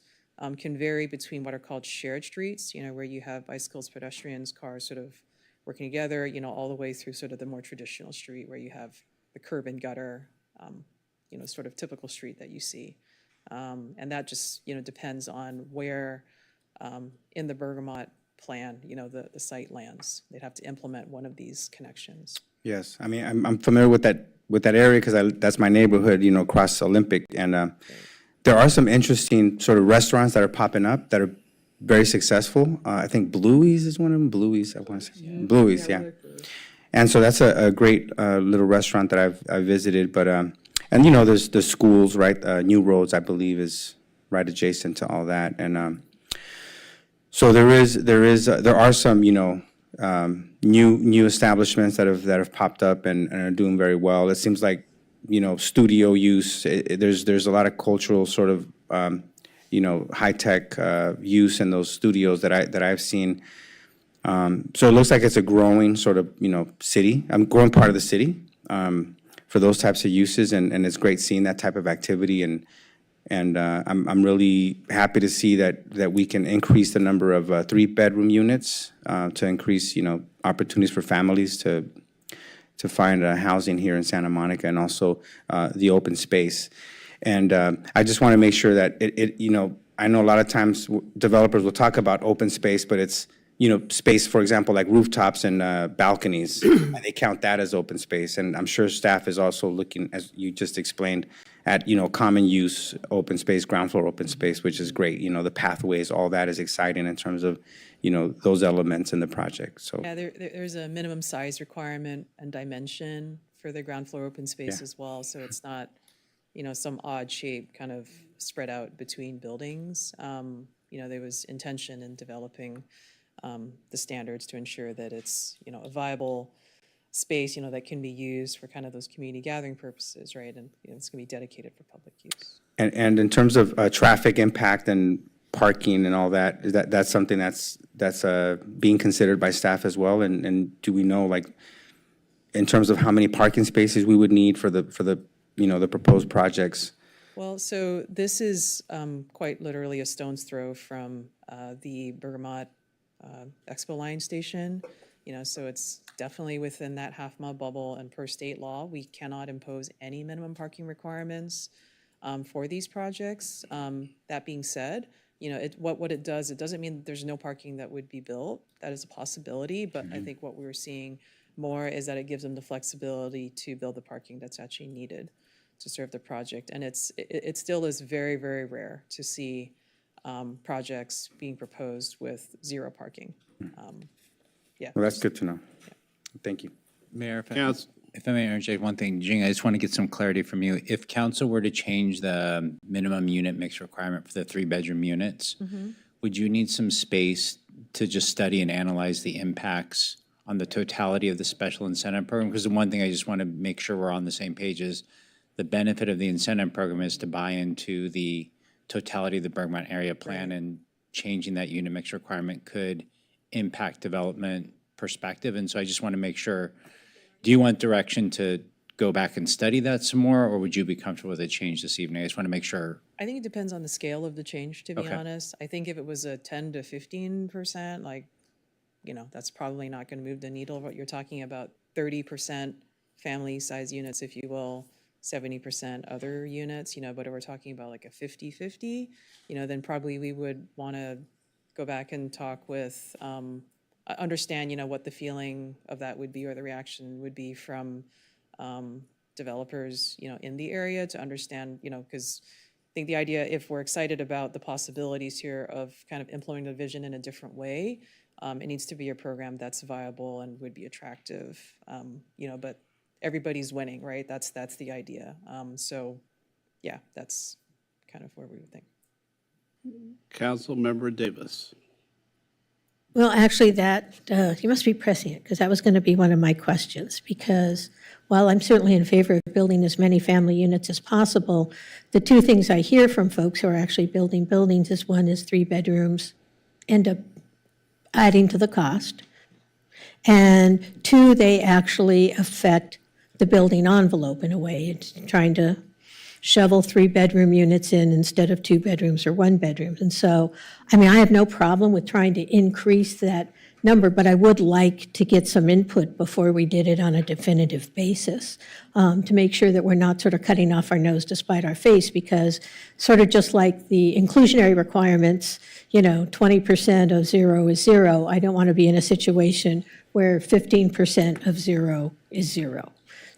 can vary between what are called shared streets, you know, where you have bicycles, pedestrians, cars sort of working together, you know, all the way through sort of the more traditional street where you have the curb and gutter, you know, sort of typical street that you see. And that just, you know, depends on where in the Bergamot plan, you know, the site lands. They'd have to implement one of these connections. Yes, I mean, I'm familiar with that area, because that's my neighborhood, you know, across Olympic. And there are some interesting sort of restaurants that are popping up that are very successful. I think Bluey's is one of them. Bluey's, I want to say. Bluey's, yeah. And so that's a great little restaurant that I've visited. But and you know, there's the schools, right? New Roads, I believe, is right adjacent to all that. And so there are some, you know, new establishments that have popped up and are doing very well. It seems like, you know, studio use. There's a lot of cultural sort of you know, high tech use in those studios that I've seen. So it looks like it's a growing sort of, you know, city. Growing part of the city for those types of uses, and it's great seeing that type of activity. And I'm really happy to see that we can increase the number of 3-bedroom units to increase, you know, opportunities for families to find housing here in Santa Monica, and also the open space. And I just want to make sure that you know, I know a lot of times developers will talk about open space, but it's, you know, space, for example, like rooftops and balconies, and they count that as open space. And I'm sure staff is also looking, as you just explained, at, you know, common use open space, ground floor open space, which is great. You know, the pathways, all that is exciting in terms of, you know, those elements in the project. So Yeah, there's a minimum size requirement and dimension for the ground floor open space as well. So it's not, you know, some odd shape kind of spread out between buildings. You know, there was intention in developing the standards to ensure that it's, you know, a viable space, you know, that can be used for kind of those community gathering purposes, right? And, you know, it's going to be dedicated for public use. And in terms of traffic impact and parking and all that, that's something that's being considered by staff as well? And do we know, like, in terms of how many parking spaces we would need for the you know, the proposed projects? Well, so this is quite literally a stone's throw from the Bergamot Expo Line Station. You know, so it's definitely within that half-mile bubble, and per state law, we cannot impose any minimum parking requirements for these projects. That being said, you know, what it does, it doesn't mean that there's no parking that would be built. That is a possibility, but I think what we're seeing more is that it gives them the flexibility to build the parking that's actually needed to serve the project. And it still is very, very rare to see projects being proposed with zero parking. Yeah. Well, that's good to know. Thank you. Mayor, if Yes. I may interject one thing, Jing, I just want to get some clarity from you. If council were to change the minimum unit mix requirement for the 3-bedroom units, would you need some space to just study and analyze the impacts on the totality of the special incentive program? Because the one thing I just want to make sure we're on the same page is the benefit of the incentive program is to buy into the totality of the Bergamot area plan, and changing that unit mix requirement could impact development perspective. And so I just want to make sure, do you want direction to go back and study that some more, or would you be comfortable with a change this evening? I just want to make sure. I think it depends on the scale of the change, to be Okay. honest. I think if it was a 10 to 15%, like, you know, that's probably not going to move the needle. What you're talking about, 30% family size units, if you will, 70% other units, you know, but if we're talking about like a 50-50, you know, then probably we would want to go back and talk with, understand, you know, what the feeling of that would be, or the reaction would be from developers, you know, in the area, to understand, you know, because I think the idea, if we're excited about the possibilities here of kind of implementing the vision in a different way, it needs to be a program that's viable and would be attractive, you know, but everybody's winning, right? That's the idea. So, yeah, that's kind of where we would think. Councilmember Davis. Well, actually, that, you must be pressing it, because that was going to be one of my questions. Because while I'm certainly in favor of building as many family units as possible, the two things I hear from folks who are actually building buildings is, one is 3 bedrooms end up adding to the cost. And 2, they actually affect the building envelope in a way. It's trying to shovel 3-bedroom units in instead of 2 bedrooms or 1 bedroom. And so, I mean, I have no problem with trying to increase that number, but I would like to get some input before we did it on a definitive basis, to make sure that we're not sort of cutting off our nose to spite our face, because sort of just like the inclusionary requirements, you know, 20% of 0 is 0. I don't want to be in a situation where 15% of 0 is 0.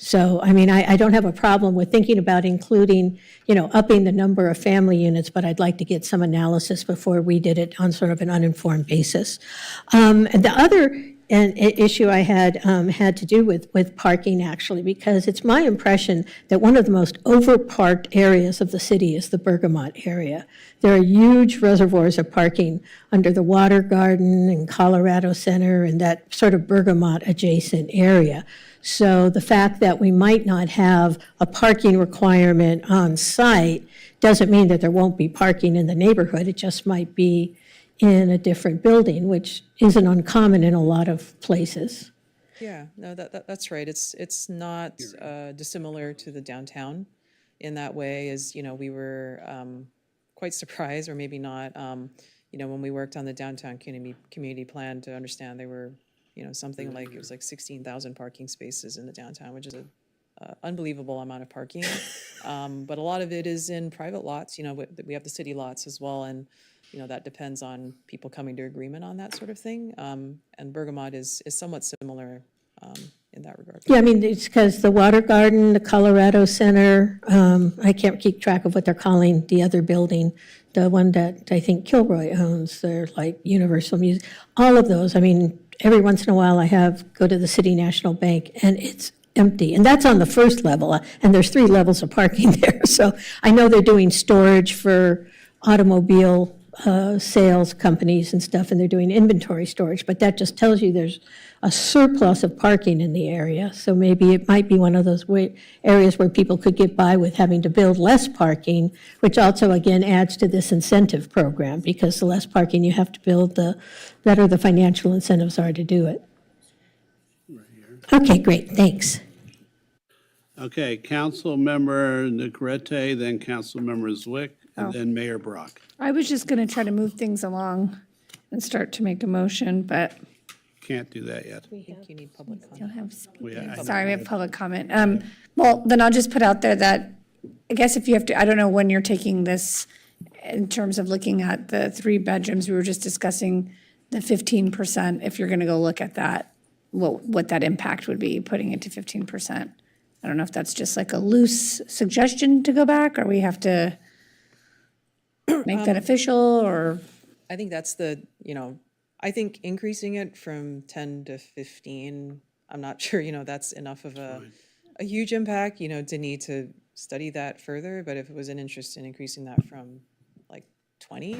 So, I mean, I don't have a problem with thinking about including, you know, upping the number of family units, but I'd like to get some analysis before we did it on sort of an uninformed basis. And the other issue I had to do with parking, actually, because it's my impression that one of the most overparked areas of the city is the Bergamot area. There are huge reservoirs of parking under the Water Garden and Colorado Center and that sort of Bergamot adjacent area. So the fact that we might not have a parking requirement on site doesn't mean that there won't be parking in the neighborhood. It just might be in a different building, which isn't uncommon in a lot of places. Yeah, no, that's right. It's not dissimilar to the downtown in that way, as, you know, we were quite surprised, or maybe not, you know, when we worked on the downtown community plan, to understand they were, you know, something like, it was like 16,000 parking spaces in the downtown, which is an unbelievable amount of parking. But a lot of it is in private lots, you know, we have the city lots as well, and, you know, that depends on people coming to agreement on that sort of thing. And Bergamot is somewhat similar in that regard. Yeah, I mean, it's because the Water Garden, the Colorado Center, I can't keep track of what they're calling the other building, the one that I think Kilroy owns, they're like Universal Music, all of those. I mean, every once in a while I go to the City National Bank and it's empty. And that's on the first level, and there's 3 levels of parking there. So I know they're doing storage for automobile sales companies and stuff, and they're doing inventory storage, but that just tells you there's a surplus of parking in the area. So maybe it might be one of those areas where people could get by with having to build less parking, which also, again, adds to this incentive program, because the less parking you have to build, the better the financial incentives are to do it. Okay, great, thanks. Okay, Councilmember Navarrete, then Councilmember Zwick, and then Mayor Brock. I was just going to try to move things along and start to make a motion, but Can't do that yet. I think you need public comment. you'll have, I- sorry, we have public comment. Well, then I'll just put out there that, I guess if you have to, I don't know when you're taking this in terms of looking at the 3 bedrooms, we were just discussing the 15%, if you're going to go look at that, what that impact would be, putting it to 15%. I don't know if that's just like a loose suggestion to go back, or we have to make that official, or, I think that's the, I think increasing it from 10 to 15, I'm not sure, that's enough of a huge impact, to need to study that further. But if it was an interest in increasing that from like 20,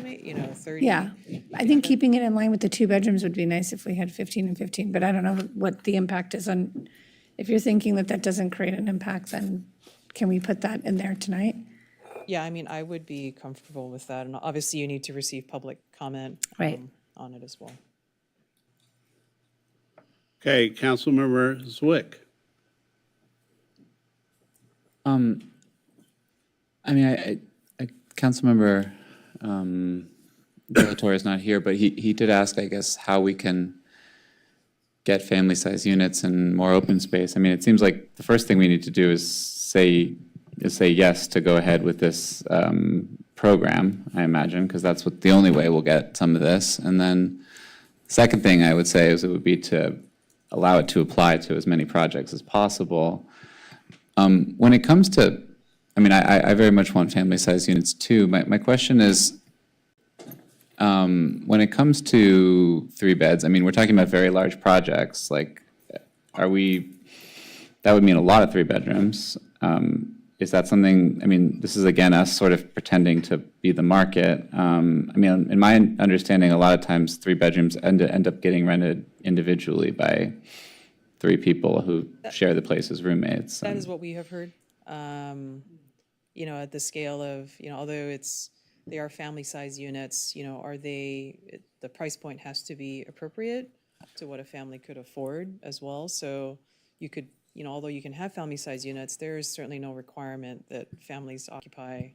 30. yeah. I think keeping it in line with the 2 bedrooms would be nice if we had 15 and 15, but I don't know what the impact is on, if you're thinking that that doesn't create an impact, then can we put that in there tonight? Yeah, I mean, I would be comfortable with that. And obviously you need to receive public comment Right. On it as well. Okay, Councilmember Zwick. I mean, I Councilmember Delatorre is not here, but he did ask, I guess, how we can get family-size units and more open space. I mean, it seems like the first thing we need to do is say yes to go ahead with this program, I imagine, because that's what the only way we'll get some of this. And then the second thing I would say is it would be to allow it to apply to as many projects as possible. When it comes to, I mean, I very much want family-size units too. My question is, when it comes to 3 beds, I mean, we're talking about very large projects, like, that would mean a lot of 3 bedrooms. Is that something, I mean, this is again us sort of pretending to be the market. I mean, in my understanding, a lot of times 3 bedrooms end up getting rented individually by 3 people who share the place as roommates. That is what we have heard. At the scale of, although they are family size units, the price point has to be appropriate to what a family could afford as well. So you could, although you can have family size units, there is certainly no requirement that families occupy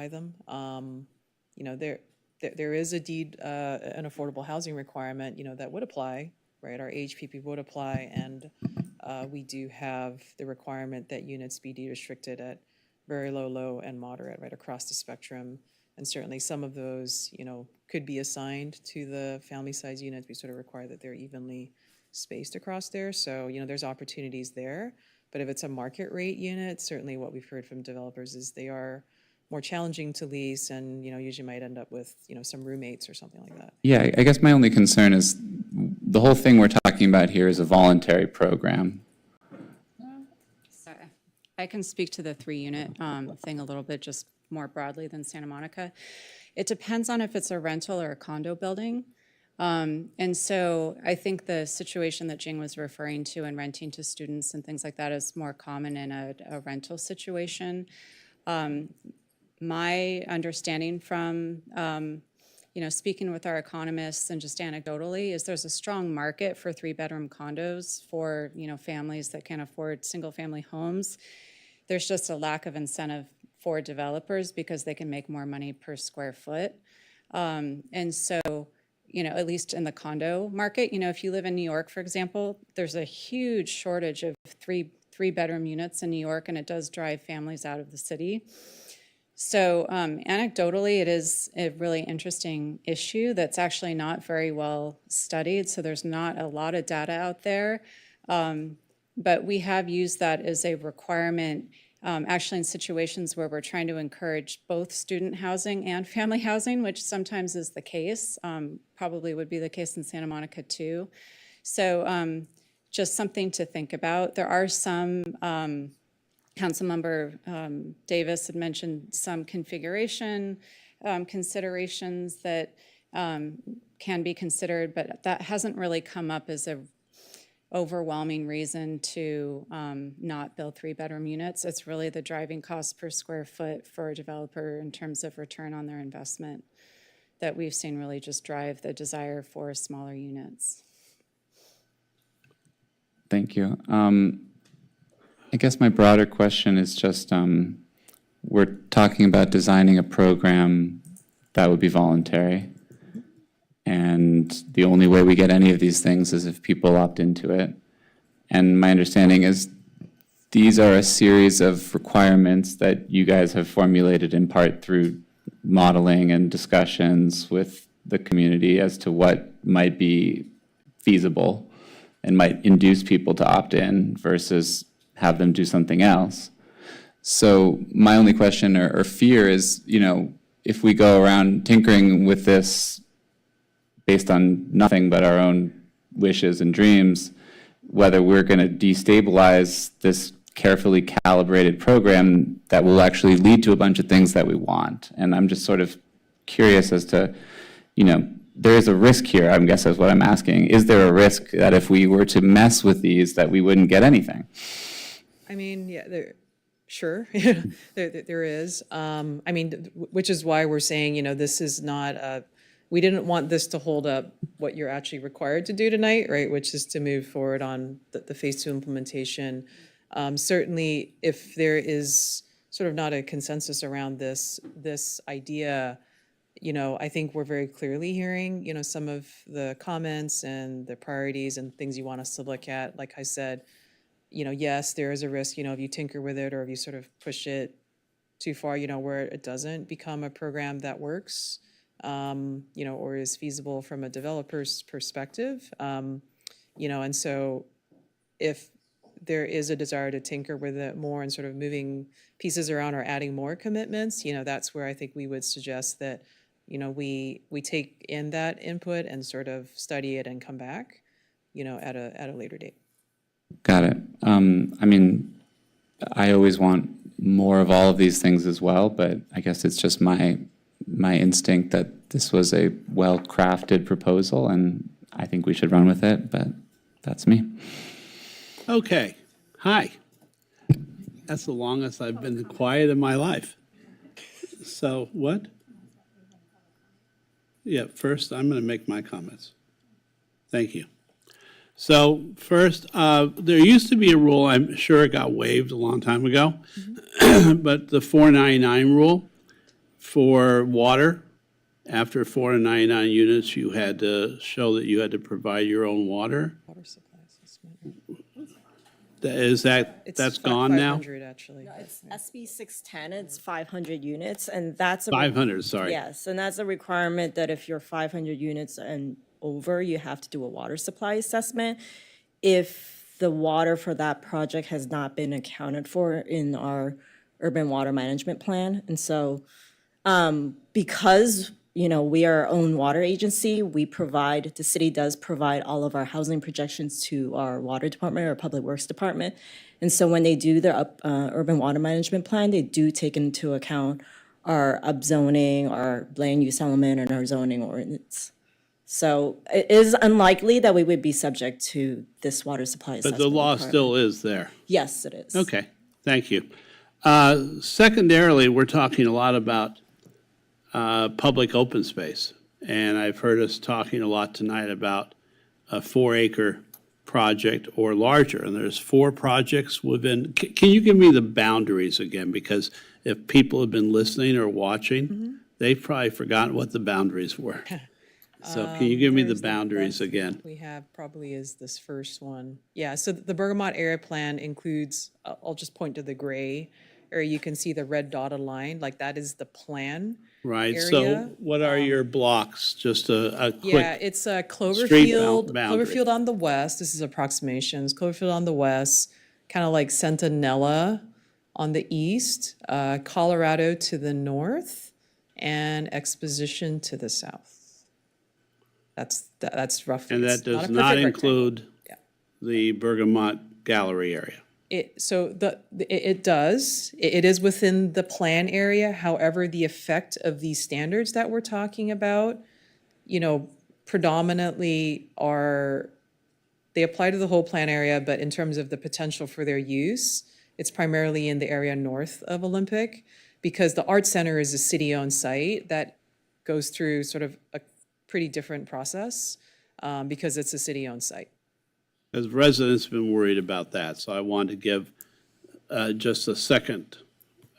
them. There is an affordable housing requirement, that would apply, right? Our HPP would apply, and we do have the requirement that units be de-restricted at very low, low, and moderate, right across the spectrum. And certainly some of those, could be assigned to the family size units. We sort of require that they're evenly spaced across there. So, there's opportunities there. But if it's a market rate unit, certainly what we've heard from developers is they are more challenging to lease and, usually might end up with, some roommates or something like that. Yeah, I guess my only concern is the whole thing we're talking about here is a voluntary program. Sorry. I can speak to the 3-unit thing a little bit, just more broadly than Santa Monica. It depends on if it's a rental or a condo building. And so I think the situation that Jing was referring to and renting to students and things like that is more common in a rental situation. My understanding from, speaking with our economists and just anecdotally is there's a strong market for 3-bedroom condos for, families that can afford single-family homes. There's just a lack of incentive for developers because they can make more money per square foot. And so, at least in the condo market, if you live in New York, for example, there's a huge shortage of 3-bedroom units in New York, and it does drive families out of the city. So anecdotally, it is a really interesting issue that's actually not very well studied. So there's not a lot of data out there. But we have used that as a requirement actually in situations where we're trying to encourage both student housing and family housing, which sometimes is the case, probably would be the case in Santa Monica too. So just something to think about. There are some, Councilmember Davis had mentioned some configuration considerations that can be considered, but that hasn't really come up as a overwhelming reason to not build 3-bedroom units. It's really the driving cost per square foot for a developer in terms of return on their investment that we've seen really just drive the desire for smaller units. Thank you. I guess my broader question is just, we're talking about designing a program that would be voluntary. And the only way we get any of these things is if people opt into it. And my understanding is these are a series of requirements that you guys have formulated in part through modeling and discussions with the community as to what might be feasible and might induce people to opt in versus have them do something else. So my only question or fear is, if we go around tinkering with this based on nothing but our own wishes and dreams, whether we're going to destabilize this carefully calibrated program that will actually lead to a bunch of things that we want. And I'm just sort of curious as to, there is a risk here, I guess is what I'm asking. Is there a risk that if we were to mess with these, that we wouldn't get anything? I mean, yeah, sure, there is. Which is why we're saying, this is not we didn't want this to hold up what you're actually required to do tonight, right? Which is to move forward on the phase 2 implementation. Certainly, if there is sort of not a consensus around this idea, I think we're very clearly hearing, some of the comments and the priorities and things you want us to look at. Like I said, yes, there is a risk, if you tinker with it or if you sort of push it too far, where it doesn't become a program that works, or is feasible from a developer's perspective. And so if there is a desire to tinker with it more and sort of moving pieces around or adding more commitments, that's where I think we would suggest that, we take in that input and sort of study it and come back, at a later date. Got it. I always want more of all of these things as well, but I guess it's just my instinct that this was a well-crafted proposal, and I think we should run with it, but that's me. Okay. Hi. That's the longest I've been quiet in my life. So what? Yeah, first, I'm going to make my comments. Thank you. So first, there used to be a rule, I'm sure it got waived a long time ago, but the 499 rule for water, after 499 units, you had to show that you had to provide your own water. Water supply assessment. That's gone now? 500, actually. No, it's SB 610, it's 500 units, and that's 500, sorry. Yes, and that's a requirement that if you're 500 units and over, you have to do a water supply assessment. If the water for that project has not been accounted for in our urban water management plan. And so because, we are our own water agency, the city does provide all of our housing projections to our water department or public works department. And so when they do their urban water management plan, they do take into account our upzoning, our land use element, and our zoning ordinance. So it is unlikely that we would be subject to this water supply assessment. But the law requirement. still is there. Yes, it is. Okay, thank you. Secondarily, we're talking a lot about public open space. And I've heard us talking a lot tonight about a 4-acre project or larger. And there's 4 projects within, can you give me the boundaries again? Because if people have been listening or watching, they've probably forgotten what the boundaries were. So can you give me the boundaries again? We have probably is this first one. Yeah, so the Bergamot area plan includes, I'll just point to the gray area. You can see the red dotted line, like that is the plan Right, area. so what are your blocks? Just a quick. Yeah, it's street Cloverfield, boundary. Cloverfield on the west, this is approximations, Cloverfield on the west, kind of like Centinela on the east, Colorado to the north, and Exposition to the south. That's roughly. And it's that does a not perfect include Yeah. the Bergamot Gallery area. It does. It is within the plan area. However, the effect of these standards that we're talking about, predominantly they apply to the whole plan area, but in terms of the potential for their use, it's primarily in the area north of Olympic, because the Art Center is a city-owned site that goes through sort of a pretty different process because it's a city-owned site. As residents have been worried about that, so I wanted to give just a second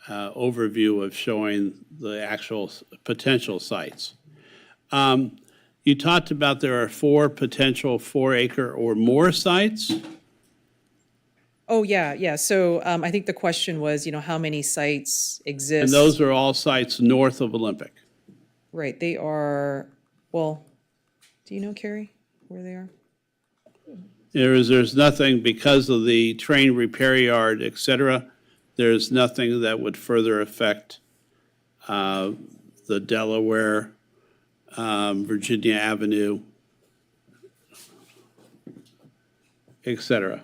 overview of showing the actual potential sites. You talked about there are 4 potential 4-acre or more sites. Oh, yeah. So I think the question was, how many sites exist? And those are all sites north of Olympic. Right, they are, well, do you know, Carrie, where they are? There's nothing, because of the train repair yard, et cetera, there's nothing that would further affect the Delaware, Virginia Avenue, et cetera,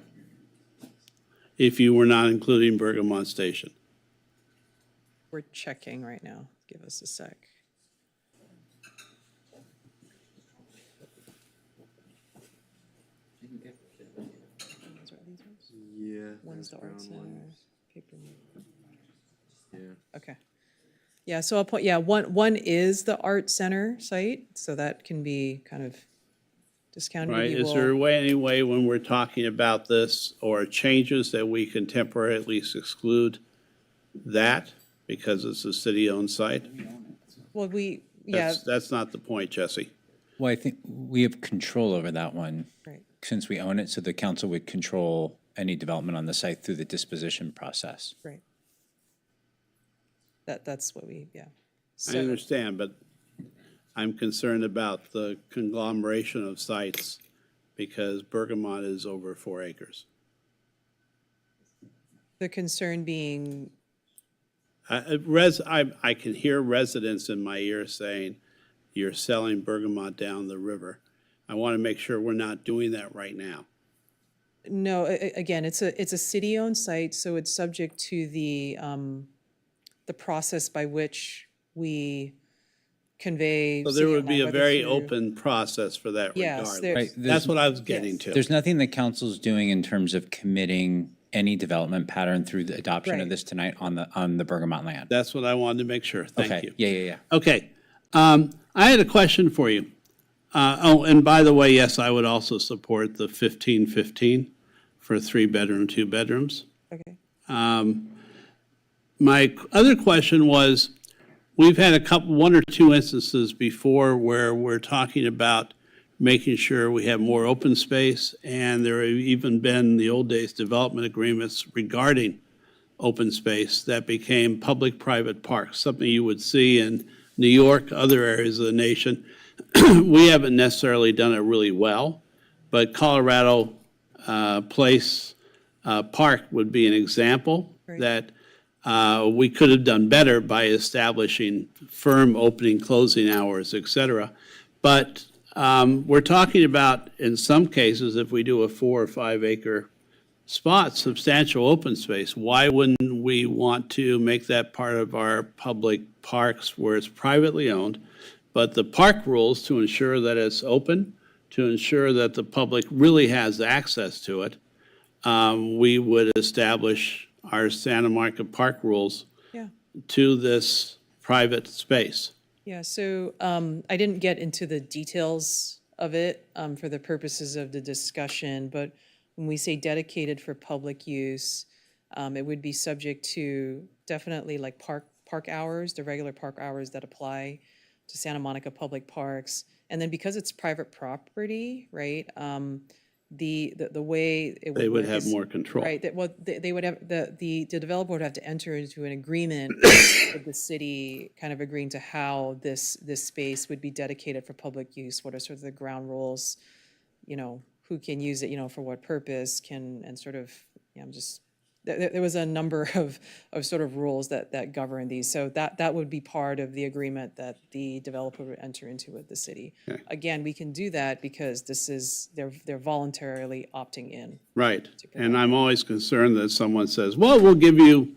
if you were not including Bergamot Station. We're checking right now. Give us a sec. Yeah. One's the art center, paper. Yeah. Okay. Yeah, so I'll put, one is the art center site, so that can be kind of discounted. Right, if you is there will. any way when we're talking about this or changes that we can temporarily at least exclude that because it's a city-owned site? Well, yeah, That's not the point, Jesse. Well, I think we have control over that one. Right. Since we own it, so the council would control any development on the site through the disposition process. right. That's what we, yeah. I So- understand, but I'm concerned about the conglomeration of sites because Bergamot is over 4 acres. The concern being, I can hear residents in my ear saying, you're selling Bergamot down the river. I want to make sure we're not doing that right now. no, again, it's a city-owned site, so it's subject to the process by which we convey. So there would be a whether very through- open process for that Yes, regardless. Right, That's what I was getting to. There's nothing the council's doing in terms of committing any development pattern through the adoption Right. of this tonight on the Bergamot land. That's what I wanted to make sure. Thank Okay, you. yeah. Okay. I had a question for you. And by the way, yes, I would also support the 15-15 for 3-bedroom, 2 bedrooms. Okay. My other question was, we've had 1 or 2 instances before where we're talking about making sure we have more open space, and there have even been, in the old days, development agreements regarding open space that became public-private parks, something you would see in New York, other areas of the nation. We haven't necessarily done it really well, but Colorado Place Park would be an example that we could have done better by establishing firm opening, closing hours, et cetera. But we're talking about, in some cases, if we do a 4 or 5 acre spot, substantial open space. Why wouldn't we want to make that part of our public parks where it's privately owned? But the park rules to ensure that it's open, to ensure that the public really has access to it, we would establish our Santa Monica Park rules Yeah. to this private space. Yeah, so I didn't get into the details of it for the purposes of the discussion, but when we say dedicated for public use, it would be subject to definitely like park hours, the regular park hours that apply to Santa Monica Public Parks. And then because it's private property, right, the way it would They would work have is- more control. Right, they would have, the developer would have to enter into an agreement with the city, kind of agreeing to how this space would be dedicated for public use, what are sort of the ground rules, who can use it, for what purpose, and sort of, just, there was a number of sort of rules that govern these. So that would be part of the agreement that the developer would enter into with the city. Okay. Again, we can do that because they're voluntarily opting in. Right, and I'm always concerned that someone says, well, we'll give you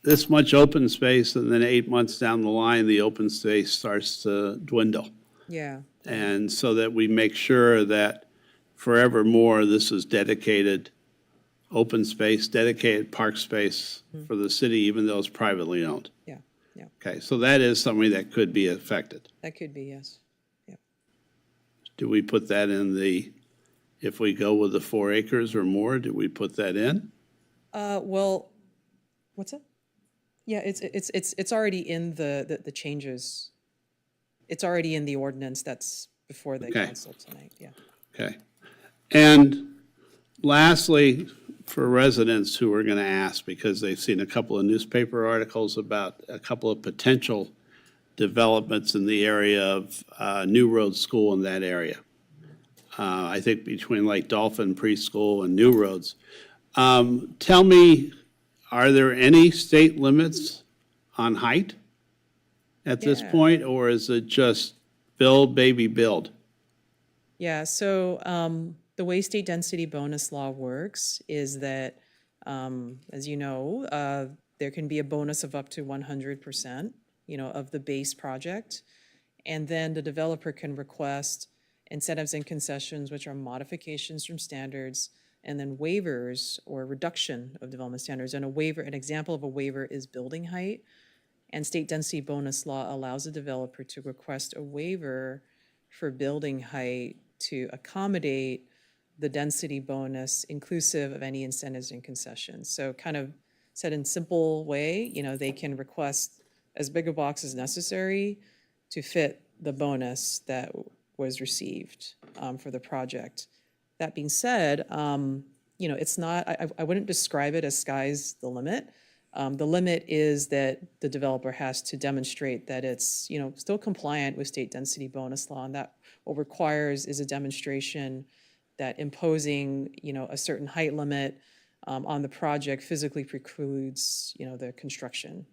this much open space, and then 8 months down the line, the open space starts to dwindle. Yeah. And so that we make sure that forevermore, this is dedicated open space, dedicated park space for the city, even though it's privately owned. Yeah, yeah, Okay, so that is something that could be affected. that could be, yes. Do we put that in if we go with the 4 acres or more, do we put that in? Well, What's it? Yeah, it's already in the changes. It's already in the ordinance that's before the Okay. council tonight, yeah. Okay. And lastly, for residents who are going to ask, because they've seen a couple of newspaper articles about a couple of potential developments in the area of New Road School in that area. I think between like Dolphin Preschool and New Roads. Tell me, are there any state limits on height at this Yeah. point, or is it just build, baby, build? Yeah, so the way state density bonus law works is that, as you know, there can be a bonus of up to 100%, of the base project. And then the developer can request incentives and concessions, which are modifications from standards, and then waivers or reduction of development standards. And an example of a waiver is building height. And state density bonus law allows a developer to request a waiver for building height to accommodate the density bonus inclusive of any incentives and concessions. So kind of said in simple way, they can request as big a box as necessary to fit the bonus that was received for the project. That being said, it's not, I wouldn't describe it as sky's the limit. The limit is that the developer has to demonstrate that it's, still compliant with state density bonus law, and that what requires is a demonstration that imposing, a certain height limit on the project physically precludes, the construction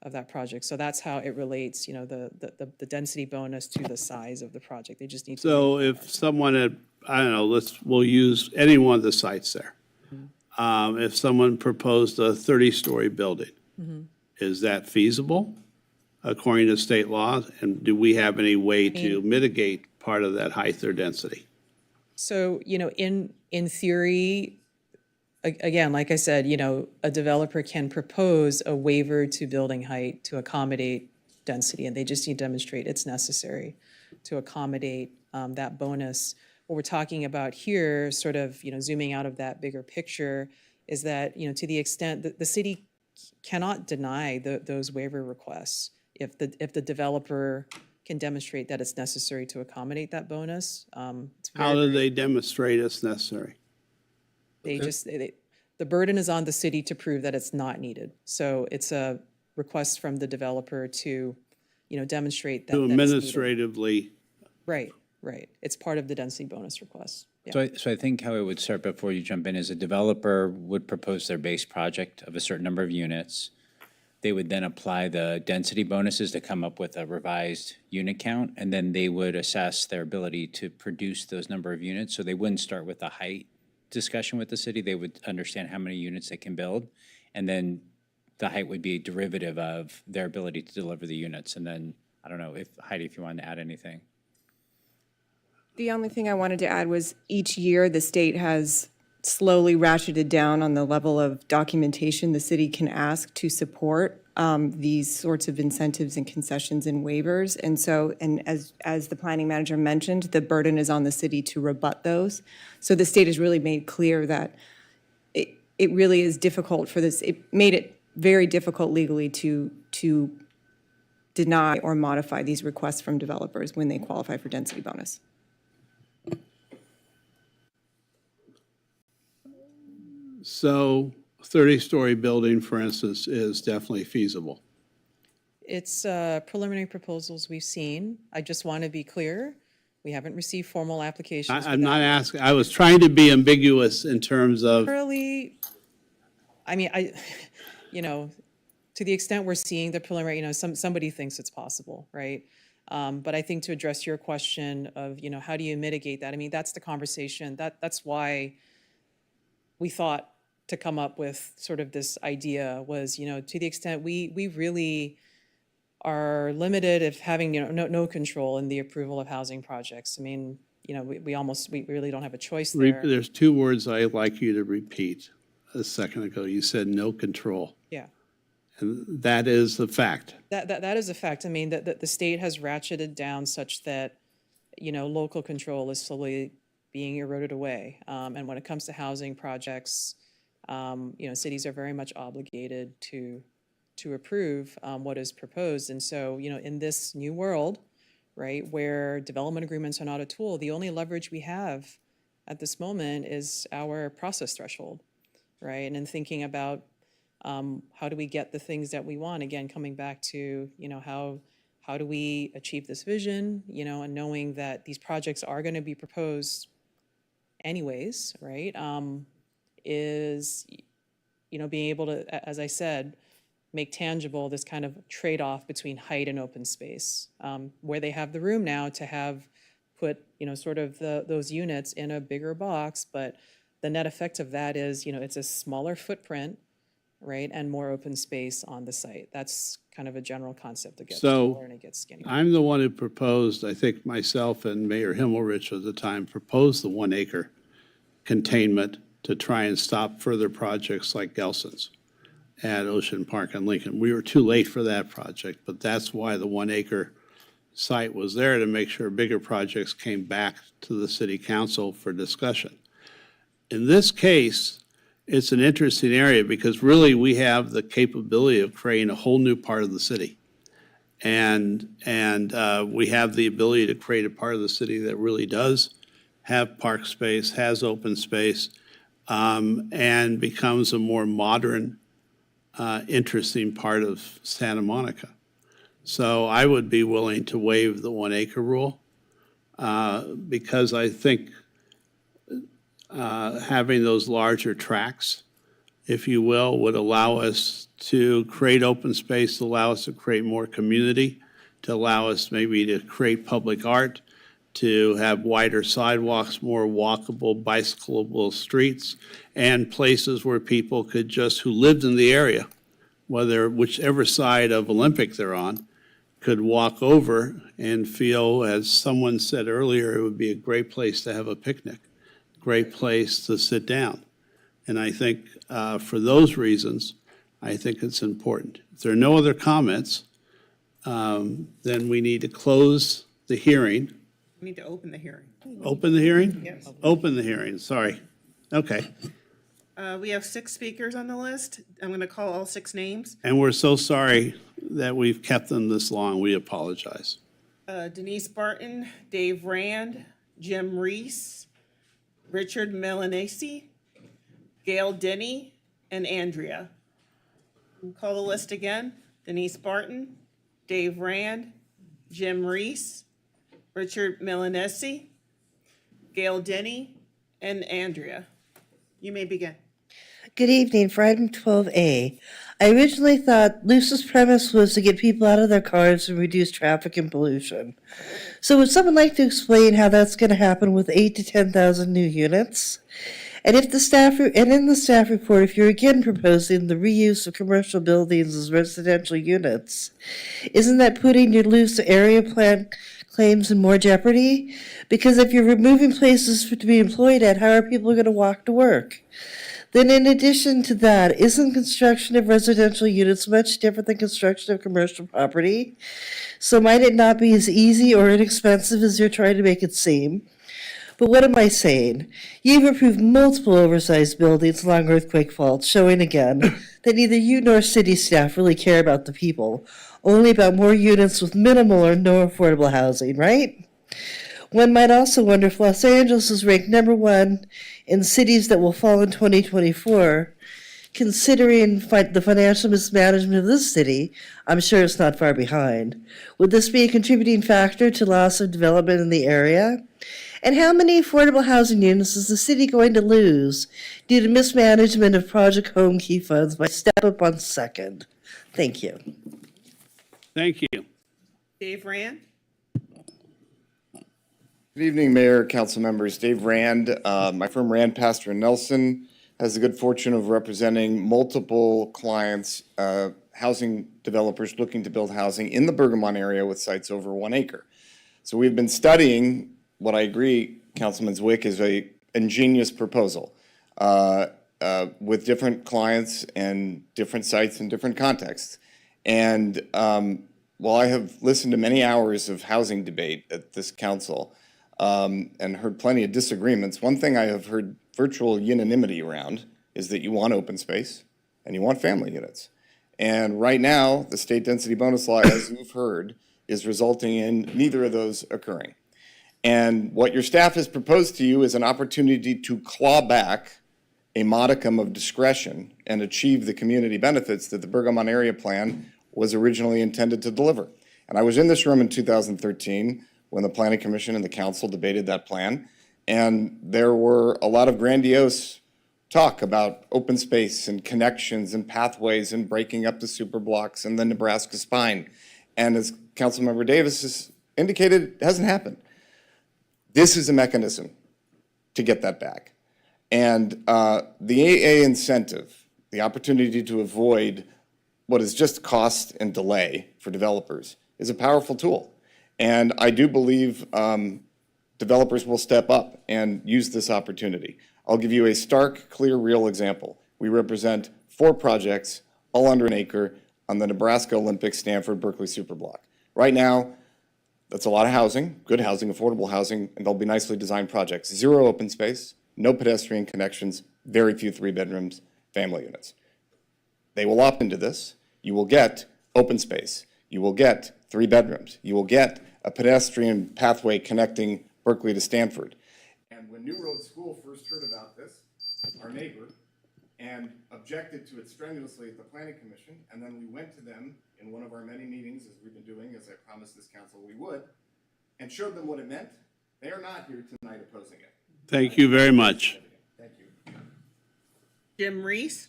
of that project. So that's how it relates, the density bonus to the size of the project. They just need to. So if someone had, I don't know, we'll use any one of the sites there. If someone proposed a 30-story building, is that feasible according to state law? And do we have any way to mitigate part of that height or density? So, in theory, again, like I said, a developer can propose a waiver to building height to accommodate density, and they just need to demonstrate it's necessary to accommodate that bonus. What we're talking about here, sort of, zooming out of that bigger picture, is that, to the extent that the city cannot deny those waiver requests if the developer can demonstrate that it's necessary to accommodate that bonus. How do they demonstrate it's necessary? The burden is on the city to prove that it's not needed. So it's a request from the developer to, demonstrate that. To that it's needed. administratively, Right. It's part of the density bonus request. Yeah. So I think how it would start before you jump in is a developer would propose their base project of a certain number of units. They would then apply the density bonuses to come up with a revised unit count, and then they would assess their ability to produce those number of units. So they wouldn't start with a height discussion with the city. They would understand how many units they can build, and then the height would be a derivative of their ability to deliver the units. And then, I don't know, Heidi, if you wanted to add anything. The only thing I wanted to add was each year the state has slowly ratcheted down on the level of documentation the city can ask to support these sorts of incentives and concessions and waivers. And so, and as the planning manager mentioned, the burden is on the city to rebut those. So the state has really made clear that it really is difficult for this. It made it very difficult legally to deny or modify these requests from developers when they qualify for density bonus. so 30-story building, for instance, is definitely feasible. It's preliminary proposals we've seen. I just want to be clear, we haven't received formal applications. for I'm that. not asking, I was trying to be ambiguous in terms of, Currently, I mean, to the extent we're seeing the preliminary, somebody thinks it's possible, right? But I think to address your question of, how do you mitigate that? I mean, that's the conversation. That's why we thought to come up with sort of this idea was, to the extent we really are limited of having, no control in the approval of housing projects. I mean, we really don't have a choice there. there's two words I'd like you to repeat. A second ago, you said no control. Yeah. And that is the fact. That is a fact. I mean, that the state has ratcheted down such that, local control is slowly being eroded away. And when it comes to housing projects, cities are very much obligated to approve what is proposed. And so, in this new world, right, where development agreements are not a tool, the only leverage we have at this moment is our process threshold, right? And in thinking about how do we get the things that we want, again, coming back to, how do we achieve this vision, and knowing that these projects are going to be proposed anyways, right? Is, being able to, as I said, make tangible this kind of trade-off between height and open space, where they have the room now to have put, sort of those units in a bigger box, but the net effect of that is, it's a smaller footprint, right, and more open space on the site. That's kind of a general concept. It gets taller and it gets skinnier. I'm the one who proposed, I think myself and Mayor Himmelrich at the time proposed the 1 acre containment to try and stop further projects like Gelson's at Ocean Park and Lincoln. We were too late for that project, but that's why the 1 acre site was there, to make sure bigger projects came back to the city council for discussion. In this case, it's an interesting area because really we have the capability of creating a whole new part of the city. And we have the ability to create a part of the city that really does have park space, has open space, and becomes a more modern, interesting part of Santa Monica. So I would be willing to waive the 1 acre rule because I think having those larger tracts, if you will, would allow us to create open space, allow us to create more community, to allow us maybe to create public art, to have wider sidewalks, more walkable, bicyclable streets, and places where people could just, who lived in the area, whichever side of Olympic they're on, could walk over and feel, as someone said earlier, it would be a great place to have a picnic, great place to sit down. And I think for those reasons, I think it's important. If there are no other comments, then we need to close the hearing. We need to open the hearing. Open the hearing? Yes. Open the hearing, sorry. Okay. We have 6 speakers on the list. I'm going to call all 6 names. And we're so sorry that we've kept them this long. We apologize. Denise Barton, Dave Rand, Jim Reese, Richard Milanese, Gail Denny, and Andrea. We'll call the list again. Denise Barton, Dave Rand, Jim Reese, Richard Milanese, Gail Denny, and Andrea. You may begin. Good evening. For item 12A, I originally thought Luce's premise was to get people out of their cars and reduce traffic and pollution. So would someone like to explain how that's going to happen with 8,000 to 10,000 new units? And in the staff report, if you're again proposing the reuse of commercial buildings as residential units, isn't that putting your Luce area plan claims in more jeopardy? Because if you're removing places to be employed at, how are people going to walk to work? Then in addition to that, isn't construction of residential units much different than construction of commercial property? So might it not be as easy or inexpensive as you're trying to make it seem? But what am I saying? You've approved multiple oversized buildings along earthquake faults, showing again that neither you nor city staff really care about the people, only about more units with minimal or no affordable housing, right? One might also wonder if Los Angeles is ranked #1 in cities that will fall in 2024. Considering the financial mismanagement of this city, I'm sure it's not far behind. Would this be a contributing factor to loss of development in the area? And how many affordable housing units is the city going to lose due to mismanagement of Project Home Key funds by Step Up on Second? Thank you. Thank you. Dave Rand? Good evening, Mayor, council members. Dave Rand. My firm Rand, Pastor and Nelson has the good fortune of representing multiple clients, housing developers looking to build housing in the Bergamot area with sites over 1 acre. So we've been studying what I agree, Councilman Zwick, is a ingenious proposal with different clients and different sites in different contexts. And while I have listened to many hours of housing debate at this council and heard plenty of disagreements, one thing I have heard virtual unanimity around is that you want open space and you want family units. And right now, the state density bonus law, as you've heard, is resulting in neither of those occurring. And what your staff has proposed to you is an opportunity to claw back a modicum of discretion and achieve the community benefits that the Bergamot Area Plan was originally intended to deliver. And I was in this room in 2013 when the Planning Commission and the council debated that plan. And there were a lot of grandiose talk about open space and connections and pathways and breaking up the super blocks and the Nebraska spine. And as Councilmember Davis has indicated, it hasn't happened. This is a mechanism to get that back. And the AA incentive, the opportunity to avoid what is just cost and delay for developers, is a powerful tool. And I do believe developers will step up and use this opportunity. I'll give you a stark, clear, real example. We represent 4 projects, all under an acre, on the Nebraska Olympic Stanford Berkeley Superblock. Right now, that's a lot of housing, good housing, affordable housing, and they'll be nicely designed projects. 0 open space, no pedestrian connections, very few 3-bedrooms, family units. They will opt into this. You will get open space. You will get 3 bedrooms. You will get a pedestrian pathway connecting Berkeley to Stanford. And when New Road School first heard about this, our neighbor, and objected to it strenuously at the Planning Commission, and then we went to them in one of our many meetings, as we've been doing, as I promised this council we would, and showed them what it meant. They are not here tonight opposing it. Thank you very much. Thank you. Jim Reese?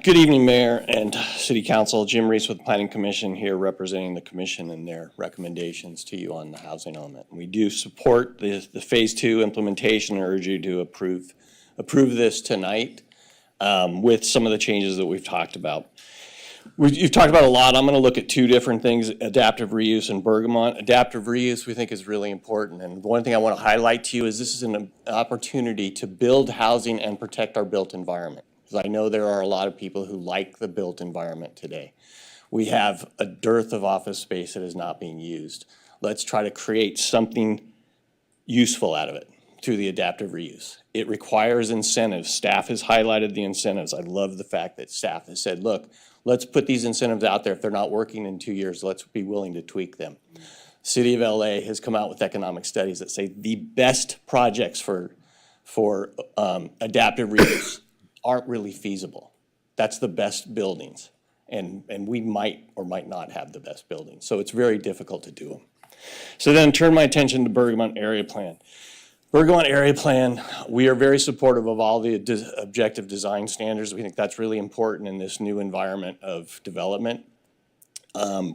Good evening, Mayor and City Council. Jim Reese with the Planning Commission here representing the commission and their recommendations to you on the housing element. We do support the Phase 2 implementation and urge you to approve this tonight with some of the changes that we've talked about. You've talked about a lot. I'm going to look at 2 different things, adaptive reuse and Bergamot. Adaptive reuse we think is really important. And one thing I want to highlight to you is this is an opportunity to build housing and protect our built environment. I know there are a lot of people who like the built environment today. We have a dearth of office space that is not being used. Let's try to create something useful out of it through the adaptive reuse. It requires incentives. Staff has highlighted the incentives. I love the fact that staff has said, look, let's put these incentives out there. If they're not working in 2 years, let's be willing to tweak them. City of LA has come out with economic studies that say the best projects for adaptive reuse aren't really feasible. That's the best buildings. And we might or might not have the best buildings. So it's very difficult to do them. So then turn my attention to Bergamot Area Plan. Bergamot Area Plan, we are very supportive of all the objective design standards. We think that's really important in this new environment of development.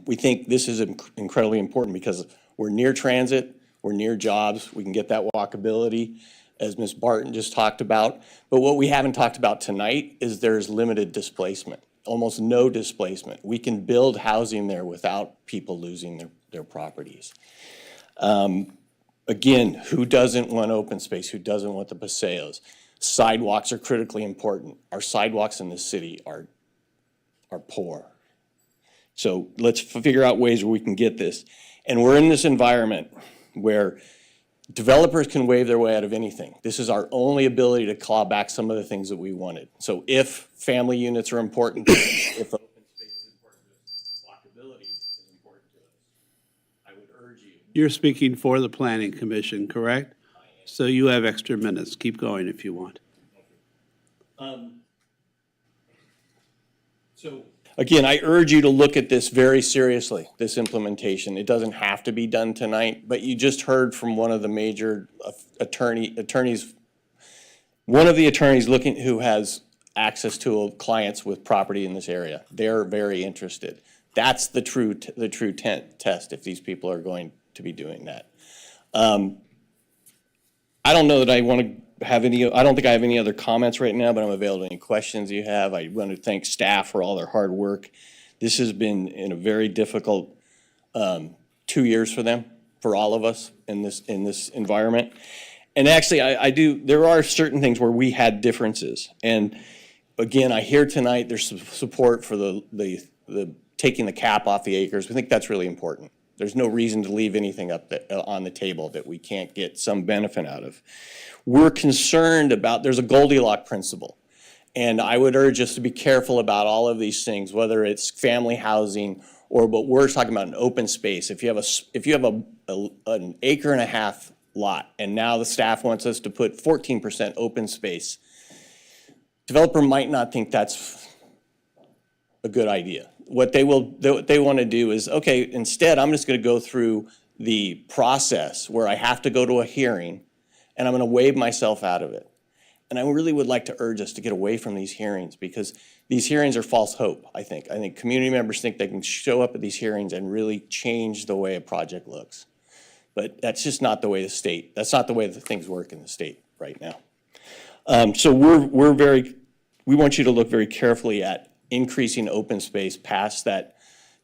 We think this is incredibly important because we're near transit, we're near jobs, we can get that walkability, as Ms. Barton just talked about. But what we haven't talked about tonight is there's limited displacement, almost no displacement. We can build housing there without people losing their properties. Again, who doesn't want open space? Who doesn't want the paseos? Sidewalks are critically important. Our sidewalks in this city are poor. So let's figure out ways where we can get this. And we're in this environment where developers can wave their way out of anything. This is our only ability to claw back some of the things that we wanted. So if family units are important, if open space is important to us, walkability is important to us, I would urge you. You're speaking for the Planning Commission, correct? So you have extra minutes. Keep going if you want. So again, I urge you to look at this very seriously, this implementation. It doesn't have to be done tonight, but you just heard from one of the major attorneys, one of the attorneys who has access to clients with property in this area. They're very interested. That's the true test if these people are going to be doing that. I don't know that I want to have I don't think I have any other comments right now, but I'm available to any questions you have. I want to thank staff for all their hard work. This has been in a very difficult 2 years for them, for all of us in this environment. And actually, there are certain things where we had differences. And again, I hear tonight there's some support for the taking the cap off the acres. We think that's really important. There's no reason to leave anything on the table that we can't get some benefit out of. We're concerned about, there's a Goldilocks principle. And I would urge us to be careful about all of these things, whether it's family housing or what we're talking about, an open space. If you have an acre and a half lot, and now the staff wants us to put 14% open space, developer might not think that's a good idea. What they want to do is, okay, instead I'm just going to go through the process where I have to go to a hearing, and I'm going to waive myself out of it. And I really would like to urge us to get away from these hearings, because these hearings are false hope, I think. I think community members think they can show up at these hearings and really change the way a project looks. But that's just not the way that's not the way that things work in the state right now. So we want you to look very carefully at increasing open space past that,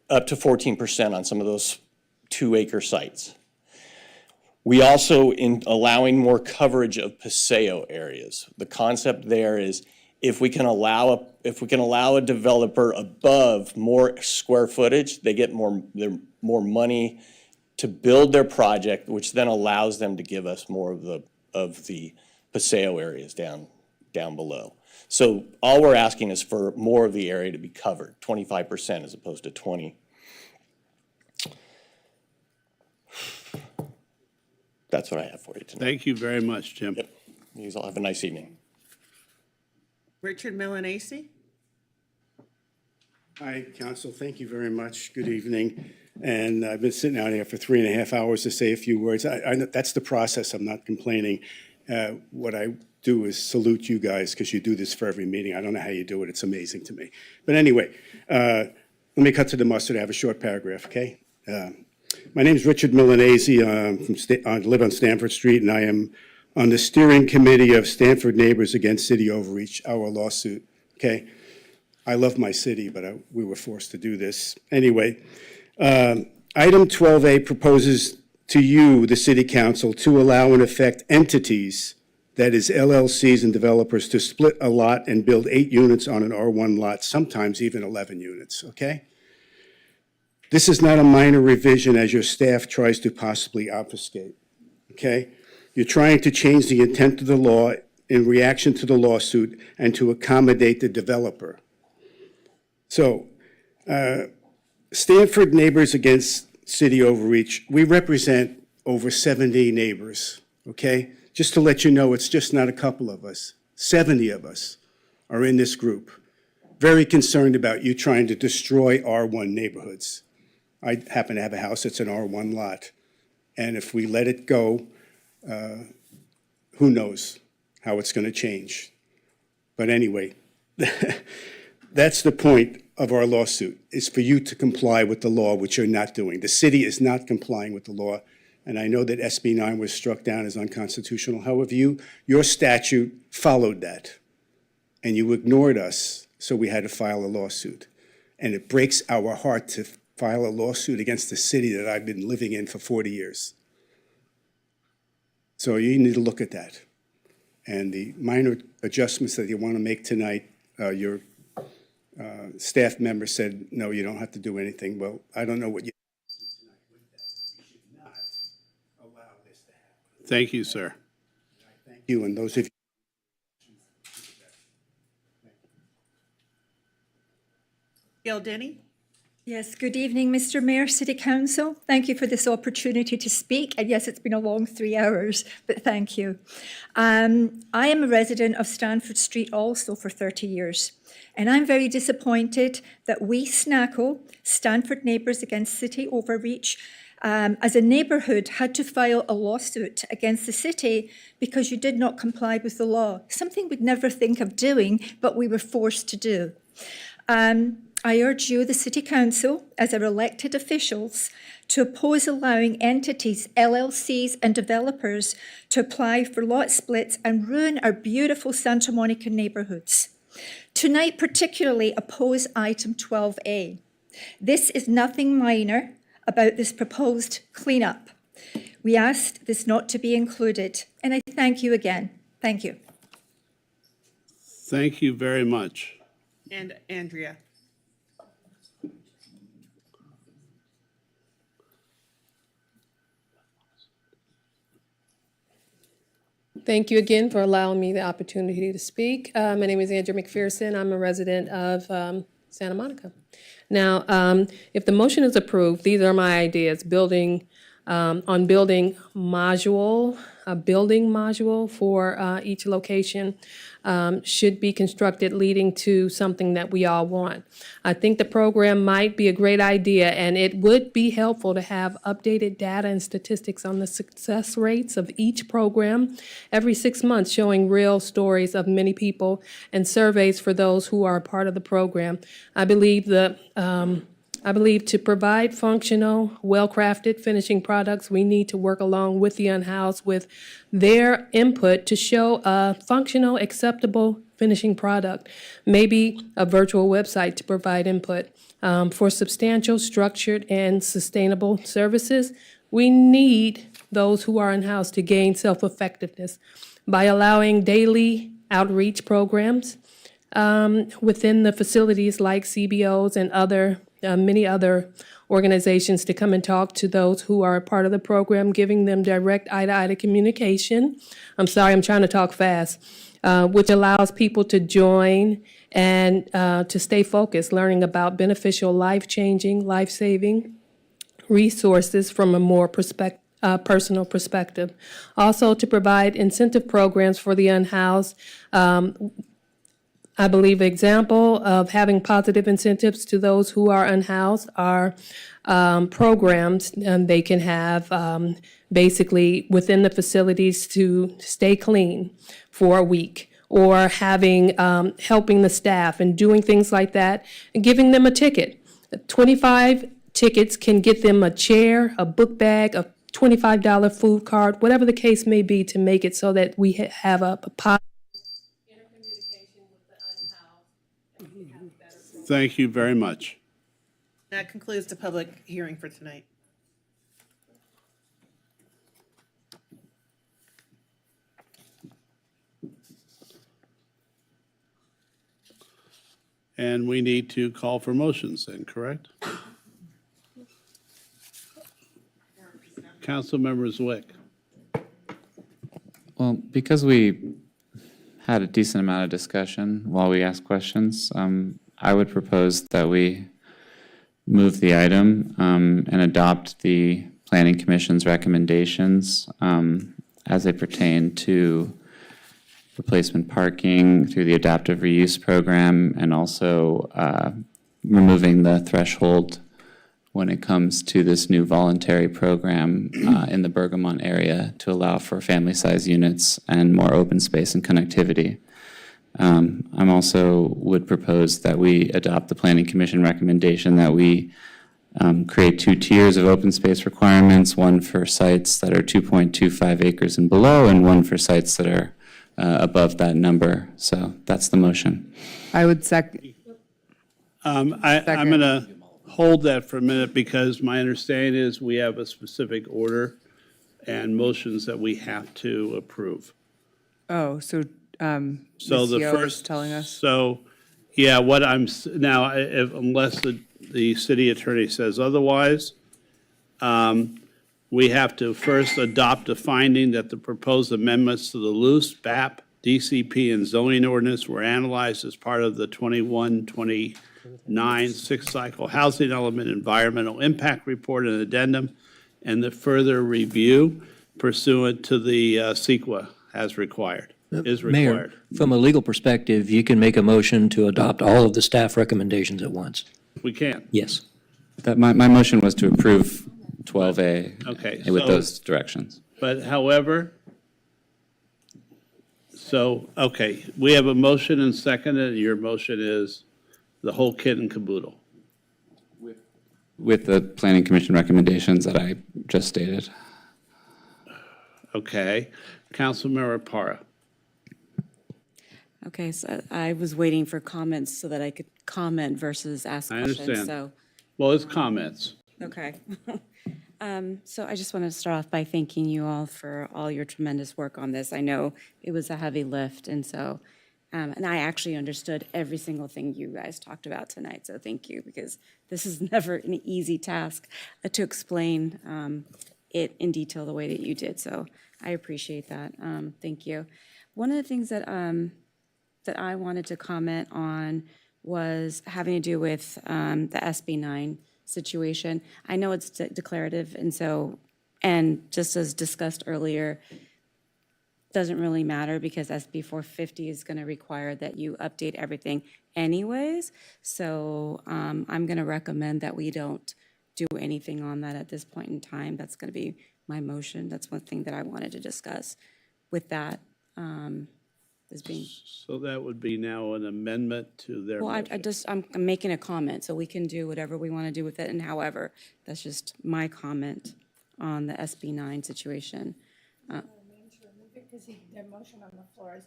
up to 14% on some of those 2-acre sites. We also, in allowing more coverage of Paseo areas, the concept there is if we can allow a developer above more square footage, they get more money to build their project, which then allows them to give us more of the Paseo areas down below. So all we're asking is for more of the area to be covered, 25% as opposed to 20%. That's what I have for you tonight. Thank you very much, Jim. Yep. You all have a nice evening. Richard Milanese? Hi, Council. Thank you very much. Good evening. And I've been sitting out here for 3.5 hours to say a few words. I that's the process. I'm not complaining. What I do is salute you guys because you do this for every meeting. I don't know how you do it. It's amazing to me. But anyway, let me cut to the mustard. I have a short paragraph, okay? My name is Richard Milanese. I live on Stanford Street, and I am on the steering committee of Stanford Neighbors Against City Overreach, our lawsuit, okay? I love my city, but we were forced to do this. Anyway, item 12A proposes to you, the City Council, to allow in effect entities, that is LLCs and developers, to split a lot and build 8 units on an R1 lot, sometimes even 11 units, okay? This is not a minor revision as your staff tries to possibly obfuscate, okay? You're trying to change the intent of the law in reaction to the lawsuit and to accommodate the developer. So, Stanford Neighbors Against City Overreach, we represent over 70 neighbors, okay? Just to let you know, it's just not a couple of us. 70 of us are in this group, very concerned about you trying to destroy R1 neighborhoods. I happen to have a house that's an R1 lot, and if we let it go, who knows how it's going to change. But anyway, that's the point of our lawsuit, is for you to comply with the law, which you're not doing. The city is not complying with the law, and I know that SB 9 was struck down as unconstitutional. However, your statute followed that, and you ignored us, so we had to file a lawsuit. And it breaks our heart to file a lawsuit against the city that I've been living in for 40 years. So you need to look at that. And the minor adjustments that you want to make tonight, your staff member said, no, you don't have to do anything. Well, I don't know what you should not allow this to happen. Thank you, sir. Thank you, and those of you. Gail Denny? Yes, good evening, Mr. Mayor, City Council. Thank you for this opportunity to speak. And yes, it's been a long 3 hours, but thank you. I am a resident of Stanford Street also for 30 years. And I'm very disappointed that we, SNACO, Stanford Neighbours Against City Overreach, as a neighbourhood had to file a lawsuit against the city because you did not comply with the law. Something we'd never think of doing, but we were forced to do. I urge you, the City Council, as our elected officials, to oppose allowing entities, LLCs and developers to apply for lot splits and ruin our beautiful Santa Monica neighbourhoods. Tonight, particularly, oppose item 12A. This is nothing minor about this proposed cleanup. We asked this not to be included, and I thank you again. Thank you. Thank you very much. And Andrea? Thank you again for allowing me the opportunity to speak. My name is Andrew McPherson. I'm a resident of Santa Monica. Now, if the motion is approved, these are my ideas. Building module, a building module for each location should be constructed, leading to something that we all want. I think the program might be a great idea, and it would be helpful to have updated data and statistics on the success rates of each program every 6 months, showing real stories of many people and surveys for those who are a part of the program. I believe to provide functional, well-crafted finishing products, we need to work along with the unhoused with their input to show a functional, acceptable finishing product. Maybe a virtual website to provide input. For substantial, structured, and sustainable services, we need those who are unhoused to gain self-effectiveness by allowing daily outreach programs within the facilities like CBOs and many other organizations to come and talk to those who are a part of the program, giving them direct eye-to-eye communication. I'm sorry, I'm trying to talk fast, which allows people to join and to stay focused, learning about beneficial, life-changing, life-saving resources from a more personal perspective. Also, to provide incentive programs for the unhoused. I believe an example of having positive incentives to those who are unhoused are programs they can have basically within the facilities to stay clean for a week, or having helping the staff and doing things like that and giving them a ticket. 25 tickets can get them a chair, a book bag, a $25 food card, whatever the case may be, to make it so that we have a positive. Thank you very much. That concludes the public hearing for tonight. And we need to call for motions then, correct? Councilmember Zwick. Well, because we had a decent amount of discussion while we asked questions, I would propose that we move the item and adopt the Planning Commission's recommendations as they pertain to replacement parking through the adaptive reuse program, and also removing the threshold when it comes to this new voluntary program in the Bergamot area to allow for family-size units and more open space and connectivity. I'm also would propose that we adopt the Planning Commission recommendation that we create 2 tiers of open space requirements, one for sites that are 2.25 acres and below, and one for sites that are above that number. So that's the motion. I would second. I'm going to hold that for a minute because my understanding is we have a specific order and motions that we have to approve. Oh, so So the Ms. Yeo is first, telling us? So, yeah, what now, unless the city attorney says otherwise, we have to first adopt a finding that the proposed amendments to the Luce, BAP, DCP, and zoning ordinance were analyzed as part of the 21-29 six-cycle housing element environmental impact report and addendum, and the further review pursuant to the CEQA as required. Is required. Mayor, from a legal perspective, you can make a motion to adopt all of the staff recommendations at once. We can. Yes. My motion was to approve 12A Okay, with so- those directions. But however, okay, we have a motion and second, and your motion is the whole kit and caboodle. With the Planning Commission recommendations that I just stated. Okay. Councilmember Parra. Okay, so I was waiting for comments so that I could comment versus ask I questions, understand. so. Well, it's comments. Okay. So I just want to start off by thanking you all for all your tremendous work on this. I know it was a heavy lift, and so, and I actually understood every single thing you guys talked about tonight, so thank you, because this is never an easy task to explain it in detail the way that you did, so I appreciate that. Thank you. One of the things that, that I wanted to comment on was having to do with the SB 9 situation. I know it's declarative, and so, and just as discussed earlier, doesn't really matter because SB 450 is going to require that you update everything anyways. So I'm going to recommend that we don't do anything on that at this point in time. That's going to be my motion. That's one thing that I wanted to discuss with that as being. So that would be now an amendment to their Well, motion. I'm making a comment, so we can do whatever we want to do with it, and however, that's just my comment on the SB 9 situation.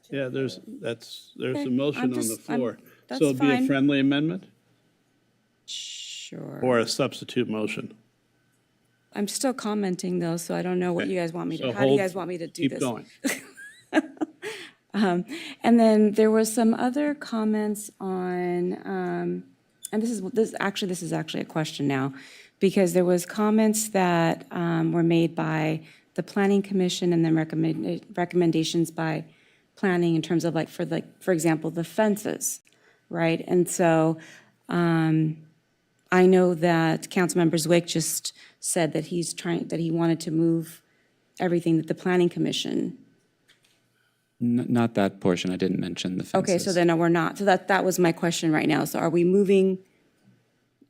Yeah, there's a Okay, motion I'm on the just- floor. that's So it'd be a fine. friendly amendment Sure. or a substitute motion? I'm still commenting though, so I don't know what you guys want me So to, how do you hold- guys want me to do this? Keep going. And then there was some other comments on, and this is actually a question now, because there was comments that were made by the Planning Commission and then recommendations by planning in terms of for example, the fences, right? And so I know that Councilmember Zwick just said that that he wanted to move everything that the Planning Commission. Not that portion, I didn't mention the fences. Okay, so then we're not, so that was my question right now. So are we moving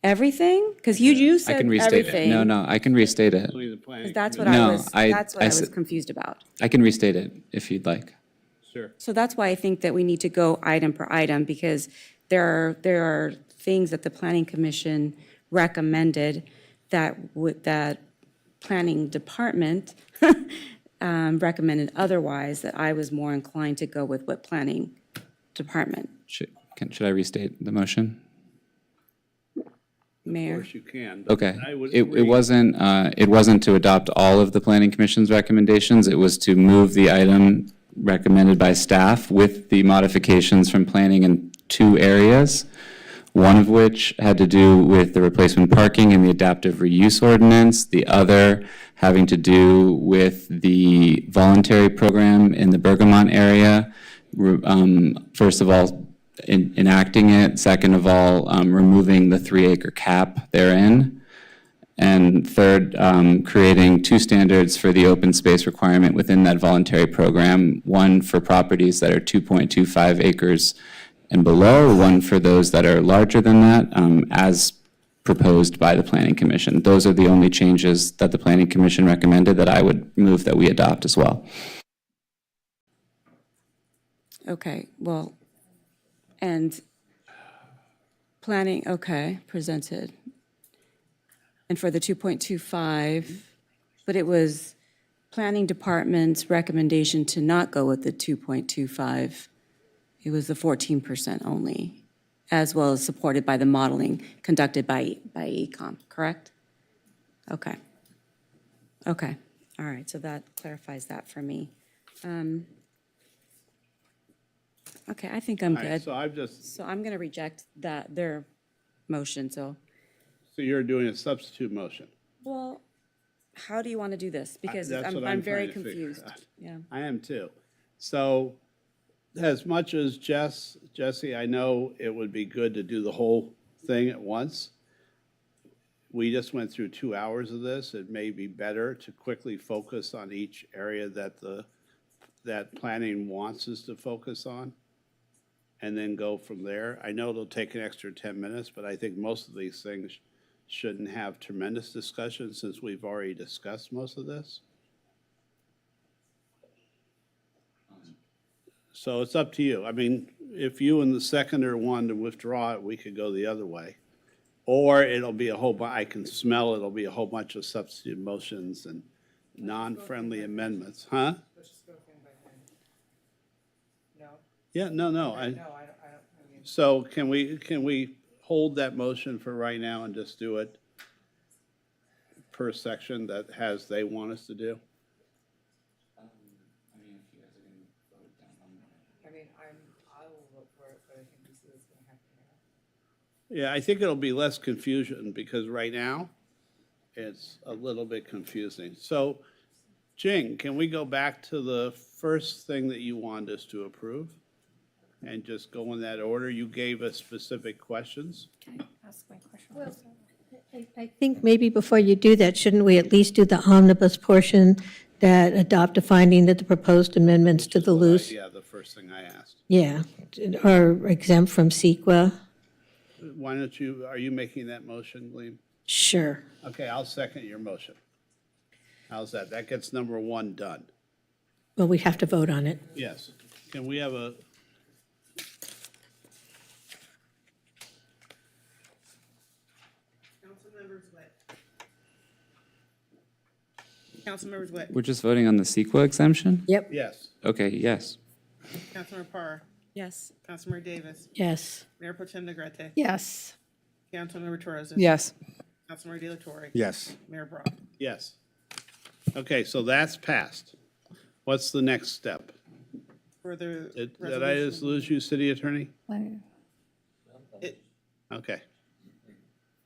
everything? Because you I said can restate it. everything. No, I can restate it. 'Cause that's what No, that's what I was said- confused about. I can restate it if you'd like. Sure. So that's why I think that we need to go item per item, because there are things that the Planning Commission recommended that Planning Department recommended otherwise, that I was more inclined to go with what Planning Department. Should I restate the motion? Mayor? Of course you can. but Okay. I would It agree. wasn't to adopt all of the Planning Commission's recommendations. It was to move the item recommended by staff with the modifications from planning in 2 areas. One of which had to do with the replacement parking and the adaptive reuse ordinance. The other having to do with the voluntary program in the Bergamot area. First of all, enacting it. Second of all, removing the 3-acre cap therein. And third, creating 2 standards for the open space requirement within that voluntary program. One for properties that are 2.25 acres and below, one for those that are larger than that, as proposed by the Planning Commission. Those are the only changes that the Planning Commission recommended that I would move that we adopt as well. Okay, well, and planning, okay, presented. And for the 2.25, but it was Planning Department's recommendation to not go with the 2.25. It was the 14% only, as well as supported by the modeling conducted by ECOM, correct? Okay. Okay, all right, so that clarifies that for me. Okay, I think I'm All right, good. so I've just, So I'm going to reject their motion, so. so you're doing a substitute motion. Well, how do you want to do this? Because That's what I'm very trying to figure confused. out. Yeah. I am too. So as much as Jesse, I know it would be good to do the whole thing at once. We just went through 2 hours of this. It may be better to quickly focus on each area that planning wants us to focus on and then go from there. I know it'll take an extra 10 minutes, but I think most of these things shouldn't have tremendous discussion since we've already discussed most of this. So it's up to you. I mean, if you and the seconder want to withdraw it, we could go the other way. Or it'll be I can smell it'll be a whole bunch of substitute motions and non-friendly amendments, huh? Yeah, no. So can we hold that motion for right now and just do it per section that they want us to do? Yeah, I think it'll be less confusion because right now, it's a little bit confusing. So, Jing, can we go back to the first thing that you wanted us to approve? And just go in that order? You gave us specific questions. I think maybe before you do that, shouldn't we at least do the omnibus portion that adopt a finding that the proposed amendments to the loose, Yeah, the first thing I asked. yeah, are exempt from CEQA? Why don't you, are you making that motion, Liam? Sure. Okay, I'll second your motion. How's that? That gets number one done. Well, we have to vote on it. Yes. Can we have a? Councilmembers Witt? We're just voting on the CEQA exemption? Yep. Yes. Okay, yes. Councilmember Parr? Yes. Councilmember Davis? Yes. Mayor Pro Tem Negrete? Yes. Councilmember Torres? Yes. Councilmember De La Torre? Yes. Mayor Brock? Yes. Okay, so that's passed. What's the next step? Further Did I just resolution? lose you, city attorney? It- Okay.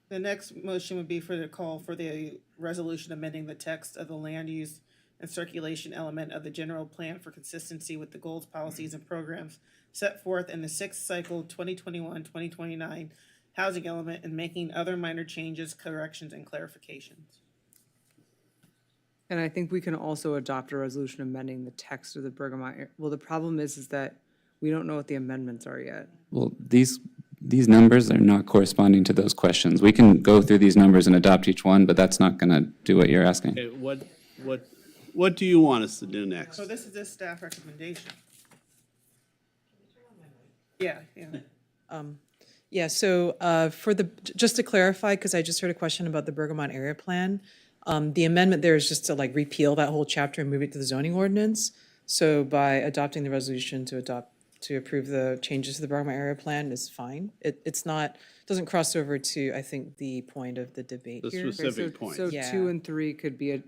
The next motion would be for the call for the resolution amending the text of the land use and circulation element of the general plan for consistency with the goals, policies, and programs set forth in the sixth cycle 2021-2029 housing element and making other minor changes, corrections, and clarifications. And I think we can also adopt a resolution amending the text of the Bergamot. Well, the problem is that we don't know what the amendments are yet. Well, these numbers are not corresponding to those questions. We can go through these numbers and adopt each one, but that's not going to do what you're asking. Okay, what do you want us to do next? So this is the staff recommendation. Yeah, yeah. Yeah, so just to clarify, because I just heard a question about the Bergamot area plan, the amendment there is just to like repeal that whole chapter and move it to the zoning ordinance. So by adopting the resolution to approve the changes to the Bergamot area plan is fine. It's not, doesn't cross over to, I think, the point of the debate The here. specific point. So Yeah. 2 and 3 could be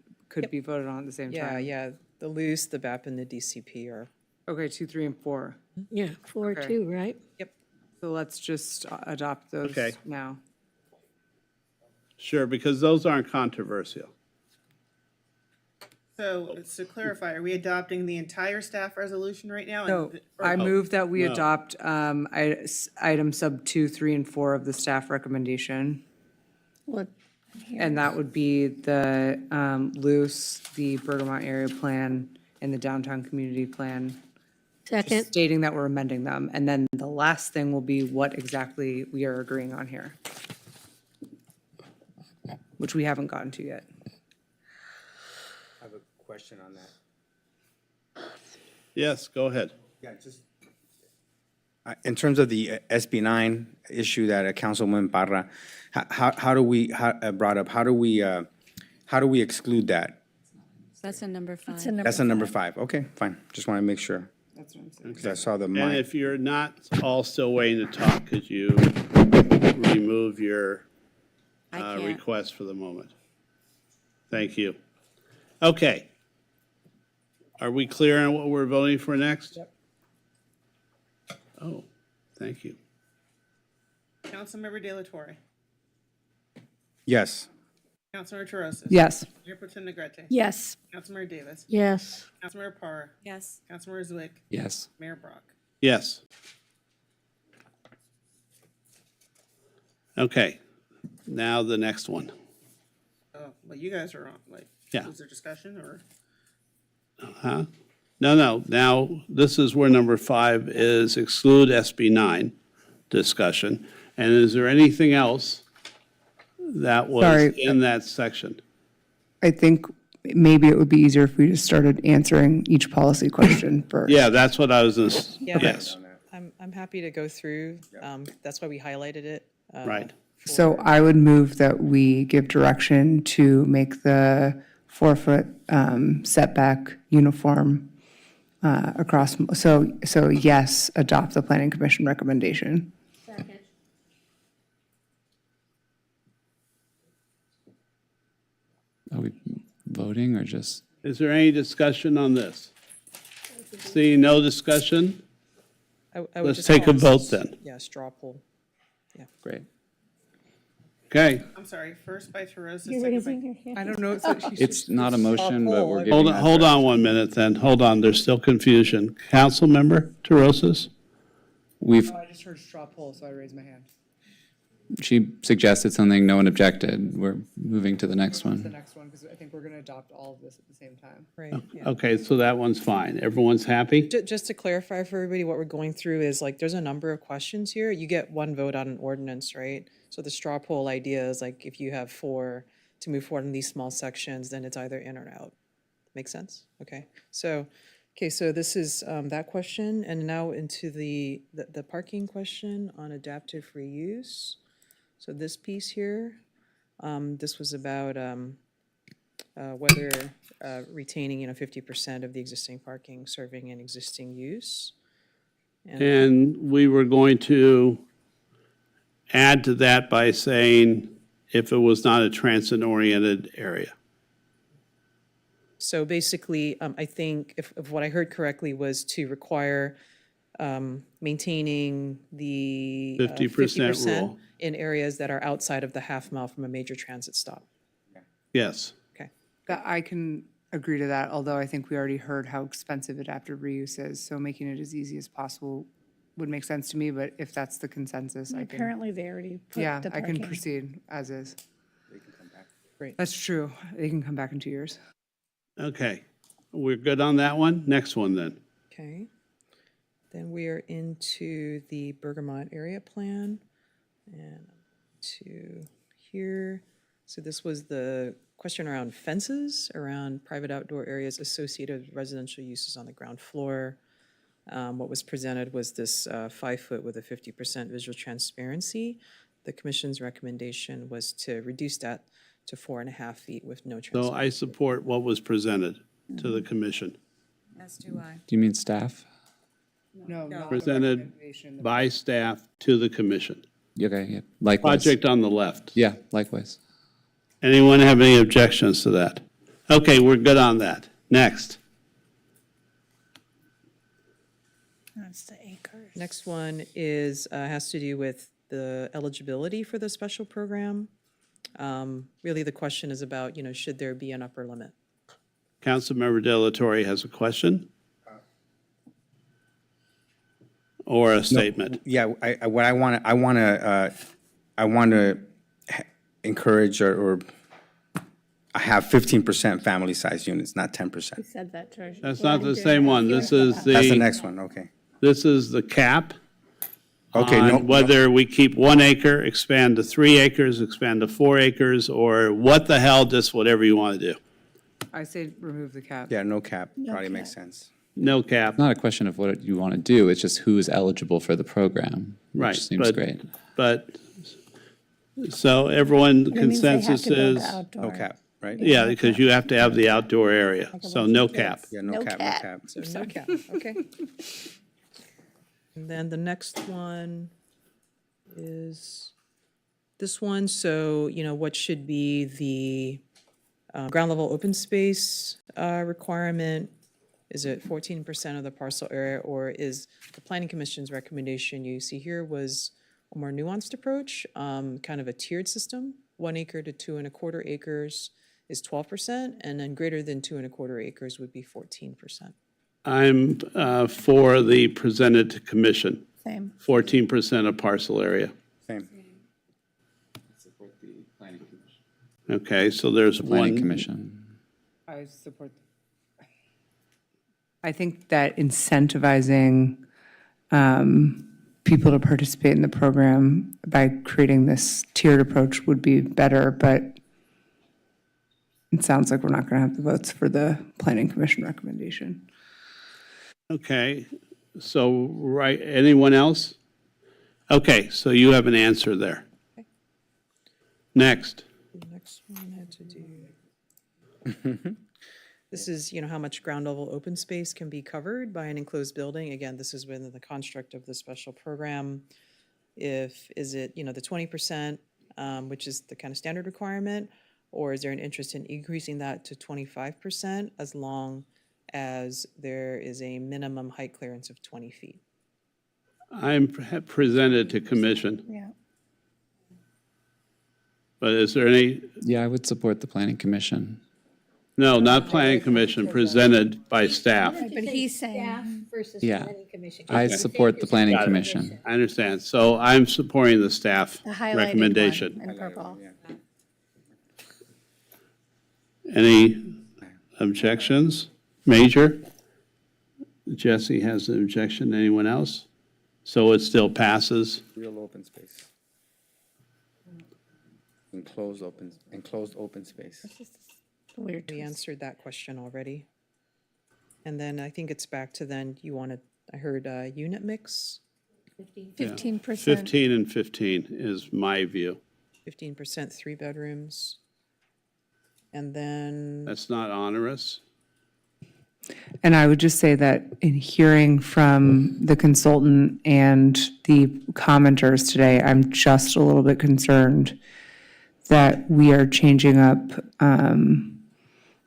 voted on at the same time? Yeah, Yeah, the loose, the BAP, and the DCP are, okay, 2, 3, and 4. Yeah, 4-2, right? Yep. So let's just adopt those Okay. now. Sure, because those aren't controversial. So to clarify, are we adopting the entire staff resolution right now? No, Or- I move that we No. adopt item sub 2, 3, and 4 of the staff recommendation. What? And that would be the loose, the Bergamot area plan, and the downtown community plan. Second. Just stating that we're amending them. And then the last thing will be what exactly we are agreeing on here, which we haven't gotten to yet. I have a question on that. Yes, go ahead. Yeah, just. In terms of the SB 9 issue that Councilwoman Parra, how do we, brought up, how do we exclude that? That's a number 5. That's a number 5. Okay, fine. Just want to make sure. That's what I'm saying. Because I saw the And mic. if you're not all still waiting to talk, could you remove your I can't. request for the moment? Thank you. Okay. Are we clear on what we're voting for next? Yep. Oh, thank you. Councilmember De La Torre? Yes. Councilmember Torres? Yes. Mayor Pro Tem Negrete? Yes. Councilmember Davis? Yes. Councilmember Parr? Yes. Councilmember Zwick? Yes. Mayor Brock? Yes. Okay. Now the next one. Well, you guys are on, like, Yeah. is there discussion or? Huh? No. Now, this is where number 5 is exclude SB 9 discussion. And is there anything else that was Sorry. in that section? I think maybe it would be easier if we just started answering each policy question first. Yeah, that's what I was, Yeah. yes, I'm happy to go through. That's why we highlighted it. right. So I would move that we give direction to make the 4-foot setback uniform across, so yes, adopt the planning commission recommendation. Second. Are we voting or just? Is there any discussion on this? See, no discussion? I would Let's just take a call vote this- then. Yeah, straw poll. Great. Okay, I'm sorry, first by Teresa, You're second raising by. your hand. I don't know. It's not a motion, but we're giving hold that hold on 1 minute then. Hold on, there's still confusion. Councilmember TeRosa's? We've, I just heard straw poll, so I raised my hand. she suggested something, no one objected. We're moving to the next one. next one, because I think we're going to adopt all of this at the same time. Right. Okay, so that one's fine. Everyone's happy? Just to clarify for everybody, what we're going through is like, there's a number of questions here. You get one vote on an ordinance, right? So the straw poll idea is like, if you have 4 to move forward in these small sections, then it's either in or out. Make sense? Okay, so this is that question, and now into the parking question on adaptive reuse. So this piece here, this was about whether retaining, 50% of the existing parking serving an existing use. And we were going to add to that by saying if it was not a transit-oriented area. So basically, I think if what I heard correctly was to require maintaining the 50% rule. in areas that are outside of the half mile from a major transit stop. Yes. Okay. I can agree to that, although I think we already heard how expensive adaptive reuse is, so making it as easy as possible would make sense to me, but if that's the consensus, I can. Apparently, they already put Yeah, the I can parking. proceed as is. Great. That's true. They can come back in 2 years. Okay, we're good on that one? Next one then. Okay. Then we are into the Bergamot area plan. And to here, so this was the question around fences, around private outdoor areas associated with residential uses on the ground floor. What was presented was this 5 foot with a 50% visual transparency. The commission's recommendation was to reduce that to 4.5 feet with no So transparency. I support what was presented to the commission. As do I. Do you mean staff? No. Presented by staff to the commission. Okay, yeah, likewise. Project on the left. Yeah, likewise. Anyone have any objections to that? Okay, we're good on that. Next. That's the acres. Next one is, has to do with the eligibility for the special program. Really, the question is about, should there be an upper limit? Councilmember Delatorre has a question? Or a statement? Yeah, what I want to encourage or have 15% family-sized units, not 10%. You said that, Treasurer. That's not the same one. This is That's the next one, okay. This is the cap. Okay, no. On whether we keep 1 acre, expand to 3 acres, expand to 4 acres, or what the hell, just whatever you want to do. I say remove the cap. Yeah, no cap, probably makes sense. No cap. It's not a question of what you want to do, it's just who is eligible for the program, Right, which seems great. But, so everyone, It means they have consensus to build is, outdoor. No cap, right? yeah, because you have to have the outdoor area, so no cap. Yeah, no cap, no cap. So no cap, okay. And then the next one is this one. So, what should be the ground level open space requirement? Is it 14% of the parcel area, or is the planning commission's recommendation you see here was a more nuanced approach, kind of a tiered system? 1 acre to 2.25 acres is 12%, and then greater than 2.25 acres would be 14%. I'm for the presented to commission, Same. 14% of parcel area. Same. Support the planning commission. Okay, so there's Planning one. commission. I support. I think that incentivizing people to participate in the program by creating this tiered approach would be better, but it sounds like we're not going to have the votes for the planning commission recommendation. Okay, so, right, anyone else? Okay, so you have an answer there. Next. The next one had to do. This is, how much ground level open space can be covered by an enclosed building. Again, this is within the construct of the special program. Is it, the 20%, which is the kind of standard requirement, or is there an interest in increasing that to 25% as long as there is a minimum height clearance of 20 feet? I'm presented to commission. Yeah. But is there any, Yeah, I would support the planning commission. no, not planning commission, presented by staff. But he's saying. Versus Yeah. planning commission. I support the planning Got it. commission. I understand. So I'm supporting the staff The highlighted recommendation. one in purple. Any objections? Major? Jesse has an objection. Anyone else? So it still passes? Real open space. Enclosed open space. We answered that question already. And then I think it's back to then, you wanted, I heard unit mix, 15%. 15 and 15 is my view. 15% 3 bedrooms. And then, That's not onerous. And I would just say that in hearing from the consultant and the commenters today, I'm just a little bit concerned that we are changing up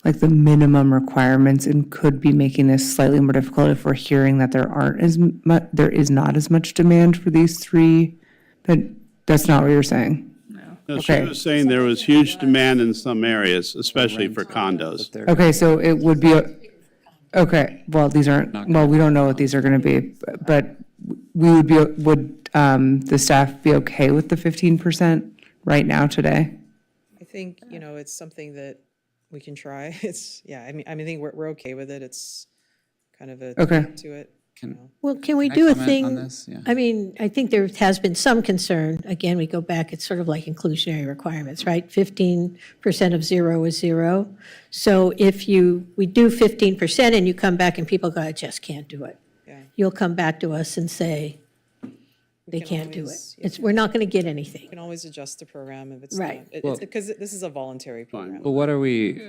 like the minimum requirements and could be making this slightly more difficult if we're hearing that there is not as much demand for these 3, but that's not what you're saying. No, she Okay. was saying there was huge demand in some areas, especially for condos. Okay, so it would be, okay, well, these aren't, well, we don't know what these are gonna be, but we would be, would the staff be okay with the 15% right now today? I think, it's something that we can try. It's, yeah, I think we're okay with it. It's kind of a Okay. to it. Well, can we Can I do a comment on thing? this? Yeah. I mean, I think there has been some concern. Again, we go back, it's sort of like inclusionary requirements, right? 15% of 0 is 0. So if we do 15% and you come back and people go, I just can't do it. Yeah. You'll come back to us and say, they can can't do it. always- We're not going to get You anything. can always adjust the program if it's Right. not. Because this is a voluntary program. But what are we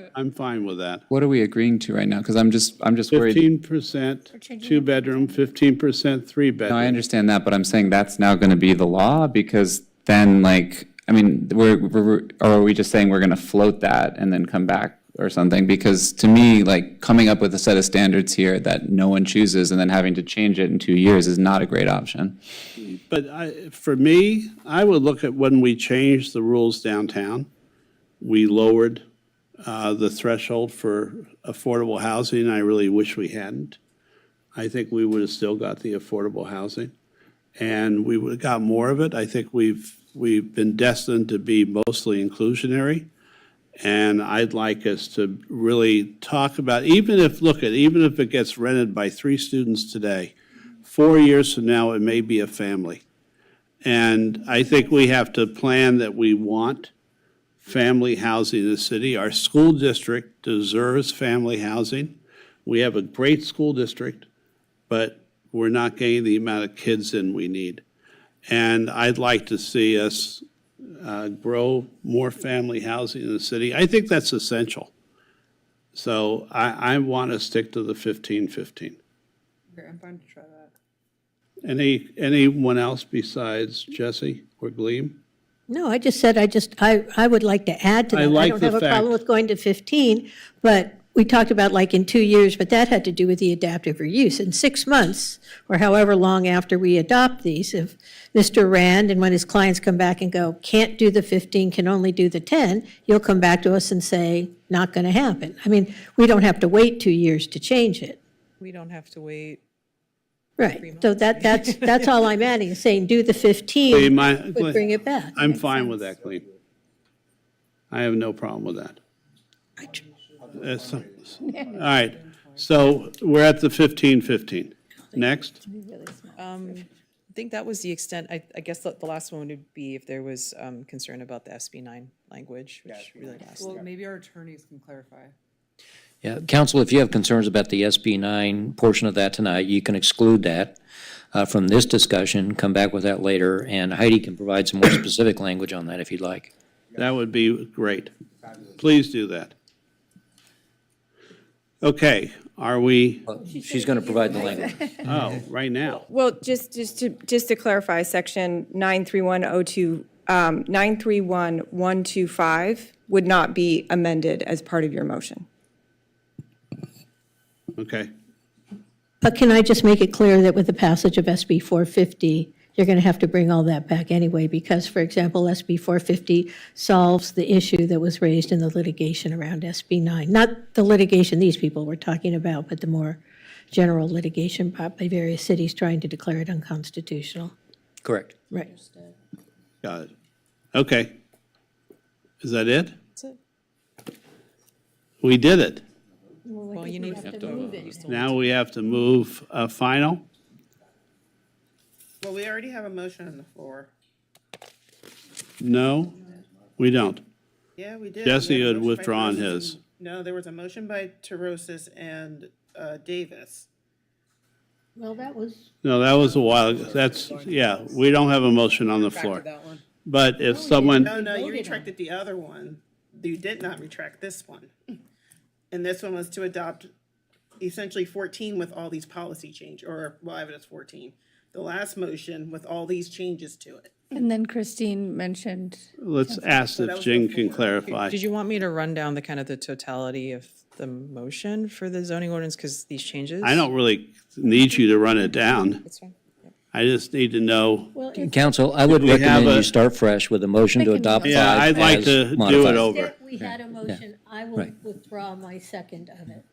agreeing to right now? Because I'm just worried. 15% 2-bedroom, 15% 3-bedroom. No, I understand that, but I'm saying that's now going to be the law because then like, I mean, or are we just saying we're going to float that and then come back or something? Because to me, like coming up with a set of standards here that no one chooses and then having to change it in 2 years is not a great option. But for me, I would look at when we changed the rules downtown, we lowered the threshold for affordable housing. I really wish we hadn't. I think we would have still got the affordable housing, and we would have got more of it. I think we've been destined to be mostly inclusionary, and I'd like us to really talk about, even if it gets rented by 3 students today, 4 years from now, it may be a family. And I think we have to plan that we want family housing in the city. Our school district deserves family housing. We have a great school district, but we're not getting the amount of kids in we need. And I'd like to see us grow more family housing in the city. I think that's essential. So I want to stick to the 15-15. Okay, I'm fine to try that. Anyone else besides Jesse or Gleam? No, I just said, I would like to add to that. I like don't the have a problem fact- with going to 15, but we talked about like in 2 years, but that had to do with the adaptive reuse. In 6 months, or however long after we adopt these, if Mr. Rand and when his clients come back and go, can't do the 15, can only do the 10, you'll come back to us and say, not going to happen. I mean, we don't have to wait 2 years to change it. We don't have to wait. Right, so that's all I'm adding, is saying do the 15, Gleam, but bring it back. I'm fine with that, Gleam. I have no problem with that. All right, so we're at the 15-15. Next? I think that was the extent, I guess the last one would be if there was concern about the SB 9 language, which really last. Well, maybe our attorneys can clarify. Yeah, council, if you have concerns about the SB 9 portion of that tonight, you can exclude that from this discussion, come back with that later, and Heidi can provide some more specific language on that if you'd like. That would be great. Please do that. Okay, are we, She's going to provide the language. oh, right now? Well, just to clarify, section 93102, 931125 would not be amended as part of your motion. Okay. But can I just make it clear that with the passage of SB 450, you're going to have to bring all that back anyway, because, for example, SB 450 solves the issue that was raised in the litigation around SB 9. Not the litigation these people were talking about, but the more general litigation brought by various cities trying to declare it unconstitutional. Correct. Right. Got it. Okay. Is that it? That's it. We did it. Well, you need Now we have to move a final. Well, we already have a motion on the floor. No, we don't. Yeah, we did. Jesse We had a had motion by withdrawn Terosas his. and- No, there was a motion by Terosis and Davis. Well, that was. No, that was a while ago. That's, yeah, we don't have a motion on the floor. But if someone, No, you retracted the other one. You did not retract this one. And this one was to adopt essentially 14 with all these policy change, or, well, evidence 14. The last motion with all these changes to it. And then Christine mentioned. let's ask if Jing can clarify. Did you want me to run down the kind of the totality of the motion for the zoning ordinance, because these changes? I don't really need you to run it down. That's fine. I just need to know. Council, I would We have recommend a- you start fresh with a motion to adopt 5 Yeah, I'd like as to do it modified. over. We had a motion. I will Right. withdraw my second of it.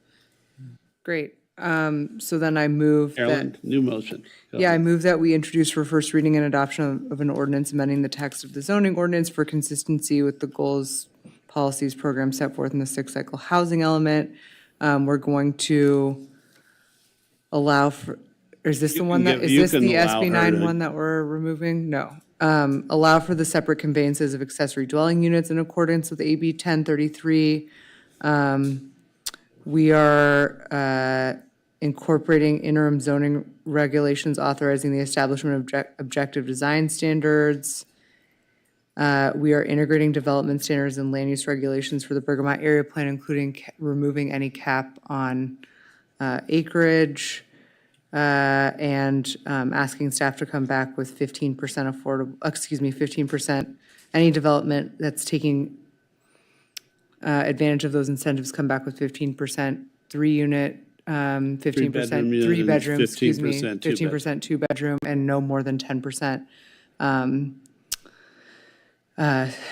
Great. So then I move Carolyn, that, new motion. Go yeah, I ahead. move that we introduce for first reading and adoption of an ordinance amending the text of the zoning ordinance for consistency with the goals, policies, programs set forth in the sixth cycle housing element. We're going to allow for, is this You the can one that, give- is you this can the allow SB her 9 to- one that we're removing? No. Allow for the separate conveyances of accessory dwelling units in accordance with AB 1033. We are incorporating interim zoning regulations authorizing the establishment of objective design standards. We are integrating development standards and land use regulations for the Bergamot area plan, including removing any cap on acreage, and asking staff to come back with 15% affordable, 15%, any development that's taking advantage of those incentives, come back with 15%, 3-unit, 15%, units, 3 bedrooms, excuse me, 15% 2 15% 2-bedroom, and no more than 10%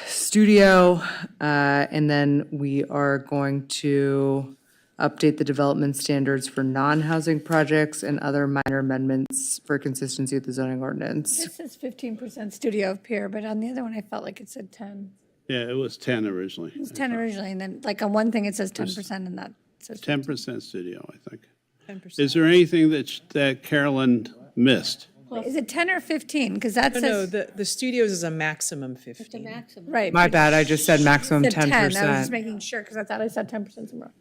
studio. And then we are going to update the development standards for non-housing projects and other minor amendments for consistency with the zoning ordinance. This says 15% studio up here, but on the other one, I felt like it said 10. Yeah, it was 10 originally. It was 10 originally, and then like on one thing, it says 10% and that says. 10% studio, I think. 10%. Is there anything that Carolyn missed? Is it 10 or 15? Because that No, no, says. the studios is a maximum 15. Right. My but bad, I just said maximum it said 10. I was 10%. just making sure, because I thought I said 10% somewhere.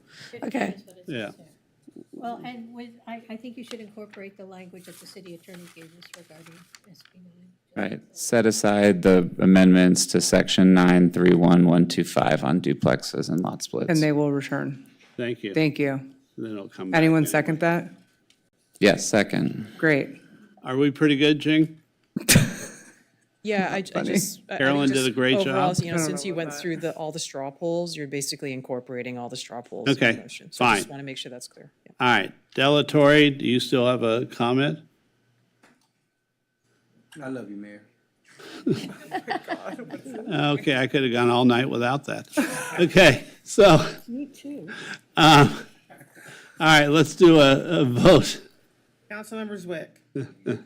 Okay. Yeah. Well, and I think you should incorporate the language that the city attorney gave us regarding SB 9. Right. Set aside the amendments to section 931125 on duplexes and lot splits. And they will return. Thank you. Thank you. Then it'll come back. Anyone second that? Yes, second. Great. Are we pretty good, Jing? Yeah, I just. I Carolyn think did a just great overall, job. You know, since you went through all the straw polls, you're basically incorporating all the straw polls. in the Okay, motion. So I just fine. want to make sure that's clear. Yeah. All right. Delatorre, do you still have a comment? I love you, Mayor. Okay, I could have gone all night without that. Okay, so, Me too. all right, let's do a vote. Councilmember Zwick,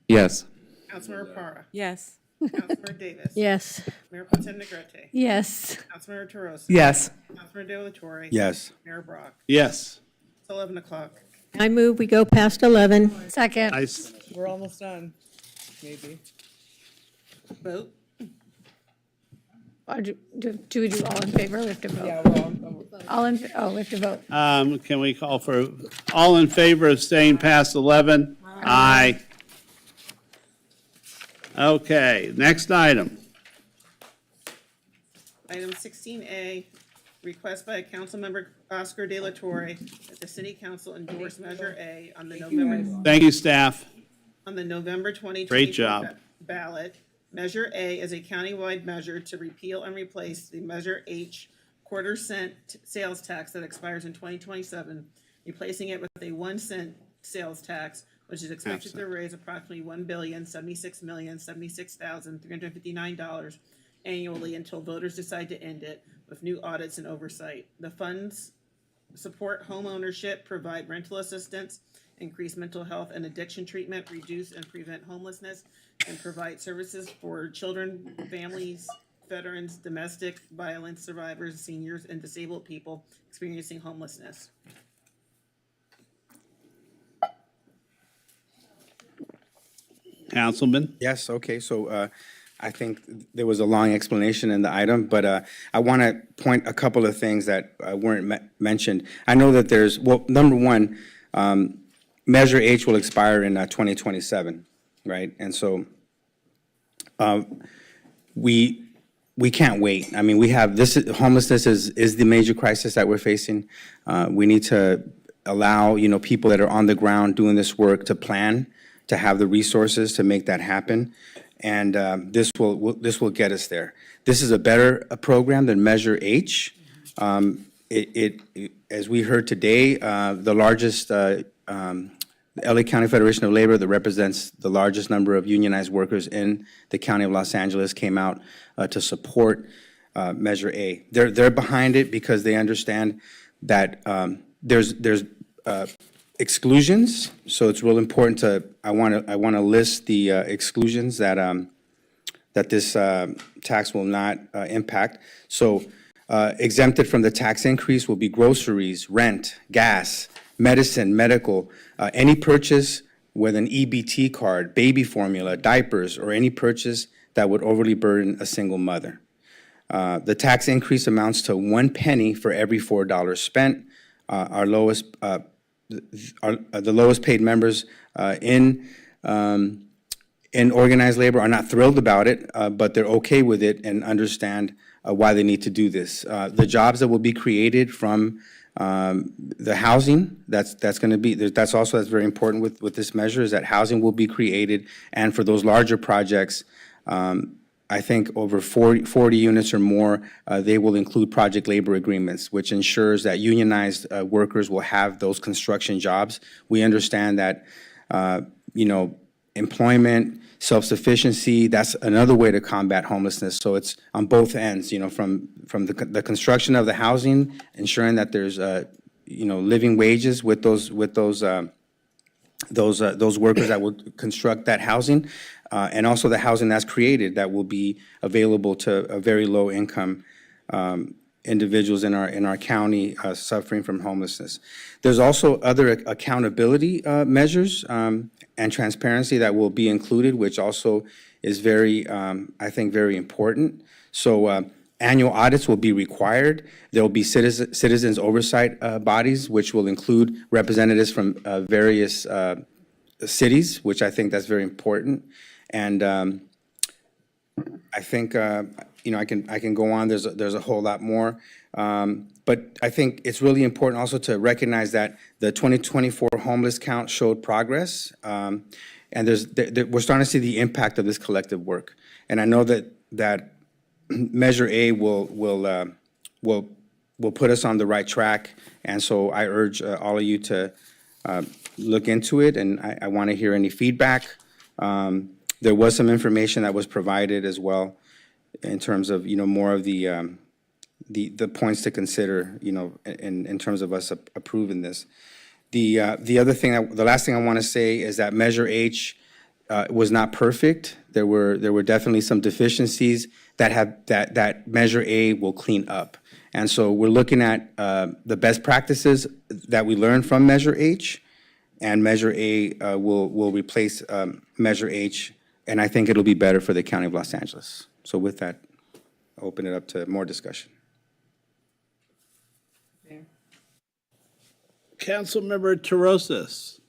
Yes. Councilmember Para, Yes. Councilmember Davis. Yes. Mayor Pro Tem Negrete, Yes. Councilmember Terosa. Yes. Councilmember De La Torre. Yes. Mayor Brock. Yes. It's 11 o'clock. I move we go past 11. Second. We're almost done, maybe. Vote. Or do we do all in favor? We have to vote. All in, we have to vote. Can we call for, all in favor of staying past 11? Aye. Okay, next item. Item 16A, request by Councilmember Oscar De La Torre that the city council endorse Measure A on the November, Thank you, staff. on the November Great 2024 job. ballot. Measure A is a countywide measure to repeal and replace the Measure H quarter-cent sales tax that expires in 2027, replacing it with a 1 cent sales tax which is expected to raise approximately $1,076,076,359 annually until voters decide to end it with new audits and oversight. The funds support home ownership, provide rental assistance, increase mental health and addiction treatment, reduce and prevent homelessness, and provide services for children, families, veterans, domestic violence survivors, seniors, and disabled people experiencing homelessness. Councilman? Yes, okay, so I think there was a long explanation in the item, but I want to point a couple of things that weren't mentioned. I know that there's, well, number one, Measure H will expire in 2027, right? And so we can't wait. I mean, we have, homelessness is the major crisis that we're facing. We need to allow, people that are on the ground doing this work to plan, to have the resources to make that happen. And this will get us there. This is a better program than Measure H. As we heard today, the largest, LA County Federation of Labor, that represents the largest number of unionized workers in the County of Los Angeles, came out to support Measure A. They're behind it because they understand that there's exclusions. So it's real important to, I want to list the exclusions that this tax will not impact. So exempted from the tax increase will be groceries, rent, gas, medicine, medical, any purchase with an EBT card, baby formula, diapers, or any purchase that would overly burden a single mother. The tax increase amounts to 1 penny for every $4 spent. The lowest paid members in organized labor are not thrilled about it, but they're okay with it and understand why they need to do this. The jobs that will be created from the housing, that's going to be, that's very important with this measure, is that housing will be created. And for those larger projects, I think over 40 units or more, they will include project labor agreements, which ensures that unionized workers will have those construction jobs. We understand that, employment, self-sufficiency, that's another way to combat homelessness. So it's on both ends, from the construction of the housing, ensuring that there's, living wages with those workers that will construct that housing, and also the housing that's created that will be available to a very low income individuals in our county suffering from homelessness. There's also other accountability measures and transparency that will be included, which also is very, I think, very important. So annual audits will be required. There will be citizens oversight bodies, which will include representatives from various cities, which I think that's very important. And I think, I can go on. There's a whole lot more. But I think it's really important also to recognize that the 2024 homeless count showed progress. And we're starting to see the impact of this collective work. And I know that Measure A will put us on the right track. And so I urge all of you to look into it, and I want to hear any feedback. There was some information that was provided as well in terms of, more of the points to consider, in terms of us approving this. The other thing, the last thing I want to say is that Measure H was not perfect. There were definitely some deficiencies that Measure A will clean up. And so we're looking at the best practices that we learned from Measure H, and Measure A will replace Measure H, and I think it'll be better for the County of Los Angeles. So with that, I'll open it up to more discussion. Councilmember Terosas.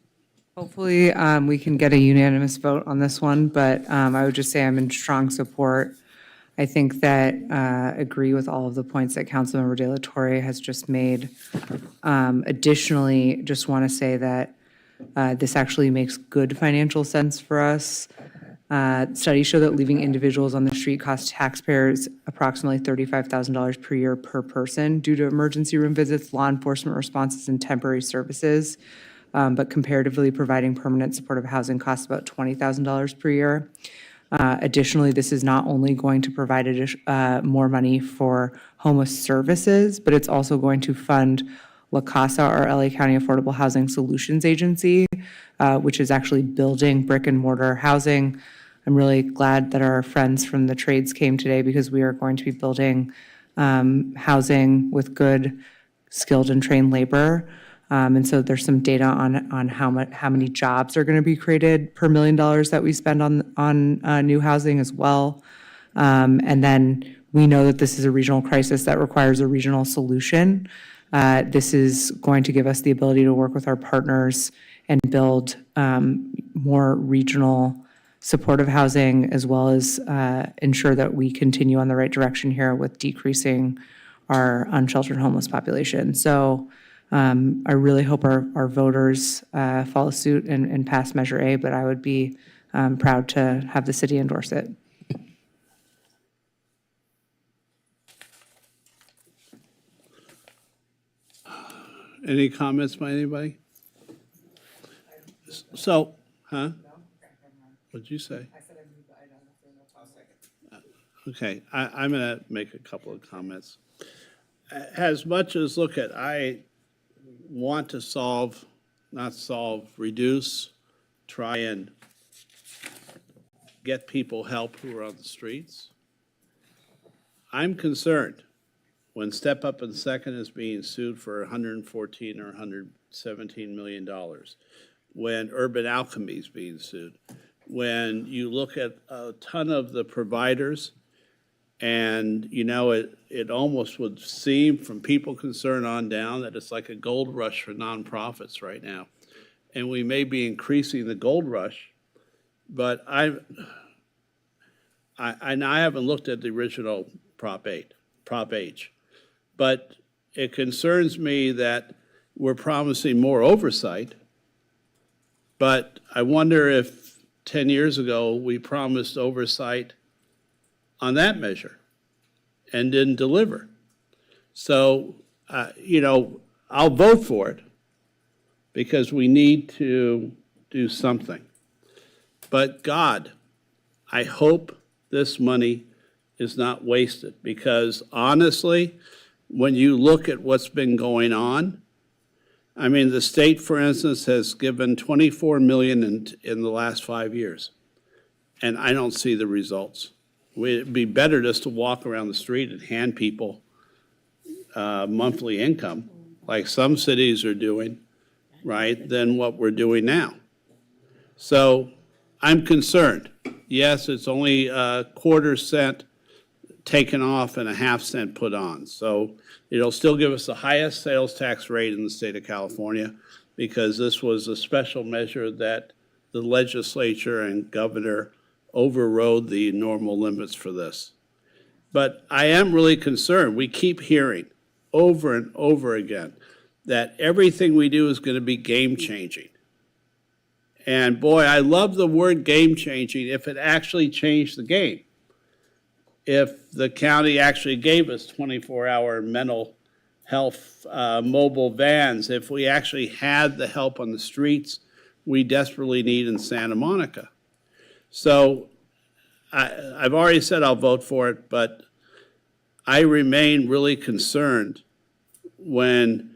Hopefully, we can get a unanimous vote on this one, but I would just say I'm in strong support. I think that agree with all of the points that Councilmember De La Torre has just made. Additionally, just want to say that this actually makes good financial sense for us. Studies show that leaving individuals on the street costs taxpayers approximately $35,000 per year per person due to emergency room visits, law enforcement responses, and temporary services. but comparatively providing permanent supportive housing costs about $20,000 per year. Additionally, this is not only going to provide more money for homeless services, but it's also going to fund La Casa, or LA County Affordable Housing Solutions Agency, which is actually building brick and mortar housing. I'm really glad that our friends from the trades came today, because we are going to be building housing with good, skilled and trained labor. And so there's some data on how many jobs are going to be created per $1 million that we spend on new housing as well. And then we know that this is a regional crisis that requires a regional solution. This is going to give us the ability to work with our partners and build more regional supportive housing, as well as ensure that we continue on the right direction here with decreasing our unsheltered homeless population. So I really hope our voters follow suit and pass Measure A, but I would be proud to have the city endorse it. Any comments by anybody? So, what'd you say? Okay, I'm going to make a couple of comments. As much as, I want to reduce, try and get people help who are on the streets. I'm concerned when Step Up and Second is being sued for $114 or $117 million, when Urban Alchemy is being sued, when you look at a ton of the providers, and, it almost would seem from people concerned on down that it's like a gold rush for nonprofits right now. And we may be increasing the gold rush, but I haven't looked at the original Prop H. But it concerns me that we're promising more oversight, but I wonder if 10 years ago we promised oversight on that measure and didn't deliver. So, I'll vote for it because we need to do something. But God, I hope this money is not wasted, because honestly, when you look at what's been going on, the state, for instance, has given $24 million in the last 5 years, and I don't see the results. It'd be better just to walk around the street and hand people monthly income, like some cities are doing, right, than what we're doing now. So I'm concerned. Yes, it's only a quarter cent taken off and a half cent put on. So it'll still give us the highest sales tax rate in the state of California, because this was a special measure that the legislature and governor overrode the normal limits for this. But I am really concerned. We keep hearing over and over again that everything we do is going to be game-changing. And boy, I love the word game-changing if it actually changed the game. If the county actually gave us 24-hour mental health mobile vans, if we actually had the help on the streets we desperately need in Santa Monica. So I've already said I'll vote for it, but I remain really concerned when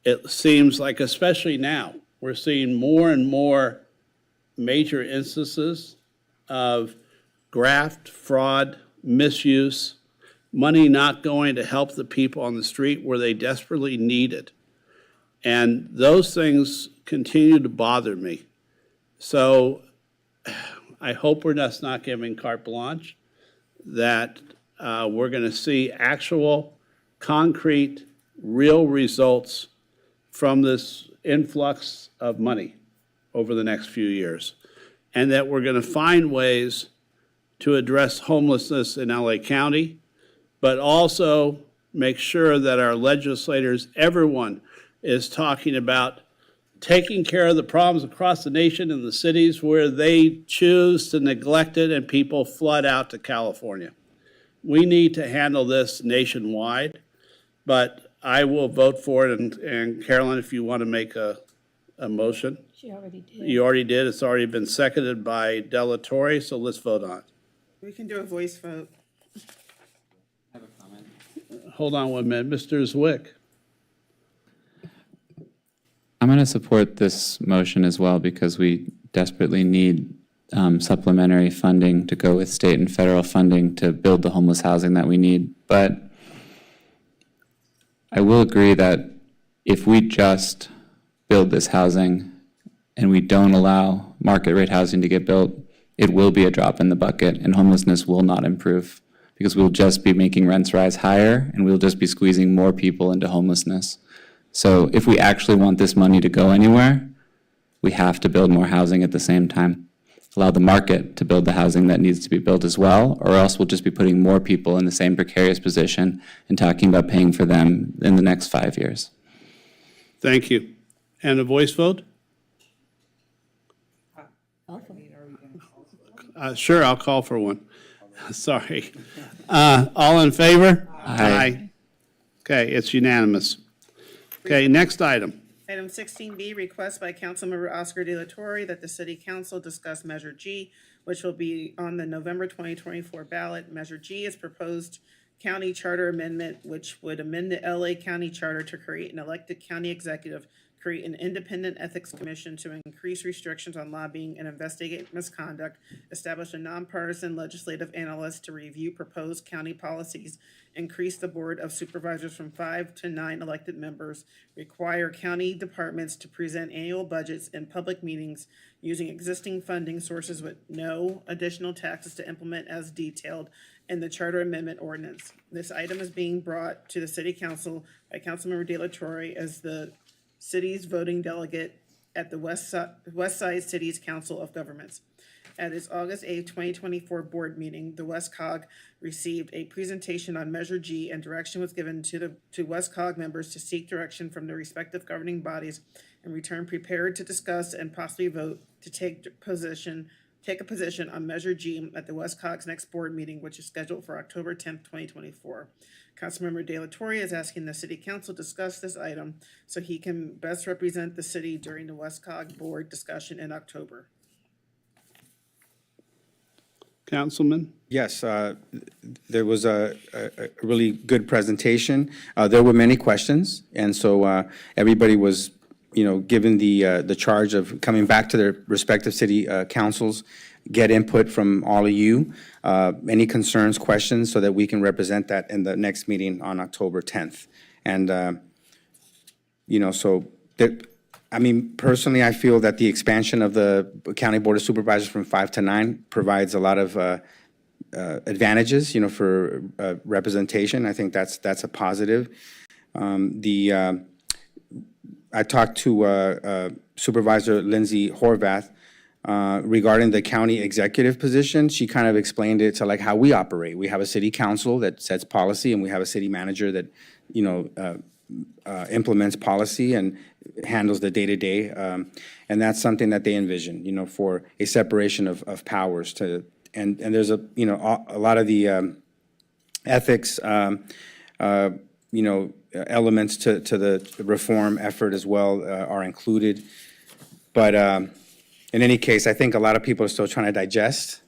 it seems like, especially now, we're seeing more and more major instances of graft, fraud, misuse, money not going to help the people on the street where they desperately need it. And those things continue to bother me. So I hope we're just not giving carte blanche, that we're going to see actual, concrete, real results from this influx of money over the next few years, and that we're going to find ways to address homelessness in LA County, but also make sure that our legislators, everyone, is talking about taking care of the problems across the nation in the cities where they choose to neglect it and people flood out to California. We need to handle this nationwide, but I will vote for it. And Carolyn, if you want to make a a motion? She already did. You already did. It's already been seconded by Delatorre, so let's vote on it. We can do a voice vote. Hold on 1 minute. Mr. Zwick. I'm going to support this motion as well because we desperately need supplementary funding to go with state and federal funding to build the homeless housing that we need. But I will agree that if we just build this housing and we don't allow market rate housing to get built, it will be a drop in the bucket and homelessness will not improve because we'll just be making rents rise higher and we'll just be squeezing more people into homelessness. So if we actually want this money to go anywhere, we have to build more housing at the same time. Allow the market to build the housing that needs to be built as well, or else we'll just be putting more people in the same precarious position and talking about paying for them in the next 5 years. Thank you. And a voice vote? Sure, I'll call for one. Sorry. All in favor? Aye. Okay, it's unanimous. Okay, next item. Item 16B, request by Councilmember Oscar De La Torre that the City Council discuss Measure G, which will be on the November 2024 ballot. Measure G is proposed county charter amendment, which would amend the LA County Charter to create an elected county executive, create an independent ethics commission to increase restrictions on lobbying and investigate misconduct, establish a nonpartisan legislative analyst to review proposed county policies, increase the board of supervisors from 5 to 9 elected members, require county departments to present annual budgets in public meetings using existing funding sources with no additional taxes to implement as detailed in the charter amendment ordinance. This item is being brought to the City Council by Councilmember De La Torre as the city's voting delegate at the West Side Cities Council of Governments. At its August 8, 2024 board meeting, the West Cog received a presentation on Measure G, and direction was given to West Cog members to seek direction from their respective governing bodies and return prepared to discuss and possibly vote to take a position on Measure G at the West Cog's next board meeting, which is scheduled for October 10th, 2024. Councilmember De La Torre is asking the City Council discuss this item so he can best represent the city during the West Cog board discussion in October. Councilman? Yes, there was a really good presentation. There were many questions, and so everybody was, given the charge of coming back to their respective city councils, get input from all of you, any concerns, questions, so that we can represent that in the next meeting on October 10th. And, personally, I feel that the expansion of the County Board of Supervisors from 5 to 9 provides a lot of advantages, for representation. I think that's a positive. I talked to Supervisor Lindsay Horvath regarding the county executive position. She kind of explained it to like how we operate. We have a city council that sets policy, and we have a city manager that, implements policy and handles the day-to-day. And that's something that they envision, for a separation of powers and there's a lot of the ethics, elements to the reform effort as well are included. But in any case, I think a lot of people are still trying to digest.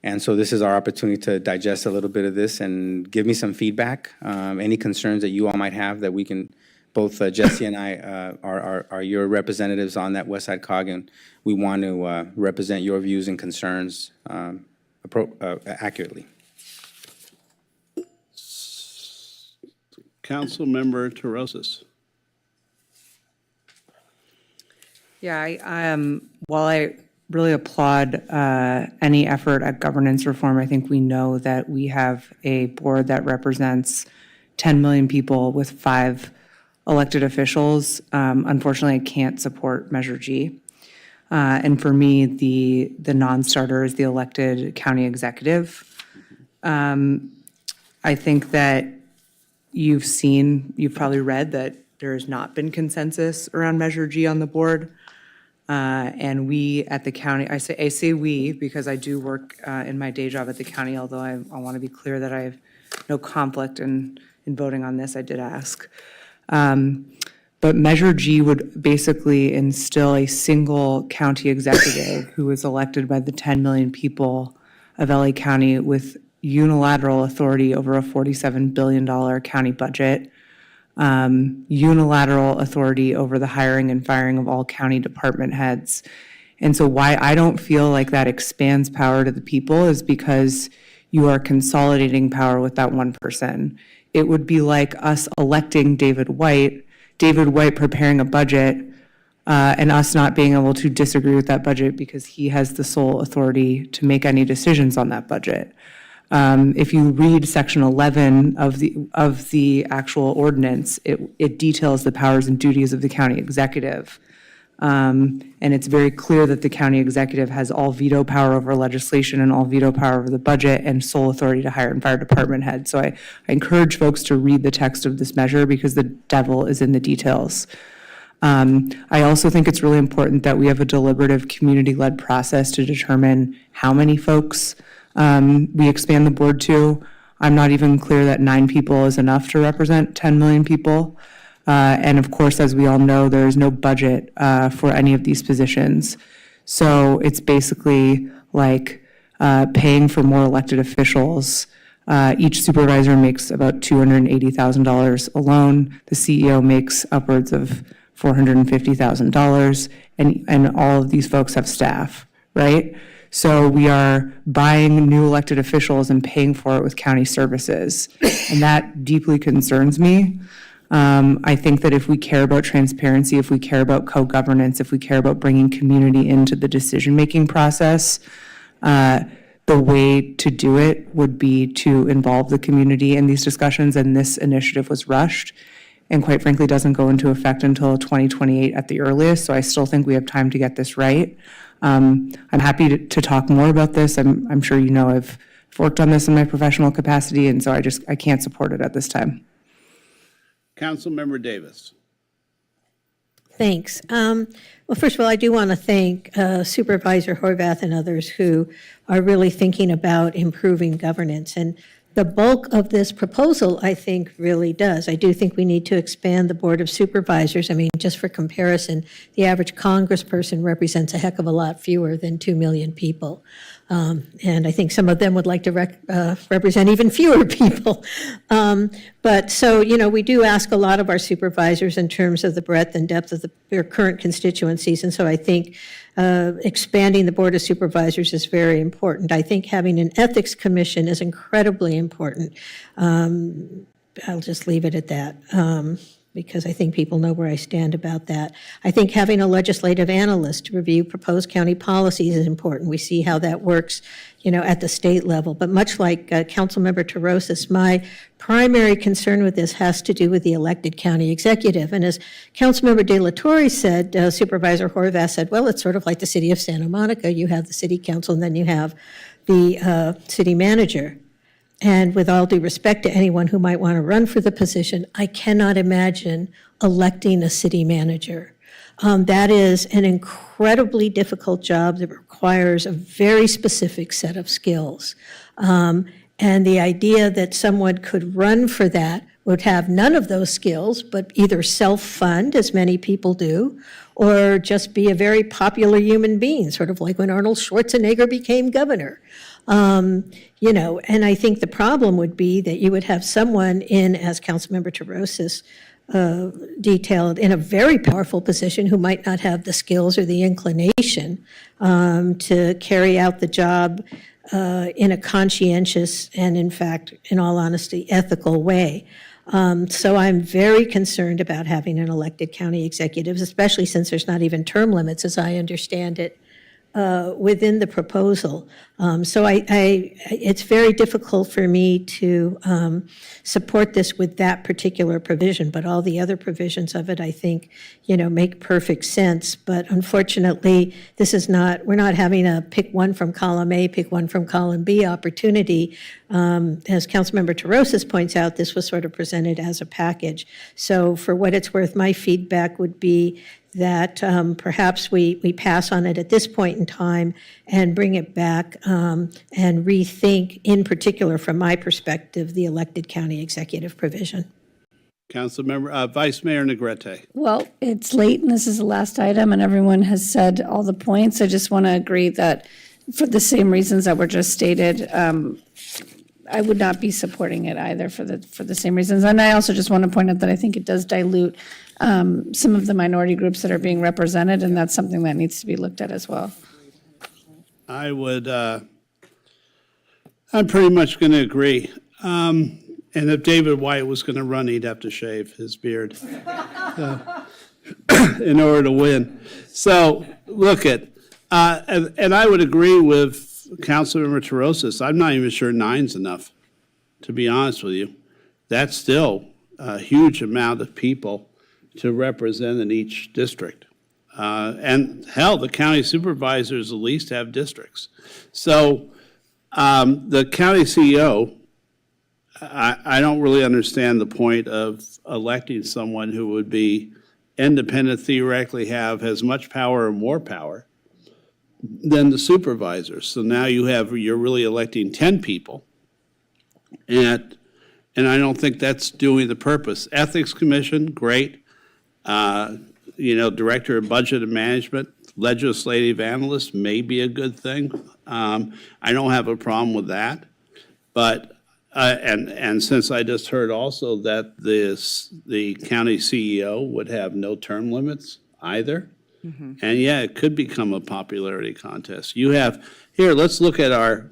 And so this is our opportunity to digest a little bit of this and give me some feedback, any concerns that you all might have that we can, both Jesse and I are your representatives on that West Side COG, and we want to represent your views and concerns accurately. Councilmember Terosas. Yeah, while I really applaud any effort at governance reform, I think we know that we have a board that represents 10 million people with 5 elected officials. Unfortunately, I can't support Measure G. And for me, the non-starter is the elected county executive. I think that you've probably read that there has not been consensus around Measure G on the board. And we at the county, I say we because I do work in my day job at the county, although I want to be clear that I have no conflict in voting on this. I did ask. But Measure G would basically instill a single county executive who is elected by the 10 million people of LA County with unilateral authority over a $47 billion county budget, unilateral authority over the hiring and firing of all county department heads. And so why I don't feel like that expands power to the people is because you are consolidating power with that one person. It would be like us electing David White preparing a budget, and us not being able to disagree with that budget because he has the sole authority to make any decisions on that budget. If you read section 11 of the actual ordinance, it details the powers and duties of the county executive. And it's very clear that the county executive has all veto power over legislation and all veto power over the budget and sole authority to hire and fire department heads. So I encourage folks to read the text of this measure because the devil is in the details. I also think it's really important that we have a deliberative community-led process to determine how many folks we expand the board to. I'm not even clear that 9 people is enough to represent 10 million people. And of course, as we all know, there is no budget for any of these positions. So it's basically like paying for more elected officials. Each supervisor makes about $280,000 alone. The CEO makes upwards of $450,000, and all of these folks have staff, right? So we are buying new elected officials and paying for it with county services, and that deeply concerns me. I think that if we care about transparency, if we care about co-governance, if we care about bringing community into the decision-making process, the way to do it would be to involve the community in these discussions, and this initiative was rushed and quite frankly doesn't go into effect until 2028 at the earliest, so I still think we have time to get this right. I'm happy to talk more about this. I'm sure you know I've worked on this in my professional capacity, and so I can't support it at this time. Councilmember Davis. Thanks. Well, first of all, I do want to thank Supervisor Horvath and others who are really thinking about improving governance. And the bulk of this proposal, I think, really does. I do think we need to expand the Board of Supervisors. I mean, just for comparison, the average congressperson represents a heck of a lot fewer than 2 million people. And I think some of them would like to represent even fewer people. But so, you know, we do ask a lot of our supervisors in terms of the breadth and depth of their current constituencies. And so I think expanding the Board of Supervisors is very important. I think having an ethics commission is incredibly important. I'll just leave it at that. Because I think people know where I stand about that. I think having a legislative analyst to review proposed county policies is important. We see how that works, you know, at the state level. But much like Councilmember Terosas, my primary concern with this has to do with the elected county executive. And as Councilmember De La Torre said, Supervisor Horvath said, well, it's sort of like the city of Santa Monica. You have the city council and then you have the city manager. And with all due respect to anyone who might want to run for the position, I cannot imagine electing a city manager. That is an incredibly difficult job that requires a very specific set of skills. And the idea that someone could run for that would have none of those skills, but either self-fund, as many people do, or just be a very popular human being, sort of like when Arnold Schwarzenegger became governor. You know, and I think the problem would be that you would have someone in, as Councilmember Terosas detailed, in a very powerful position who might not have the skills or the inclination to carry out the job in a conscientious and, in fact, in all honesty, ethical way. So I'm very concerned about having an elected county executive, especially since there's not even term limits, as I understand it, within the proposal. So it's very difficult for me to support this with that particular provision, but all the other provisions of it, I think, you know, make perfect sense. But unfortunately, this is not, we're not having a pick one from column A, pick one from column B opportunity. As Councilmember Terosas points out, this was sort of presented as a package. So for what it's worth, my feedback would be that perhaps we pass on it at this point in time and bring it back and rethink, in particular, from my perspective, the elected county executive provision. Councilmember, Vice Mayor Negrete. Well, it's late and this is the last item and everyone has said all the points. I just want to agree that for the same reasons that were just stated, I would not be supporting it either for the same reasons. And I also just want to point out that I think it does dilute some of the minority groups that are being represented, and that's something that needs to be looked at as well. I would, I'm pretty much going to agree. And if David White was going to run, he'd have to shave his beard in order to win. So, look at, and I would agree with Councilmember Torosis. I'm not even sure 9's enough, to be honest with you. That's still a huge amount of people to represent in each district. And hell, the county supervisors at least have districts. So the county CEO, I don't really understand the point of electing someone who would be independent, theoretically have as much power or more power than the supervisors. So now you're really electing 10 people. And I don't think that's doing the purpose. Ethics Commission, great. Director of Budget and Management, legislative analyst may be a good thing. I don't have a problem with that. But, and since I just heard also that the county CEO would have no term limits either. And yeah, it could become a popularity contest. Here, let's look at our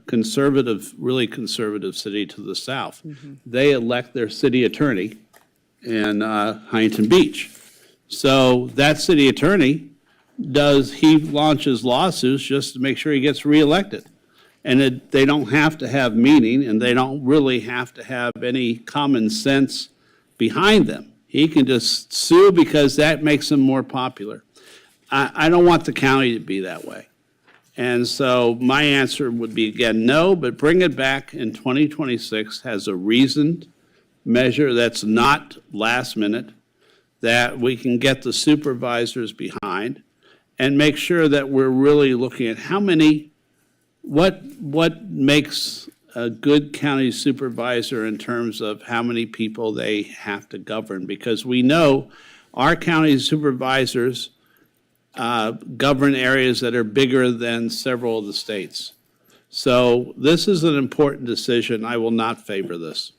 really conservative city to the south. They elect their city attorney in Huntington Beach. So that city attorney he launches lawsuits just to make sure he gets reelected. And they don't have to have meaning, and they don't really have to have any common sense behind them. He can just sue because that makes him more popular. I don't want the county to be that way. And so my answer would be, again, no, but bring it back in 2026 as a reasoned measure that's not last minute, that we can get the supervisors behind and make sure that we're really looking at what makes a good county supervisor in terms of how many people they have to govern. Because we know our county supervisors govern areas that are bigger than several of the states. So this is an important decision. I will not favor this.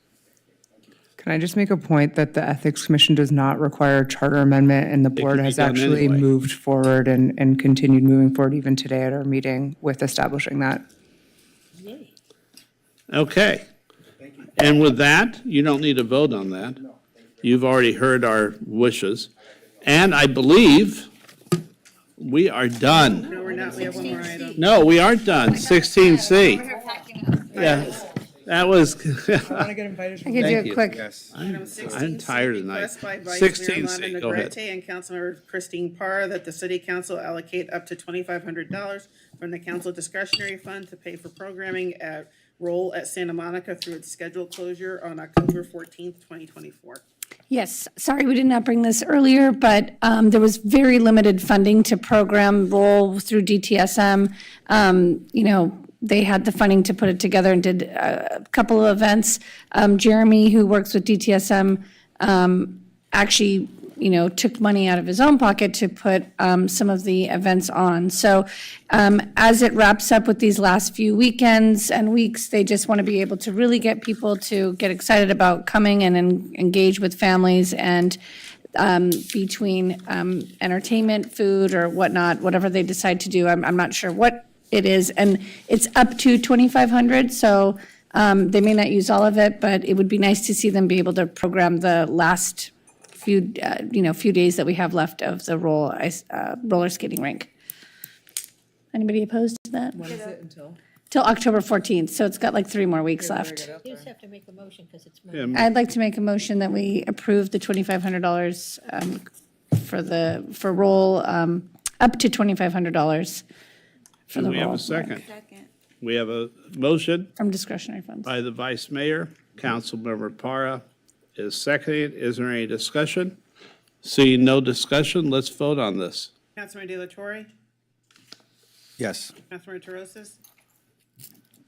Can I just make a point that the Ethics Commission does not require a charter amendment, and the board can be has done actually anyway. moved forward and continued moving forward even today at our meeting with establishing that. Okay. And with that, you don't need to vote on that. You've already heard our wishes. And I believe we are done. No, we're not. We have one more item. No, we aren't done. 16C. Yeah, that was. I want to get invited. I can do Thank it you. quick. Yes. Item I'm 16C, tired tonight. request by Vice Mayor 16C, Lana go ahead. Negrete and Councilmember Christine Parr that the city council allocate up to $2,500 from the council discretionary fund to pay for programming at Roll at Santa Monica through its scheduled closure on October 14th, 2024. Yes, sorry we did not bring this earlier, but there was very limited funding to program Roll through DTSM. They had the funding to put it together and did a couple of events. Jeremy, who works with DTSM, actually, took money out of his own pocket to put some of the events on. So as it wraps up with these last few weekends and weeks, they just want to be able to really get people to get excited about coming and engage with families, and between entertainment, food, or whatnot, whatever they decide to do, I'm not sure what it is. And it's up to $2,500, so they may not use all of it, but it would be nice to see them be able to program the last few days that we have left of the roller skating rink. Anybody opposed to that? When is it until? Till October 14th, so it's got like 3 more weeks left. You just have to make a motion because it's. I'd like to make a motion that we approve the $2,500 for roll, up to $2,500 for the Do we have roll. a second? We have a motion From discretionary funds. by the Vice Mayor. Councilmember Parra is seconded. Is there any discussion? Seeing no discussion, let's vote on this. Councilmember De La Torre, Yes. Councilmember Torosis,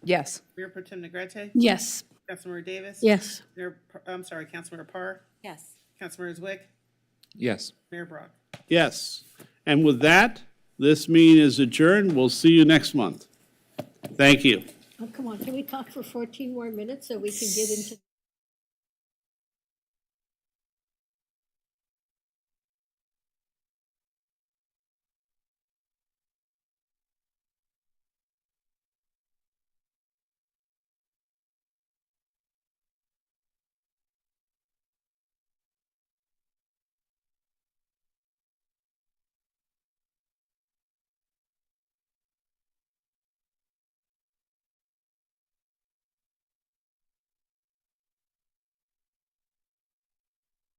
Yes. Mayor Pro Tem Negrete, Yes. Councilmember Davis. Yes. Councilmember Parr, Yes. Councilmember Zwick, Yes. Mayor Brock. Yes. And with that, this meeting is adjourned. We'll see you next month. Thank you. Oh, come on, can we talk for 14 more minutes so we can get into?